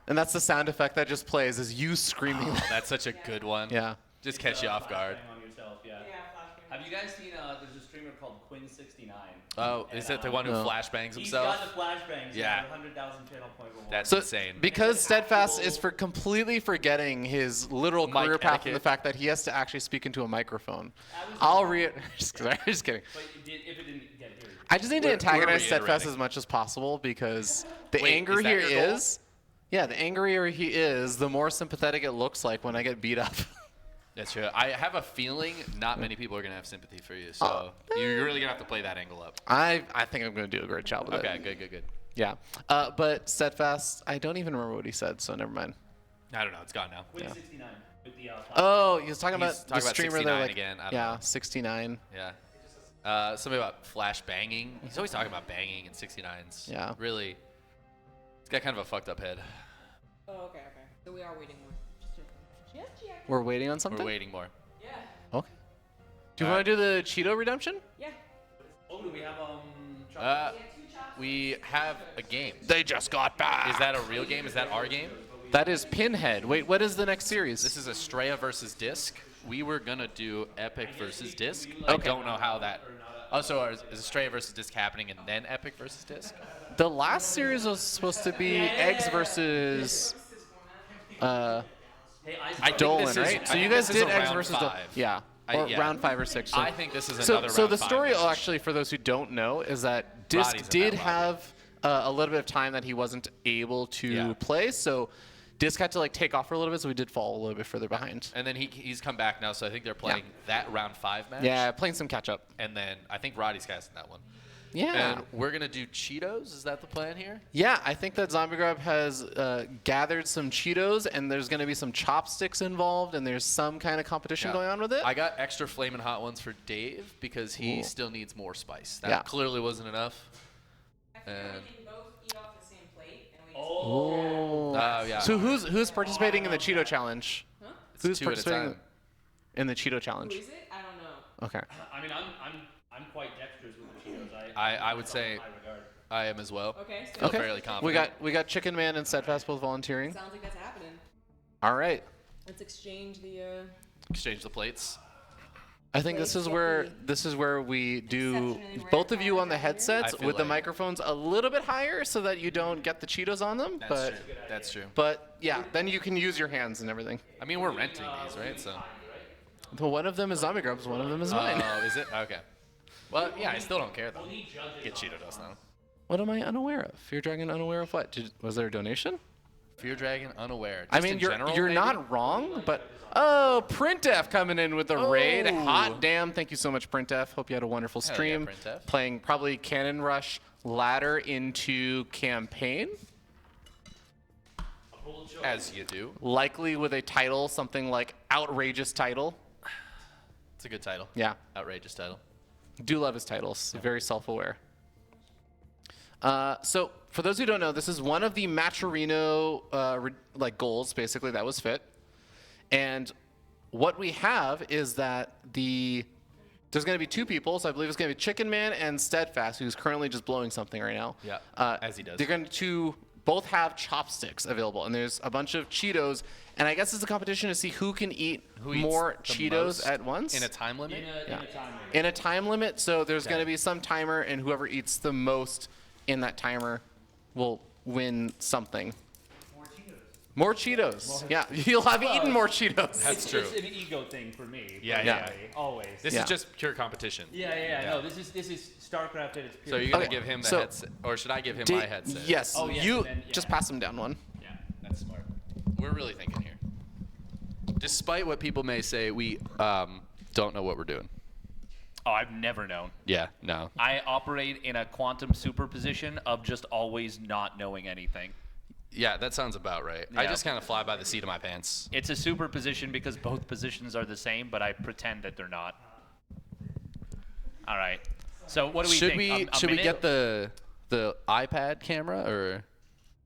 And that's the sound effect that just plays, is you screaming. Oh, that's such a good one. Yeah. Just catch you off guard. On yourself, yeah. Have you guys seen? There's a streamer called Quinn69. Oh, is that the one who flashbangs He's himself? got the flashbangs. Yeah. 100,000 channel point reward. That's So, insane. because Steadfast is for completely forgetting his literal Mic career path and the etiquette. fact that he has to actually speak into a microphone. I'll just kidding. But if it didn't get here. I just need to We're antagonize Steadfast reiterating. as much as possible because the Wait, angrier is that he your goal? is, the angrier he is, the more sympathetic it looks like when I get beat up. That's true. I have a feeling not many people are going to have sympathy for you, so you're really going to have to play that angle up. I think I'm going to do a great job with it. Okay, good. Yeah. But Steadfast, I don't even remember what he said, so never mind. I don't know. It's gone now. Quinn 69 with the Oh, he was talking He's about talking the about streamer 69 there, like, again. I don't yeah, know. 69. Yeah. Something about flash banging. He's always talking about banging in 69s. Yeah. Really. He's got kind of a fucked up head. Oh, okay. So we are waiting more. Just checking. We're waiting on something? We're waiting more. Yeah. Okay. Do you want to do the Cheeto redemption? Yeah. Oh, do we have We have a game. They just got back. Is that a real game? Is that our game? That is Pinhead. Wait, what is the next series? This is Astrea versus Disc. We were gonna do Epic versus Disc. I Okay. don't know how that. Oh, so is Astrea versus Disc happening and then Epic versus Disc? The last series was supposed to be Eggz versus I think Dolan, this is- right? I So you think guys this is did a Eggz round versus Dolan. 5. Yeah. Or round 5 or 6. So. I think this is So another the round 5 story, match. actually, for those who don't know, is that Disc Roddy's in did that have a little bit of time that he wasn't able to play. So Disc had to like take off for a little bit, so we did fall a little bit further behind. And then he's come back now, so I think they're playing that round 5 match. Yeah, playing some catch up. And then I think Roddy's casting that one. Yeah. And we're gonna do Cheetos. Is that the plan here? Yeah, I think that ZombieGrub has gathered some Cheetos, and there's going to be some chopsticks involved, and there's some kind of competition going on with it. I got extra flamin' hot ones for Dave because he still needs more spice. That Yeah. clearly wasn't enough. And Oh. yeah. So who's participating in the Cheeto challenge? Huh? Who's 2 at a participating time. in the Cheeto challenge? Who is it? I don't know. Okay. I mean, I'm quite dexterous with the Cheetos. I would say I am as well. Okay, so- Feel Okay. fairly confident. We got Chicken Man and Steadfast both volunteering. Sounds like that's happening. All right. Let's exchange the. Exchange the plates. I think this is where we do both of you on the headsets I feel with the like- microphones a little bit higher so that you don't get the Cheetos on them. That's but true. That's true. But yeah, then you can use your hands and everything. I mean, we're renting these, right? So. Well, one of them is ZombieGrub's, one of them is mine. Oh, is it? Okay. Well, yeah, I still don't care though. Get Cheeto dust now. What am I unaware of? Fear Dragon unaware of what? Was there a donation? Fear Dragon unaware. I Just mean, in you're general, you're maybe? not wrong, but Printf coming in with the raid. Oh. Hot damn! Thank you so much, Printf. Hope you had a wonderful Hell yeah, stream. Printf. Playing probably Cannon Rush ladder into campaign, As you do. likely with a title, something like outrageous title. It's a good title. Yeah. Outrageous title. Do love his titles. Very self-aware. So for those who don't know, this is one of the Matcherino like goals, basically, that was fit. And what we have is that there's going to be 2 people, so I believe it's going to be Chicken Man and Steadfast, who's currently just blowing something right now. Yeah, as he does. They're going to both have chopsticks available, and there's a bunch of Cheetos. And I guess it's a competition to see who can eat Who eats more the Cheetos most at once. in a time limit? In a time limit, so there's Okay. going to be some timer, and whoever eats the most in that timer will win something. More Cheetos. Yeah, you'll have eaten more Cheetos. That's true. It's an ego thing for me. Yeah, personally, always. This is just pure competition. Yeah. No, this is StarCraft at its pure. So you're gonna give him the so headset, or should I give him Did- my headset? Yes. Oh, yes, You and then- just yeah. pass him down one. Yeah, that's smart. We're really thinking here. Despite what people may say, we don't know what we're doing. Oh, I've never known. Yeah, no. I operate in a quantum superposition of just always not knowing anything. Yeah, that sounds about right. I Yeah. just kind of fly by the seat of my pants. It's a superposition because both positions are the same, but I pretend that they're not. All right. So what do we should think? we A should we minute? get the the iPad camera, or?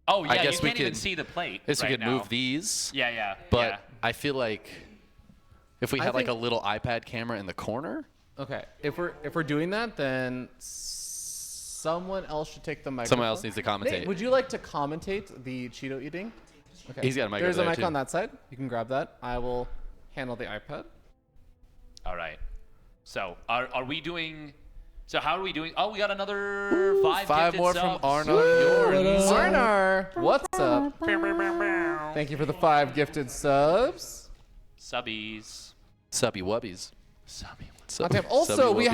Oh yeah, I guess you we can't even could- see the plate. I guess we right could now. move these. Yeah. But I feel like if we I had like a think- little iPad camera in the corner. Okay, if we're doing that, then someone else should take the microphone. Someone else needs to commentate. Nate, would you like to commentate the Cheeto eating? Okay. He's got a mic There's over a there, mic too. on that side. You can grab that. I will handle the iPad. All right. So are we doing? So how are we doing? Oh, we got another 5 5 gifted more subs. from Arnar. Arnar, what's up? Thank you for the 5 gifted subs. Subbies. Subby wubbies. Also, we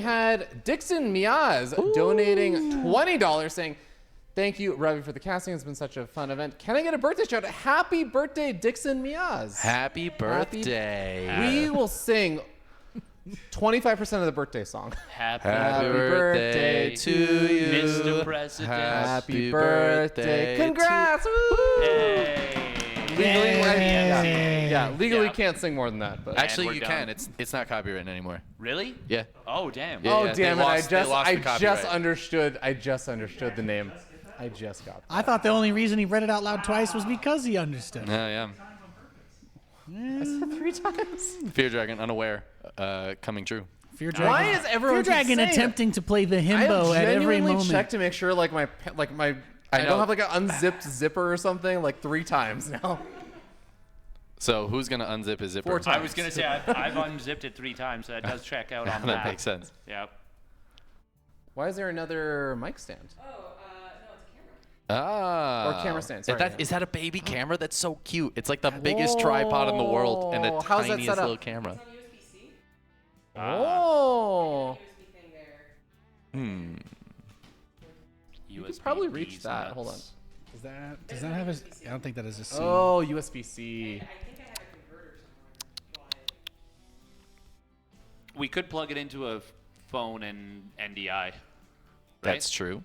had Dixon Miaz donating $20, saying, "Thank you, Ravi, for the casting. It's been such a fun event. Can I get a birthday shout out? Happy birthday, Dixon Miaz. Happy birthday. We will sing 25% of the birthday song. Happy birthday to you, Mr. President. Happy birthday. to- Congrats. Woo! Hey. Yeah, legally Yeah. can't sing more than that. But Actually, we're you done. can. It's not copywritten anymore. Really? Yeah. Oh damn. Yeah, oh yeah, they damn it! lost- they lost I the just copyright. understood. I just understood the name. I just got. I thought the only reason he read it out loud twice was because he understood. Yeah. I said 3 times. Fear Dragon, unaware, coming true. Fear Dragon. Why is everyone Fear Dragon keep saying attempting to play the I himbo have at every genuinely moment? checked to make sure, like my I know. don't have like an unzipped zipper or something, like 3 times now. So who's gonna unzip his zipper? 4 times. I was gonna say I've unzipped it 3 times, so that does check out on That makes sense. Yep. Why is there another mic stand? Ah. Or camera stand, Is sorry. is that a baby camera? That's so cute. It's like the biggest tripod in the world and the Whoa. How's that tiniest set up? little camera. Oh. You could USB probably reach D's that. nuts. Hold on. Does that have a? I don't think that is a C. Oh, USB-C. We could plug it into a phone and NDI. Right? That's true.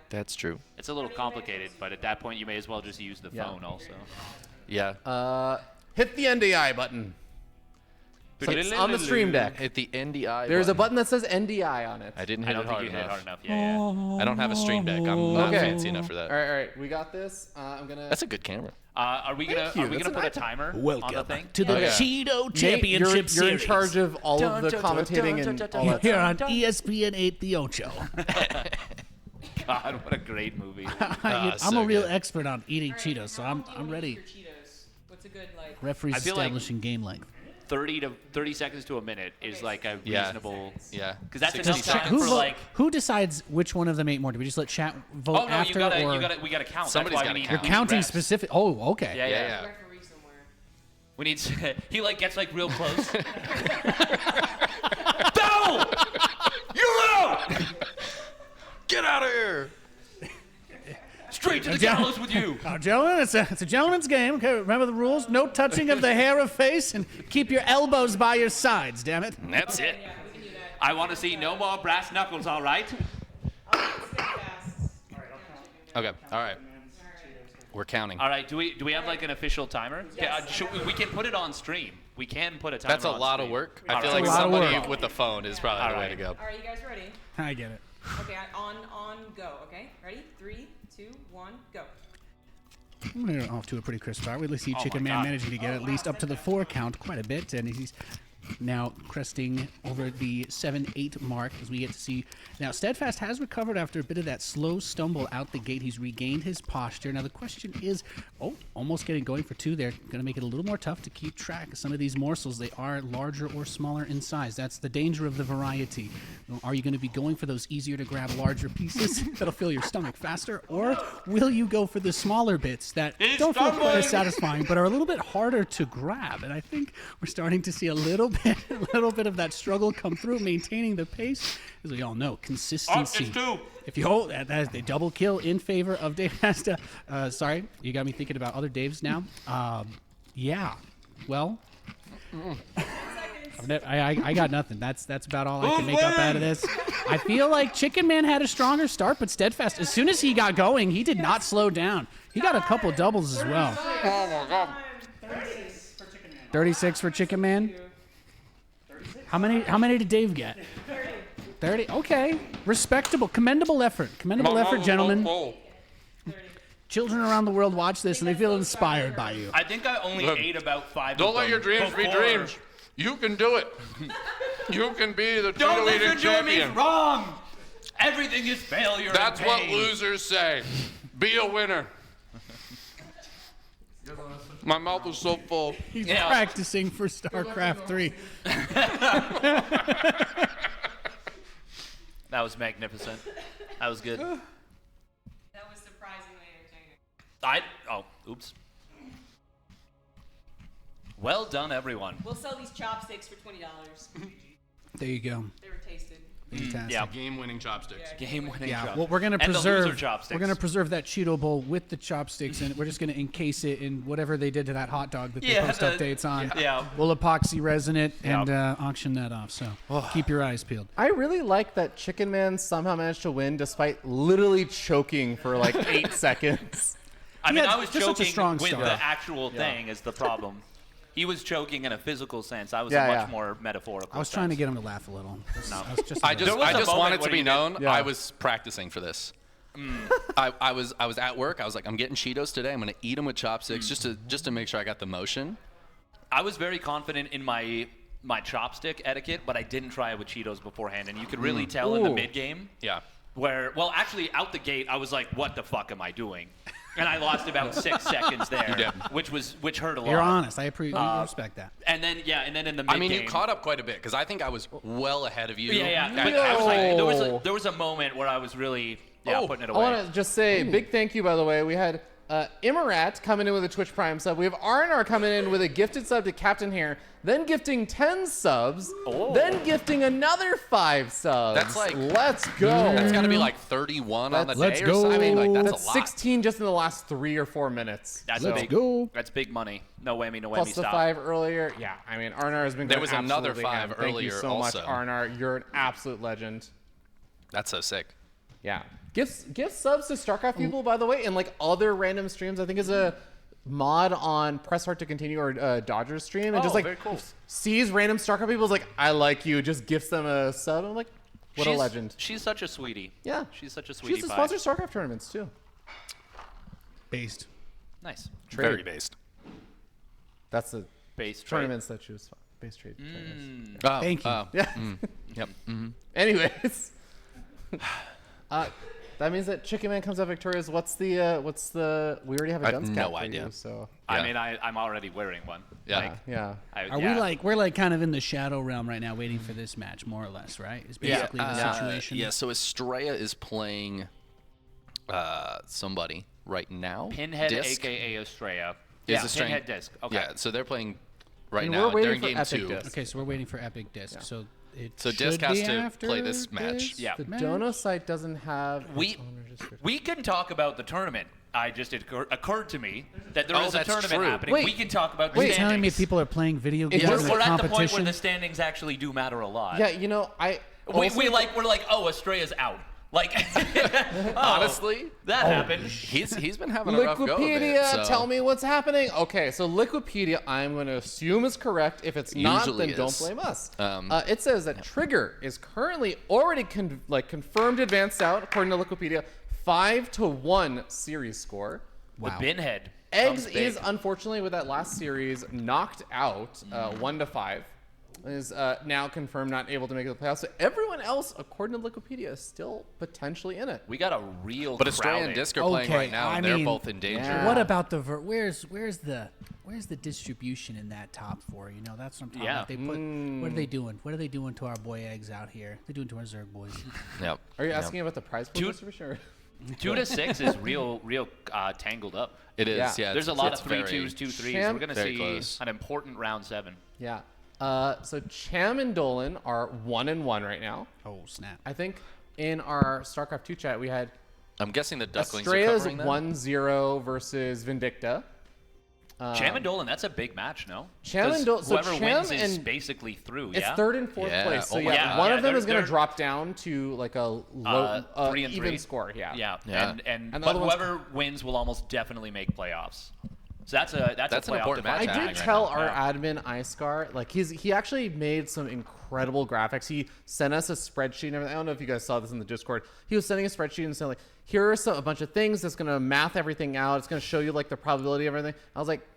That's true. It's a little complicated, but at that point you may as well just use the phone also. Yeah. Hit the NDI button. It's on the stream deck. Hit the NDI. There's a button. button that says NDI on it. I didn't I hit don't it think hard you hit it hard enough. Yeah. I don't have a stream deck. I'm not Okay. fancy enough for that. All right. We got this. I'm gonna. That's a good camera. Are we gonna you. are we That's gonna an put a iPad. timer on the Welcome thing? to the Okay. Cheeto Nate, Championship you're in Series. charge of all of the commentating and all that Here stuff. on ESPN 8 The Ocho. God, what a great movie. I'm so a real good. expert on eating Cheetos, so I'm ready. Cheetos. What's a good like? Referees I feel like- establishing game length. 30 seconds to a minute is like a Yeah. reasonable. Yeah. Because that's 60 enough time seconds. for like. Who decides which one of them ate more? Do we just let chat vote Oh no, after? or we gotta count. Somebody's That's why gotta we need, count. we you're need counting refs. specific. Oh, okay. Yeah, yeah. Yeah. Referee somewhere. We need. He like gets like real close. No! You're out! Get out of here! Straight to the gallows with you. Gentlemen, it's a gentleman's game. Okay, remember the rules. No touching of the hair of face, and keep your elbows by your sides. Damn it. That's it. I want to see no more brass knuckles. All right. Okay. All right. We're counting. All right. Do we have like an official timer? Yeah. We can put it on stream. We can put a timer. That's a on lot of stream. work. All I feel right. like That's a lot of somebody work. with the phone is probably the way to go. All right, you guys ready? I get it. Okay, on go. Okay, ready? 3, 2, 1, go. We're off to a pretty crisp start. We see Oh Chicken my Man God. managing to get at least up to the 4 count quite a bit, and he's now cresting over the 7-8 mark as we get to see. Now, Steadfast has recovered after a bit of that slow stumble out the gate. He's regained his posture. Now, the question is, almost getting going for 2 there. Going to make it a little more tough to keep track of some of these morsels. They are larger or smaller in size. That's the danger of the variety. Are you going to be going for those easier to grab larger pieces that'll fill your stomach faster? Or will you go for the smaller bits that don't feel quite as satisfying but are a little bit harder to grab? And I think we're starting to see a little bit of that struggle come through, maintaining the pace. As we all know, consistency. It's 2. If you hold that is the double kill in favor of Dave Asta. Sorry, you got me thinking about other Daves now. Yeah, well, I got nothing. That's about all I can make up out of this. I feel like Chicken Man had a stronger start, but Steadfast, as soon as he got going, he did not slow down. He got a couple doubles as well. 36 for Chicken Man. How many did Dave get? 30. Okay. Respectable. Commendable effort. Commendable effort, gentlemen. Children around the world watch this and they feel inspired by you. I think I only Look, ate about 5 Don't of let them your dreams be before- dreams. You can do it. You can be the Don't cheerleading listen to him, he's champion. wrong. Everything is failure. That's and what pain. losers say. Be a winner. My mouth is so full. He's practicing for StarCraft 3. That was magnificent. That was good. That was surprisingly entertaining. Oops. Well done, everyone. We'll sell these chopsticks for $20. There you go. They were tasted. Fantastic. Yeah, game-winning chopsticks. Game-winning Yeah, chopsticks. well, we're gonna And the preserve. loser chopsticks. We're gonna preserve that Cheeto bowl with the chopsticks, and we're just gonna encase it in whatever they did to that hot dog that they post updates on. Yeah. We'll epoxy resin it and auction that off. So keep your eyes peeled. I really like that Chicken Man somehow managed to win despite literally choking for like 8 seconds. I mean, Yeah, I was just such a joking strong with start. the actual thing is the problem. He was choking in a physical sense. I was Yeah, a much yeah. more metaphorical. I was trying to get him to laugh a little. No. I There was a just moment want it to when be he known. Yeah. I was practicing for this. I was at work. I was like, I'm getting Cheetos today. I'm gonna eat them with chopsticks just to make sure I got the motion. I was very confident in my chopstick etiquette, but I didn't try it with Cheetos beforehand, and you could really tell in the Ooh. mid game. Yeah. Actually, out the gate, I was like, "What the fuck am I doing?" And I lost about 6 seconds there, which hurt a lot. You're honest. I respect that. And then in the mid game. I mean, you caught up quite a bit because I think I was well ahead of you. Yeah. But I was like, there was a moment where I was really putting it I away. want to just say big thank you, by the way. We had Immerat coming in with a Twitch Prime sub. We have Arnar coming in with a gifted sub to Captain Hair, then gifting 10 subs, then gifting another 5 subs. That's like, let's go. That's got to be like 31 on the Let's day go. or something. I mean, like That's a lot. 16 just in the last 3 or 4 minutes. That's Let's big. go. That's big money. No whammy, no whammy. Plus the Stop. 5 earlier. Yeah, I mean, Arnar has been There going was another absolutely 5 ham. Thank you earlier so also. much, Arnar. You're an absolute legend. That's so sick. Yeah. Give subs to StarCraft people, by the way, and like other random streams. I think is a mod on Press Start to Continue or Dodgers stream, and just like very cool. sees random StarCraft people is like, I like you, just gifts them a sub. I'm like, what a legend. She's such a sweetie. Yeah. She's such a She sweetie. used to pie. sponsor StarCraft tournaments too. Based. Nice. Very based. That's the Base trade. tournaments that she was base trade. tournaments. Oh, Thank you. Yeah. Yep. Anyways, that means that Chicken Man comes out victorious. What's the? We already have a I have dunce cap no for idea. you, so I Yeah. mean, I'm already wearing one. Yeah. Like, yeah. We're like kind of in the shadow realm right now, waiting for this match, more or less, right? Is basically the situation. Yeah, so Astrea is playing somebody right now. Pinhead, Disc aka Astrea. is Yeah, a string. Pinhead Disc. Okay. Yeah, so they're playing right And now. we're waiting They're in for game Epic 2. Disc. Okay, so we're waiting for Epic Disc. So it So should Disc has be to after play this match. Yeah. The match. Dono site doesn't have. its owner description. We can talk about the tournament. It occurred to me that there Oh, is a that's tournament true. happening. Wait. we can talk about Are the you standings. telling me people are playing video games just- in We're a at the point where competition? the standings actually do matter a lot. Yeah, you know, we're like, oh, Astrea's out. Like, Honestly, that happened. he's been having a rough go of Liquipedia, it. So. tell me what's happening. Okay, so Liquipedia, I'm going to assume is correct. If it's not, Usually then don't is. blame us. It says that Trigger is currently already confirmed advanced out, according to Liquipedia, 5-1 series score. The Binhead. Eggz is unfortunately with that last series knocked out 1-5. Is now confirmed not able to make the playoffs. So everyone else, according to Wikipedia, is still potentially in it. We got a real. But Astrea and Disc are playing right now, and they're both in danger. Yeah. What about the where's the distribution in that top 4? You know, that's what I'm talking about. They put what are they doing? What are they doing to our boy Eggz out here? They're doing to our Zerg boys. Yep. Are you asking about the prize pool distribution? 2 to 6 is real tangled up. It is. Yeah. There's a lot of 3-2s, 2-3s. Cham- We're gonna very see close. an important round 7. Yeah. So Cham and Dolan are 1-1 right now. Oh snap! I think in our StarCraft 2 chat we had I'm guessing the Ducklings are Astrea's covering that. 1-0 versus Vindicta. Cham and Dolan, that's a big match, no? Cham and Dolan. So Whoever Cham wins is and basically through. It's Yeah. 3rd and 4th Yeah. place. So Oh my yeah, God. one of them they're- is going to they're- drop down to like a low, 3 and even 3. score. Yeah. Yeah. Yeah. And the but other one's- whoever wins will almost definitely make playoffs. So that's a an play important off match. the I did right tell now. our admin iScar, like he actually made some incredible graphics. He sent us a spreadsheet and everything. I don't know if you guys saw this in the Discord. He was sending a spreadsheet and saying like, here are a bunch of things that's gonna math everything out. It's gonna show you like the probability of everything. I was like,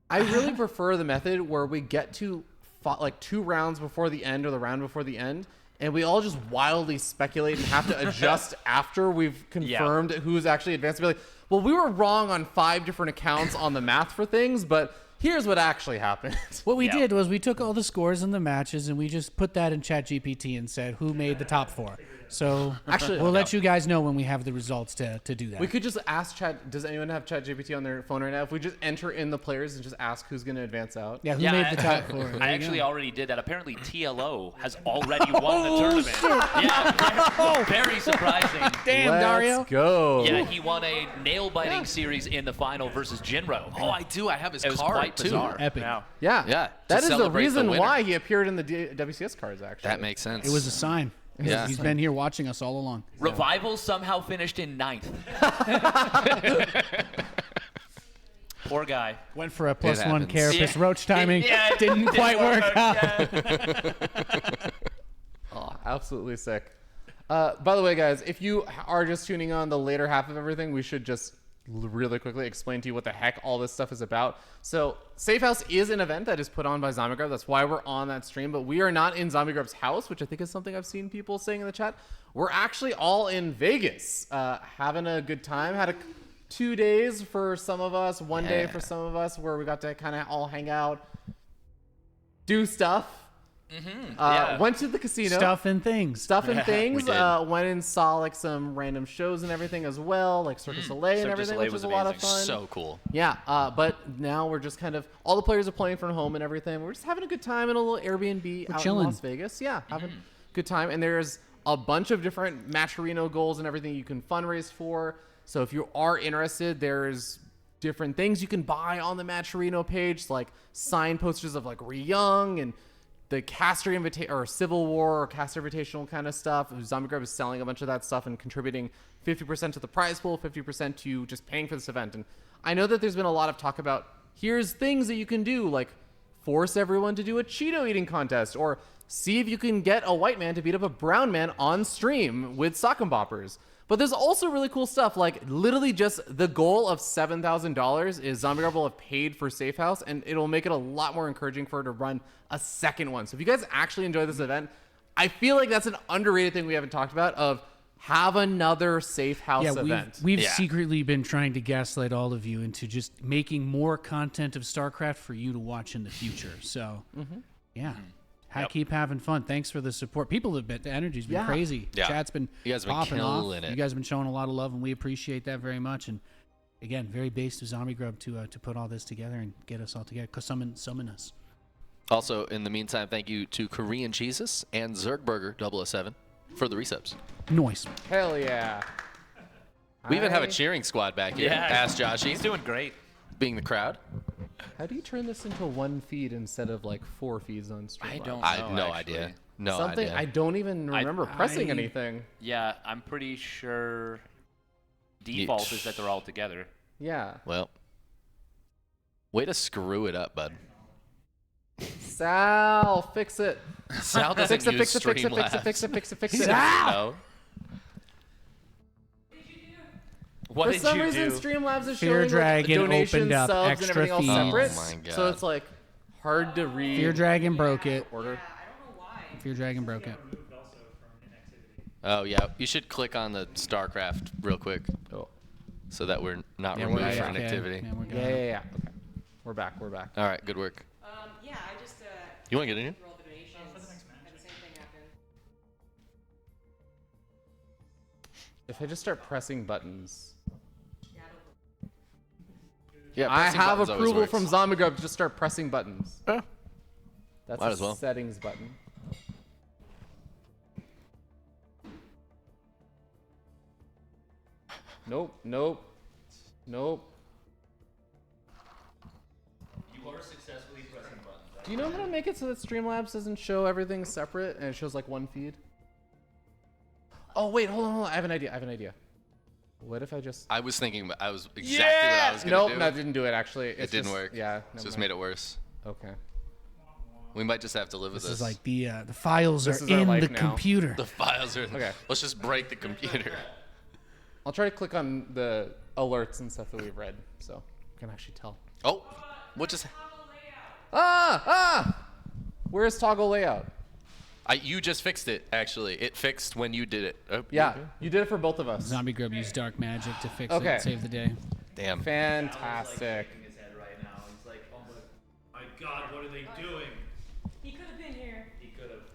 I really prefer the method where we get to like 2 rounds before the end or the round before the end, and we all just wildly speculate and have to adjust after we've confirmed who's actually advanced. Be like, well, we were wrong on 5 different accounts on the math for things, but here's what actually happened. What we did was we took all the scores in the matches and we just put that in ChatGPT and said who made the top 4. So Actually, we'll let you guys know when we have the results to do that. We could just ask Chat. Does anyone have ChatGPT on their phone right now? If we just enter in the players and just ask who's going to advance out. Yeah, who made the top 4? There I you actually go. already did that. Apparently, TLO has already won the tournament. Yeah, very surprising. Damn, Dario. Let's go. Yeah, he won a nail-biting series in the final versus Jinro. Oh, I do. I have his It was card quite too. bizarre. Epic. Yeah. Yeah. Yeah, That to is the celebrate the reason winner. why he appeared in the WCS cards, actually. That makes sense. It was a sign. Yeah. He's been here watching us all along. Revival somehow finished in 9th. Poor guy. Went for a +1 happens. carapace roach timing. Yeah, didn't quite work out. Oh, absolutely sick. By the way, guys, if you are just tuning on the later half of everything, we should just really quickly explain to you what the heck all this stuff is about. So Safe House is an event that is put on by ZombieGrub. That's why we're on that stream, but we are not in ZombieGrub's house, which I think is something I've seen people saying in the chat. We're actually all in Vegas, having a good time. Had 2 days for some of us, 1 day for some of us, where we got to kind of all hang out, do stuff. Went to the casino. Stuff and things. Went and saw like some random shows and everything as well, like Cirque du Soleil and everything, which was a lot of fun. So cool. Yeah, but now we're just kind of, all the players are playing from home and everything. We're just having a good time in a little Airbnb out chilling. in Las Vegas. Yeah, having a good time. And there's a bunch of different Matcherino goals and everything you can fundraise for. So if you are interested, there's different things you can buy on the Matcherino page, like signed posters of like Young and the Caster or Civil War or Caster Invitational kind of stuff. ZombieGrub is selling a bunch of that stuff and contributing 50% to the prize pool, 50% to just paying for this event. And I know that there's been a lot of talk about here's things that you can do, like force everyone to do a Cheeto eating contest or see if you can get a white man to beat up a brown man on stream with sock and boppers. But there's also really cool stuff, like literally just the goal of $7,000 is ZombieGrub will have paid for Safe House, and it'll make it a lot more encouraging for her to run a second one. So if you guys actually enjoy this event, I feel like that's an underrated thing we haven't talked about of have another Safe House event. We've secretly been trying to gaslight all of you into just making more content of StarCraft for you to watch in the future. So, keep having fun. Thanks for the support. People have been, the energy's been crazy. Yeah. Chat's been You guys have been popping off. killing it. You guys have been showing a lot of love, and we appreciate that very much. And again, very based of ZombieGrub to put all this together and get us all together. Summon us. Also, in the meantime, thank you to Korean Jesus and Zergburger 007 for the resubs. Noise. Hell yeah. We even have a cheering squad back here. Yeah. Ask Joshy. He's doing great. Being the crowd. How do you turn this into one feed instead of like 4 feeds on stream? I don't I know, have no actually. idea. No Something idea. I don't even remember pressing anything. Yeah, I'm pretty sure default is that they're all together. Yeah. Well, way to screw it up, bud. Sal, fix it. Sal doesn't fix it, use fix it, fix it, Streamlabs. fix it, fix it, fix it, fix it. No. What For did some you reason, do? Streamlabs is Fear showing Dragon like, donations, opened up subs, and extra everything all feeds. separate. Oh my So God. it's like hard to read. Fear Dragon broke it. Order. Fear Dragon broke it. Oh, yeah. You should click on the StarCraft real quick. Oh. So that we're not Yeah, removed we're for okay. inactivity. Yeah, we're good. Yeah. Okay. We're back. We're back. All right, good work. Yeah, I just You want to get in here? threw all the donations. Had the same thing happen. If I just start pressing buttons. Yeah, I pressing have buttons always approval works. from ZombieGrub to just start pressing buttons. Yeah. That's Might a as well. settings button. Nope. You are successfully pressing buttons. Do you know how to make it so that Streamlabs doesn't show everything separate and it shows like one feed? Oh, wait, hold on. I have an idea. What if I just... I was thinking, I was exactly what I was going to do. Nope, that didn't do it, actually. It didn't work. Yeah. So it's made it worse. Okay. We might just have to live with This this. is like the files This are is our in life the now. computer. The files are... Okay. Let's just break the computer. I'll try to click on the alerts and stuff that we've read, so I can actually tell. Oh, what just... Where's toggle layout? You just fixed it, actually. It fixed when you did it. Oh, Yeah, you did it for both of us. ZombieGrub used dark magic to fix Okay. it, save the day. Damn. Fantastic. His head right now. He's like, oh My God, what are they doing? He could have been here.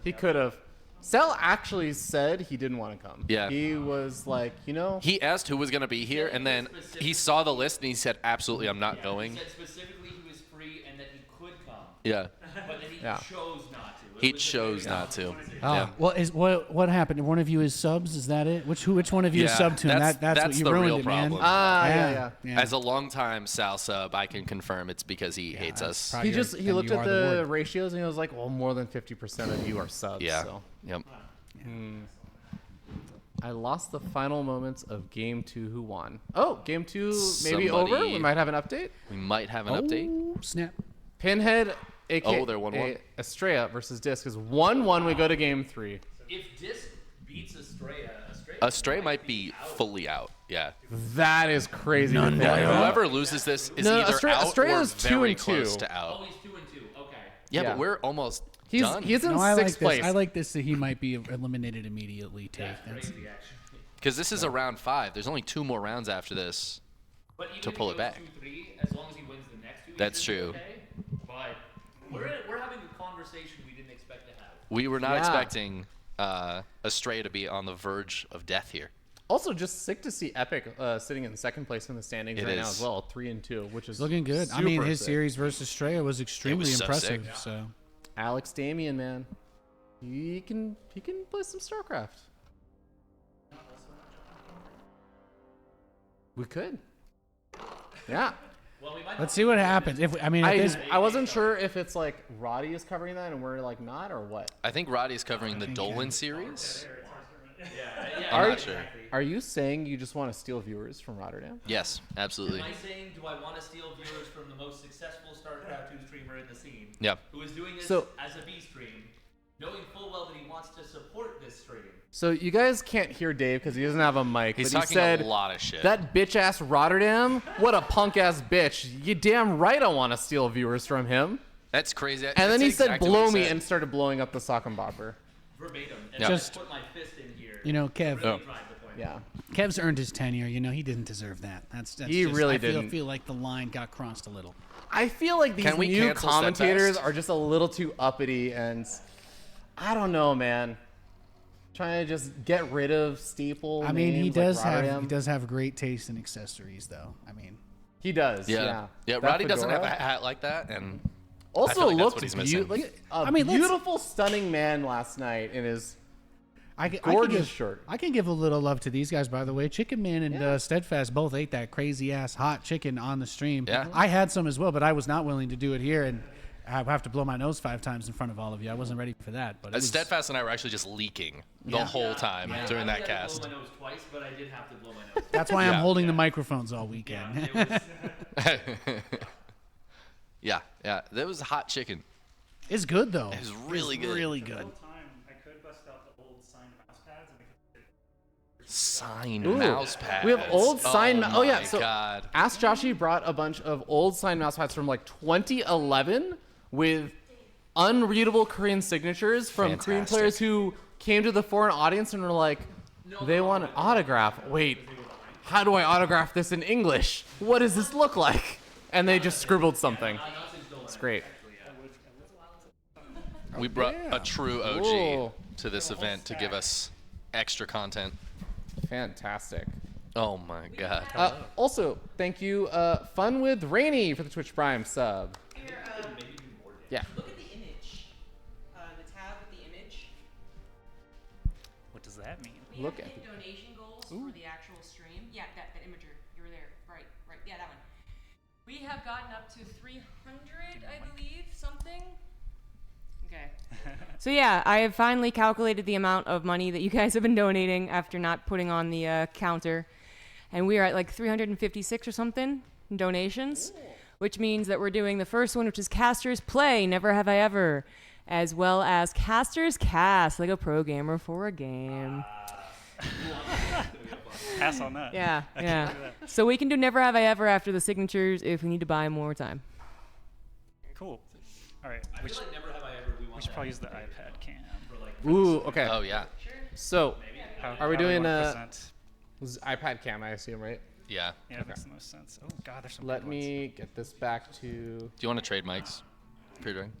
He could have. Cell actually said he didn't want to come. Yeah. He was like, you know. He asked who was going to be here, and then he saw the list, and he said, absolutely, I'm not He going. said specifically he was free and that he could come. Yeah. But then he Yeah. chose not to. He chose not to. Oh, Yeah. well, what happened? One of you is subs? Is that it? Which one of you is Yeah, sub to him? that's That's what you the ruined real it, man. problem. Yeah. As a longtime Sal sub, I can confirm it's because he hates us. probably He looked at the ratios and he was like, well, more than 50% of you are subs. Yeah. So. Yep. I lost the final moments of game 2. Who won? Oh, game 2 maybe Somebody- over. We might have an update. We might have an update. Snap. Pinhead, aka they're 1-1. Astrea versus Disc is 1-1. We go to game 3. If Disc beats Astrea, Astrea might be fully out. Yeah. That is crazy. to think about. Whoever loses this is No, either out Astrea or is 2 very and 2. close to out. Oh, he's 2 and 2. Okay. Yeah, Yeah. but we're almost He's done. in No, I like 6th this. place. I like this that he might be eliminated immediately, too. That's- Because this is a round 5. There's only 2 more rounds after this But even to if pull he it goes back. 2-3, as long as he wins the next 2, That's he should be true. Okay. But we're having a conversation we didn't expect to have. We were not Yeah. expecting Astrea to be on the verge of death here. Also, just sick to see Epic sitting in 2nd place in the standings It right now is. as well, 3 and 2, which is Looking good. I mean, super his sick. series versus Astrea was extremely so impressive. sick. So Alex Damien, man, he can play some StarCraft. We could. Yeah. Well, we might let's see what happens. If I wasn't sure if it's like Roddy is covering that and we're like not, or what. I think Roddy's covering the Dolan series. yeah. I'm not sure. Are you saying you just want to steal viewers from Rotterdam? Yes, absolutely. Am I saying, do I want to steal viewers from the most successful StarCraft 2 streamer in the scene? Yeah. Who is doing this So- as a B stream, knowing full well that he wants to support this stream. So you guys can't hear Dave because he doesn't have a mic. He's but talking he said, a lot of shit. That bitch ass Rotterdam, what a punk ass bitch. You damn right I want to steal viewers from him. That's crazy. And then That's he said, exactly blow what he me, said. and started blowing up the sock and bopper. Verbatim. And Yeah. I Just- put my fist in here. you know, Kev. Really drive the point. Yeah. Kev's earned his tenure. You know, he didn't deserve that. That's He just, really I didn't. feel like the line got crossed a little. I feel like these Can we new cancel commentators Steadfast? are just a little too uppity, and I don't know, man. Trying to just get rid of staple. I mean, he names like does Rotterdam. have great taste in accessories, though. I mean, He does. Yeah. Yeah, That Roddy doesn't have a fedora. hat like that, and I Also feel like that's looked what he's missing. like a I mean, let's- beautiful, stunning man last night in his I can gorgeous give, shirt. I can give a little love to these guys, by the way. Chicken Man and Steadfast both ate that crazy ass hot chicken on the stream. Yeah. I had some as well, but I was not willing to do it here, and I have to blow my nose 5 times in front of all of you. I wasn't ready for that. But it was, Steadfast and I were actually just leaking the Yeah. whole time during that I cast. had to blow my nose twice, but I did have to blow my nose. that's why I'm Yeah. holding the microphones all weekend. Yeah, that was hot chicken. It's good though. It was really It's good. Really good. I could bust out the old signed mouse pads and I could Signed Ooh. mouse pads. We have old signed. Oh yeah. my So God. Ask Joshy brought a bunch of old signed mouse pads from like 2011 with unreadable Korean signatures from Korean Fantastic. players who came to the foreign audience and were like, they want an autograph. Wait, how do I autograph this in English? What does this look like? And they just scribbled something. It's great. We brought a true OG Ooh. to this event to give us extra content. Fantastic. Oh my God. Also, thank you, Fun with Rainy for the Twitch Prime sub. Here, Yeah. look at the image. The tab with the image. What does that mean? We Look have at hit donation goals for the actual stream. Yeah, that imager. You were there. Right. Yeah, that one. We have gotten up to 300, I believe, something. Okay. So yeah, I have finally calculated the amount of money that you guys have been donating after not putting on the counter. and we are at like 356 or something in donations, which means that we're doing the first one, which is Casters Play, Never Have I Ever, as well as Casters Cast, like a pro gamer for a game. Pass on that. Yeah, I yeah. can't do that. So we can do Never Have I Ever after the signatures if we need to buy more time. Cool. All right. We should probably use the iPad cam. Ooh, okay. Oh yeah. So, How- are we how do you doing wanna a present? this is iPad cam? I assume, right? Yeah. Yeah, that makes the most sense. Oh God, there's some. Let good ones. me get this back to. Do you want to trade mics? Pre-drawing?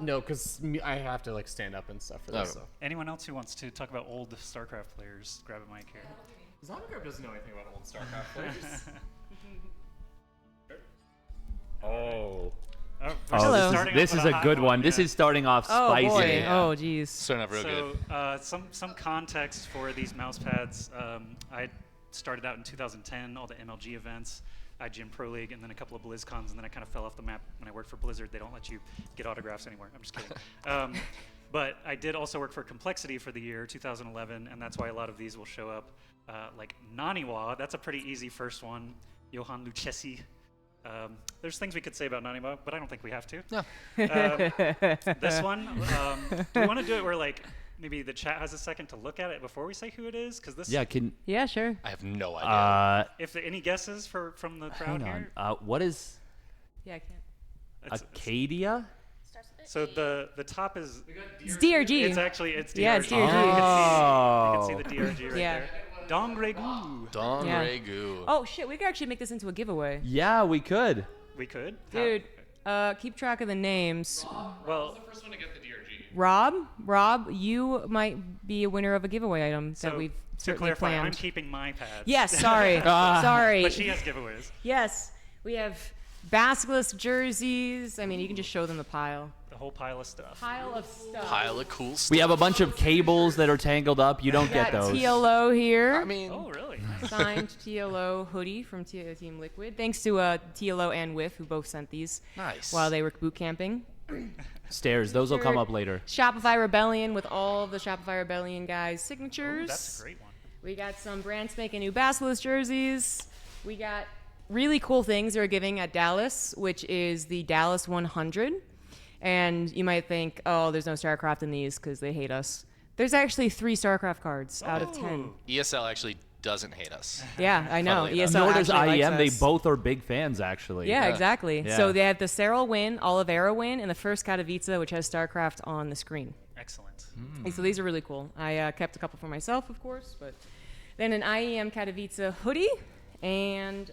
No, because I have to like stand up and stuff for this. Oh. So. Anyone else who wants to talk about old StarCraft players, grab a mic here. ZombieGrub doesn't know anything about old StarCraft players. Oh, this is a good one. This is starting off spicy. Oh boy. Oh geez. Starting off real good. Some context for these mouse pads. I started out in 2010, all the MLG events, IGN Pro League, and then a couple of BlizzCons, and then I kind of fell off the map when I worked for Blizzard. They don't let you get autographs anymore. I'm just kidding. But I did also work for Complexity for the year 2011, and that's why a lot of these will show up. Like Naniwa, that's a pretty easy first one. Johan Lucchesi. There's things we could say about Naniwa, but I don't think we have to. No. This one, do we want to do it where like maybe the chat has a second to look at it before we say who it is? Because this. Yeah, can. Yeah, sure. I have no idea. If there, any guesses from the crowd Hang here? on. What is Yeah, I can't. Acadia? So the top is. It's DRG. It's actually DRG. Yeah, it's DRG. You can see the DRG right Yeah. there. Dongregu. Dongregu. Oh shit, we could actually make this into a giveaway. Yeah, we could. We could. Dude, keep track of the names. Well, the first one to get the DRG? Rob, you might be a winner of a giveaway item that we've to certainly clarify, planned. I'm keeping my pads. Yes, sorry. Sorry. But she has giveaways. Yes, we have Basilisk jerseys. I mean, you can just show them the pile. The whole pile of stuff. Pile of stuff. Pile of cool stuff. We have a bunch of cables that are tangled up. You don't get those. TLO here. I mean. Oh, really? Signed TLO hoodie from Team Liquid. Thanks to TLO and Whiff, who both sent these. Nice. While they were boot camping. Stairs. Those will come up later. Shopify Rebellion with all the Shopify Rebellion guys' signatures. Ooh, that's a great one. We got some brand spanking new Basilisk jerseys. We got really cool things they're giving at Dallas, which is the Dallas 100. And you might think, oh, there's no StarCraft in these because they hate us. There's actually 3 StarCraft cards out of 10. ESL actually doesn't hate us. Yeah, I know. Funnily ESL enough. Nor does actually IEM. likes They us. both are big fans, actually. Yeah, exactly. Yeah. So they have the Serral win, Oliveira win, and the first Katowice, which has StarCraft on the screen. Excellent. And so these are really cool. I kept a couple for myself, of course, but then an IEM Katowice hoodie and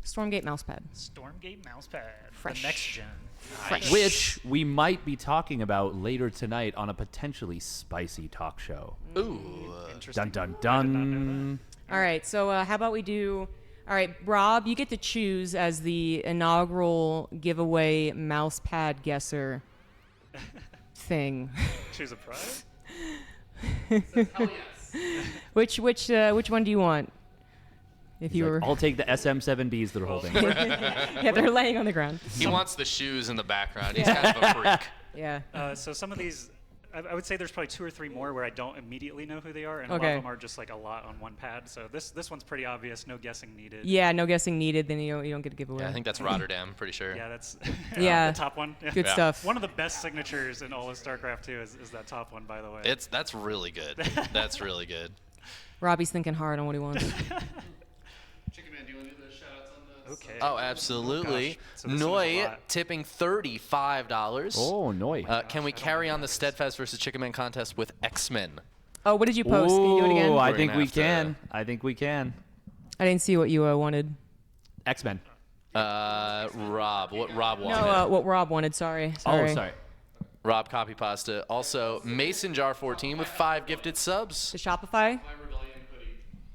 Stormgate mousepad. Stormgate mousepad. Fresh. The next gen. Fresh. Which we might be talking about later tonight on a potentially spicy talk show. Ooh. Dun dun dun. All right, so how about we do... All right, Rob, you get to choose as the inaugural giveaway mousepad guesser thing. Choose a prize? Hell yes. Which one do you want? If you were... I'll take the SM7Bs that are holding. Yeah, they're laying on the ground. He wants the shoes in the background. He's kind of a freak. Yeah. So some of these, I would say there's probably 2 or 3 more where I don't immediately know who they are, and a lot Okay. of them are just like a lot on one pad. So this one's pretty obvious, no guessing needed. Yeah, no guessing needed, then you don't get a giveaway. Yeah, I think that's Rotterdam, pretty sure. Yeah, that's Yeah. the top one. Good stuff. One of the best signatures in all of StarCraft 2 is that top one, by the way. That's really good. That's really good. Robbie's thinking hard on what he wants. Chicken Man, do you want to do the shout-outs on the Okay. Oh, absolutely. gosh. So this is a Noi lot. tipping $35. Oh, Noi. Can we carry on the Steadfast versus Chicken Man contest with X-Men? Oh, what did you post? Can you do it again? Ooh, I We're think gonna we have to- can. I think we can. I didn't see what you wanted. X-Men. Rob. What Rob wanted. No, what Rob wanted. Sorry. Oh, sorry. Rob Copy Pasta. Also, Mason Jar 14 with 5 gifted subs. The Shopify.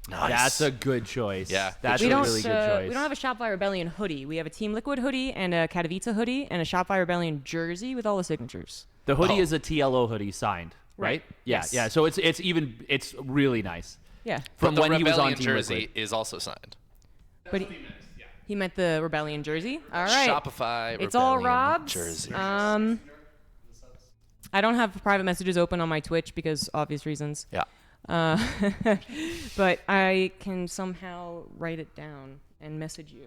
Nice. That's a good choice. Yeah. That's We a don't. really good choice. We don't have a Shopify Rebellion hoodie. We have a Team Liquid hoodie and a Katowice hoodie and a Shopify Rebellion jersey with all the signatures. The hoodie Oh. is a TLO hoodie signed, right? Yeah, Yes. yeah. So it's really nice. Yeah. From but the when he was on Rebellion Team jersey Liquid. is also signed. But he meant the Rebellion jersey. All right. Shopify It's all Rebellion Rob's. jersey. I don't have private messages open on my Twitch because obvious reasons. Yeah. But I can somehow write it down and message you.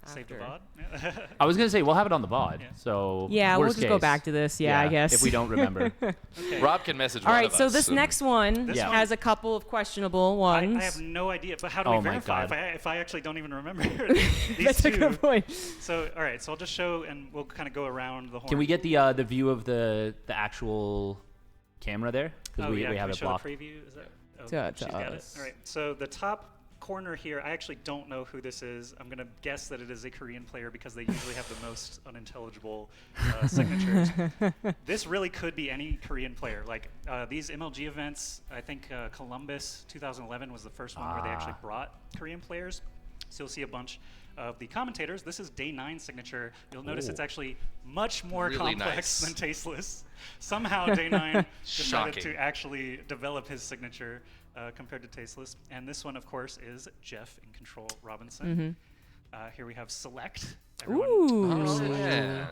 Save the after. VOD. I was gonna say we'll have it on the VOD. So Yeah, we'll worst just go case. back to this. Yeah, I guess. If we don't remember. Okay. Rob can message All one right, of so us this and- next one This one- has a couple of questionable ones. I have no idea, but how do we Oh my verify God. if I actually don't even remember these That's a two? good point. So, all right, so I'll just show, and we'll kind of go around the horn. Can we get the view of the actual camera there? Because Oh, we yeah, have can we it show blocked. the preview? Is that? Oh, To she's got it. us. All right, so the top corner here, I actually don't know who this is. I'm going to guess that it is a Korean player because they usually have the most unintelligible signatures. This really could be any Korean player. Like these MLG events, I think Columbus 2011 was the first one where they actually brought Korean players. So you'll see a bunch of the commentators. This is Day 9 signature. You'll notice it's actually much more Really complex nice. than Tasteless. Somehow Day 9 decided Shocking. to actually develop his signature compared to Tasteless. And this one, of course, is Jeff in Control Robinson. Here we have Select. Everyone- Ooh. Yeah.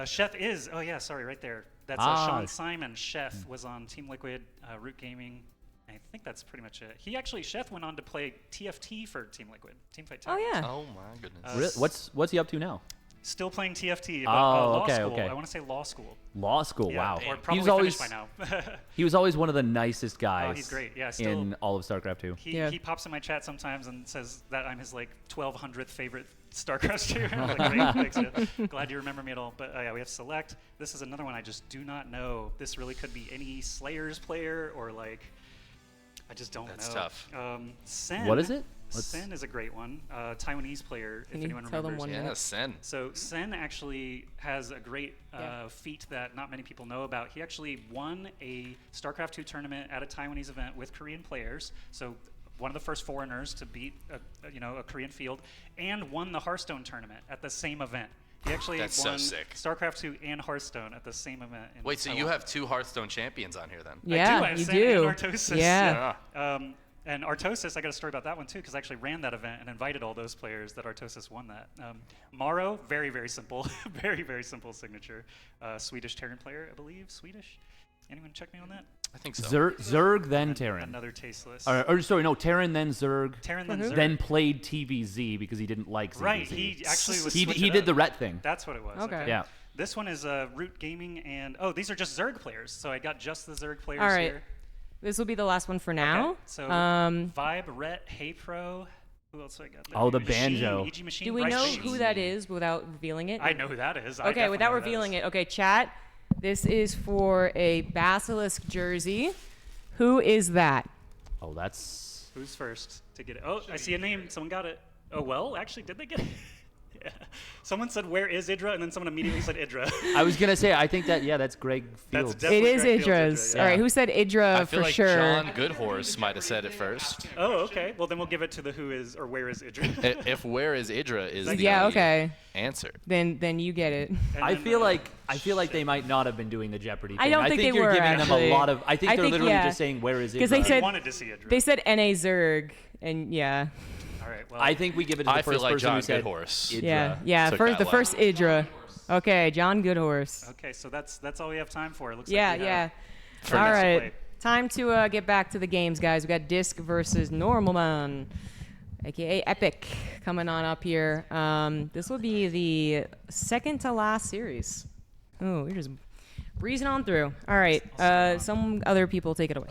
Chef is, oh yeah, sorry, right there. That's Sean Simon. Chef was on Team Liquid, Root Gaming. I think that's pretty much it. He actually, Chef went on to play TFT for Team Liquid, Teamfight Oh, Tactics. yeah. Oh my goodness. Really? What's he up to now? Still playing TFT, but Oh, law okay, school. okay. I want to say law school. Law school. Yeah, Wow. or He probably was always finished by now. he was always one of the nicest guys. Oh, he's great. Yeah, still, in all of StarCraft 2. He pops in my chat sometimes and says that I'm his like 1200th favorite StarCraft player. I'm like, great, thanks. Yeah. Glad you remember me at all. But yeah, we have Select. This is another one I just do not know. This really could be any Slayers player or like, I just don't That's know. tough. Sen. What is it? Sen is a great one. Taiwanese player, Can if you anyone tell them remembers. one Yeah, minute? Sen. So Sen actually has a great feat that not many people know about. He actually won a StarCraft 2 tournament at a Taiwanese event with Korean players. So one of the first foreigners to beat a Korean field, and won the Hearthstone tournament at the same event. He actually That's so won sick. StarCraft 2 and Hearthstone at the same event. In Wait, so you Taiwan. have 2 Hearthstone champions on here then? Yeah, I have you Sen do. And Artosis. Yeah. And Artosis, I got a story about that one too, because I actually ran that event and invited all those players that Artosis won that. Maro, very, very simple. Very, very simple signature. Swedish Terran player, I believe. Swedish? Anyone check me on that? I think so. Zerg, then Terran. Another tasteless. Or sorry, no, Terran, then Zerg. Terran, then Zerg. Then played TVZ because he didn't like ZVZ. Right, he actually was He switching did up. the Ret thing. That's what it was. Okay. Yeah. This one is Root Gaming, and these are just Zerg players. So I got just the Zerg players All right. here. This will be the last one for now. Okay, so Um, Vibe, Rhett, Hey Pro. Who else I got there? Oh, the Machine, banjo. EG Machine, do we Bryce know Machine. who that is without revealing it? I know who that is. Okay, without revealing it. Okay, chat. This is for a Basilisk jersey. Who is that? Oh, that's. Who's first to get it? Oh, I see a name. Someone got it. Oh, well, actually, did they get it? Yeah. Someone said, "Where is Idra?" And then someone immediately said Idra. I was gonna say, I think that's Greg Fields. That's definitely It is Greg Fields' Idra's. Idra, All right, yeah. who said Idra I feel for like sure? John Goodhorse might have said it first. Oh, okay. Well, then we'll give it to the who is or where is Idra. If where is Idra is the Yeah, okay. answer. Then you get it. I feel like they might not have been doing the Jeopardy thing. I don't think they you're were, giving them actually. a lot of. I think they're literally yeah. just saying, "Where is it?" 'Cause they said wanted to see Idra. They said NA Zerg, and yeah. All right. Well, I think we give it to the I first feel like person John who said Goodhorse. Idra. Yeah. Took First, that the first Idra. Okay, John Goodhorse. Okay, so that's all we have time for. It looks Yeah, like we yeah. have All next to right, play. time to get back to the games, guys. We got Disc versus Normal Man, aka Epic, coming on up here. This will be the second to last series. Oh, we're just breezing on through. All right, some other people take it away.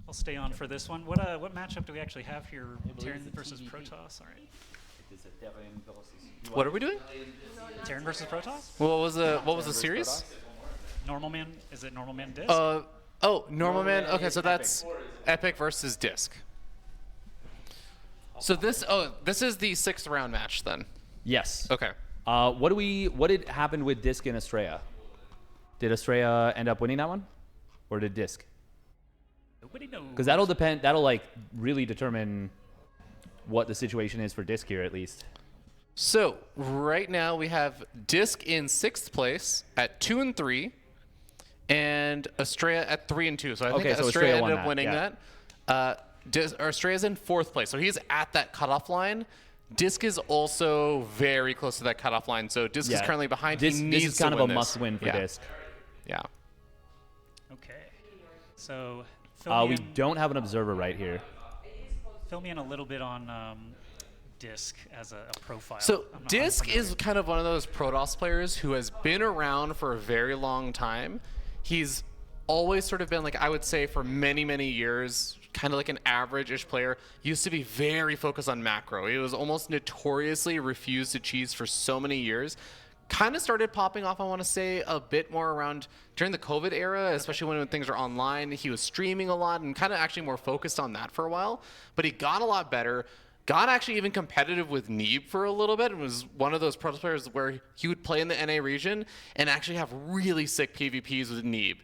I'll stay on for this one. What matchup do we actually have here? Terran versus Protoss. All right. What are we doing? Terran versus Protoss. What was the series? Normal Man. Is it Normal Man Disc? Normal Man. Okay, so that's Epic versus Disc. So this is the 6th round match then. Yes. Okay. What did happen with Disc and Astrea? Did Astrea end up winning that one, or did Disc? Nobody knows. Because that'll depend. That'll like really determine what the situation is for Disc here, at least. So right now we have Disc in 6th place at 2-3, and Astrea at 3-2. So I think so Astrea Astrea won ended up that, winning yeah. that. Astrea's in 4th place, so he's at that cutoff line. Disc is also very close to that cutoff line, so Disc is Yeah. currently behind. This He needs is kind to of a win this. must-win for Yeah. Disc. Yeah. Okay. So We don't have an observer right here. Fill me in a little bit on Disc as a profile. So I'm Disc unfamiliar. is kind of one of those Protoss players who has been around for a very long time. He's always sort of been, like, I would say for many, many years, kind of like an average-ish player. Used to be very focused on macro. He was almost notoriously refused to cheese for so many years. Kind of started popping off, I want to say, a bit more around during the COVID era, especially when things are online. He was streaming a lot and kind of actually more focused on that for a while. But he got a lot better. Got actually even competitive with Neeb for a little bit, and was one of those pro players where he would play in the NA region and actually have really sick PvPs with Neeb.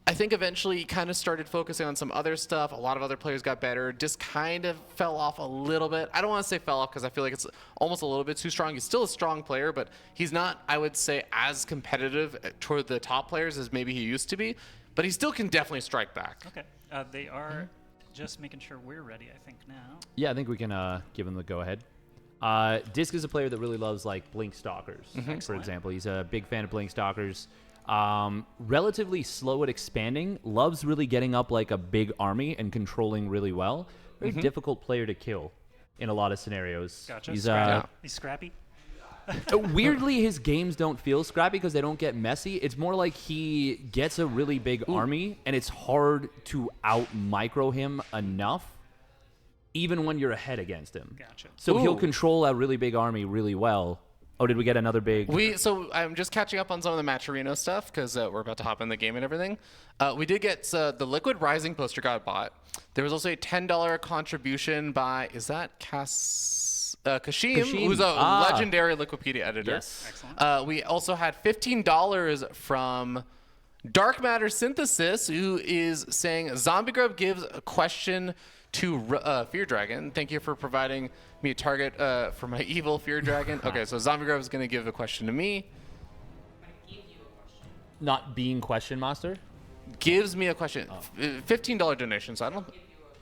I think eventually he kind of started focusing on some other stuff. A lot of other players got better. Just kind of fell off a little bit. I don't want to say fell off because I feel like it's almost a little bit too strong. He's still a strong player, but he's not, I would say, as competitive toward the top players as maybe he used to be. But he still can definitely strike back. Okay. They are just making sure we're ready, I think, now. Yeah, I think we can give him the go-ahead. Disc is a player that really loves, like, Blink Stalkers, for example. He's a big fan of Blink Stalkers. Relatively slow at expanding, loves really getting up like a big army and controlling really well. Very difficult player to kill in a lot of scenarios. Gotcha. He's He's scrappy. weirdly, his games don't feel scrappy because they don't get messy. It's more like he gets a really big army and it's hard to out micro him enough, even when you're ahead against him. Gotcha. So he'll control a really big army really well. Oh, did we get another big? So I'm just catching up on some of the Matcherino stuff because we're about to hop in the game and everything. We did get the Liquid Rising poster got bought. There was also a $10 contribution by, is that Kashim, who's a legendary Liquipedia editor. Yes. Excellent. We also had $15 from Dark Matter Synthesis, who is saying ZombieGrub gives a question to Fear Dragon. Thank you for providing me a target for my evil Fear Dragon. Okay, so ZombieGrub is going to give a question to me. Not being Question Master? Gives me a question. $15 donation, so I don't...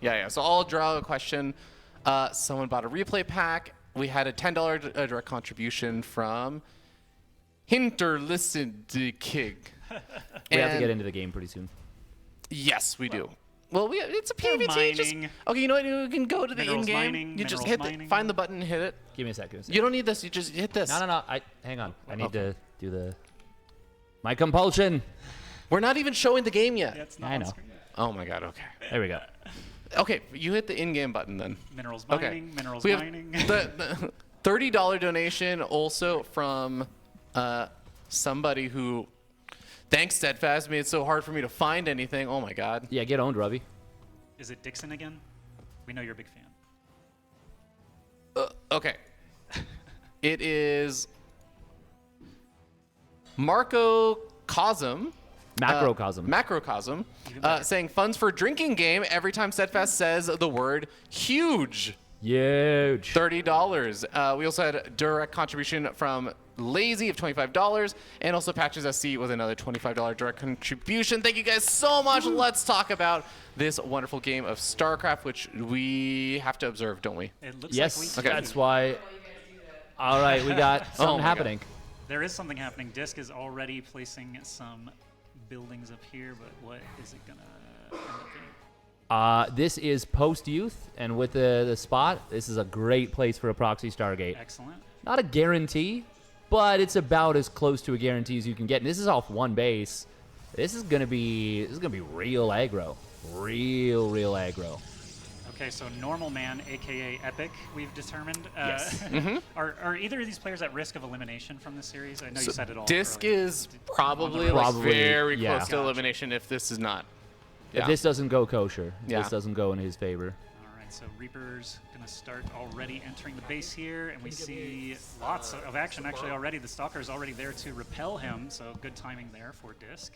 Yeah, so I'll draw a question. Someone bought a replay pack. We had a $10 direct contribution from Hinterlissendig. We have to get into the game pretty soon. Yes, we do. Well, it's a PvT. Okay, you know what? You can go to the in-game. You just find the button and hit it. Give me a second. You don't need this. You just hit this. No. Hang on. I need to do my compulsion. We're not even showing the game yet. Yeah, it's not I on know. screen. Oh my God. Okay. There we go. Okay, you hit the in-game button then. Minerals mining. Minerals we have mining. the $30 donation also from somebody who. Thanks, Steadfast. Made it so hard for me to find anything. Oh my God. Yeah, get owned, Robbie. Is it Dixon again? We know you're a big fan. Okay. It is Marco Cosm. Macrocosm. Saying funds for drinking game every time Steadfast says the word huge. Huge. $30. We also had direct contribution from Lazy of $25, and also Patches SC with another $25 direct contribution. Thank you guys so much. Let's talk about this wonderful game of StarCraft, which we have to observe, don't we? It looks Yes, like we that's why. All right, we got something happening. There is something happening. Disc is already placing some buildings up here, but what is it gonna end up being? This is post-youth, and with the spot, this is a great place for a proxy Stargate. Excellent. Not a guarantee, but it's about as close to a guarantee as you can get. And this is off one base. This is gonna be real aggro, real aggro. Okay, so normal man, aka Epic, we've determined. Yes. Are either of these players at risk of elimination from this series? I know you said it all. Disc earlier. is probably very close to elimination if this is not. If this doesn't go kosher, if Yeah. this doesn't go in his favor. All right, so Reaper's gonna start already entering the base here, and we see lots of action actually already. The Stalker's already there to repel him, so good timing there for Disc.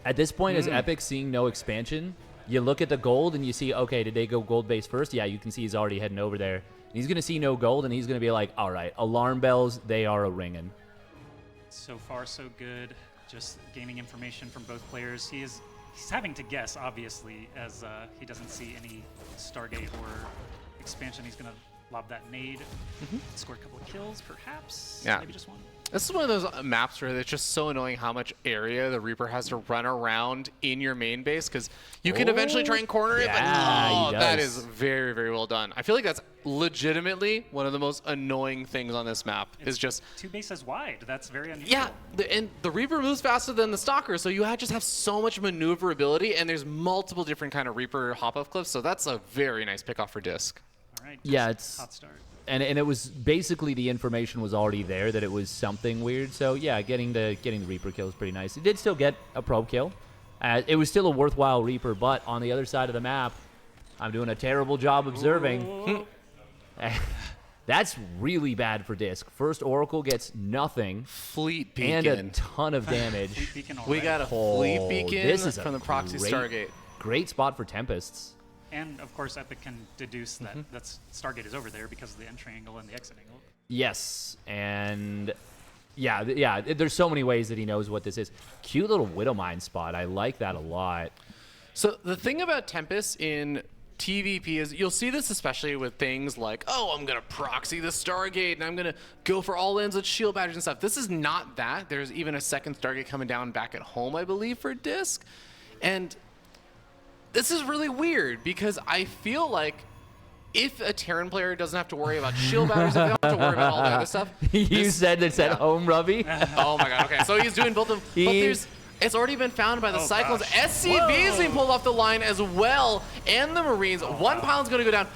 At this point, as Epic seeing no expansion, you look at the gold and you see, okay, did they go gold base first? Yeah, you can see he's already heading over there. And he's going to see no gold, and he's going to be like, all right, alarm bells, they are a-ringing. So far, so good. Just gaining information from both players. He's having to guess, obviously, as he doesn't see any Stargate or expansion. He's going to lob that nade, score a couple of kills, perhaps. Yeah. Maybe just one. This is one of those maps where it's just so annoying how much area the Reaper has to run around in your main base, because you can eventually try and corner it, but that is very, very well done. I feel like that's legitimately one of the most annoying things on this map. Is just 2 bases wide. That's very unusual. Yeah, and the Reaper moves faster than the Stalker, so you just have so much maneuverability, and there's multiple different kind of Reaper hop-off cliffs, so that's a very nice pick-off for Disc. All right, Yeah, it's hot start. And it was basically the information was already there that it was something weird. So yeah, getting the Reaper kill is pretty nice. It did still get a probe kill. It was still a worthwhile Reaper, but on the other side of the map, I'm doing a terrible job observing. That's really bad for Disc. First Oracle gets nothing. Fleet Beacon. And a ton of damage. Fleet Beacon We got a Fleet Beacon this is from the Proxy Stargate. Great spot for Tempests. And of course, Epic can deduce that Stargate is over there because of the entry angle and the exit angle. Yes, and yeah, there's so many ways that he knows what this is. Cute little Widowmine spot. I like that a lot. So the thing about Tempest in TVP is you'll see this especially with things like, oh, I'm going to proxy the Stargate and I'm going to go for all ends with shield batteries and stuff. This is not that. There's even a second Stargate coming down back at home, I believe, for Disc. And this is really weird because I feel like if a Terran player doesn't have to worry about shield batteries, if they don't have to worry about all the other stuff. You said it's at home, Rubby? Oh my god, okay. So he's doing both of them. But it's already been found by the Cyclones. SCV's being pulled off the line as well, and the Marines. One pylon's going to go down.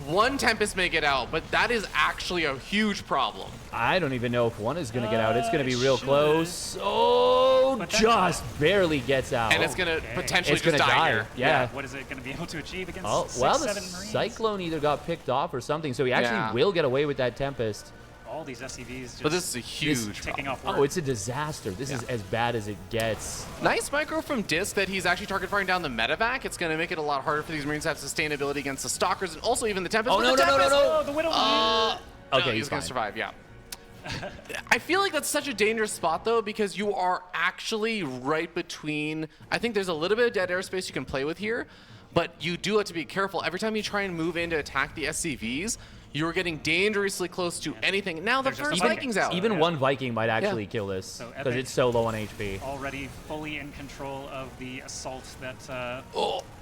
One Tempest may get out, but that is actually a huge problem. I don't even know if one is going to get out. It's going to be real close. Oh, just barely gets out. And it's going to potentially just die here. Yeah. What is it going to be able to achieve against well, 6, the 7 Marines? Cyclone either got picked off or something, so he actually will get away with that Tempest. All these SCVs just but this is a huge taking off Oh, it's a disaster. This is as bad as it gets. Nice micro from Disc that he's actually target firing down the medevac. It's going to make it a lot harder for these Marines to have sustainability against the Stalkers and also even the Tempest. Oh, no. Oh, the Widow. Okay, no, he's going to survive, yeah. I feel like that's such a dangerous spot, though, because you are actually right between... I think there's a little bit of dead airspace you can play with here, but you do have to be careful. Every time you try and move in to attack the SCVs, you're getting dangerously close to anything. Now the first Viking's out. Even one Viking might actually kill this because it's so low on HP. Already fully in control of the assault that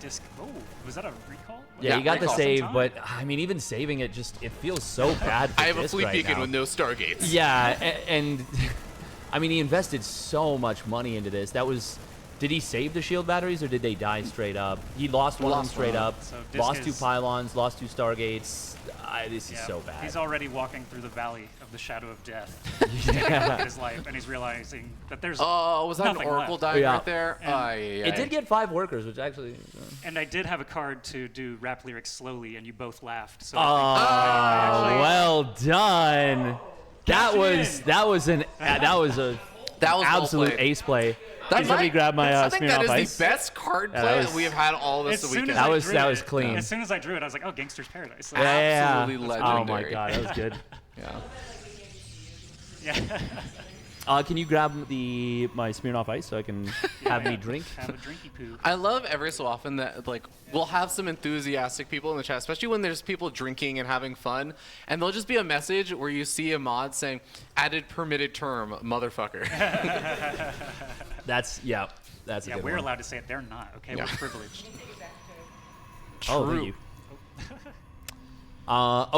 Disc... Oh, was that a recall? Yeah, you got the save, but I mean, even saving it it feels so bad for I have a Disc Fleet right Beacon now. with no Stargates. Yeah, and I mean, he invested so much money into this. That was... Did he save the shield batteries or did they die straight up? He lost one of them straight up. So lost 2 pylons, lost 2 Stargates. This is so bad. He's already walking through the valley of the shadow of death in his life, and he's realizing that there's was that an Oracle dying right there? It did get 5 workers, which actually... And I did have a card to do rap lyrics slowly, and you both laughed. So well done. That was an absolute ace play. Somebody grab my I think that Smirnoff is Ice. the best card play that we have had all this weekend. That was clean. As soon as I drew it, I was like, oh, Gangster's Paradise. So Absolutely legendary. Oh my god, that was good. Yeah. Can you grab my Smirnoff Ice so I can have me drink? Have a drinky poo. I love every so often that we'll have some enthusiastic people in the chat, especially when there's people drinking and having fun, and there'll just be a message where you see a mod saying "added permitted term, motherfucker." That's a good we're one. allowed to say it. They're not. Okay, we're privileged. Oh, thank you.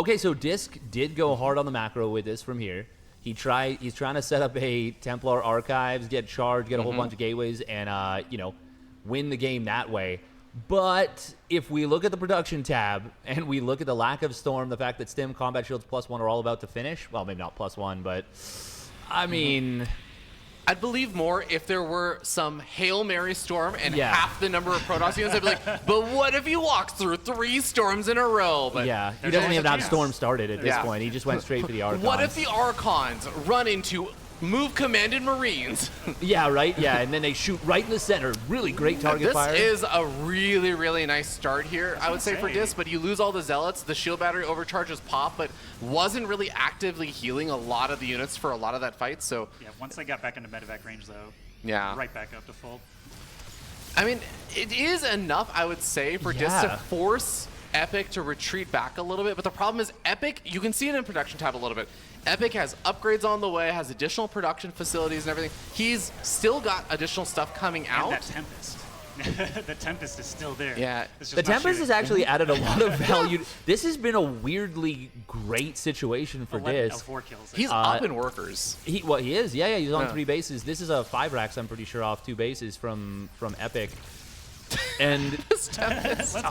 Okay, so Disc did go hard on the macro with this from here. He's trying to set up a Templar Archives, get charged, get a whole bunch of gateways, and win the game that way. But if we look at the production tab and we look at the lack of Storm, the fact that Stim Combat Shields +1 are all about to finish, well, maybe not +1, but I mean... I'd believe more if there were some Hail Mary Storm and half the number of Protoss units. I'd be like, but what if he walks through 3 storms in a row? But he doesn't even have Storm started at this point. He just went straight for the Archons. What if the Archons run into move commanded Marines? Yeah, right? Yeah, and then they shoot right in the center. Really great target fire. This is a really, really nice start here, I would say, for Disc, but you lose all the Zealots. The shield battery overcharges pop, but wasn't really actively healing a lot of the units for a lot of that fight, so... Yeah, once they got back into medevac range, though, right back up to full. I mean, it is enough, I would say, for Disc to force Epic to retreat back a little bit, but the problem is Epic, you can see it in production tab a little bit. Epic has upgrades on the way, has additional production facilities and everything. He's still got additional stuff coming out. And that Tempest. The Tempest is still there. Yeah. The Tempest has actually added a lot of value. This has been a weirdly great situation for 11 Disc. 4 kills. He's up in workers. He is. Yeah, he's on 3 bases. This is a 5 racks, I'm pretty sure, off 2 bases from Epic. And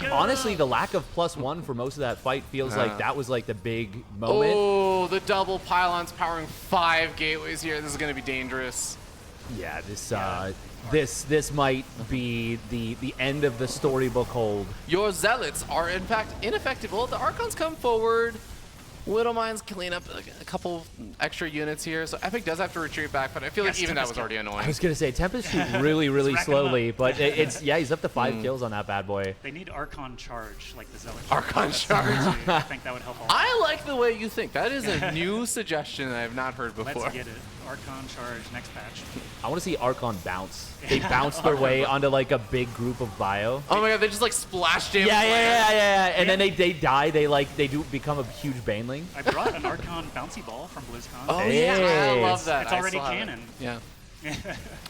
honestly, the lack of +1 for most of that fight feels like that was like the big moment. Oh, the double pylons powering 5 gateways here. This is going to be dangerous. Yeah, this might be the end of the storybook hold. Your zealots are in fact ineffective. Well, the Archons come forward. Widowmine's clean up a couple extra units here, so Epic does have to retreat back, but I feel like even that was already annoying. I was gonna say Tempest shoot really slowly, but he's up to 5 kills on that bad boy. They need Archon charge, like the Zealot. Archon charge. I think that would help. I like the way you think. That is a new suggestion that I have not heard before. Let's get it. Archon charge next patch. I want to see Archon bounce. They bounce their way onto like a big group of bio. Oh my god, they just like splash damage. Yeah. And then they die. They do become a huge baneling. I brought an Archon bouncy ball from BlizzCon. Oh yeah, I love that. It's already canon. Yeah.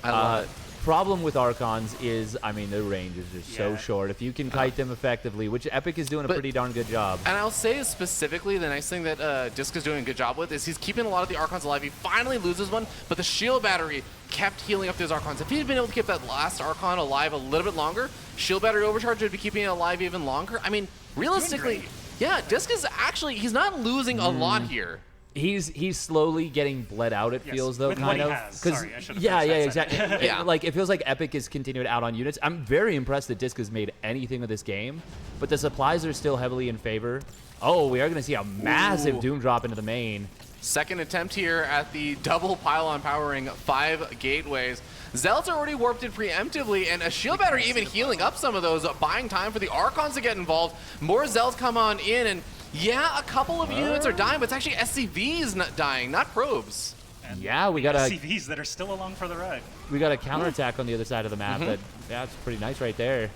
I love it. Problem with Archons is, I mean, their range is just so short. If you can kite them effectively, which Epic is doing a pretty darn good job. And I'll say specifically, the nice thing that Disc is doing a good job with is he's keeping a lot of the Archons alive. He finally loses one, but the shield battery kept healing up those Archons. If he had been able to keep that last Archon alive a little bit longer, shield battery overcharge would be keeping it alive even longer. I mean, realistically, yeah, Disc is actually, he's not losing a lot here. He's slowly getting bled out. It feels though, with kind what of. he has. Sorry, I should have Exactly. Yeah. Like it feels like Epic is continuing out on units. I'm very impressed that Disc has made anything of this game, but the supplies are still heavily in favor. Oh, we are going to see a massive Doom drop into the main. Second attempt here at the double pylon powering 5 gateways. Zealots are already warped in preemptively, and a shield battery even healing up some of those, buying time for the Archons to get involved. More Zealots come on in, and yeah, a couple of units are dying, but it's actually SCVs not dying, not probes. And yeah, we got SCVs that are still along for the ride. We got a counterattack on the other side of the map. That's pretty nice right there.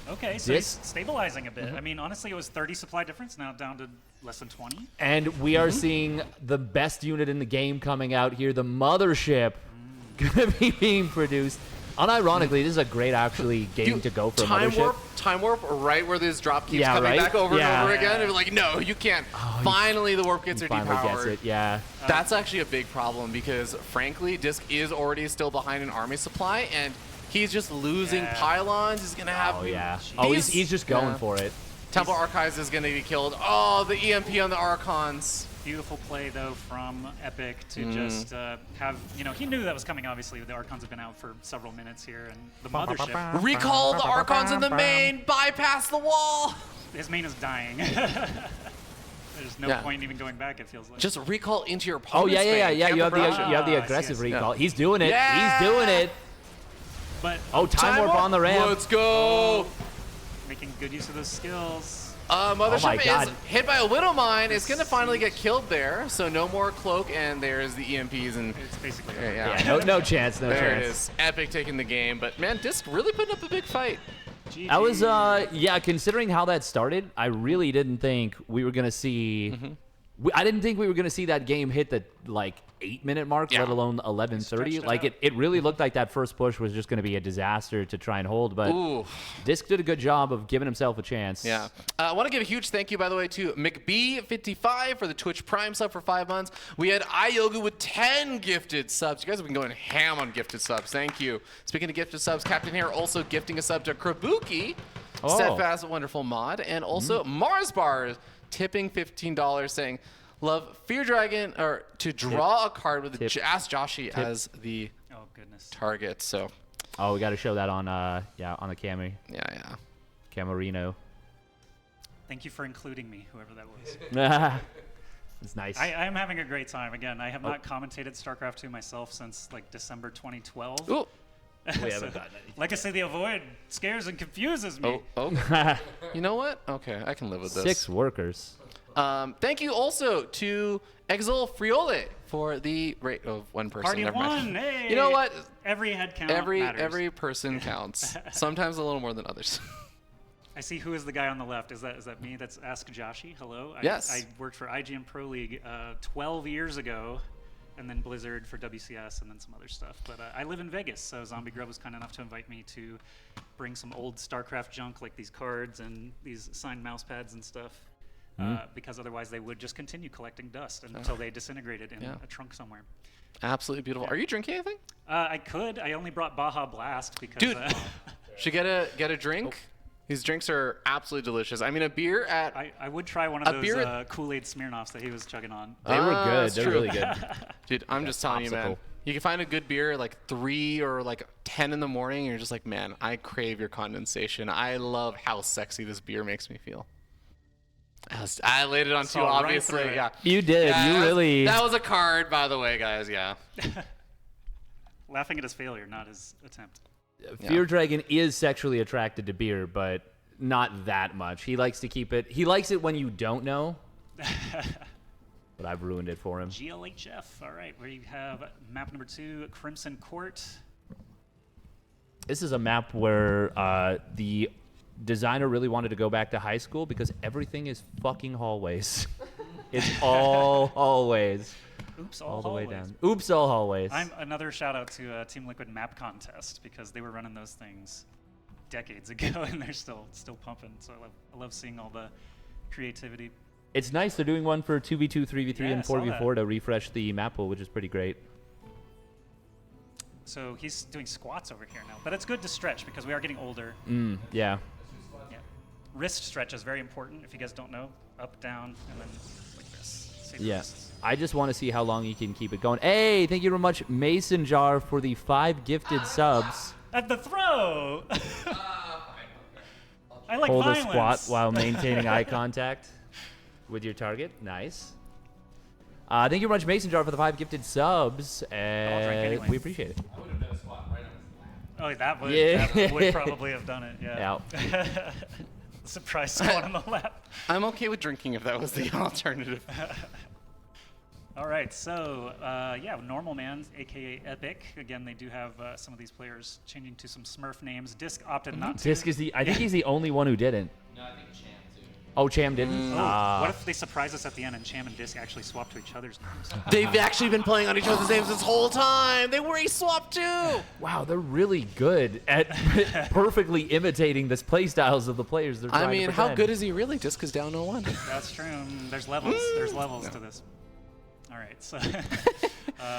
Okay, so he's stabilizing a bit. I mean, honestly, it was 30 supply difference, now down to less than 20. And we are seeing the best unit in the game coming out here, the Mothership, gonna be being produced. Unironically, this is a great game to go for a Mothership. Time warp right where this drop keeps coming back over and over again. And we're like, no, you can't. Finally, the warp gets are depowered. Gets it, yeah. That's actually a big problem because, frankly, Disc is already still behind an army supply, and he's just losing pylons. He's going to have... he's just going for it. Temple Archives is going to be killed. Oh, the EMP on the Archons. Beautiful play, though, from Epic to just have, he knew that was coming, obviously. The Archons have been out for several minutes here, and the Mothership. Recall the Archons in the main, bypass the wall. His main is dying. There's no point even going back, it feels like. Just recall into your opponent's main. You have the aggressive recall. He's doing it. Yeah. He's doing it. But time warp on the ramp. Let's go. Making good use of those skills. Mothership is hit by a Widowmine. It's going to finally get killed there. So no more cloak, and there's the EMPs. And it's basically no chance. There it is. Epic taking the game. But man, Disc really putting up a big fight. That was, considering how that started, I really didn't think we were going to see... I didn't think we were going to see that game hit the, 8-minute mark, let alone 11:30. Like, it really looked like that first push was just going to be a disaster to try and hold, but Disc did a good job of giving himself a chance. Yeah. I want to give a huge thank you, by the way, to McB55 for the Twitch Prime sub for 5 months. We had iYoga with 10 gifted subs. You guys have been going ham on gifted subs. Thank you. Speaking of gifted subs, Captain Hair also gifting a sub to Krabuki, Steadfast, wonderful mod, and also Mars Bar tipping $15 saying, love Fear Dragon, or to draw a card with Ask Joshi as the target. So, we got to show that on on the Cami. Yeah. Camarino. Thank you for including me, whoever that was. It's nice. I am having a great time. Again, I have not commentated StarCraft 2 myself since December 2012. Ooh. We haven't gotten anything. Like I say, the avoid scares and confuses me. You know what? Okay, I can live with this. 6 workers. Thank you also to Exil Friole for the rate of 1 person. Party of 1. Hey. You know what? Every head count Every matters. person counts. Sometimes a little more than others. I see who is the guy on the left. Is that me? That's Ask Joshi. Hello. Yes. I worked for IGN Pro League 12 years ago, and then Blizzard for WCS, and then some other stuff. But I live in Vegas, so ZombieGrub was kind enough to invite me to bring some old StarCraft junk, like these cards and these signed mouse pads and stuff, because otherwise they would just continue collecting dust until they disintegrated in a trunk somewhere. Absolutely beautiful. Are you drinking anything? I could. I only brought Baja Blast because. Dude, should get a drink. These drinks are absolutely delicious. I mean, a beer at... I would try one of those Kool-Aid Smirnoffs that he was chugging on. They were good. They're really good. Dude, I'm just telling you, man. You can find a good beer at like 3 or like 10 in the morning, and you're just like, man, I crave your condensation. I love how sexy this beer makes me feel. I laid it on too, obviously. Yeah. You did. Yeah, you really... That was a card, by the way, guys. Yeah. Laughing at his failure, not his attempt. Fear Dragon is sexually attracted to beer, but not that much. He likes to keep it. He likes it when you don't know. But I've ruined it for him. GLHF. All right, we have map number 2, Crimson Court. This is a map where the designer really wanted to go back to high school because everything is fucking hallways. It's all hallways. Oops, all the way hallways. down. Oops, all hallways. Another shout out to Team Liquid Map Contest because they were running those things decades ago and they're still pumping. So I love seeing all the creativity. It's nice they're doing one for 2v2, 3v3, Yeah, and I saw 4v4 to refresh the map pool, which is pretty great. So he's doing squats over here now, but it's good to stretch because we are getting older. Yeah. Yeah. Wrist stretch is very important. If you guys don't know, up, down, and then like this. Save your Yes. wrists. I just want to see how long you can keep it going. Hey, thank you very much, Mason Jar, for the 5 gifted subs. At the throw! I like Hold violence. a squat while maintaining eye contact with your target. Nice. Thank you very much, Mason Jar, for the 5 gifted subs. anyway. We appreciate it. I would have done a squat right on his lap. Oh, that would, Yeah. that would probably have done it, yeah. Yeah. Surprise squat on the lap. I'm okay with drinking if that was the alternative. All right, so yeah, Normal Man, aka Epic. Again, they do have some of these players changing to some Smurf names. Disc opted not to. Disc is I think he's the only one who didn't. No, I think Cham too. Oh, Cham didn't? What if they surprise us at the end and Cham and Disc actually swap to each other's names? They've actually been playing on each other's names this whole time. They were a swap too. Wow, they're really good at perfectly imitating the play styles of the players they're trying I mean, to how pretend. good is he really? Disc is down 0-1. That's true. There's levels. There's levels to this. All right, so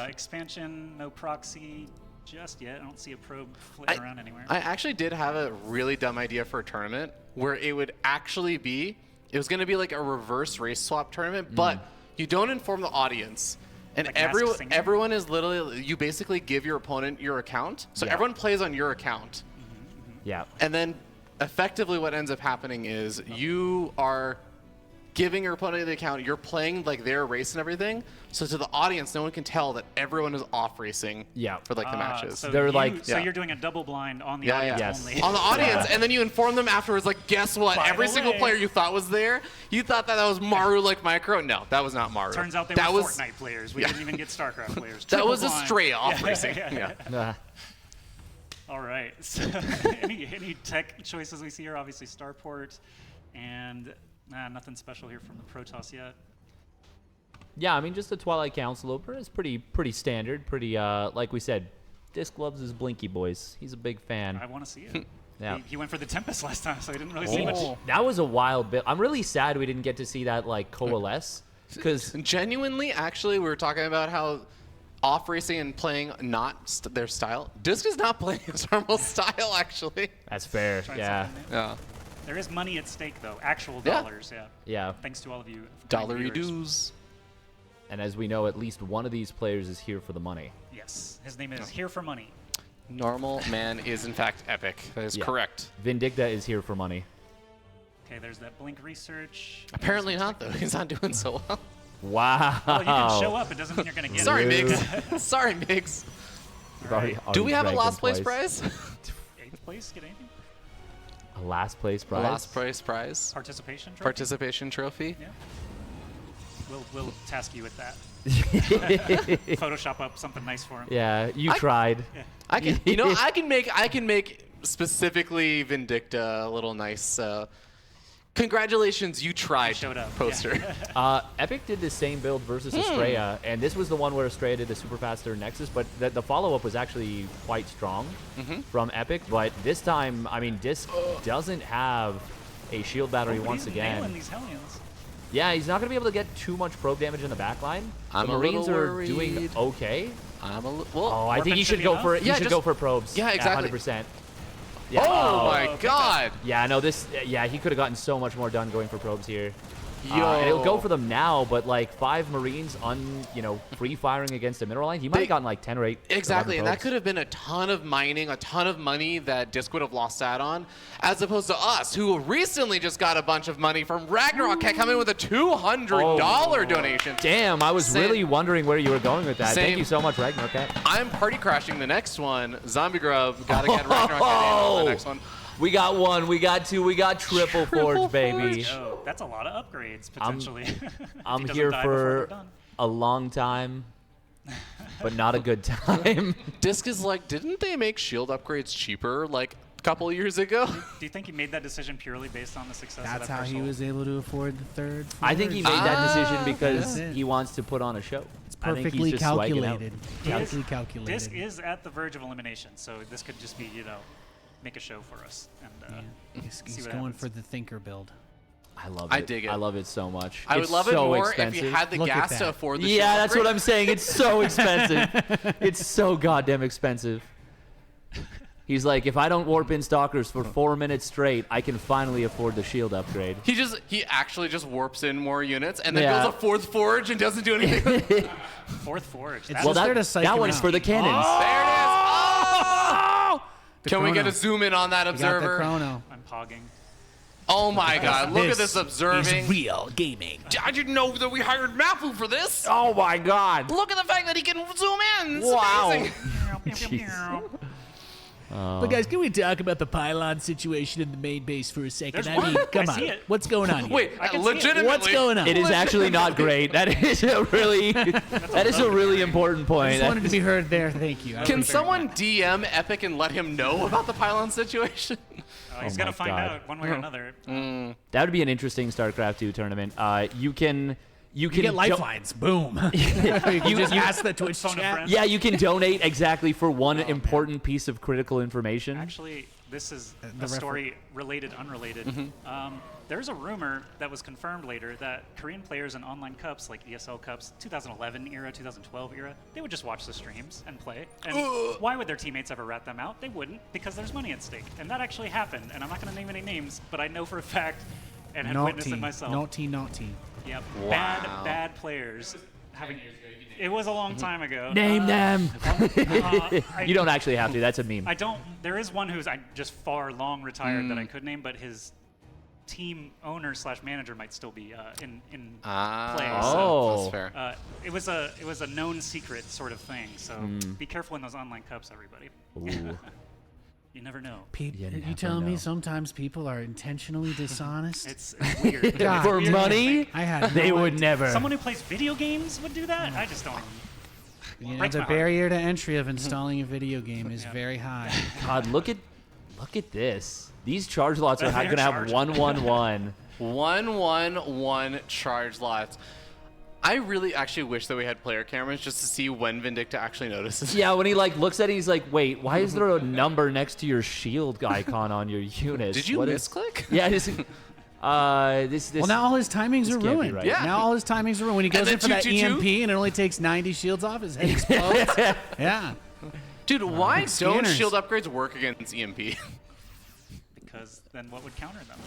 expansion, no proxy just yet. I don't see a probe flitting around anywhere. I actually did have a really dumb idea for a tournament where it would actually be, it was going to be like a reverse race swap tournament, but you don't inform the audience. And Like Masked Singer? everyone is literally, you basically give your opponent your account. So everyone plays on your account. Yeah. And then effectively what ends up happening is you are giving your opponent the account, you're playing like their race and everything. So to the audience, no one can tell that everyone is off racing for like the matches. So They're so you're doing a double blind on the Yeah, audience yeah. only. On the audience, and then you inform them afterwards, like, guess what? By Every the single way. player you thought was there, you thought that was Maru like Micro. No, that was not Maru. Turns out they that were was, Fortnite players. We didn't even get StarCraft players. That Triple was blind. Astrea off Yeah, racing. yeah, Yeah. All right. So any tech choices we see here? Obviously Starport, and nothing special here from the Protoss yet. Yeah, I mean, just the Twilight Council opener is pretty standard. Pretty, like we said, Disc loves his Blinky boys. He's a big fan. I want to see it. Yeah. He went for the Tempest last time, so he didn't really see much. That was a wild bit. I'm really sad we didn't get to see that like coalesce. Because genuinely, actually, we were talking about how off racing and playing not their style. Disc is not playing his normal style, actually. That's fair. Trying Yeah. something new. Yeah. There is money at stake, though. Actual Yeah. dollars, yeah. Yeah. Thanks to all of you. Dollary viewers. dues. And as we know, at least one of these players is here for the money. Yes. His name is Here for Money. Normal Man is, in fact, epic. That is Yeah. correct. Vindicta is here for money. Okay, there's that Blink research. Apparently not, though. He's not doing so well. Wow. Well, you can show up. It doesn't mean you're going to get Sorry, it. Miggs. Sorry, Miggs. Do we have a last place prize? 8th place? Get anything? A last place A prize? last place prize? Participation trophy? Participation trophy? Yeah. We'll task you with that. Photoshop up something nice for him. Yeah, you tried. I can, I can make specifically Vindicta, a little nice. Congratulations, you tried. Showed up. Poster. Yeah. Epic did the same build versus Astrea, and this was the one where Astrea did the super faster Nexus, but the follow-up was actually quite strong from Epic. But this time, I mean, Disc doesn't have a shield battery once again. Nailing these Hellions. Yeah, he's not going to be able to get too much probe damage in the backline. I'm the a Marines little are doing worried. okay. I'm a little. Oh, I think you should go for it. You should go for probes. Yeah, exactly. 100%. Yeah. Oh my God. Yeah, no, this. Yeah, he could have gotten so much more done going for probes here. Yo. And it'll go for them now, but like 5 Marines free firing against a mineral line, he might have gotten like 10 or 8. Exactly, and that probes. could have been a ton of mining, a ton of money that Disc would have lost out on, as opposed to us, who recently just got a bunch of money from Ragnarok Cat coming with a $200 donation. Damn, I was really wondering where you were going with that. Same. Thank you so much, Ragnarok Cat. I'm party crashing the next one. ZombieGrub, gotta get Ragnarok Cat in on the next one. We got 1, we got 2, we got triple forge, baby. Oh, that's a lot of upgrades, potentially. I'm here for a long time, but not a good time. Disc is like, didn't they make shield upgrades cheaper like a couple years ago? Do you think he made that decision purely based on the success of that That's how first he hold? was able to afford the third. I think he made that decision because he wants to put on a show. It's I think he's perfectly just swagging out. calculated. Disc- Perfectly calculated. Disc is at the verge of elimination, so this could just be, make a show for us. And He's see what going happens. for the thinker build. I love it. I dig it. I love it so much. I would It's love it so more expensive. if you had the Look at gas to that. afford the Yeah, shield that's what upgrade. I'm saying. It's so expensive. It's so goddamn expensive. He's like, if I don't warp in stalkers for 4 minutes straight, I can finally afford the shield upgrade. He actually just warps in more units and then Yeah. builds a 4th forge and doesn't do anything. Fourth forge. It's That's Well, just there to psych that him one's out. for the cannons. There it is. Oh! The Can we get chrono. a zoom in on that You got the observer? chrono. I'm pogging. Oh my God! Look at this observing. Is real gaming. I didn't know that we hired Mapu for this. Oh my God! Look at the fact that he can zoom in. It's Wow. amazing. But guys, can we talk about the pylon situation in the main base for a second? There's I mean, one. come I on. see it. What's going on here? Wait, I can see it. legitimately. What's going on? It is actually not great. That is a really important I point. just wanted to be heard there. Thank you. Can someone DM Epic and let him know about the pylon situation? He's Oh got to my find God. out one way or another. That would be an interesting StarCraft 2 tournament. You can You get lifelines. Boom. you just ask the Twitch Phone a chat. friend. Yeah, you can donate exactly for one important piece of critical information. Actually, this is the a story related, unrelated. There's a rumor that was confirmed later that Korean players in online cups, like ESL cups, 2011 era, 2012 era, they would just watch the streams and play. And why would their teammates ever rat them out? They wouldn't, because there's money at stake. And that actually happened. And I'm not going to name any names, but I know for a fact and had witnessed it myself. Naughty. Yep. Wow. Bad players having. It was a long time ago. Name them. You don't actually have to. That's a meme. I don't. There is one who's just far long retired that I could name, but his team owner / manager might still be in play. That's fair. It was a known secret sort of thing. So be careful in those online cups, everybody. Ooh. You never know. You telling me sometimes people are intentionally dishonest? It's weird. God, For weird money, I had they no would idea. never. Someone who plays video games would do that. I just don't. Breaks the my heart. barrier to entry of installing a video game is very high. God, look at this. These charge lots are They're going to have charged. 111. 111 charge lots. I really actually wish that we had player cameras just to see when Vindicta actually notices. Yeah, when he looks at it, he's like, "Wait, why is there a number next to your shield icon on your unit? Did you misclick? Yeah, this. Well, now all his timings are can't be ruined. right. Yeah. Now all his timings are ruined. When he goes And in for then that 222? EMP and it only takes 90 shields off, his head explodes. Yeah. Dude, why don't scanners. shield upgrades work against EMP? Because then what would counter them?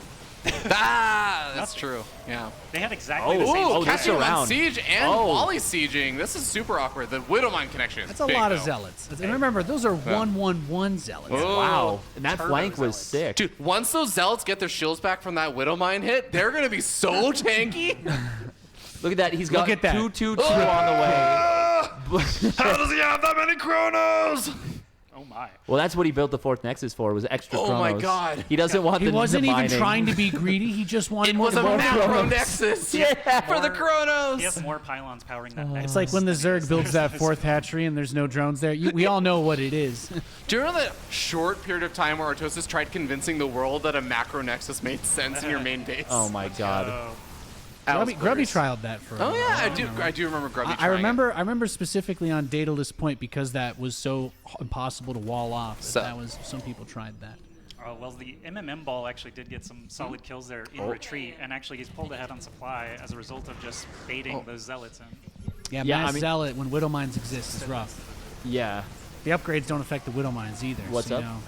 That's true. Yeah. They had exactly the same. Ooh, Oh, that's catching him on around. siege and Oh. volley sieging. This is super awkward. The Widowmine connection is That's a big, lot of though. zealots. And remember, those are 111 zealots. Oh. Wow, and that Turbo flank was zealots. sick. Dude, once those zealots get their shields back from that Widowmine hit, they're gonna be so tanky. Look at that. He's got Look at that. 222 on the way. How does he have that many chronos? Oh my. Well, that's what he built the fourth Nexus for, was extra Oh chronos. my God. He doesn't want He the wasn't the even mining. trying to be greedy. He just wanted It more was a chronos. macro nexus for the chronos. He has more pylons powering that nexus. It's like when the Zerg builds that fourth hatchery and there's no drones there. We all know what it is. Do you remember that short period of time where Artosis tried convincing the world that a macro nexus made sense in your main base? Oh my God. Grubby trialed that for. Oh a yeah, while. I do remember Grubby. I remember specifically on Daedalus Point because that was so impossible to wall off. That was some people tried that. Well, the MMM ball actually did get some solid kills there in retreat, and actually he's pulled ahead on supply as a result of just baiting those zealots in. Yeah, Mass Zealot when Widow Mines exist is rough. Yeah. The upgrades don't affect the Widow Mines either. What's so up? You know.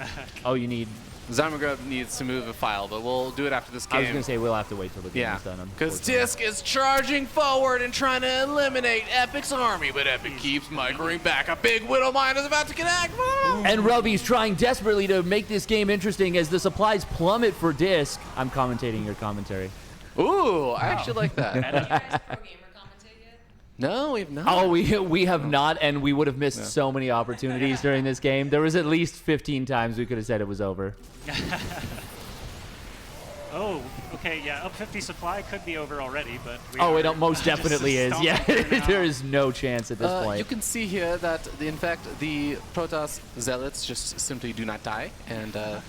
Oh, you need. ZombieGrub needs to move a file, but we'll do it after this game. I was gonna say we'll have to wait till the game is done. Because Disc is charging forward and trying to eliminate Epic's army, but Epic keeps microing back. A big Widow Mine is about to connect. And Rubby's trying desperately to make this game interesting as the supplies plummet for Disc. I'm commentating your commentary. Ooh, I actually like that. No, we've not. Oh, we have not, and we would have missed so many opportunities during this game. There was at least 15 times we could have said it was over. Oh, okay, yeah, up 50 supply could be over already, but it most definitely is. Yeah, there is no chance at this point. You can see here that, in fact, the Protoss Zealots just simply do not die, and I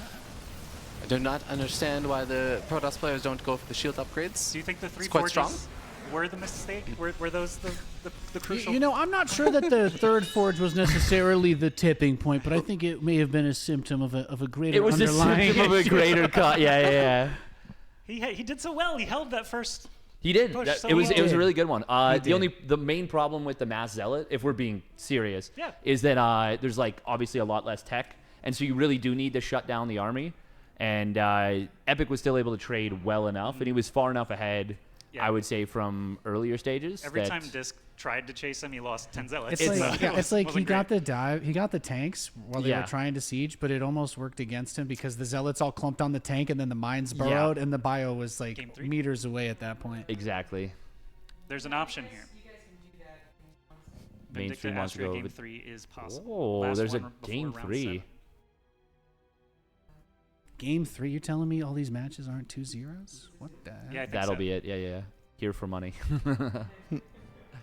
do not understand why the Protoss players don't go for the shield upgrades. Do you think the three It's quite forges strong. were the mistake? Were those the crucial? You know, I'm not sure that the third forge was necessarily the tipping point, but I think it may have been a symptom of a greater It was a underlying symptom of a greater cut. Yeah. He did so well. He held that first. He did. Push so It was well. a really good one. The main problem with the Mass Zealot, if we're being serious, is that there's like obviously a lot less tech, and so you really do need to shut down the army. And Epic was still able to trade well enough, and he was far enough ahead. Yeah. I would say from earlier stages. Every time Disc tried to chase him, he lost 10 zealots. It's like he got great. he got the tanks while they were trying to siege, but it almost worked against him because the zealots all clumped on the tank, and then the mines burrowed, and the bio was like meters away at that point. Exactly. There's an option here. Mainstream Vindicta wants to go Astrea game with- 3 is possible. Oh, Last there's a one before game round 3. 7. Game 3, you're telling me all these matches aren't 2-0s? What the hell? Yeah, I think That'll so. be it. Yeah. Here for money.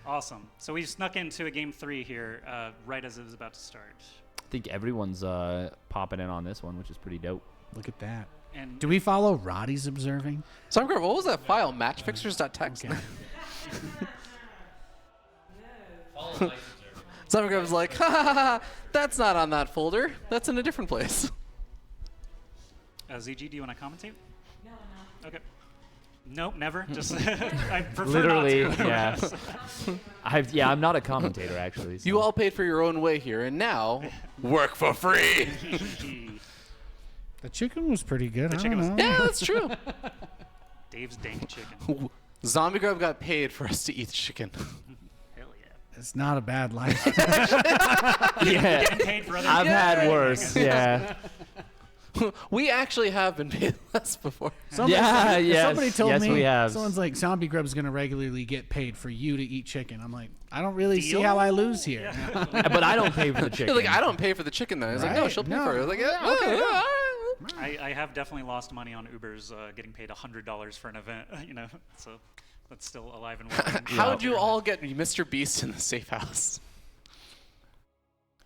Awesome. So we snuck into a game 3 here right as it was about to start. I think everyone's popping in on this one, which is pretty dope. Look at that. And Do we follow Roddy's observing? ZombieGrub, what was that file? Matchfixers.txt. ZombieGrub's like, ha, that's not on that folder. That's in a different place. ZG, do you want to commentate? No. Okay. Nope, never. Just I prefer Literally, not to. yeah. I'm not a commentator actually. So. You all paid for your own way here, and now work for free. The chicken was pretty good. The I chicken don't was- know. Yeah, that's true. Dave's dank chicken. ZombieGrub got paid for us to eat chicken. Hell yeah. It's not a bad life. Yeah, Getting paid for other I've things. had worse. Yeah. We actually have been paid less before. Somebody told yes, me, we have. someone's like, ZombieGrub's going to regularly get paid for you to eat chicken. I'm like, I don't really see how I lose here. But I don't pay for the chicken. You're like, I don't pay for the chicken then. I was like, no, Right? she'll pay No. for it. I was like, yeah, okay. All right. I have definitely lost money on Ubers getting paid $100 for an event, so that's still alive and well. How'd you all get Mr. Beast in the safe house?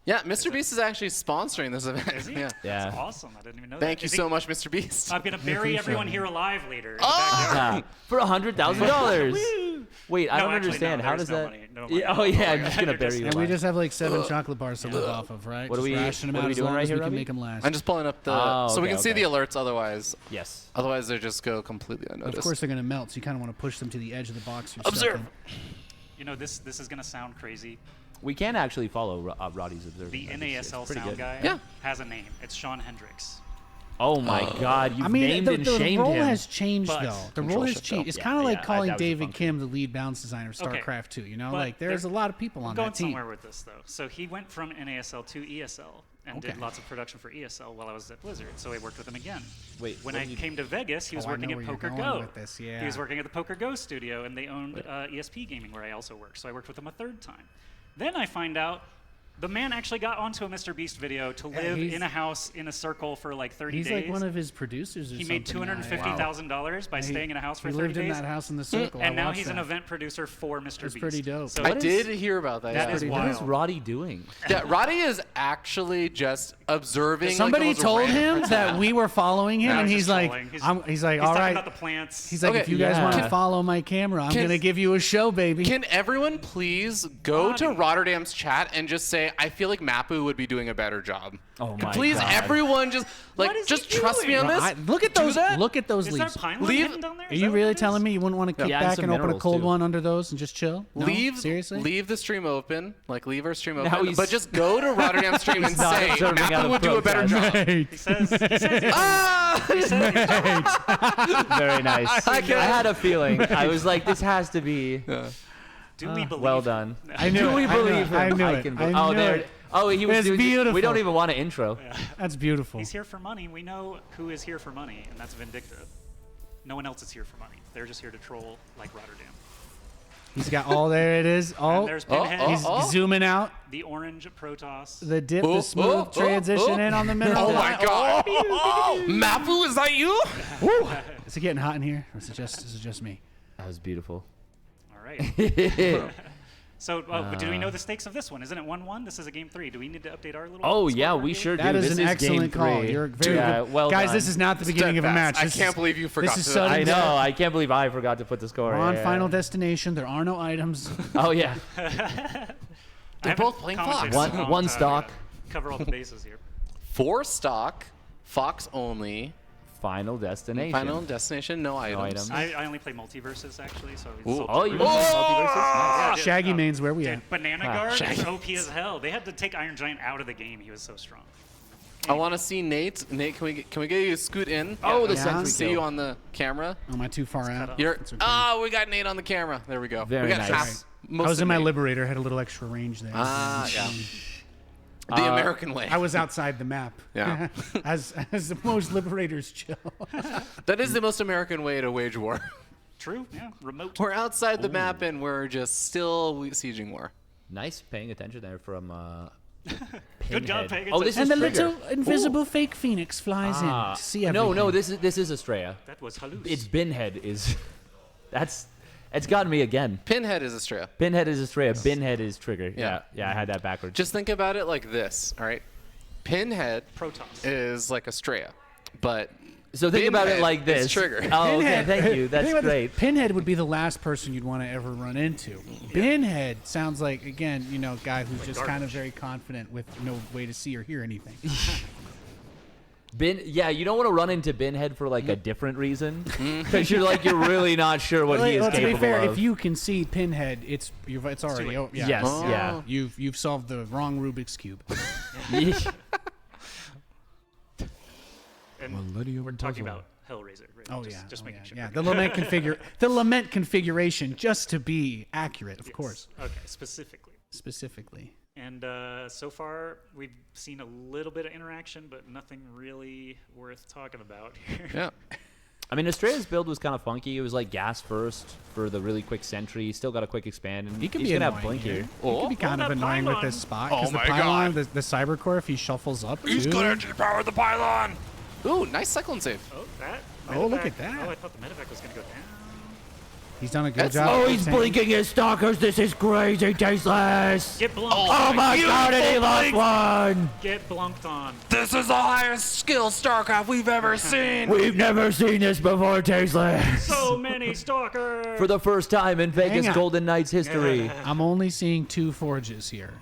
Yeah, Mr. Beast is actually sponsoring this event. Is he? Yeah. That's awesome. I didn't even know Thank that. you Is he- so much, Mr. Beast. I'm going to bury everyone here alive later. in the Ah, for $100,000. Wait, I No, don't actually, understand. no, How there's does no that? money. No money. Yeah, oh yeah, I'm just gonna You're bury just- you. And we alive. just have like 7 chocolate bars to live off of, right? What do Just we- ration them what are out we as doing long right as here, we can Robbie? make them last. I'm just pulling up the so we okay, can see okay. the alerts. Otherwise, Yes. Otherwise, they just go completely unnoticed. Of course, they're going to melt, so you kind of want to push them to the edge of the box. You're Observe. stuck in. This is going to sound crazy. We can actually follow Roddy's observation. The I think it's NASL pretty sound good. guy has a name. It's Sean Hendricks. Oh my God! You've I mean, named the and shamed role him. has changed, But- though. The role Control has Shift changed. L. It's Yeah, kind of like yeah, calling that was a David function. Kim the lead balance designer of Okay. StarCraft 2. You know, But like there's a there- lot of people on Going that team. somewhere with this, though. So he went from NASL to ESL and did Okay. lots of production for ESL while I was at Blizzard. So I worked with him again. Wait, when what I did you- came to Vegas, he was Oh, I working know at where you're Poker going Go. with this, He yeah. was working at the Poker Go studio, and they owned ESP Gaming, where I also worked. So I worked with him a third time. Then I find out The man actually got onto a Mr. Beast video to live in a house in a circle for like 30 days. He's like one of his producers or He something. made $250,000 by staying in a house for 30 days. He lived in that house in the circle. And now he's an event producer for Mr. Beast. That's pretty dope. So I did hear about that. That is What is wild. Roddy doing? Yeah, Roddy is actually just observing. Somebody like, the most told random him that we were following him, Yeah, and he's he's just like, trolling. He's all talking right. about the plants. He's like, Okay, if you guys want yeah. to follow my camera, I'm Can- gonna give you a show, baby. Can everyone please go to Rotterdam's chat and just say, I feel like Mapu would be doing a better job. Oh my Please, God. everyone, just just trust me on this. Look at those. Look at those Is there leaves. Pineland Leave- hidden down there? Are Is you that what really it telling is? me you wouldn't want to kick Yeah, and back some and open a minerals, cold too. one under those and just chill? No? Seriously? Leave the stream open. Like, leave our stream Now open. he's- But just go to Rotterdam's stream and He's not say, observing out Mapu of would do a better protest. job. He says Ah! Very nice. I had a feeling. I was like, this has to be. Do we believe? Well done. I knew Do it. we I knew believe it. I him? knew it. can I oh, knew there. it. Oh, he was It's doing. beautiful. We don't even want an intro. That's beautiful. He's here for money. We know who is here for money, and that's Vindicta. No one else is here for money. They're just here to troll like Rotterdam. He's got all there. It is. Oh, And there's Pinhead. he's zooming out. The orange Protoss. The dip, the smooth transition in on the mineral. Oh my God. Mapu, is that you? Is it getting hot in here? Or is it just me? That was beautiful. All right. So, did we know the stakes of this one? Isn't it 1-1? This is a game 3. Do we need to update our little? Oh score yeah, board we here? sure do. That is This an game excellent call. 3. You're very Yeah, good. well Guys, done. this is not the beginning of a match. I This can't is- believe you forgot This is to- sudden I know. death. I can't believe I forgot to put the score. We're on Yeah. Final Destination. There are no items. Oh yeah. They're both playing Fox. One stock. Cover all the bases here. 4 stock, Fox only. Final Destination. Final Destination, no items. I only play multiverses actually, so. Ooh. sold Oh, to you Bruce. want multiverses? Nice. Yeah, dude, Shaggy Main's where we at? Dude, Banana Ah, Guard Shaggy. is OP as hell. They had to take Iron Giant out of the game. He was so strong. I want to see Nate. Nate, can we get you to scoot in? Oh, the Yeah. sentry See kill. you on the camera. Am I too far out? You're. It's okay. Oh, we got Nate on the camera. There we go. Very we got nice. half. Most I was of in my Nate. Liberator. Had a little extra range there. Ah, yeah. The American way. I was outside the map. Yeah. as most Liberators chill. That is the most American way to wage war. True. Yeah. Remote. We're outside the map and we're just still sieging war. Nice paying attention there from. Good job Pinhead. paying Oh, this is And the Trigger. little invisible fake phoenix flies in to see everything. No, this is Astrea. That was halluc. It's Binhead is. It's gotten me again. Pinhead is Astrea. Pinhead is Astrea. Binhead is Trigger. Yeah. Yeah, I had that backwards. Just think about it like this, all right? Pinhead Protoss. is like Astrea, but So think about it Pinhead like is this. Trigger. Oh, okay, thank you. That's Think about this. great. Pinhead would be the last person you'd want to ever run into. Binhead sounds like, again, guy who's just kind of very confident with no way to see or hear anything. Yeah, you don't want to run into Binhead for like a different reason, because you're really not sure what he is Well, to capable be fair, of. if you can see Pinhead, it's already. late. Yeah. Yes, yeah. You've solved the wrong Rubik's cube. And we're talking about Hellraiser. Right? Oh just, yeah. Just making sure. Yeah. The lament configuration, just to be accurate, of course. Okay. Specifically. Specifically. And so far, we've seen a little bit of interaction, but nothing really worth talking about here. Yeah. I mean, Astrea's build was kind of funky. It was like gas first for the really quick sentry. He still got a quick expand, and He could he's be gonna annoying have blink here. He could be kind of that annoying with pylon. this spot. Oh Because the my pylon, God. the Cybercore, if he shuffles up, He's too. gonna depower the pylon. Ooh, nice cyclone save. Oh, that. Oh, look medevac. at that. Oh, I thought the medevac was going to go down. He's done a good That's- job. Oh, of he's saying- blinking his stalkers. This is crazy, tasteless. Get blunked. Oh my God, and he lost one. Get blunked on. This is the highest skill StarCraft we've ever seen. We've never seen this before, tasteless. So many stalkers. For the first time in Vegas on. Golden Knights history. I'm only seeing 2 forges here.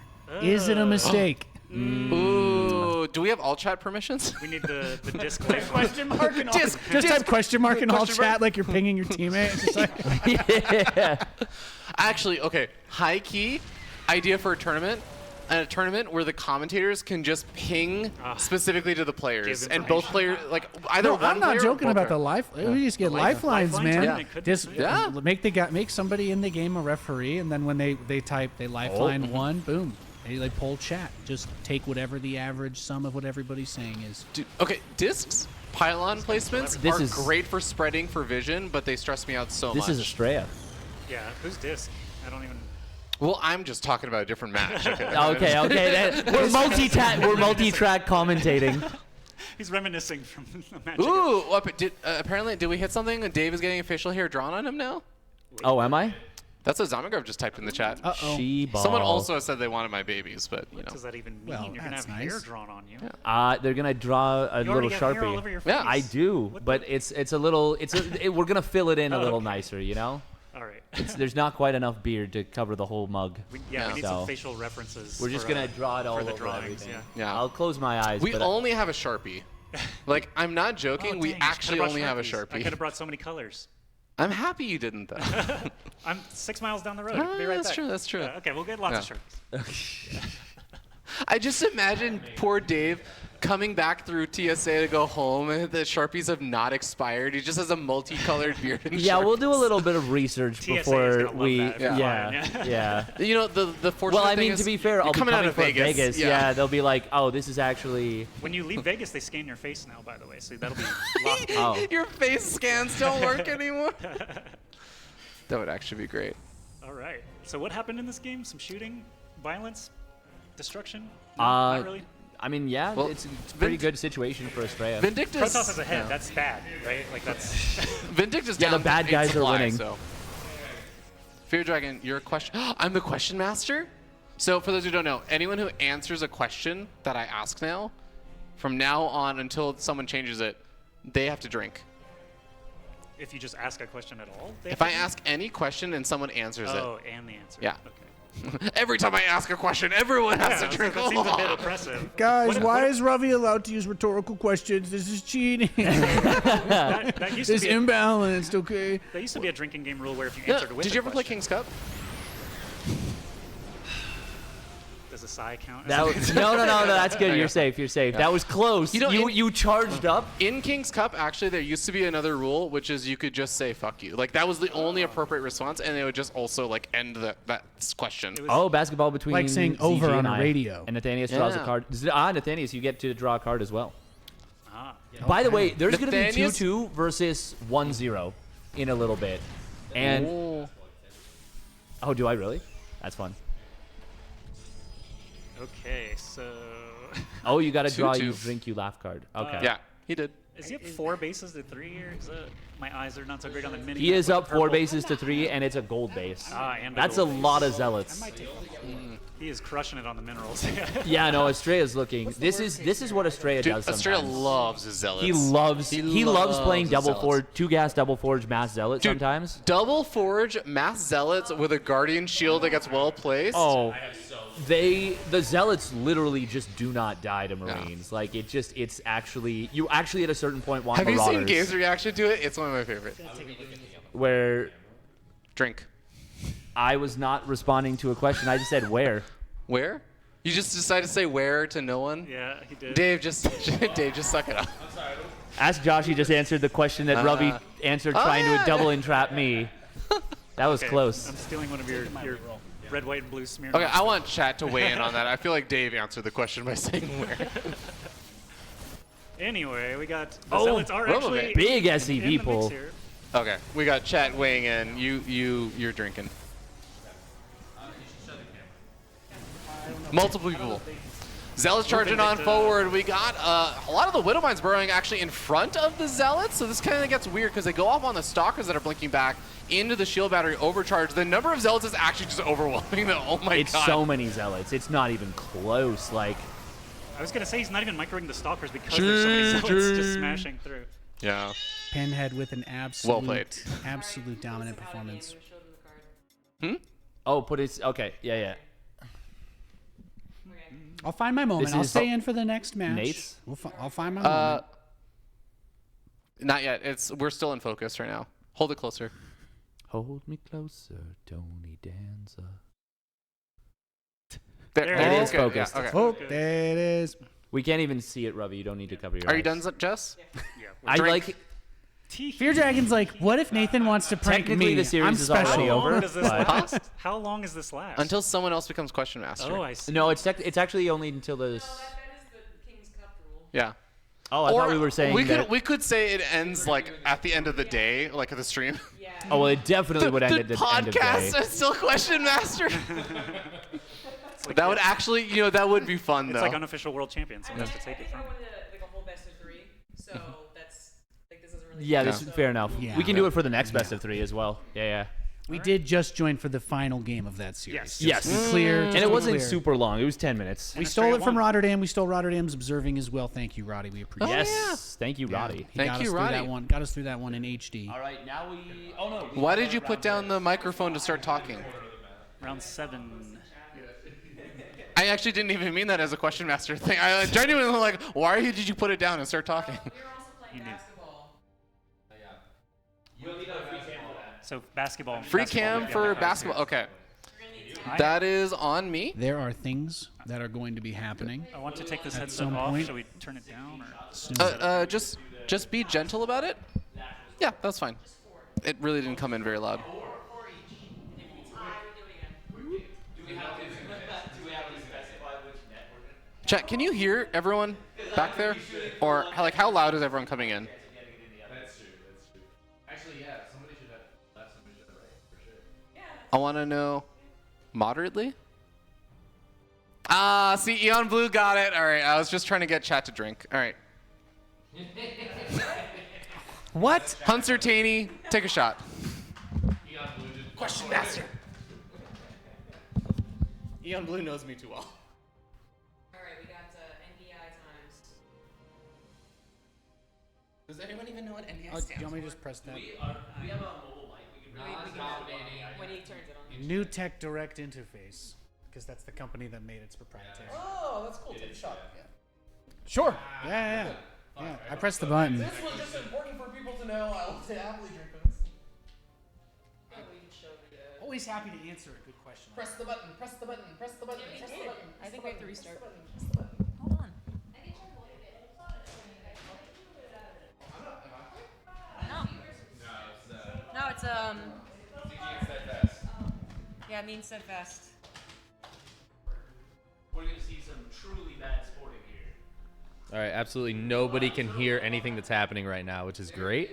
Is it a mistake? Ooh, do we have all chat permissions? We need the disclaimer. Question mark in all Disc- just type question mark in all question mark. chat like you're pinging your teammate. It's just like, Yeah. Actually, okay, high key idea for a tournament. A tournament where the commentators can just ping specifically to the players, Give and both information. players, like either no, one I'm not player or joking both about the are. life. We just get lifelines, Lifeline man. tournament could be Just sweet. Yeah. make somebody in the game a referee, and then when they type they lifeline one, boom, they poll chat. Just take whatever the average sum of what everybody's saying is. Okay, discs, pylon placements This are is- great for spreading for vision, but they stress me out so much. This is Astrea. Yeah, who's disc? I don't even. Well, I'm just talking about a different match. Okay. Okay. We're multi-track commentating. He's reminiscing from the match. Ooh, apparently, did we hit something? Dave is getting a facial hair drawn on him now? Oh, am I? That's what ZombieGrub just typed in the chat. Uh-oh. Someone also said they wanted my babies, but you know. What does that even mean? Well, You're going to have that's hair nice. drawn on you. They're gonna draw a You little already have hair all Sharpie. over your Yeah, I do, but it's a little. We're gonna fill it in a little nicer, you know. All right. There's not quite enough beard to cover the whole mug. We need some facial references. We're just gonna draw it all for the over drawings. everything. Yeah. I'll close my eyes. We but only have a Sharpie. Like, I'm not joking. Oh, we dang, I actually should've only brought have a Sharpies. I Sharpie. could have brought so many colors. I'm happy you didn't, though. I'm 6 miles down the road. Be right back. That's true. Yeah, okay, we'll get lots of Sharpies. I just imagine poor Dave coming back through TSA to go home, and the Sharpies have not expired. He just has a multicolored beard and Yeah, we'll do a Sharpies. little bit of research TSA is before gonna love we. that if you're Yeah, flying, yeah. You know, the fortunate Well, I thing mean, is to be fair, you're I'll be coming out coming of from Vegas. Yeah, they'll be like, "Oh, this is actually." When you leave Vegas, they scan your face now, by the way, so that'll be locked. Oh. Your face scans don't work anymore. That would actually be great. All right. So what happened in this game? Some shooting, violence, destruction? No, not really. I mean, yeah, Well, it's a pretty good situation for Astrea. Vindicta's Protoss is ahead. That's bad, right? Like that's. Vindicta's Yeah, down the bad eight guys are supply, winning. So. Fear Dragon, you're a question. I'm the question master? So for those who don't know, anyone who answers a question that I ask now, from now on until someone changes it, they have to drink. If you just ask a question at all. If I ask any question and someone answers Oh, and the answer. Yeah. Okay. Every time I ask a question, everyone has to drink. That seems a bit oppressive. Guys, What- why what- is Ravi allowed to use rhetorical questions? This is cheating. that used to It's be imbalanced, okay? That used to be a drinking game rule where if you Yeah, answered with did a you ever play question- King's Cup? Does a sigh count? No, that's good. You're safe. Yeah. That was close. You know, you charged up. In King's Cup, actually, there used to be another rule, which is you could just say "fuck you." Like that was the only appropriate response, and they would just also like end that question. Oh, basketball between Like saying ZG over on and a I. radio. And Nathanius draws a Yeah. card. Nathanius, you get to draw a card as well. Ah, yeah. By the way, there's going to be Nathanius- 2-2 versus 1-0 in a little bit. And Ooh. oh, do I really? That's fun. Okay, so. Oh, you got to draw 2-2. you drink you laugh card. Okay. Yeah, he did. Is he up 4 bases to 3 here? Is that, my eyes are not so great on the mini. He is with up the 4 purple. bases to 3, and it's a gold base. Ah, and a That's gold a base. lot of I zealots. might take one. He is crushing it on the minerals. Yeah, no, Astrea's looking. This is what Astrea Dude, does Astrea sometimes. loves his zealots. He loves playing his double zealots. forge, 2-gas double forge mass zealot Dude, sometimes. Double forge mass zealots with a guardian shield that gets well placed. Oh, the zealots literally just do not die to Marines. Like it's actually you actually at a certain point want Have you Marauders. seen Gabe's reaction to it? It's one of my favorite. Where Drink. I was not responding to a question. I just said where. Where? You just decided to say where to no one? Yeah, he did. Dave, just suck it up. Ask Josh. He just answered the question that Ravi answered trying to double entrap me. That was Okay, close. I'm stealing one of your red, white, and blue smear. Okay, I want chat to weigh in on that. I feel like Dave answered the question by saying where. Anyway, we got the zealots are actually big in SEV the mix pull. here. Okay, we got chat weighing in. You're drinking. Multiple people. Zealots charging on forward. We got a lot of the Widowmines burrowing actually in front of the Zealots, so this kind of gets weird because they go off on the Stalkers that are blinking back into the shield battery overcharge. The number of Zealots is actually just overwhelming them. Oh my It's god. so many zealots. It's not even close. Like I was gonna say he's not even microing the stalkers because there's so many zealots just smashing through. Yeah. Pinhead with an absolute, played. absolute dominant performance. oh, put it. Okay, yeah. I'll find my moment. This I'll is stay in for the next match. Nate's? I'll find my moment. Not yet. We're still in focus right now. Hold it closer. Hold me closer, Tony Danza. There It it is is. focused. Yeah, okay. Oh, there it is. We can't even see it, Ravi. You don't need to cover your Are eyes. you done, Jess? Yeah. I Drink. like. Fear Dragon's like, what if Nathan wants to prank Technically, me? the series I'm is special. already How long over, does this but- last? How long does this last? Until someone else becomes question master. Oh, I see. No, it's actually only until the. That is the King's Cup rule. Yeah. Oh, I thought we were saying we that. could say it ends like at the end of the day, like of the stream. Yeah, Oh, well, it definitely would end at the end of podcast day. is still question master. That would actually, that would be fun It's though. like unofficial world champion. Someone has to take it from. Like a whole best of 3, so that's like this isn't really. Yeah, this is fair enough. Yeah. We can do it for the next best of 3 as well. Yeah. We did just join for the final game of that series. Yes. Just to be clear. And it wasn't super long. It was 10 minutes. We stole it from Rotterdam. We stole Rotterdam's observing as well. Thank you, Roddy. We appreciate it. Yes. Thank you, Roddy. He got us through that one. Got us through that one in HD. All right, now we. Oh no. Why did you put down the microphone to start talking? Round 7. I actually didn't even mean that as a question master thing. I genuinely like, why did you put it down and start talking? So basketball. Free cam for basketball. Okay. That is on me. There are things that are going to be happening. I want to take this at headset some off. point. Should we turn it down? Or? Just be gentle about it. Yeah, that's fine. It really didn't come in very loud. Chat, can you hear everyone back there? Or like how loud is everyone coming in? That's true. Actually, yeah, somebody should have somebody should have right, for sure. I want to know moderately. Ah, see, Eon Blue got it. All right, I was just trying to get chat to drink. All right. What? Hunter Taney, take a shot. Question master. Eon Blue knows me too well. Alright, we got NBI times. Does anyone even know what NBI Do stands you want me to for? just press that? We have a mobile mic. We can When he turns it on. New Tech Direct Interface, because that's the company that made its proprietary. Oh, that's cool. Take a shot. Yeah. Sure. Yeah. I pressed the button. This was just important for people to know. I will happily drink this. Always happy to answer a good question. Press the button. Press the button. Press the button. Press the button. I think we have to restart. Hold on. No, it's yeah, me and Steadfast. We're gonna see some truly bad sporting here. All right, absolutely nobody can hear anything that's happening right now, which is great.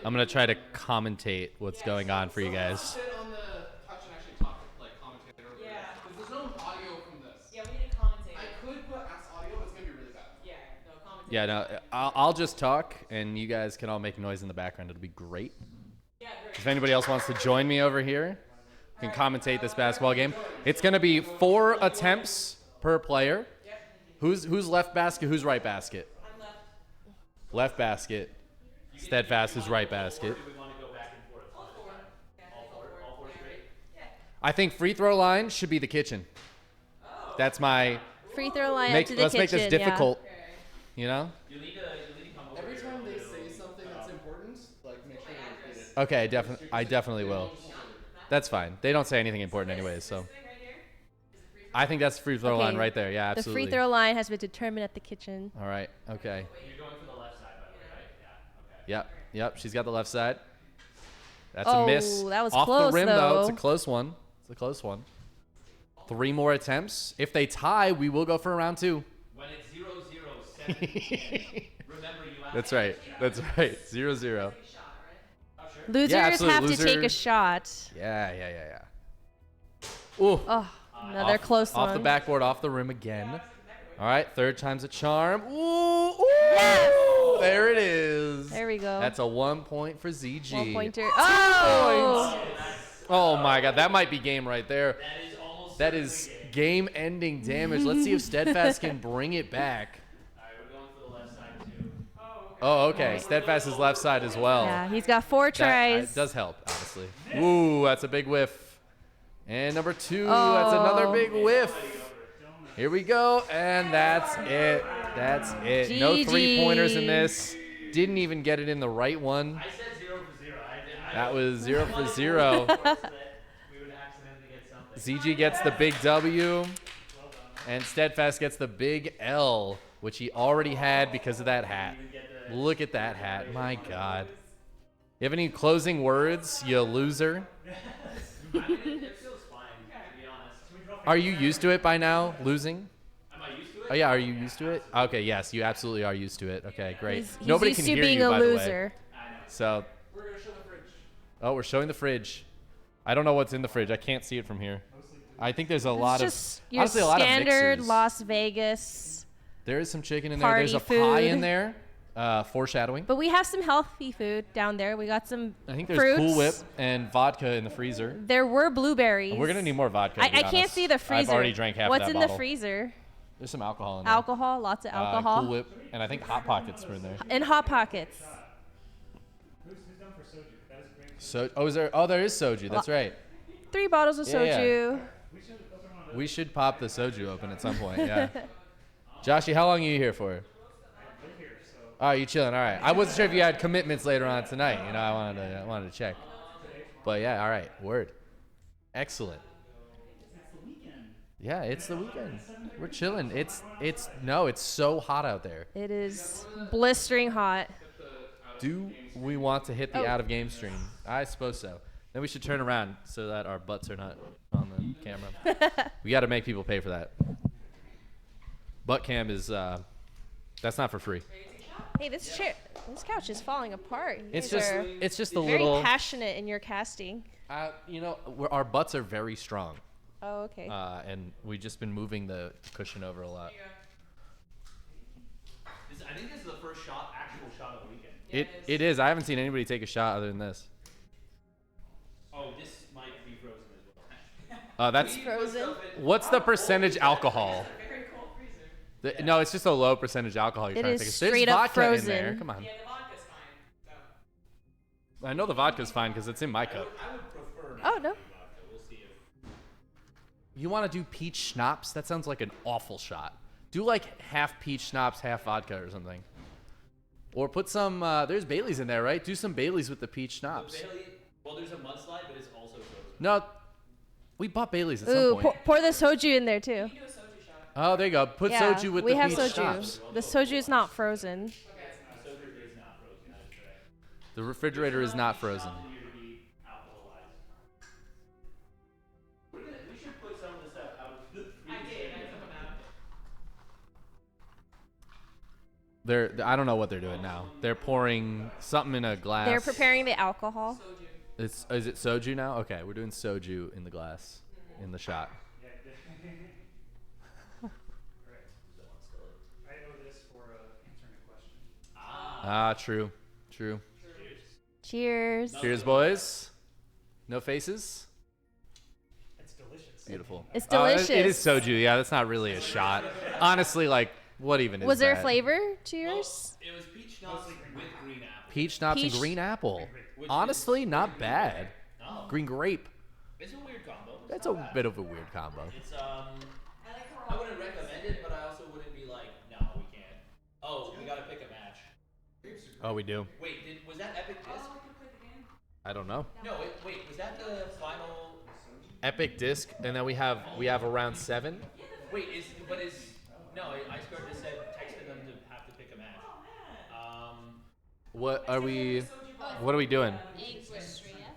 I'm gonna try to commentate what's going on for you guys. Sit on the couch and actually talk, like commentate over this. Because there's no audio from this. Yeah, we need to commentate. I could put ass audio, but it's gonna be really bad. Yeah, no, commentate. Yeah, no, I'll just talk, and you guys can all make noise in the background. It'll be great. If anybody else wants to join me over here, can commentate this basketball game. It's gonna be 4 attempts per player. Who's left basket? Who's right basket? I'm left. Left basket. Steadfast is right basket. I think free throw line should be the kitchen. That's my. Free throw line up to the Let's make this kitchen, yeah. difficult. You know? Every time they say something that's important, like make sure they repeat it. Okay, I definitely will. That's fine. They don't say anything important anyways, so. I think that's the free throw line right there. Yeah, absolutely. The free throw line has been determined at the kitchen. All right. Okay. You're going for the left side, by the way, right? Yeah. Okay. Yep. She's got the left side. That's Oh, a miss. that was Off close, the rim, though. It's a though. close one. 3 more attempts. If they tie, we will go for round 2. When it's 0-0-7, remember you have That's right. 0-0. Losers absolutely. have to take Loser- a shot. Yeah. Ooh. Oh, another close one. Off the backboard, off the rim again. All right, third time's a charm. Ooh. Yes. There it is. There we go. That's a 1 point for ZG. 1-pointer. Oh! Oh my God, that might be game right there. That is game-ending damage. Let's see if Steadfast can bring it back. Oh, okay. Steadfast is left side as well. Yeah, he's got 4 tries. That does help, honestly. Ooh, that's a big whiff. And number 2, that's another big whiff. Here we go, and that's it. That's it. No GG. 3-pointers in this. Didn't even get it in the right one. I said 0 for 0. That was 0 for 0. ZG gets the big W, and Steadfast gets the big L, which he already had because of that hat. Look at that hat. My God. You have any closing words, you loser? Are you used to it by now, losing? Am I used to it? Oh, yeah, are you used to it? Okay, yes, you absolutely are used to it. Okay, great. He's Nobody used can to hear being you, a by the way. loser. So, We're gonna show the fridge. Oh, we're showing the fridge. I don't know what's in the fridge. I can't see it from here. I think there's a lot of your honestly a lot of standard mixers. Las Vegas. There is some chicken in there. Party There's a pie in food. there. Foreshadowing. But we have some healthy food down there. We got some I think there's fruits. Cool Whip and vodka in the freezer. There were blueberries. We're gonna need more vodka. to be I can't honest. see the freezer. I've already drank half What's of that in bottle. the freezer? There's some alcohol in there. Alcohol, lots of alcohol. Cool Whip, and I think Hot Pockets were in there. And Hot Pockets. Is there? Oh, there is soju. That's right. 3 bottles of Yeah, yeah. soju. We should pop the soju open at some point. Yeah. Joshy, how long are you here for? Oh, you chilling? All right. I wasn't sure if you had commitments later on tonight. You know, I wanted to check. But yeah, all right. Word. Excellent. Yeah, it's the weekend. We're chilling. It's so hot out there. It is blistering hot. Do we want to hit the Oh. out of game stream? I suppose so. Then we should turn around so that our butts are not on the camera. We got to make people pay for that. Butt cam is that's not for free. Hey, this couch is falling apart. You It's guys just- are it's just a very little- passionate in your casting. You know, our butts are very strong. Oh, okay. And we've just been moving the cushion over a lot. I think this is the first actual shot of the weekend. It is. I haven't seen anybody take a shot other than this. Oh, this might be frozen as well. That's frozen. What's the percentage alcohol? No, it's just a low percentage alcohol you're It trying is to take. There's straight up vodka in frozen. there. Come on. I know the vodka's fine because it's in my cup. I would prefer Oh, no. We'll see if You want to do peach schnapps? That sounds like an awful shot. Do like half peach schnapps, half vodka or something. Or put some, there's Bailey's in there, right? Do some Bailey's with the peach schnapps. Well, there's a mudslide, but it's also frozen. No, we bought Bailey's at Ooh, some point. pour the soju in there too. Oh, there you go. Put Yeah, soju with we the have peach soju. schnapps. The soju is not frozen. The refrigerator is not frozen. We should put some of the stuff out. I took them out. I don't know what they're doing now. They're pouring something in a glass. They're preparing the alcohol. Is it soju now? Okay, we're doing soju in the glass, in the shot. True. Cheers. Cheers, boys. No faces? It's delicious. Beautiful. It's It delicious. is soju. Yeah, that's not really a shot. Honestly, like, what even is Was there that? flavor to yours? It was peach schnapps with green apple. Peach schnapps and Peach- green apple. Honestly, not bad. Green grape. It's a weird combo. That's a bit of a weird combo. It's I wouldn't recommend it, but I also wouldn't be like, no, we can't. Oh, we gotta pick a match. Oh, we do. Wait, was that Epic Disc? I don't know. No, wait, was that the final? Epic disc, and then we have a round 7. Wait, no? Ice Guard just said texted them to have to pick a match. What are we? What are we doing? Eggz Astrea.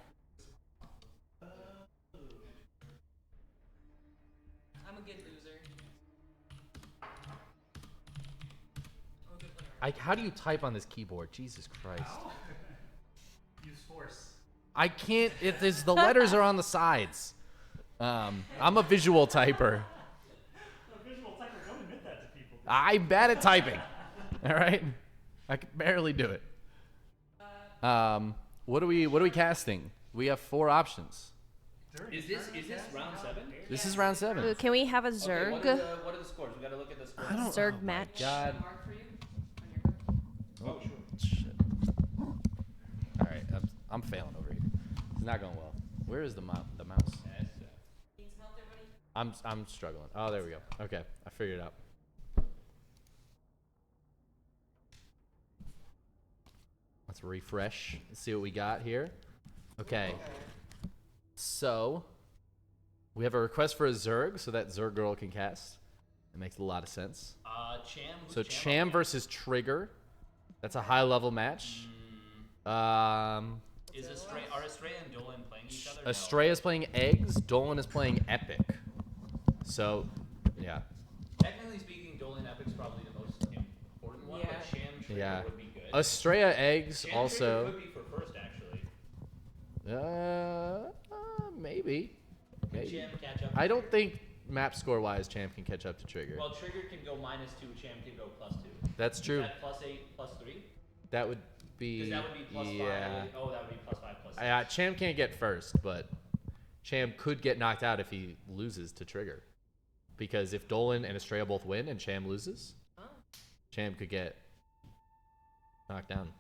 I'm a good loser. How do you type on this keyboard? Jesus Christ. Use force. I can't. The letters are on the sides. I'm a visual typer. Visual typers don't admit that to people. I'm bad at typing. All right, I can barely do it. What are we casting? We have 4 options. Is this round 7? This is round 7. Ooh, can we have a Zerg? What are the scores? We gotta look at the scores. Zerg match. God. Oh, sure. Shit. All right, I'm failing over here. It's not going well. Where is the mouse? I'm struggling. Oh, there we go. Okay, I figured it out. Let's refresh. Let's see what we got here. Okay. So we have a request for a Zerg, so that Zerg girl can cast. It makes a lot of sense. Cham. So Cham versus Trigger. That's a high level match. Are Astrea and Dolan playing each other? Astrea is playing Eggz. Dolan is playing Epic. So, yeah. Technically speaking, Dolan Epic's probably the most important one, but Cham Trigger Yeah. would be good. Astrea Eggz Cham also. Trigger could be for first, actually. Maybe. Maybe. Cham catch up? I don't think map score wise Cham can catch up to Trigger. Well, Trigger can go -2, Cham can go +2. That's true. Is that +8, +3? That would be. Because that would be +5. Yeah. Oh, that would be +5, +6. Cham can't get first, but Cham could get knocked out if he loses to Trigger. Because if Dolan and Astrea both win and Cham loses, Cham could get knocked down.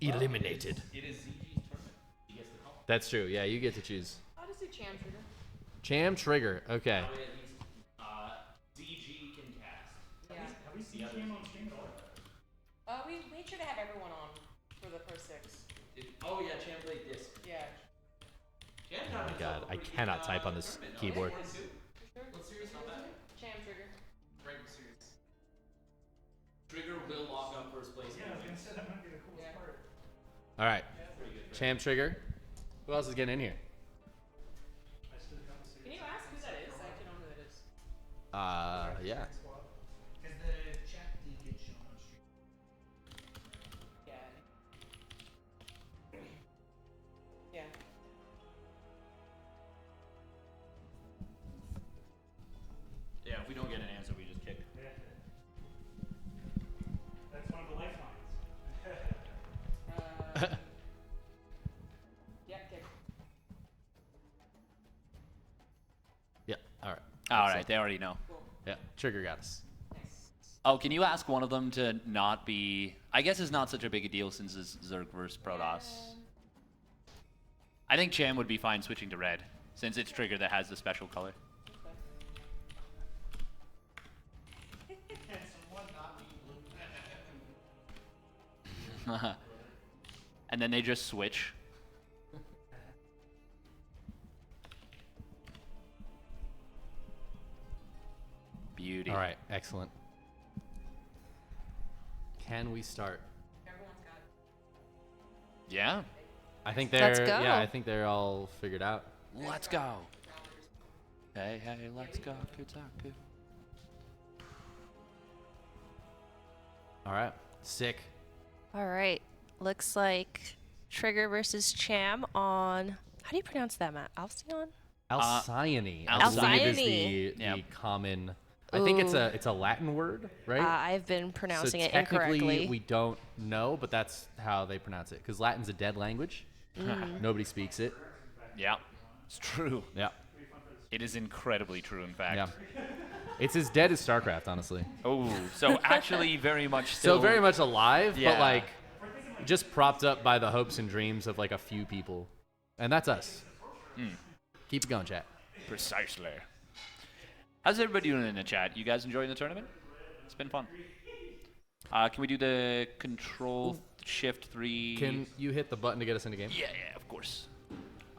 Eliminated. It is ZG's tournament. He gets the call. That's true. Yeah, you get to choose. I'll just do Cham Trigger. Cham Trigger. Okay. That way at least ZG can cast. Yeah. Have we seen Cham on stream at all? We made sure to have everyone on for the first 6. Oh yeah, Cham played disc. Yeah. Oh my god, I cannot type on this keyboard. What series not bad? Cham Trigger. Right series. Trigger will lock up first place. Yeah, I was gonna say that might be the coolest part. All right. Cham Trigger. Who else is getting in here? Can you ask who that is? I actually don't know who that is. Yeah. Because the chat did get shown on stream. Yeah. Yeah. Yeah, if we don't get an answer, we just kick. Yeah. That's one of the lifelines. Yeah, kick. Yeah. All right. All right, they already know. Yeah. Trigger got us. Oh, can you ask one of them to not be? I guess it's not such a big a deal since it's Zerg versus Protoss. I think Cham would be fine switching to red since it's Trigger that has the special color. And then they just switch. Beauty. All right. Excellent. Can we start? Yeah. I think they're. Let's go. Yeah, I think they're all figured out. Let's go. Hey, let's go. Good talk. Good. All right. Sick. All right. Looks like Trigger versus Cham on. How do you pronounce that, Matt? Alcyon? Alcyone. I Alcyone. believe is the common. I think it's a Latin word, right? I've been pronouncing so it technically incorrectly. we don't know, but that's how they pronounce it. Because Latin's a dead language. Nobody speaks it. Yeah, it's true. Yeah. It is incredibly true, in fact. Yeah. It's as dead as StarCraft, honestly. Oh, so actually very much still. So very much alive, but Yeah. like just propped up by the hopes and dreams of like a few people. And that's us. Keep it going, chat. Precisely. How's everybody doing in the chat? You guys enjoying the tournament? It's been fun. Can we do the Control Shift 3? Can you hit the button to get us into game? Yeah, of course.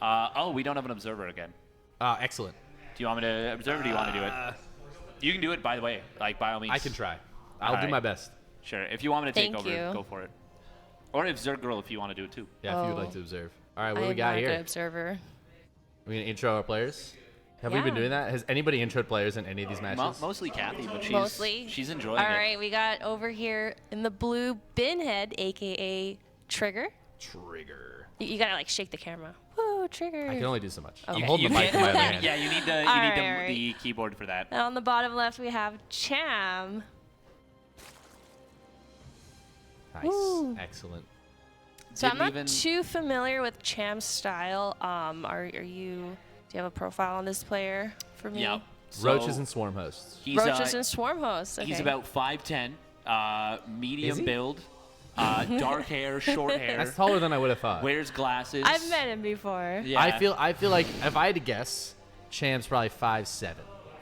Oh, we don't have an observer again. Excellent. Do you want me to observe or do you want to do it? You can do it, by the way. Like, by all means. I can try. I'll do my best. Sure. If you want me to take Thank over, you. go for it. Or Observe Girl if you want to do it too. Yeah, if you would like to observe. All right, what I do we am got not a here? good observer. We're going to intro our players? Have we been Yeah. doing that? Has anybody introed players in any of these matches? Mostly Kathy, but she's enjoying All it. right, we got over here in the blue Binhead, aka Trigger. Trigger. You gotta like shake the camera. Woo, Trigger. I can only do so much. Okay. I'm holding the mic in my other hand. Yeah, you need the All right. the keyboard for that. And on the bottom left we have Cham. Nice. Woo. Excellent. So I'm not too familiar with Cham's style. Are you? Do you have a profile on this player for me? Yeah. Roaches and Swarm hosts. Roaches and Swarm hosts. Okay. He's about 5'10", medium Is he? build, dark hair, short hair. That's taller than I would have thought. Wears glasses. I've met him before. Yeah. I feel like if I had to guess, Cham's probably 5'7".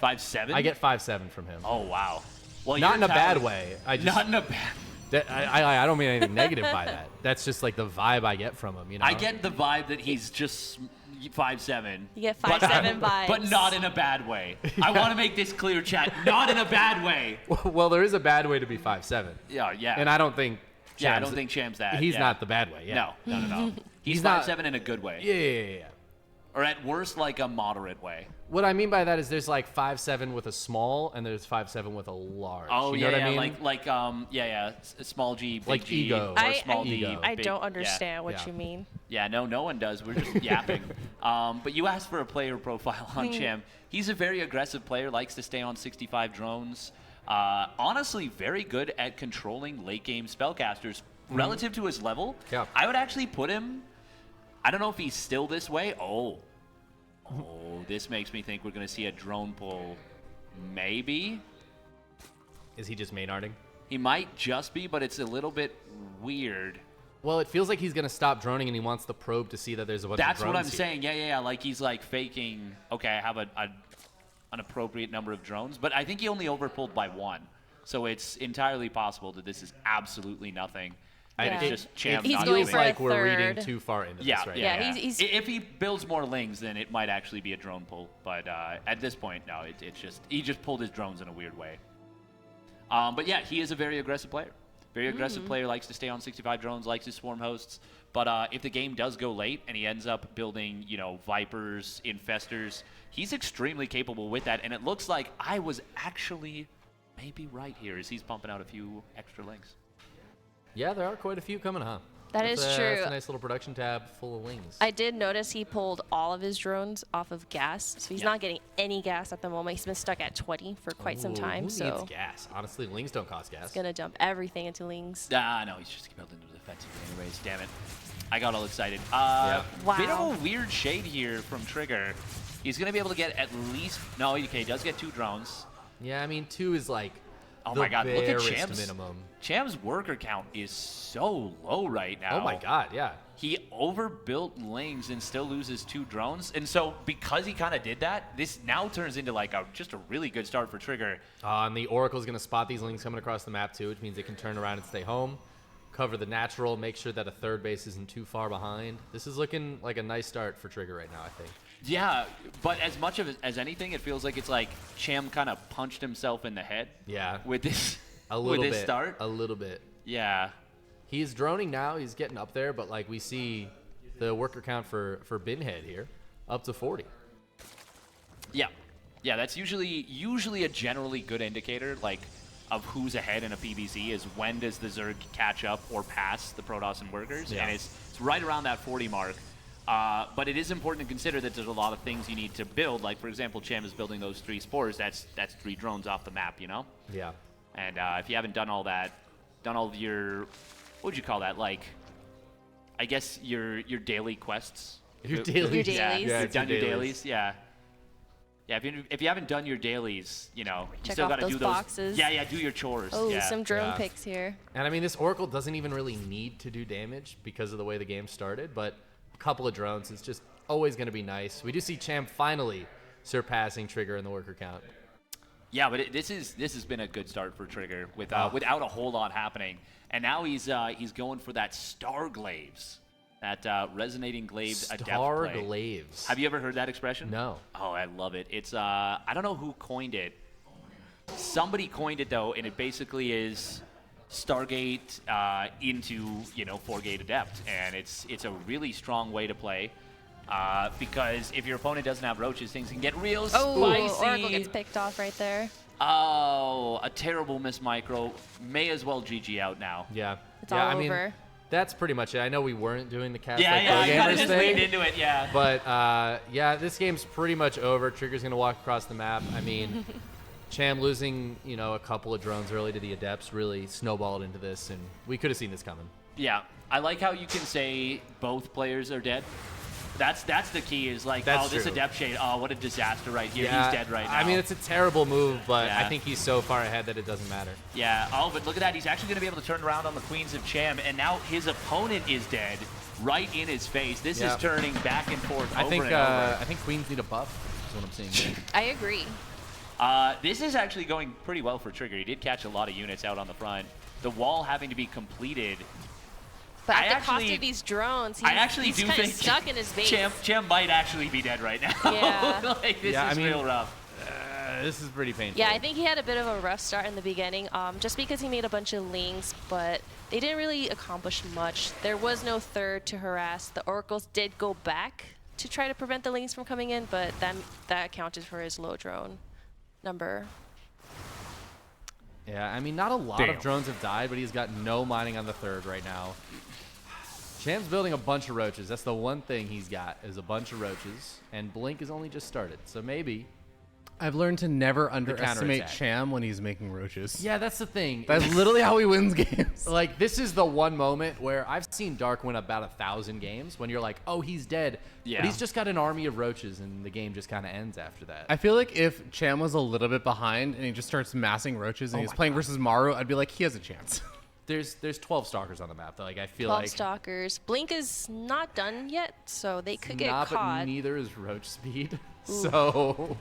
5'7"? I get 5'7" from him. Oh wow. Well, not you're in a bad talented. way. Not in a bad. I don't mean anything negative by that. That's just like the vibe I get from him. You know. I get the vibe that he's just 5'7". You get 5'7" vibes. But not in a bad way. I want to make this clear, chat. Not in a bad way. Well, there is a bad way to be 5'7". Yeah. And I don't think. I don't think Cham's that. He's yeah. not the bad way. Yeah. No. He's not 5'7" in a good way. Yeah. Or at worst, like a moderate way. What I mean by that is there's like 5/7 with a small, and there's 5/7 with a large. Oh, you know yeah, what I mean? like small G, big Like G, ego. or small D. Ego. I big- don't yeah. understand what you mean. Yeah, no one does. We're just yapping. But you asked for a player profile on Cham. He's a very aggressive player, likes to stay on 65 drones. Honestly, very good at controlling late game spellcasters relative to his level. Yeah. I would actually put him. I don't know if he's still this way. Oh, this makes me think we're going to see a drone pull. Maybe. Is he just main arting? He might just be, but it's a little bit weird. Well, it feels like he's going to stop droning, and he wants the probe to see that there's a bunch of drones. That's what I'm here. saying. Yeah. Like he's like faking. Okay, I have an appropriate number of drones, but I think he only overpulled by 1. So it's entirely possible that this is absolutely nothing. And Yeah. it's just Cham He's not going doing for it. a like we're reading third. too far into Yeah, this right Yeah, now. he's If he builds more lings, then it might actually be a drone pull. But at this point, no, it's just he just pulled his drones in a weird way. But yeah, he is a very aggressive player. Very aggressive player, likes to stay on 65 drones, likes his swarm hosts. But if the game does go late and he ends up building, Vipers, Infestors, he's extremely capable with that. And it looks like I was actually maybe right here as he's pumping out a few extra lings. Yeah, there are quite a few coming, huh? That is true. That's a nice little production tab full of wings. I did notice he pulled all of his drones off of gas, so he's not getting any gas at the moment. He's been stuck at 20 for quite some time, Who so needs gas? Honestly, lings don't cost gas. he's gonna dump everything into lings. No, he's just building the defensive anyways. Damn it. I got all excited. Wow. Bit of a weird shade here from Trigger. He's going to be able to get at least... No, okay, he does get 2 drones. Yeah, I mean, 2 is like Oh the my god, look at barest Cham's minimum. Cham's worker count is so low right now. Oh my god, yeah. He overbuilt lanes and still loses 2 drones. And so because he kind of did that, this now turns into like just a really good start for Trigger. And the Oracle's going to spot these lings coming across the map too, which means they can turn around and stay home, cover the natural, make sure that a third base isn't too far behind. This is looking like a nice start for Trigger right now, I think. Yeah, but as much of it as anything, it feels like it's like Cham kind of punched himself in the head. Yeah. With this, A little with this bit. start. A little bit. Yeah. He's droning now. He's getting up there, but like we see the worker count for Binhead here up to 40. Yeah. Yeah, that's usually a generally good indicator, like, of who's ahead in a PBC is when does the Zerg catch up or pass the Protoss and workers, and it's right around that 40 mark. But it is important to consider that there's a lot of things you need to build. Like, for example, Cham is building those 3 spores. That's 3 drones off the map, Yeah. And if you haven't done all that, done all of your, what would you call that? Like, I guess your daily quests. Your dailies. Your Yeah, dailies. you've it's done your your dailies. dailies. Yeah. Yeah, if you haven't done your dailies, you Check still off got to those do those. boxes. Yeah, do your chores. Oh, yeah. some drone Yeah. picks here. And I mean, this Oracle doesn't even really need to do damage because of the way the game started, but a couple of drones is just always going to be nice. We do see Cham finally surpassing Trigger in the worker count. Yeah, but this has been a good start for Trigger without a whole lot happening, and now he's going for that Star Glaives, that resonating glaive adept Star play. Glaives. Have you ever heard that expression? No. Oh, I love it. It's I don't know who coined it. Somebody coined it though, and it basically is Stargate into 4-gate adept, and it's a really strong way to play. Because if your opponent doesn't have roaches, things can get real spicy. Oracle gets picked off right there. Oh, a terrible miss micro. May as well GG out now. Yeah. It's yeah, all I mean, over. That's pretty much it. I know we weren't doing the cast Yeah, like you pro kind of gamers just thing, leaned into it, yeah. But yeah, this game's pretty much over. Trigger's gonna walk across the map. I mean, Cham losing a couple of drones early to the adepts really snowballed into this, and we could have seen this coming. Yeah, I like how you can say both players are dead. That's the key is like, That's this true. adept shade, oh, what a disaster right here. Yeah, He's dead right now. I mean, it's a terrible move, but Yeah. I think he's so far ahead that it doesn't matter. Yeah, oh, but look at that. He's actually going to be able to turn around on the Queens of Cham, and now his opponent is dead right in his face. This is turning back and forth over and over. I think Queens need a buff, is what I'm seeing here. I agree. This is actually going pretty well for Trigger. He did catch a lot of units out on the front. The wall having to be completed. But at the cost of these drones, he's do kind of think stuck in his base. Cham might actually be dead right now. Yeah. Like, this is real rough. This is pretty painful. Yeah, I think he had a bit of a rough start in the beginning, just because he made a bunch of lings, but they didn't really accomplish much. There was no third to harass. The Oracles did go back to try to prevent the lanes from coming in, but that accounted for his low drone number. Yeah, I mean, not a lot of drones have died, but he's got no mining on the third right now. Cham's building a bunch of roaches. That's the one thing he's got, is a bunch of roaches. And Blink has only just started, so maybe... I've learned to never underestimate counterattack. Cham when he's making roaches. Yeah, that's the thing. That's literally how he wins games. Like, this is the one moment where I've seen Dark win about 1,000 games when you're like, oh, he's dead. Yeah. But he's just got an army of roaches, and the game just kind of ends after that. I feel like if Cham was a little bit behind and he just starts massing roaches and he's playing versus Maru, I'd be like, he has a chance. There's 12 stalkers on the map. Like, I feel 12 like stalkers. Blink is not done yet, so they could get but caught. neither is roach speed. Ooh. So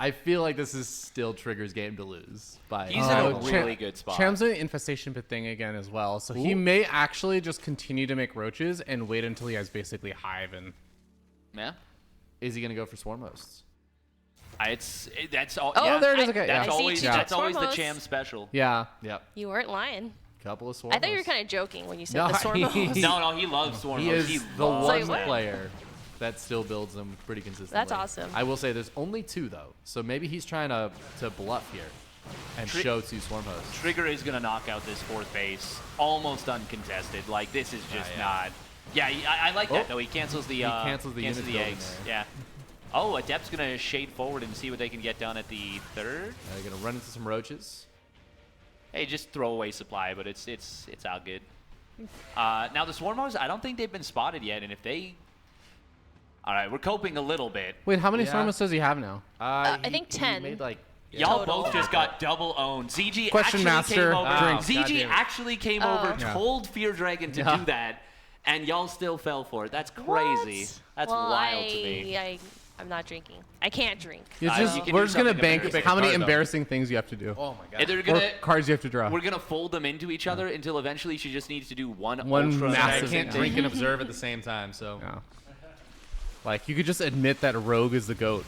I feel like this is still Trigger's game to lose. He's in a really good spot. Cham's doing infestation pit thing again as well, so he may actually just continue to make roaches and wait until he has basically hive and. Yeah. Is he gonna go for swarm hosts? That's all. Oh, yeah, there it is. Okay, that's yeah. always Yeah. that's always the Swarm Cham hosts. special. Yeah. Yep. You weren't lying. Couple of swarm I thought you were hosts. kind of joking when you said No, the swarm host. No, he loves swarm He hosts. is He the loves one It's like, what? player that still builds them pretty consistently. That's awesome. I will say there's only 2 though, so maybe he's trying to bluff here and show 2 swarm hosts. Trigger is gonna knock out this 4th base almost uncontested. Like this is just not. Yeah, I like that though. He cancels the cancels the unit building eggs. there. Yeah. Oh, Adept's gonna shade forward and see what they can get done at the 3rd. They're gonna run into some roaches. Hey, just throw away supply, but it's all good. Now the Swarmos, I don't think they've been spotted yet, and if they... Alright, we're coping a little bit. Wait, how many swarmos does he have now? I think 10. He made like Y'all both just got double owned. ZG Question actually master, came over. drinks. ZG actually came over, Yeah. told Fear Dragon to do that, and y'all still fell for it. That's crazy. That's well, wild to me. I'm not drinking. I can't drink. It's You just, can we're do just gonna something bank embarrassing. how many card, though. embarrassing things you have to do. Oh my god. And they're Or gonna, cards you have to draw. we're gonna fold them into each other until eventually she just needs to do one One ultra I massive can't thing. drink and observe at the same time, so. Yeah. Like you could just admit that Rogue is the goat.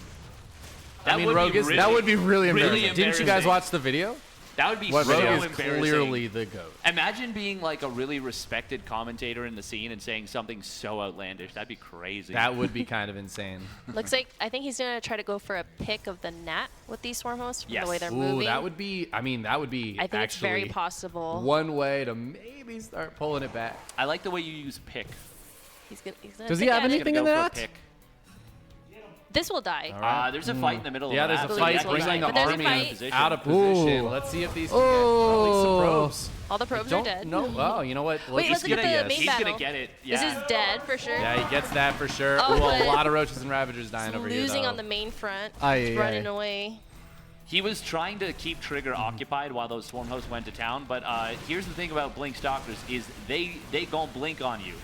That I mean, would Rogue be is really, That would be really embarrassing. really Didn't you guys embarrassing. watch the video? That would be What so video? Rogue is embarrassing. clearly the goat. Imagine being like a really respected commentator in the scene and saying something so outlandish. That'd be crazy. That would be kind of insane. Looks like I think he's gonna try to go for a pick of the Nat with these swarm hosts from the way they're Ooh, moving. that would be. I mean, that would be. I think it's very actually possible. one way to maybe start pulling it back. I like the way you use pick. He's gonna Does he pick have at it. anything in Go for a that? pick. This will die. There's a fight in the middle Yeah, of there's that. a so fight yeah, bringing he's the like- But there's a army fight. out of position. Ooh. Let's see if these can get at least some probes. All the probes are dead. No, oh, you know what? Wait, let's look at the main He's battle. gonna get it. This Yeah. is dead for sure. Yeah, he gets that for sure. Oh, Ooh, but a lot of roaches and ravagers dying He's over here. losing though. on the main front. Aye, running aye. away. He was trying to keep Trigger occupied while those swarm hosts went to town, but here's the thing about Blink Stalkers is they gon' blink on you.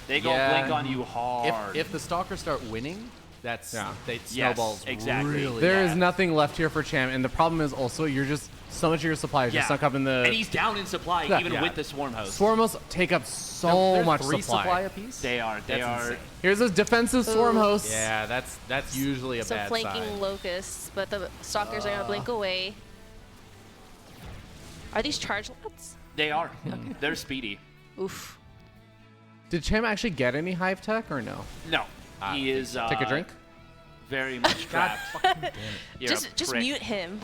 They gon' blink on you hard. If the stalkers start winning, that's Yeah. they snowballs exactly. really. There is bad. nothing left here for Cham, and the problem is also you're just so much of your supply is just sunk up in the. And he's down in supply Yeah. even Yeah. with the swarm host. Swarmos take up so They're much 3 supply. apiece. They are. They That's are. insane. Here's those defensive swarm Ooh. hosts. Yeah, that's usually a Some bad flanking sign. locusts, but the stalkers are gonna blink away. Are these charge lots? They are. They're speedy. Oof. Did Cham actually get any hive tech or no? No, he is. Take a drink. Very much trapped. You're a Just prick. mute him.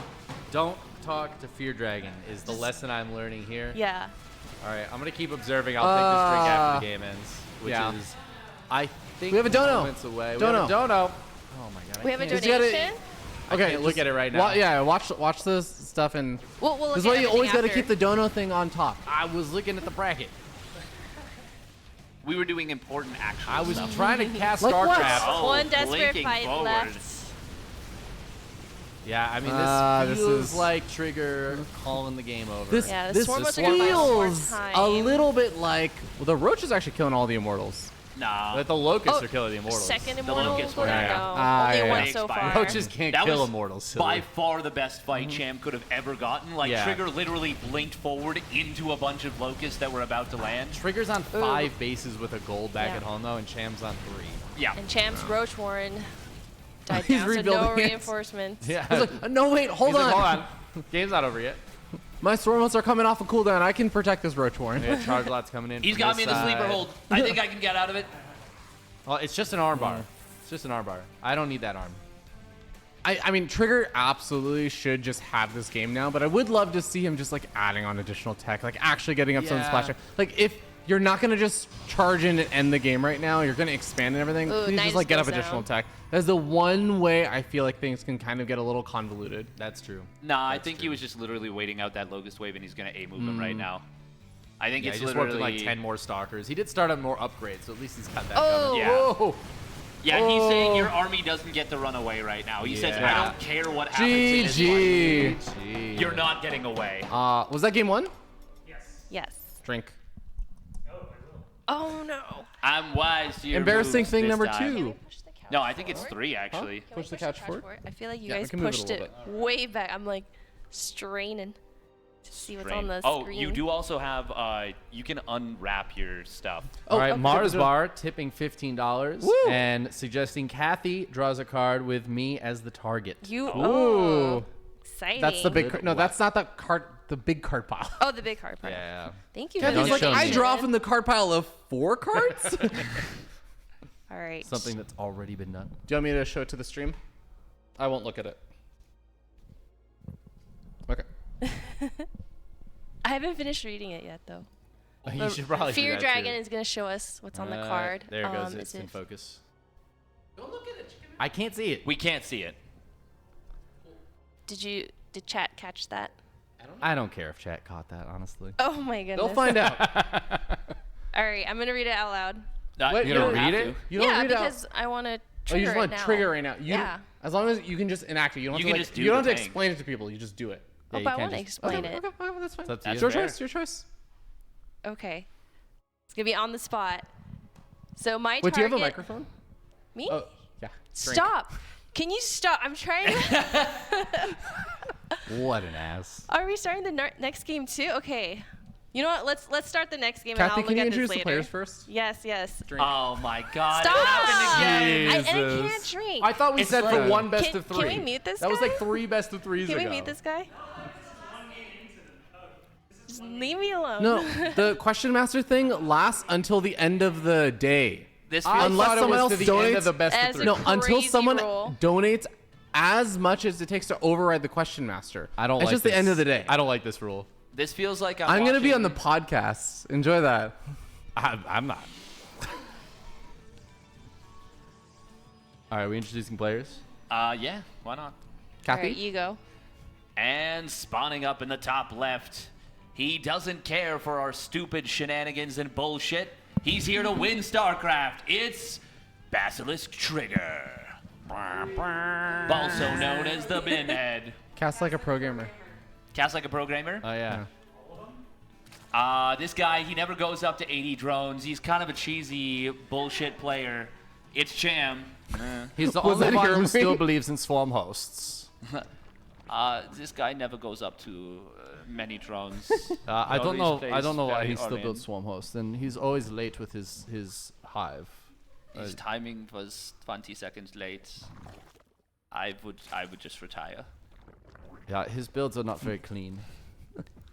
Don't talk to Fear Dragon is the lesson I'm learning here. Yeah. All right, I'm gonna keep observing. I'll take this drink after the game ends, which yeah. is, I think, We have a dono. moments away. Dono. We have a dono. Oh my god. We have a Just gotta- donation. Okay, can't look at it right now. Yeah, watch this stuff and. We'll look This is at why you always everything got to keep after. the dono thing on top. I was looking at the bracket. We were doing important action. I was stuff. trying to cast Like what? StarCraft. Oh, One desperate blinking fight forward. left. Yeah, I mean, this This feels is- like Trigger calling the game over. This Yeah, the this swarm hosts are gonna buy more feels a time. little bit like the roach is actually killing all the immortals. Nah. But the locusts Oh, are killing the immortals. Second The immortal? Locust No, were- Yeah, yeah. only yeah, one yeah. so Expired. far. Roaches can't That kill was immortals. by Silly. far the best fight Cham could have ever gotten. Like, Yeah. Trigger literally blinked forward into a bunch of locusts that were about to land. Trigger's on 5 bases with a gold back Yeah. at home though, and Cham's on 3. Yeah. And Cham's Roach Warren died He's down, so no rebuilding it. reinforcements. Yeah. I was like, no, wait, hold He's on. like, hold on. Game's not over yet. My swarmos are coming off a cooldown. I can protect this roach warren. Yeah, charge lots coming in. He's from got this me in the sleeper side. hold. I think I can get out of it. Well, it's just an arm bar. It's just an arm bar. I don't need that arm. I mean, Trigger absolutely should just have this game now, but I would love to see him just like adding on additional tech, like actually getting up some splash. Like if you're not gonna just charge in and end the game right now, you're gonna expand and everything. Ooh, Please just like get up additional tech. That's the one way I feel like things can kind of get a little convoluted. That's true. Nah, I think he was just literally waiting out that Locust Wave, and he's gonna A-move him right now. I think it's he just literally worked with like 10 more stalkers. He did start on more upgrades, so at least he's got that Oh. coming. Yeah, he's saying your army doesn't get to run away right now. He says, I don't care what happens in this fight. You're not getting away. Was that game 1? Yes. Drink. Oh no. I'm wise to your Embarrassing moves thing this number time. 2. No, I think it's 3 actually. Push the couch forward. I feel like you Yeah, we guys can move it a pushed little it way back. I'm like straining to see what's on the Oh, screen. you do also have, you can unwrap your stuff. All right, okay. Mars Bar tipping $15 Woo! and suggesting Kathy draws a card with me as the target. You. Ooh. Oh. Exciting. That's the big card. No, that's not the card. The big card pile. Oh, the big card part. Yeah. Thank you. Yeah, for the like I information. draw from the card pile of 4 cards. Do All right. Something that's already been done. you want me to show it to the stream? I won't look at it. Okay. I haven't finished reading it yet, though. You should probably do Fear that, Dragon too. is going to show us what's on the card. There it goes. It's in focus. I can't see it. We can't see it. Did chat catch that? I don't care if chat caught that, honestly. Oh my goodness. They'll find out. All right, I'm going to read it out loud. Wait, you don't read it? You don't yeah, read it out. because I want to Oh, trigger you just want it to now. trigger it right now. Yeah. As long as you can just enact it. You don't have to, like, you don't have to explain it to people. You just do it. Oh, but I want to explain it. Okay, that's fine. It's up to you. Your choice. Your choice. Okay. It's going to be on the spot. So my Wait, target... do you have a microphone? Me? Oh, yeah. Drink. Stop. Can you stop? I'm trying to... What an ass. Are we starting the next game too? Okay. You know what? Let's start the next game Kathy, and I'll can look you at this introduce later. the players first? Yes, yes. Drink. Oh my god. Stop! It happened again. I can't drink. I thought we said for one best of 3. Can we mute this That was guy? like 3 best of 3s Can ago. we mute this guy? Just leave me alone. No, the question master thing lasts until the end of the day. This Unless feels someone else to the end of donates the best As of a 3. No, until crazy someone rule. donates as much as it takes to override the question master. I don't It's like just this. the end of the day. I don't like this rule. This feels like I'm going to be on the watching- podcast. Enjoy that. I'm not. All right, we introducing players? Yeah, why not? All Kathy? right, you go. And spawning up in the top left, he doesn't care for our stupid shenanigans and bullshit. He's here to win StarCraft. It's Basilisk Trigger. Also known as the Binhead. Cast like a programmer. Cast like a programmer. Oh, yeah. This guy, he never goes up to 80 drones. He's kind of a cheesy bullshit player. It's Cham. He's the Was only that one your who ring? still believes in swarm hosts. This guy never goes up to many drones. I He don't always know. I don't plays know why very he still all-in. builds swarm hosts, and he's always late with his hive. His timing was 20 seconds late. I would just retire. Yeah, his builds are not very clean.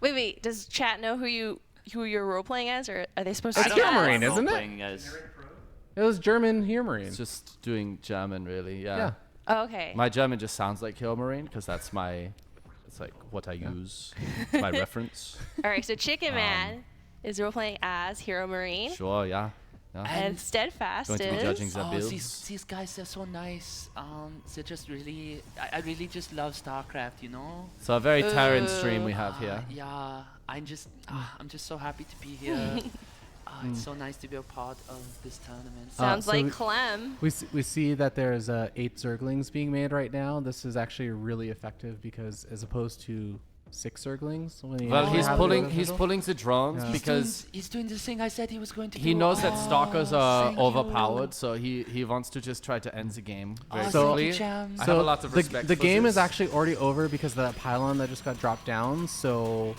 Wait. Does chat know who you're role playing as, or are they supposed to? It's guess? Marine, isn't it? Playing as It was German here, Marine. It's just doing German, really. Yeah. Yeah. Oh, okay. My German just sounds like Hill Marine because that's my. It's like what I use. It's my reference. All right. So Chicken Man is role playing as Hero Marine, Sure. Yeah. and Steadfast Going to be is. judging the Oh, builds. these guys are so nice. They're just really, I really just love StarCraft, you know? So a very Terran stream we have here. Yeah, I'm just so happy to be here. It's so nice to be a part of this tournament. Sounds so like we- Clem. We see that there's 8 Zerglings being made right now. This is actually really effective because as opposed to 6 Zerglings. When you Well, actually he's have pulling them he's handle. pulling the drones Yeah. because He's doing the thing I said he was going to do. he knows that stalkers are thank you. overpowered, so he wants to just try to end the game very Oh, So- quickly. thank you, Cham. I So have a lot of respect the for game this. is actually already over because of that pylon that just got dropped down. So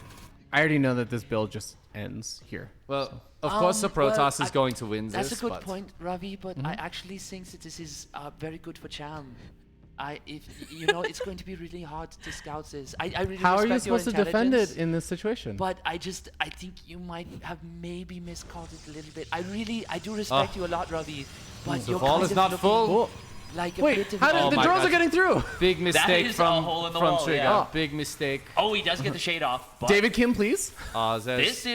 I already know that this build just ends here. Well, of course the Protoss is going to win That's this. a good but point, Ravi, but I actually think that this is very good for Cham. it's going to be really hard to scout this. I really How are you respect your supposed to defend it intelligence, in this situation? But I think you might have maybe miscalled it a little bit. I do respect you a lot, Ravi, but The you're ball kind is of not looking full. like a Wait, bit of how did the drones are getting through? Big mistake is a from hole in the from wall, Trigger. yeah. Big mistake. Oh, he does get the shade off. But David Kim, please. this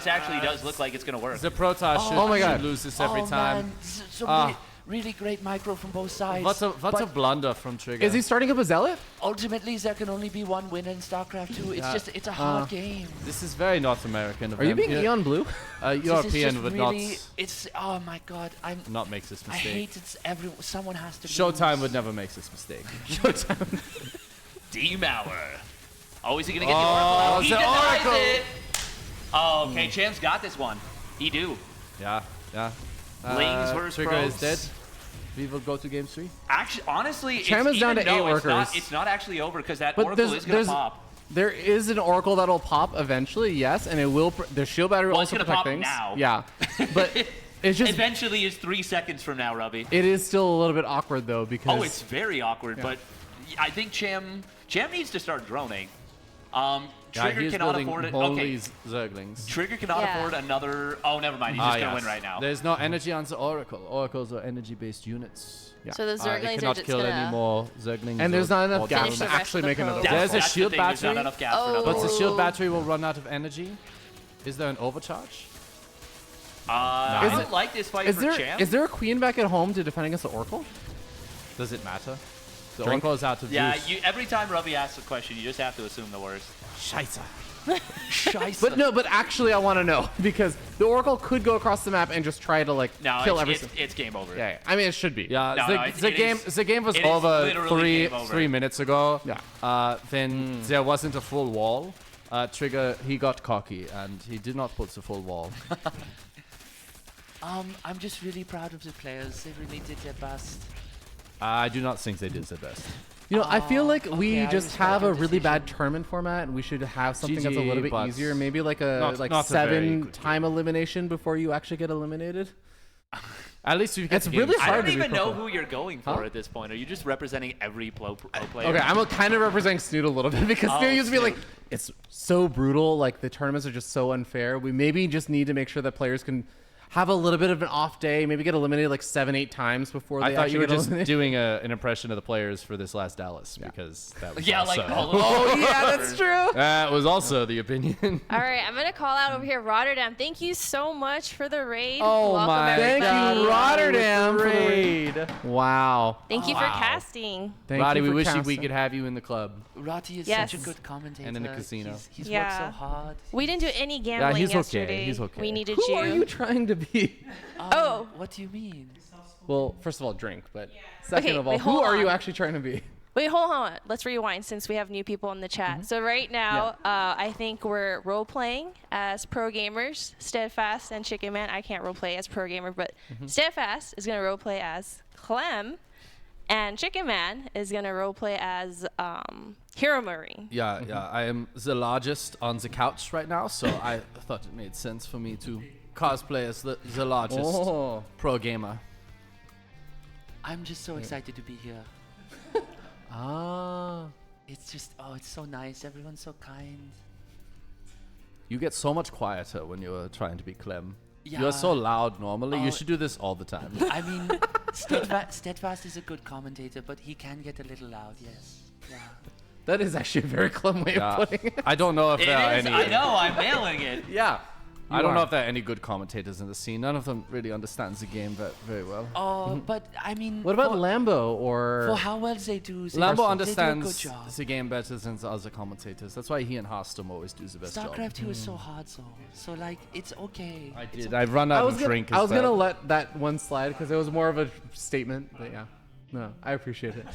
actually does look like it's gonna work. The Protoss should, Oh my God. should lose this every time. Man. So really great micro from both sides. What's a blunder from Trigger? Is he starting up a zealot? Ultimately, there can only be one winner in StarCraft 2. It's a hard game. This is very North American. Of Are you them being here. Eon Blue? European would really, it's oh my god, not makes this I mistake. hate it. Someone has to. Showtime lose. would never make this mistake. D-Mauer. Oh, is he gonna get the Oracle out? He the denies Oracle. it. Oh, okay, Cham's got this one. He do. Yeah. Lings versus Trigger Probes. is dead. We will go to game 3. Actually, honestly, Cham is down to 8 workers. It's not actually over because that But Oracle is gonna pop. There is an Oracle that'll pop eventually, yes, and it will. The shield battery will Well, it's also gonna protect pop things. now. Yeah, but it's just. Eventually is 3 seconds from now, Robbie. It is still a little bit awkward though because. Oh, it's very awkward, but I think Cham needs to start droning. Trigger he's cannot building afford it. all Okay. these Zerglings. Trigger cannot afford another. Oh, never mind. He's just gonna win right now. There's no energy on the Oracle. Oracles are energy-based units. Yeah. So the It Zerglings are cannot just kill gonna any more Zerglings. And there's or- not enough or gas Finish to the rest actually of the make another. probes. There's a That's the shield thing, there's battery. not enough gas for another But the one. shield battery will run out of energy. Is there an overcharge? I don't like this fight Is for there Cham. is there a queen back at home to defend against the Oracle? Does it matter? The Drink. Oracle is out of Yeah, use. every time Robbie asks a question, you just have to assume the worst. Scheiße. But no, but actually I want to know because the Oracle could go across the map and just try to like No, kill it's, everything. it's game over. Yeah, I mean it should be. Yeah, No, no, the game was it is over literally game over. 3 minutes ago. Yeah. Then there wasn't a full wall. Trigger, he got cocky and he did not put the full wall. I'm just really proud of the players. They really did their best. I do not think they did their best. You know, I feel like okay, we I just respect have your a really bad decision. tournament format, and we should have something that's a GG, little bit but easier. Maybe like a not a very 7 good time elimination before you actually get eliminated. At least you get It's the really games. I hard don't to be even know purple. who you're going for Huh? at this point. Are you just representing every pro player? Okay, I'm kind of representing Snoot a little bit because Oh, Snoot used to be Snoot. like, it's so brutal. Like the tournaments are just so unfair. We maybe just need to make sure that players can have a little bit of an off day, maybe get eliminated like 7-8 times before they I thought actually you were get just eliminated. doing an impression of the players for this last Dallas because that was Yeah, also, like all of Oh yeah, that's true. that was also the opinion. All right, I'm gonna call out over here Rotterdam. Thank you so much for the raid. Oh Welcome, my everybody. Thank you, Rotterdam, for the Raid. Wow. Thank you for casting. Thank Roddy, you we for wish casting. we could have you in the club. Rati is Yes. such a good commentator. And in the casino. He's Yeah. worked so hard. We didn't do any gambling he's okay, yesterday. he's okay. We needed Who you. are you trying to be? Oh. What do you mean? Well, first of all, drink, but second Okay, of all, wait, who hold are you on. actually trying to be? Wait, hold on. Let's rewind since we have new people in the chat. So right now, I think we're role playing as pro gamers, Steadfast and Chicken Man. I can't role play as pro gamer, but Steadfast is gonna role play as Clem, and Chicken Man is gonna role play as Hero Marine. Yeah, I am the largest on the couch right now, so I thought it made sense for me to cosplay as the largest pro gamer. I'm just so excited to be here. It's just, it's so nice. Everyone's so kind. You get so much quieter when you're trying to be Clem. Yeah. You're so loud normally. You Oh. should do this all the time. I mean, Steadfast is a good commentator, but he can get a little loud, yes. Yeah. That is actually a very Clem way of putting it. I don't know if It there are is, any. I know, I'm nailing it. Yeah. I don't know if there are any good commentators in the scene. None of them really understands the game very well. Oh, but I mean, What about for, Lambo or? for how well they do? They Lambo do a good understands job. the game better than the other commentators. That's why he and Harstom always do the best job. StarCraft 2 is so hard, so like it's okay. I It's did. okay. I've run out of drink. I was gonna let that one slide because it was more of a statement. But yeah, no, I appreciate it.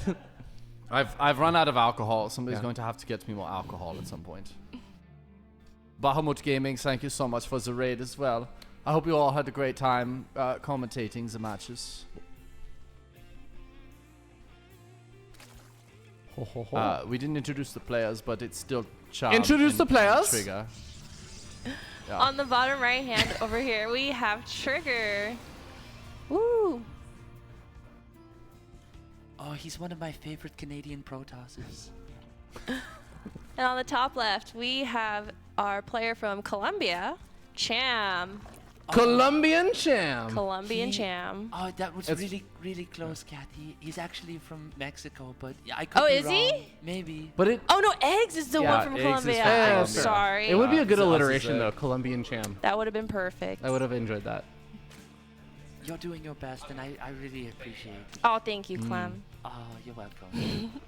I've run out of alcohol. Somebody's Yeah. going to have to get me more alcohol at some point. Bahamut Gaming, thank you so much for the raid as well. I hope you all had a great time commentating the matches. We didn't introduce the players, but it's still Cham. Introduce and the players. Trigger. Yeah. On the bottom right hand over here, we have Trigger. Woo! Oh, he's one of my favorite Canadian Protosses. And on the top left, we have our player from Colombia, Cham. Colombian Cham. Colombian Cham. Oh, that was It's- really close, Kathy. He's actually from Mexico, but I could Oh, be is he? wrong. Maybe. But it. Oh no, Eggz is the Yeah, one from Eggz is Colombia. from I'm Colombia. sorry. It would be a good So us is alliteration a- though, Colombian Cham. That would have been perfect. I would have enjoyed that. You're doing your best, and I really appreciate it. Oh, thank you, Clem. Oh, you're welcome.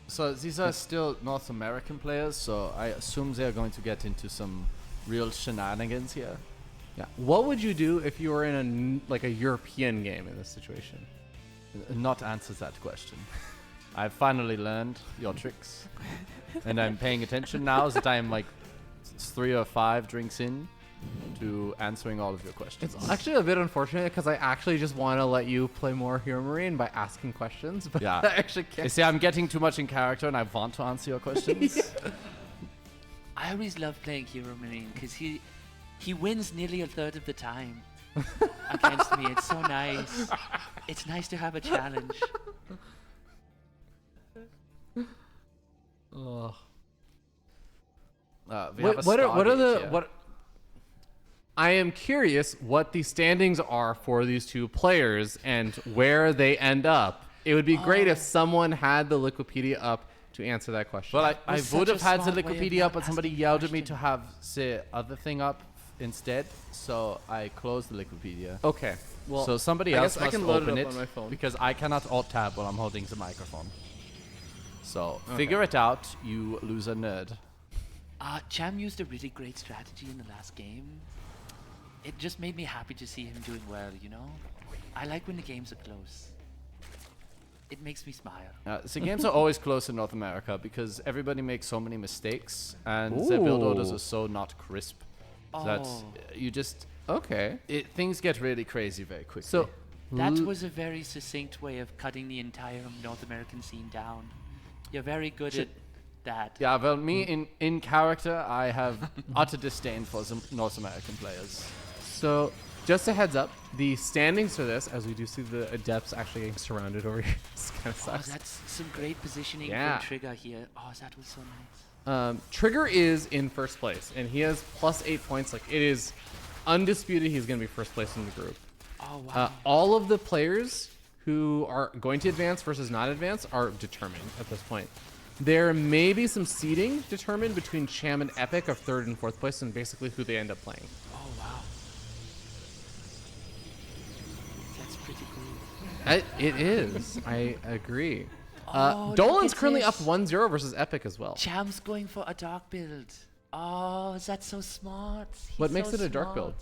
So these are still North American players, so I assume they're going to get into some real shenanigans here. Yeah. What would you do if you were in like a European game in this situation? Not answer that question. I've finally learned your tricks, and I'm paying attention now that I'm like 3 or 5 drinks in to answering all of your questions. It's actually a bit unfortunate because I actually just want to let you play more Hero Marine by asking questions, but Yeah. I actually can't. You see, I'm getting too much in character, and I want to answer your questions. I always love playing Hero Marine because he wins nearly a third of the time against me. It's so nice. It's nice to have a challenge. Ugh. We have a What are the Stargate here. what? I am curious what the standings are for these two players and where they end up. It would be great if someone had the Wikipedia up to answer that question. Well, I was would such a have had the smart way of Wikipedia not up, but somebody asking the yelled at me to question. have the other thing up instead, so I closed the Wikipedia. Okay. Well, so somebody I else guess I must can load it open up it on my phone. because I cannot alt tab while I'm holding the microphone. So figure it out, you loser nerd. Cham used a really great strategy in the last game. It just made me happy to see him doing well, you know? I like when the games are close. It makes me smile. The games are always close in North America because everybody makes so many mistakes and their build orders Ooh. are so not crisp that you just okay. things get really crazy very quickly. So That was a very succinct way of cutting the entire North American scene down. You're very good at that. yeah, well, me in character, I have utter disdain for some North American players. So, just a heads up, the standings for this, as we do see the adepts actually getting surrounded over here, this kind of Oh, sucks. that's some great positioning Yeah. from Trigger here. Oh, that was so nice. Trigger is in first place, and he has plus 8 points. Like, it is undisputed he's going to be first place in the group. Oh, wow. All of the players who are going to advance versus not advance are determined at this point. There may be some seeding determined between Cham and Epic of 3rd and 4th place, and basically who they end up playing. Oh, wow. That's pretty cool. It is. I agree. Oh, Dolan's look at currently up this. 1-0 versus Epic as well. Cham's going for a dark build. Oh, that's so smart. He's What makes so it a dark smart. build?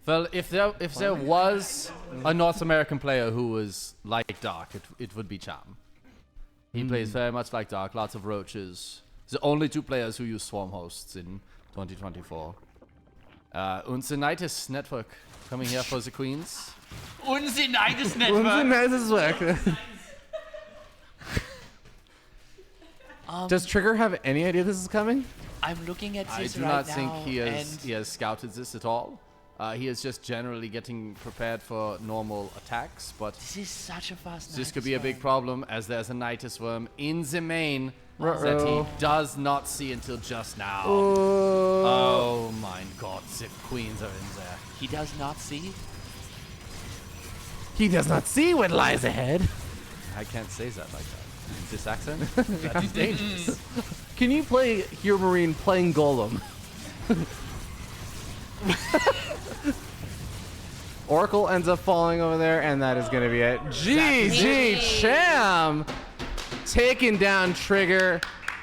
Well, if there was a North American player who was like Dark, it would be Cham. He plays very much like Dark, lots of roaches. The only 2 players who use swarm hosts in 2024. Unzenitis Network coming here for the Queens. Unzenitis Network. Does Trigger have any idea this is coming? I'm looking at I this do right not now, think he and has scouted this at all. He is just generally getting prepared for normal attacks, but this is such a fast. this could Nidus be a big worm. problem as there's a Nidus worm in the main that Uh-oh. he does not see until just now. Oh my god, the queens are in there. He does not see. He does not see what lies ahead. I can't say that like that. This accent? That is dangerous. Can you play Hero Marine playing Golem? Oracle ends up falling over there, and that is going to be it. GG Cham taking down Trigger.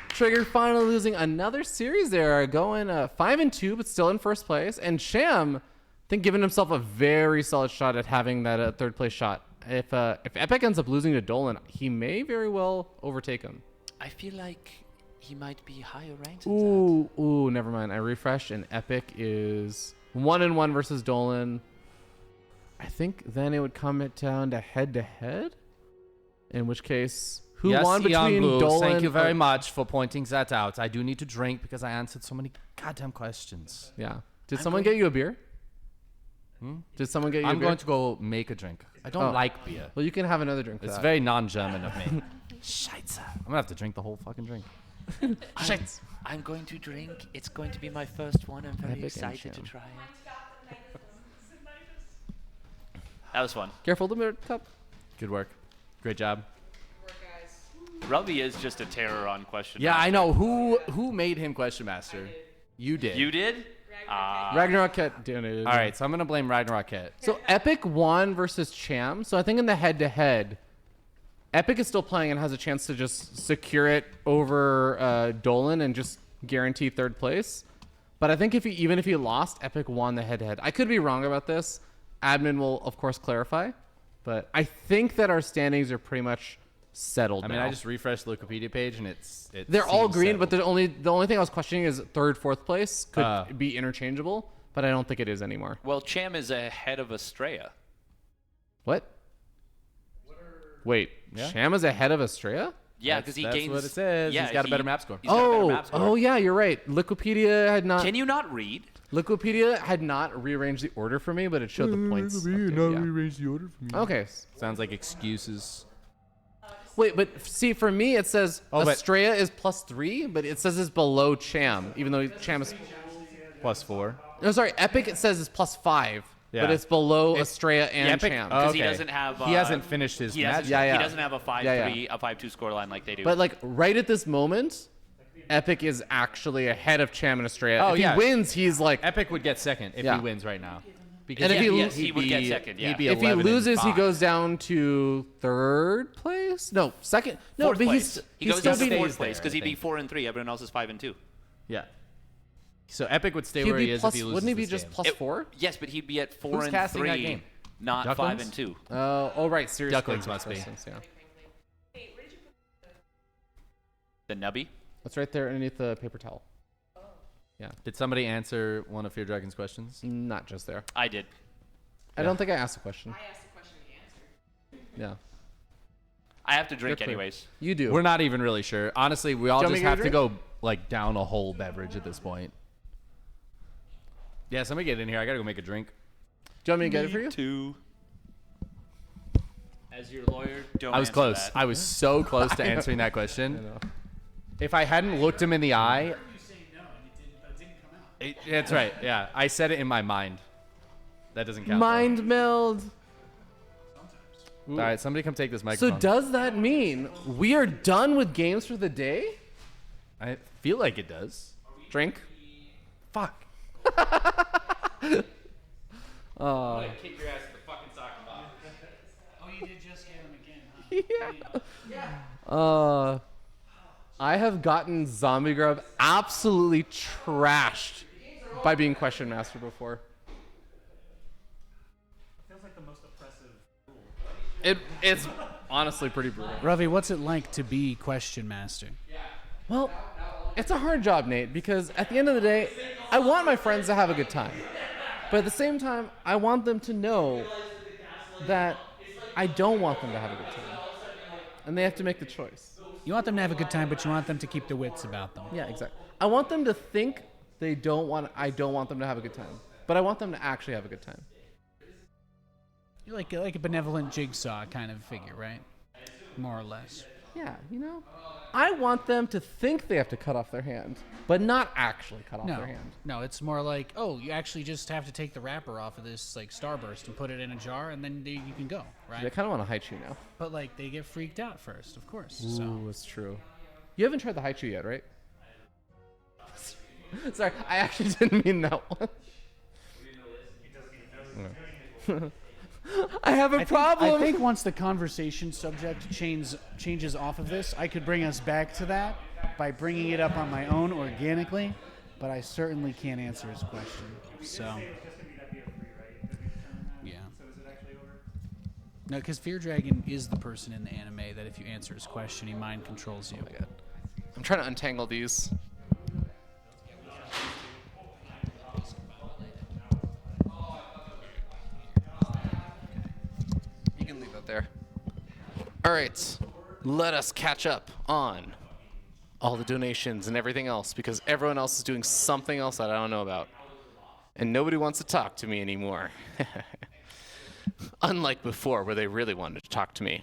Trigger finally losing another series there, going 5-2, but still in first place. And Cham, I think, giving himself a very solid shot at having that 3rd place shot. If Epic ends up losing to Dolan, he may very well overtake him. I feel like he might be higher ranked. Than that. Ooh, never mind. I refreshed, and Epic is 1-1 versus Dolan. I think then it would come down to head-to-head, in which case, who yes, won Ian between Blue, Dolan? thank you very much for pointing that out. I do need to drink because I answered so many goddamn questions. Yeah. Did someone get you a beer? Did someone get you? I'm a beer? going to go make a drink. I don't like beer. Well, you can have another drink. For It's that. very non-German of me. Scheiße. I'm gonna have to drink the whole fucking drink. Scheiße. I'm going to drink. It's going to be my first one. I'm very Epic and excited to Cham. try it. That was fun. Careful, the mirror cup. Good work. Great job. Rubby is just a terror on question. Yeah, Master. I know. Who made him question master? You did. You did? Ragnarok Ket donated. All right, so I'm gonna blame Ragnarok Ket. So Epic won versus Cham. So I think in the head-to-head, Epic is still playing and has a chance to just secure it over Dolan and just guarantee third place. But I think even if he lost, Epic won the head-to-head. I could be wrong about this. Admin will of course clarify, but I think that our standings are pretty much settled. I mean, now. I just refreshed the Wikipedia page and it They're all seems green, settled. but the only thing I was questioning is third, fourth place could be interchangeable, but I don't think it is anymore. Well, Cham is ahead of Astrea. What? Wait, Yeah. Cham is ahead of Astrea? Yeah, because he That's gains. what it says. Yeah, He's got a better map score. He's got a better map score. Oh yeah, you're right. Liquipedia had not. Can you not read? Liquipedia had not rearranged the order for me, but it showed the points. rearranged the order for me. Okay. Sounds like excuses. Wait, but see, for me it says Oh, but- Astrea is +3, but it says it's below Cham, even though Cham is. +4. No, sorry, Epic it says is +5, but Yeah. it's below Astrea and Epic- Cham. Because he Okay. doesn't have. He hasn't finished his he hasn't- match. Yeah, yeah. He doesn't have a 5-3, a 5-2 scoreline like they do. But like right at this moment, Epic is actually ahead of Cham and Astrea. Oh, if yeah. he wins, he's like. Epic would get second if Yeah. he wins right now. Because And if he would get second, yeah. He'd be If he 11 and loses, he 5. goes down to third place. No, second. No, fourth but place. he He goes still down to be fourth place there, because I he'd be think. 4-3. Everyone else is 5-2. Yeah. So Epic would stay He'd where be he is plus- if he loses wouldn't he be this just game. +4? Yes, but he'd be at Who's casting that 4-3, game? not Ducklings? 5-2. Oh, right. Serious Ducklings Sports must be. Questions, yeah. The Nubby. That's right there underneath the paper towel. Yeah. Did somebody answer one of Fear Dragon's questions? Not just there. I did. I don't think I asked a question. I asked the question and he answered. Yeah. I have to drink You're clear. anyways. You do. We're not even really sure. Honestly, we all Do you want just me to have to get a go like down a whole beverage at this point. Yeah, somebody get in here. I gotta go make a drink. Do you want me to get it for you? Too. As your lawyer, don't I was answer close. that. I was so close to answering that question. If I hadn't looked him in the eye, that's right. Yeah, I said it in my mind. That doesn't count. though. Mind meld. All right, somebody come take this So microphone. does that mean we are done with games for the day? I feel like it does. Drink. Fuck. Uh, kick your ass in the fucking soccer box. Oh, you did just get him again, huh? I have gotten ZombieGrub absolutely trashed by being question master before. Feels like the most oppressive rule. It's honestly pretty brutal. Ravi, what's it like to be question master? Well, it's a hard job, Nate, because at the end of the day, I want my friends to have a good time. But at the same time, I want them to know that I don't want them to have a good time. And they have to make the choice. You want them to have a good time, but you want them to keep the wits about them. Yeah, exactly. I want them to think I don't want them to have a good time. But I want them to actually have a good time. You're like a benevolent jigsaw kind of figure, right? More or less. Yeah, you know? I want them to think they have to cut off their hand, but not actually cut off their hand. No, it's more like, oh, you actually just have to take the wrapper off of this like Starburst and put it in a jar, and then you can go, right? I kind of want a Haichu now. But like they get freaked out first, of course. Ooh, So that's true. You haven't tried the Haichu yet, right? Sorry, I actually didn't mean that one. I have a problem. I think once the conversation subject changes off of this, I could bring us back to that by bringing it up on my own organically, but I certainly can't answer his question. So, yeah. No, because Fear Dragon is the person in the anime that if you answer his question, he mind controls you. Oh my God. I'm trying to untangle these. You can leave that there. All right, let us catch up on all the donations and everything else because everyone else is doing something else that I don't know about. and nobody wants to talk to me anymore. Unlike before, where they really wanted to talk to me.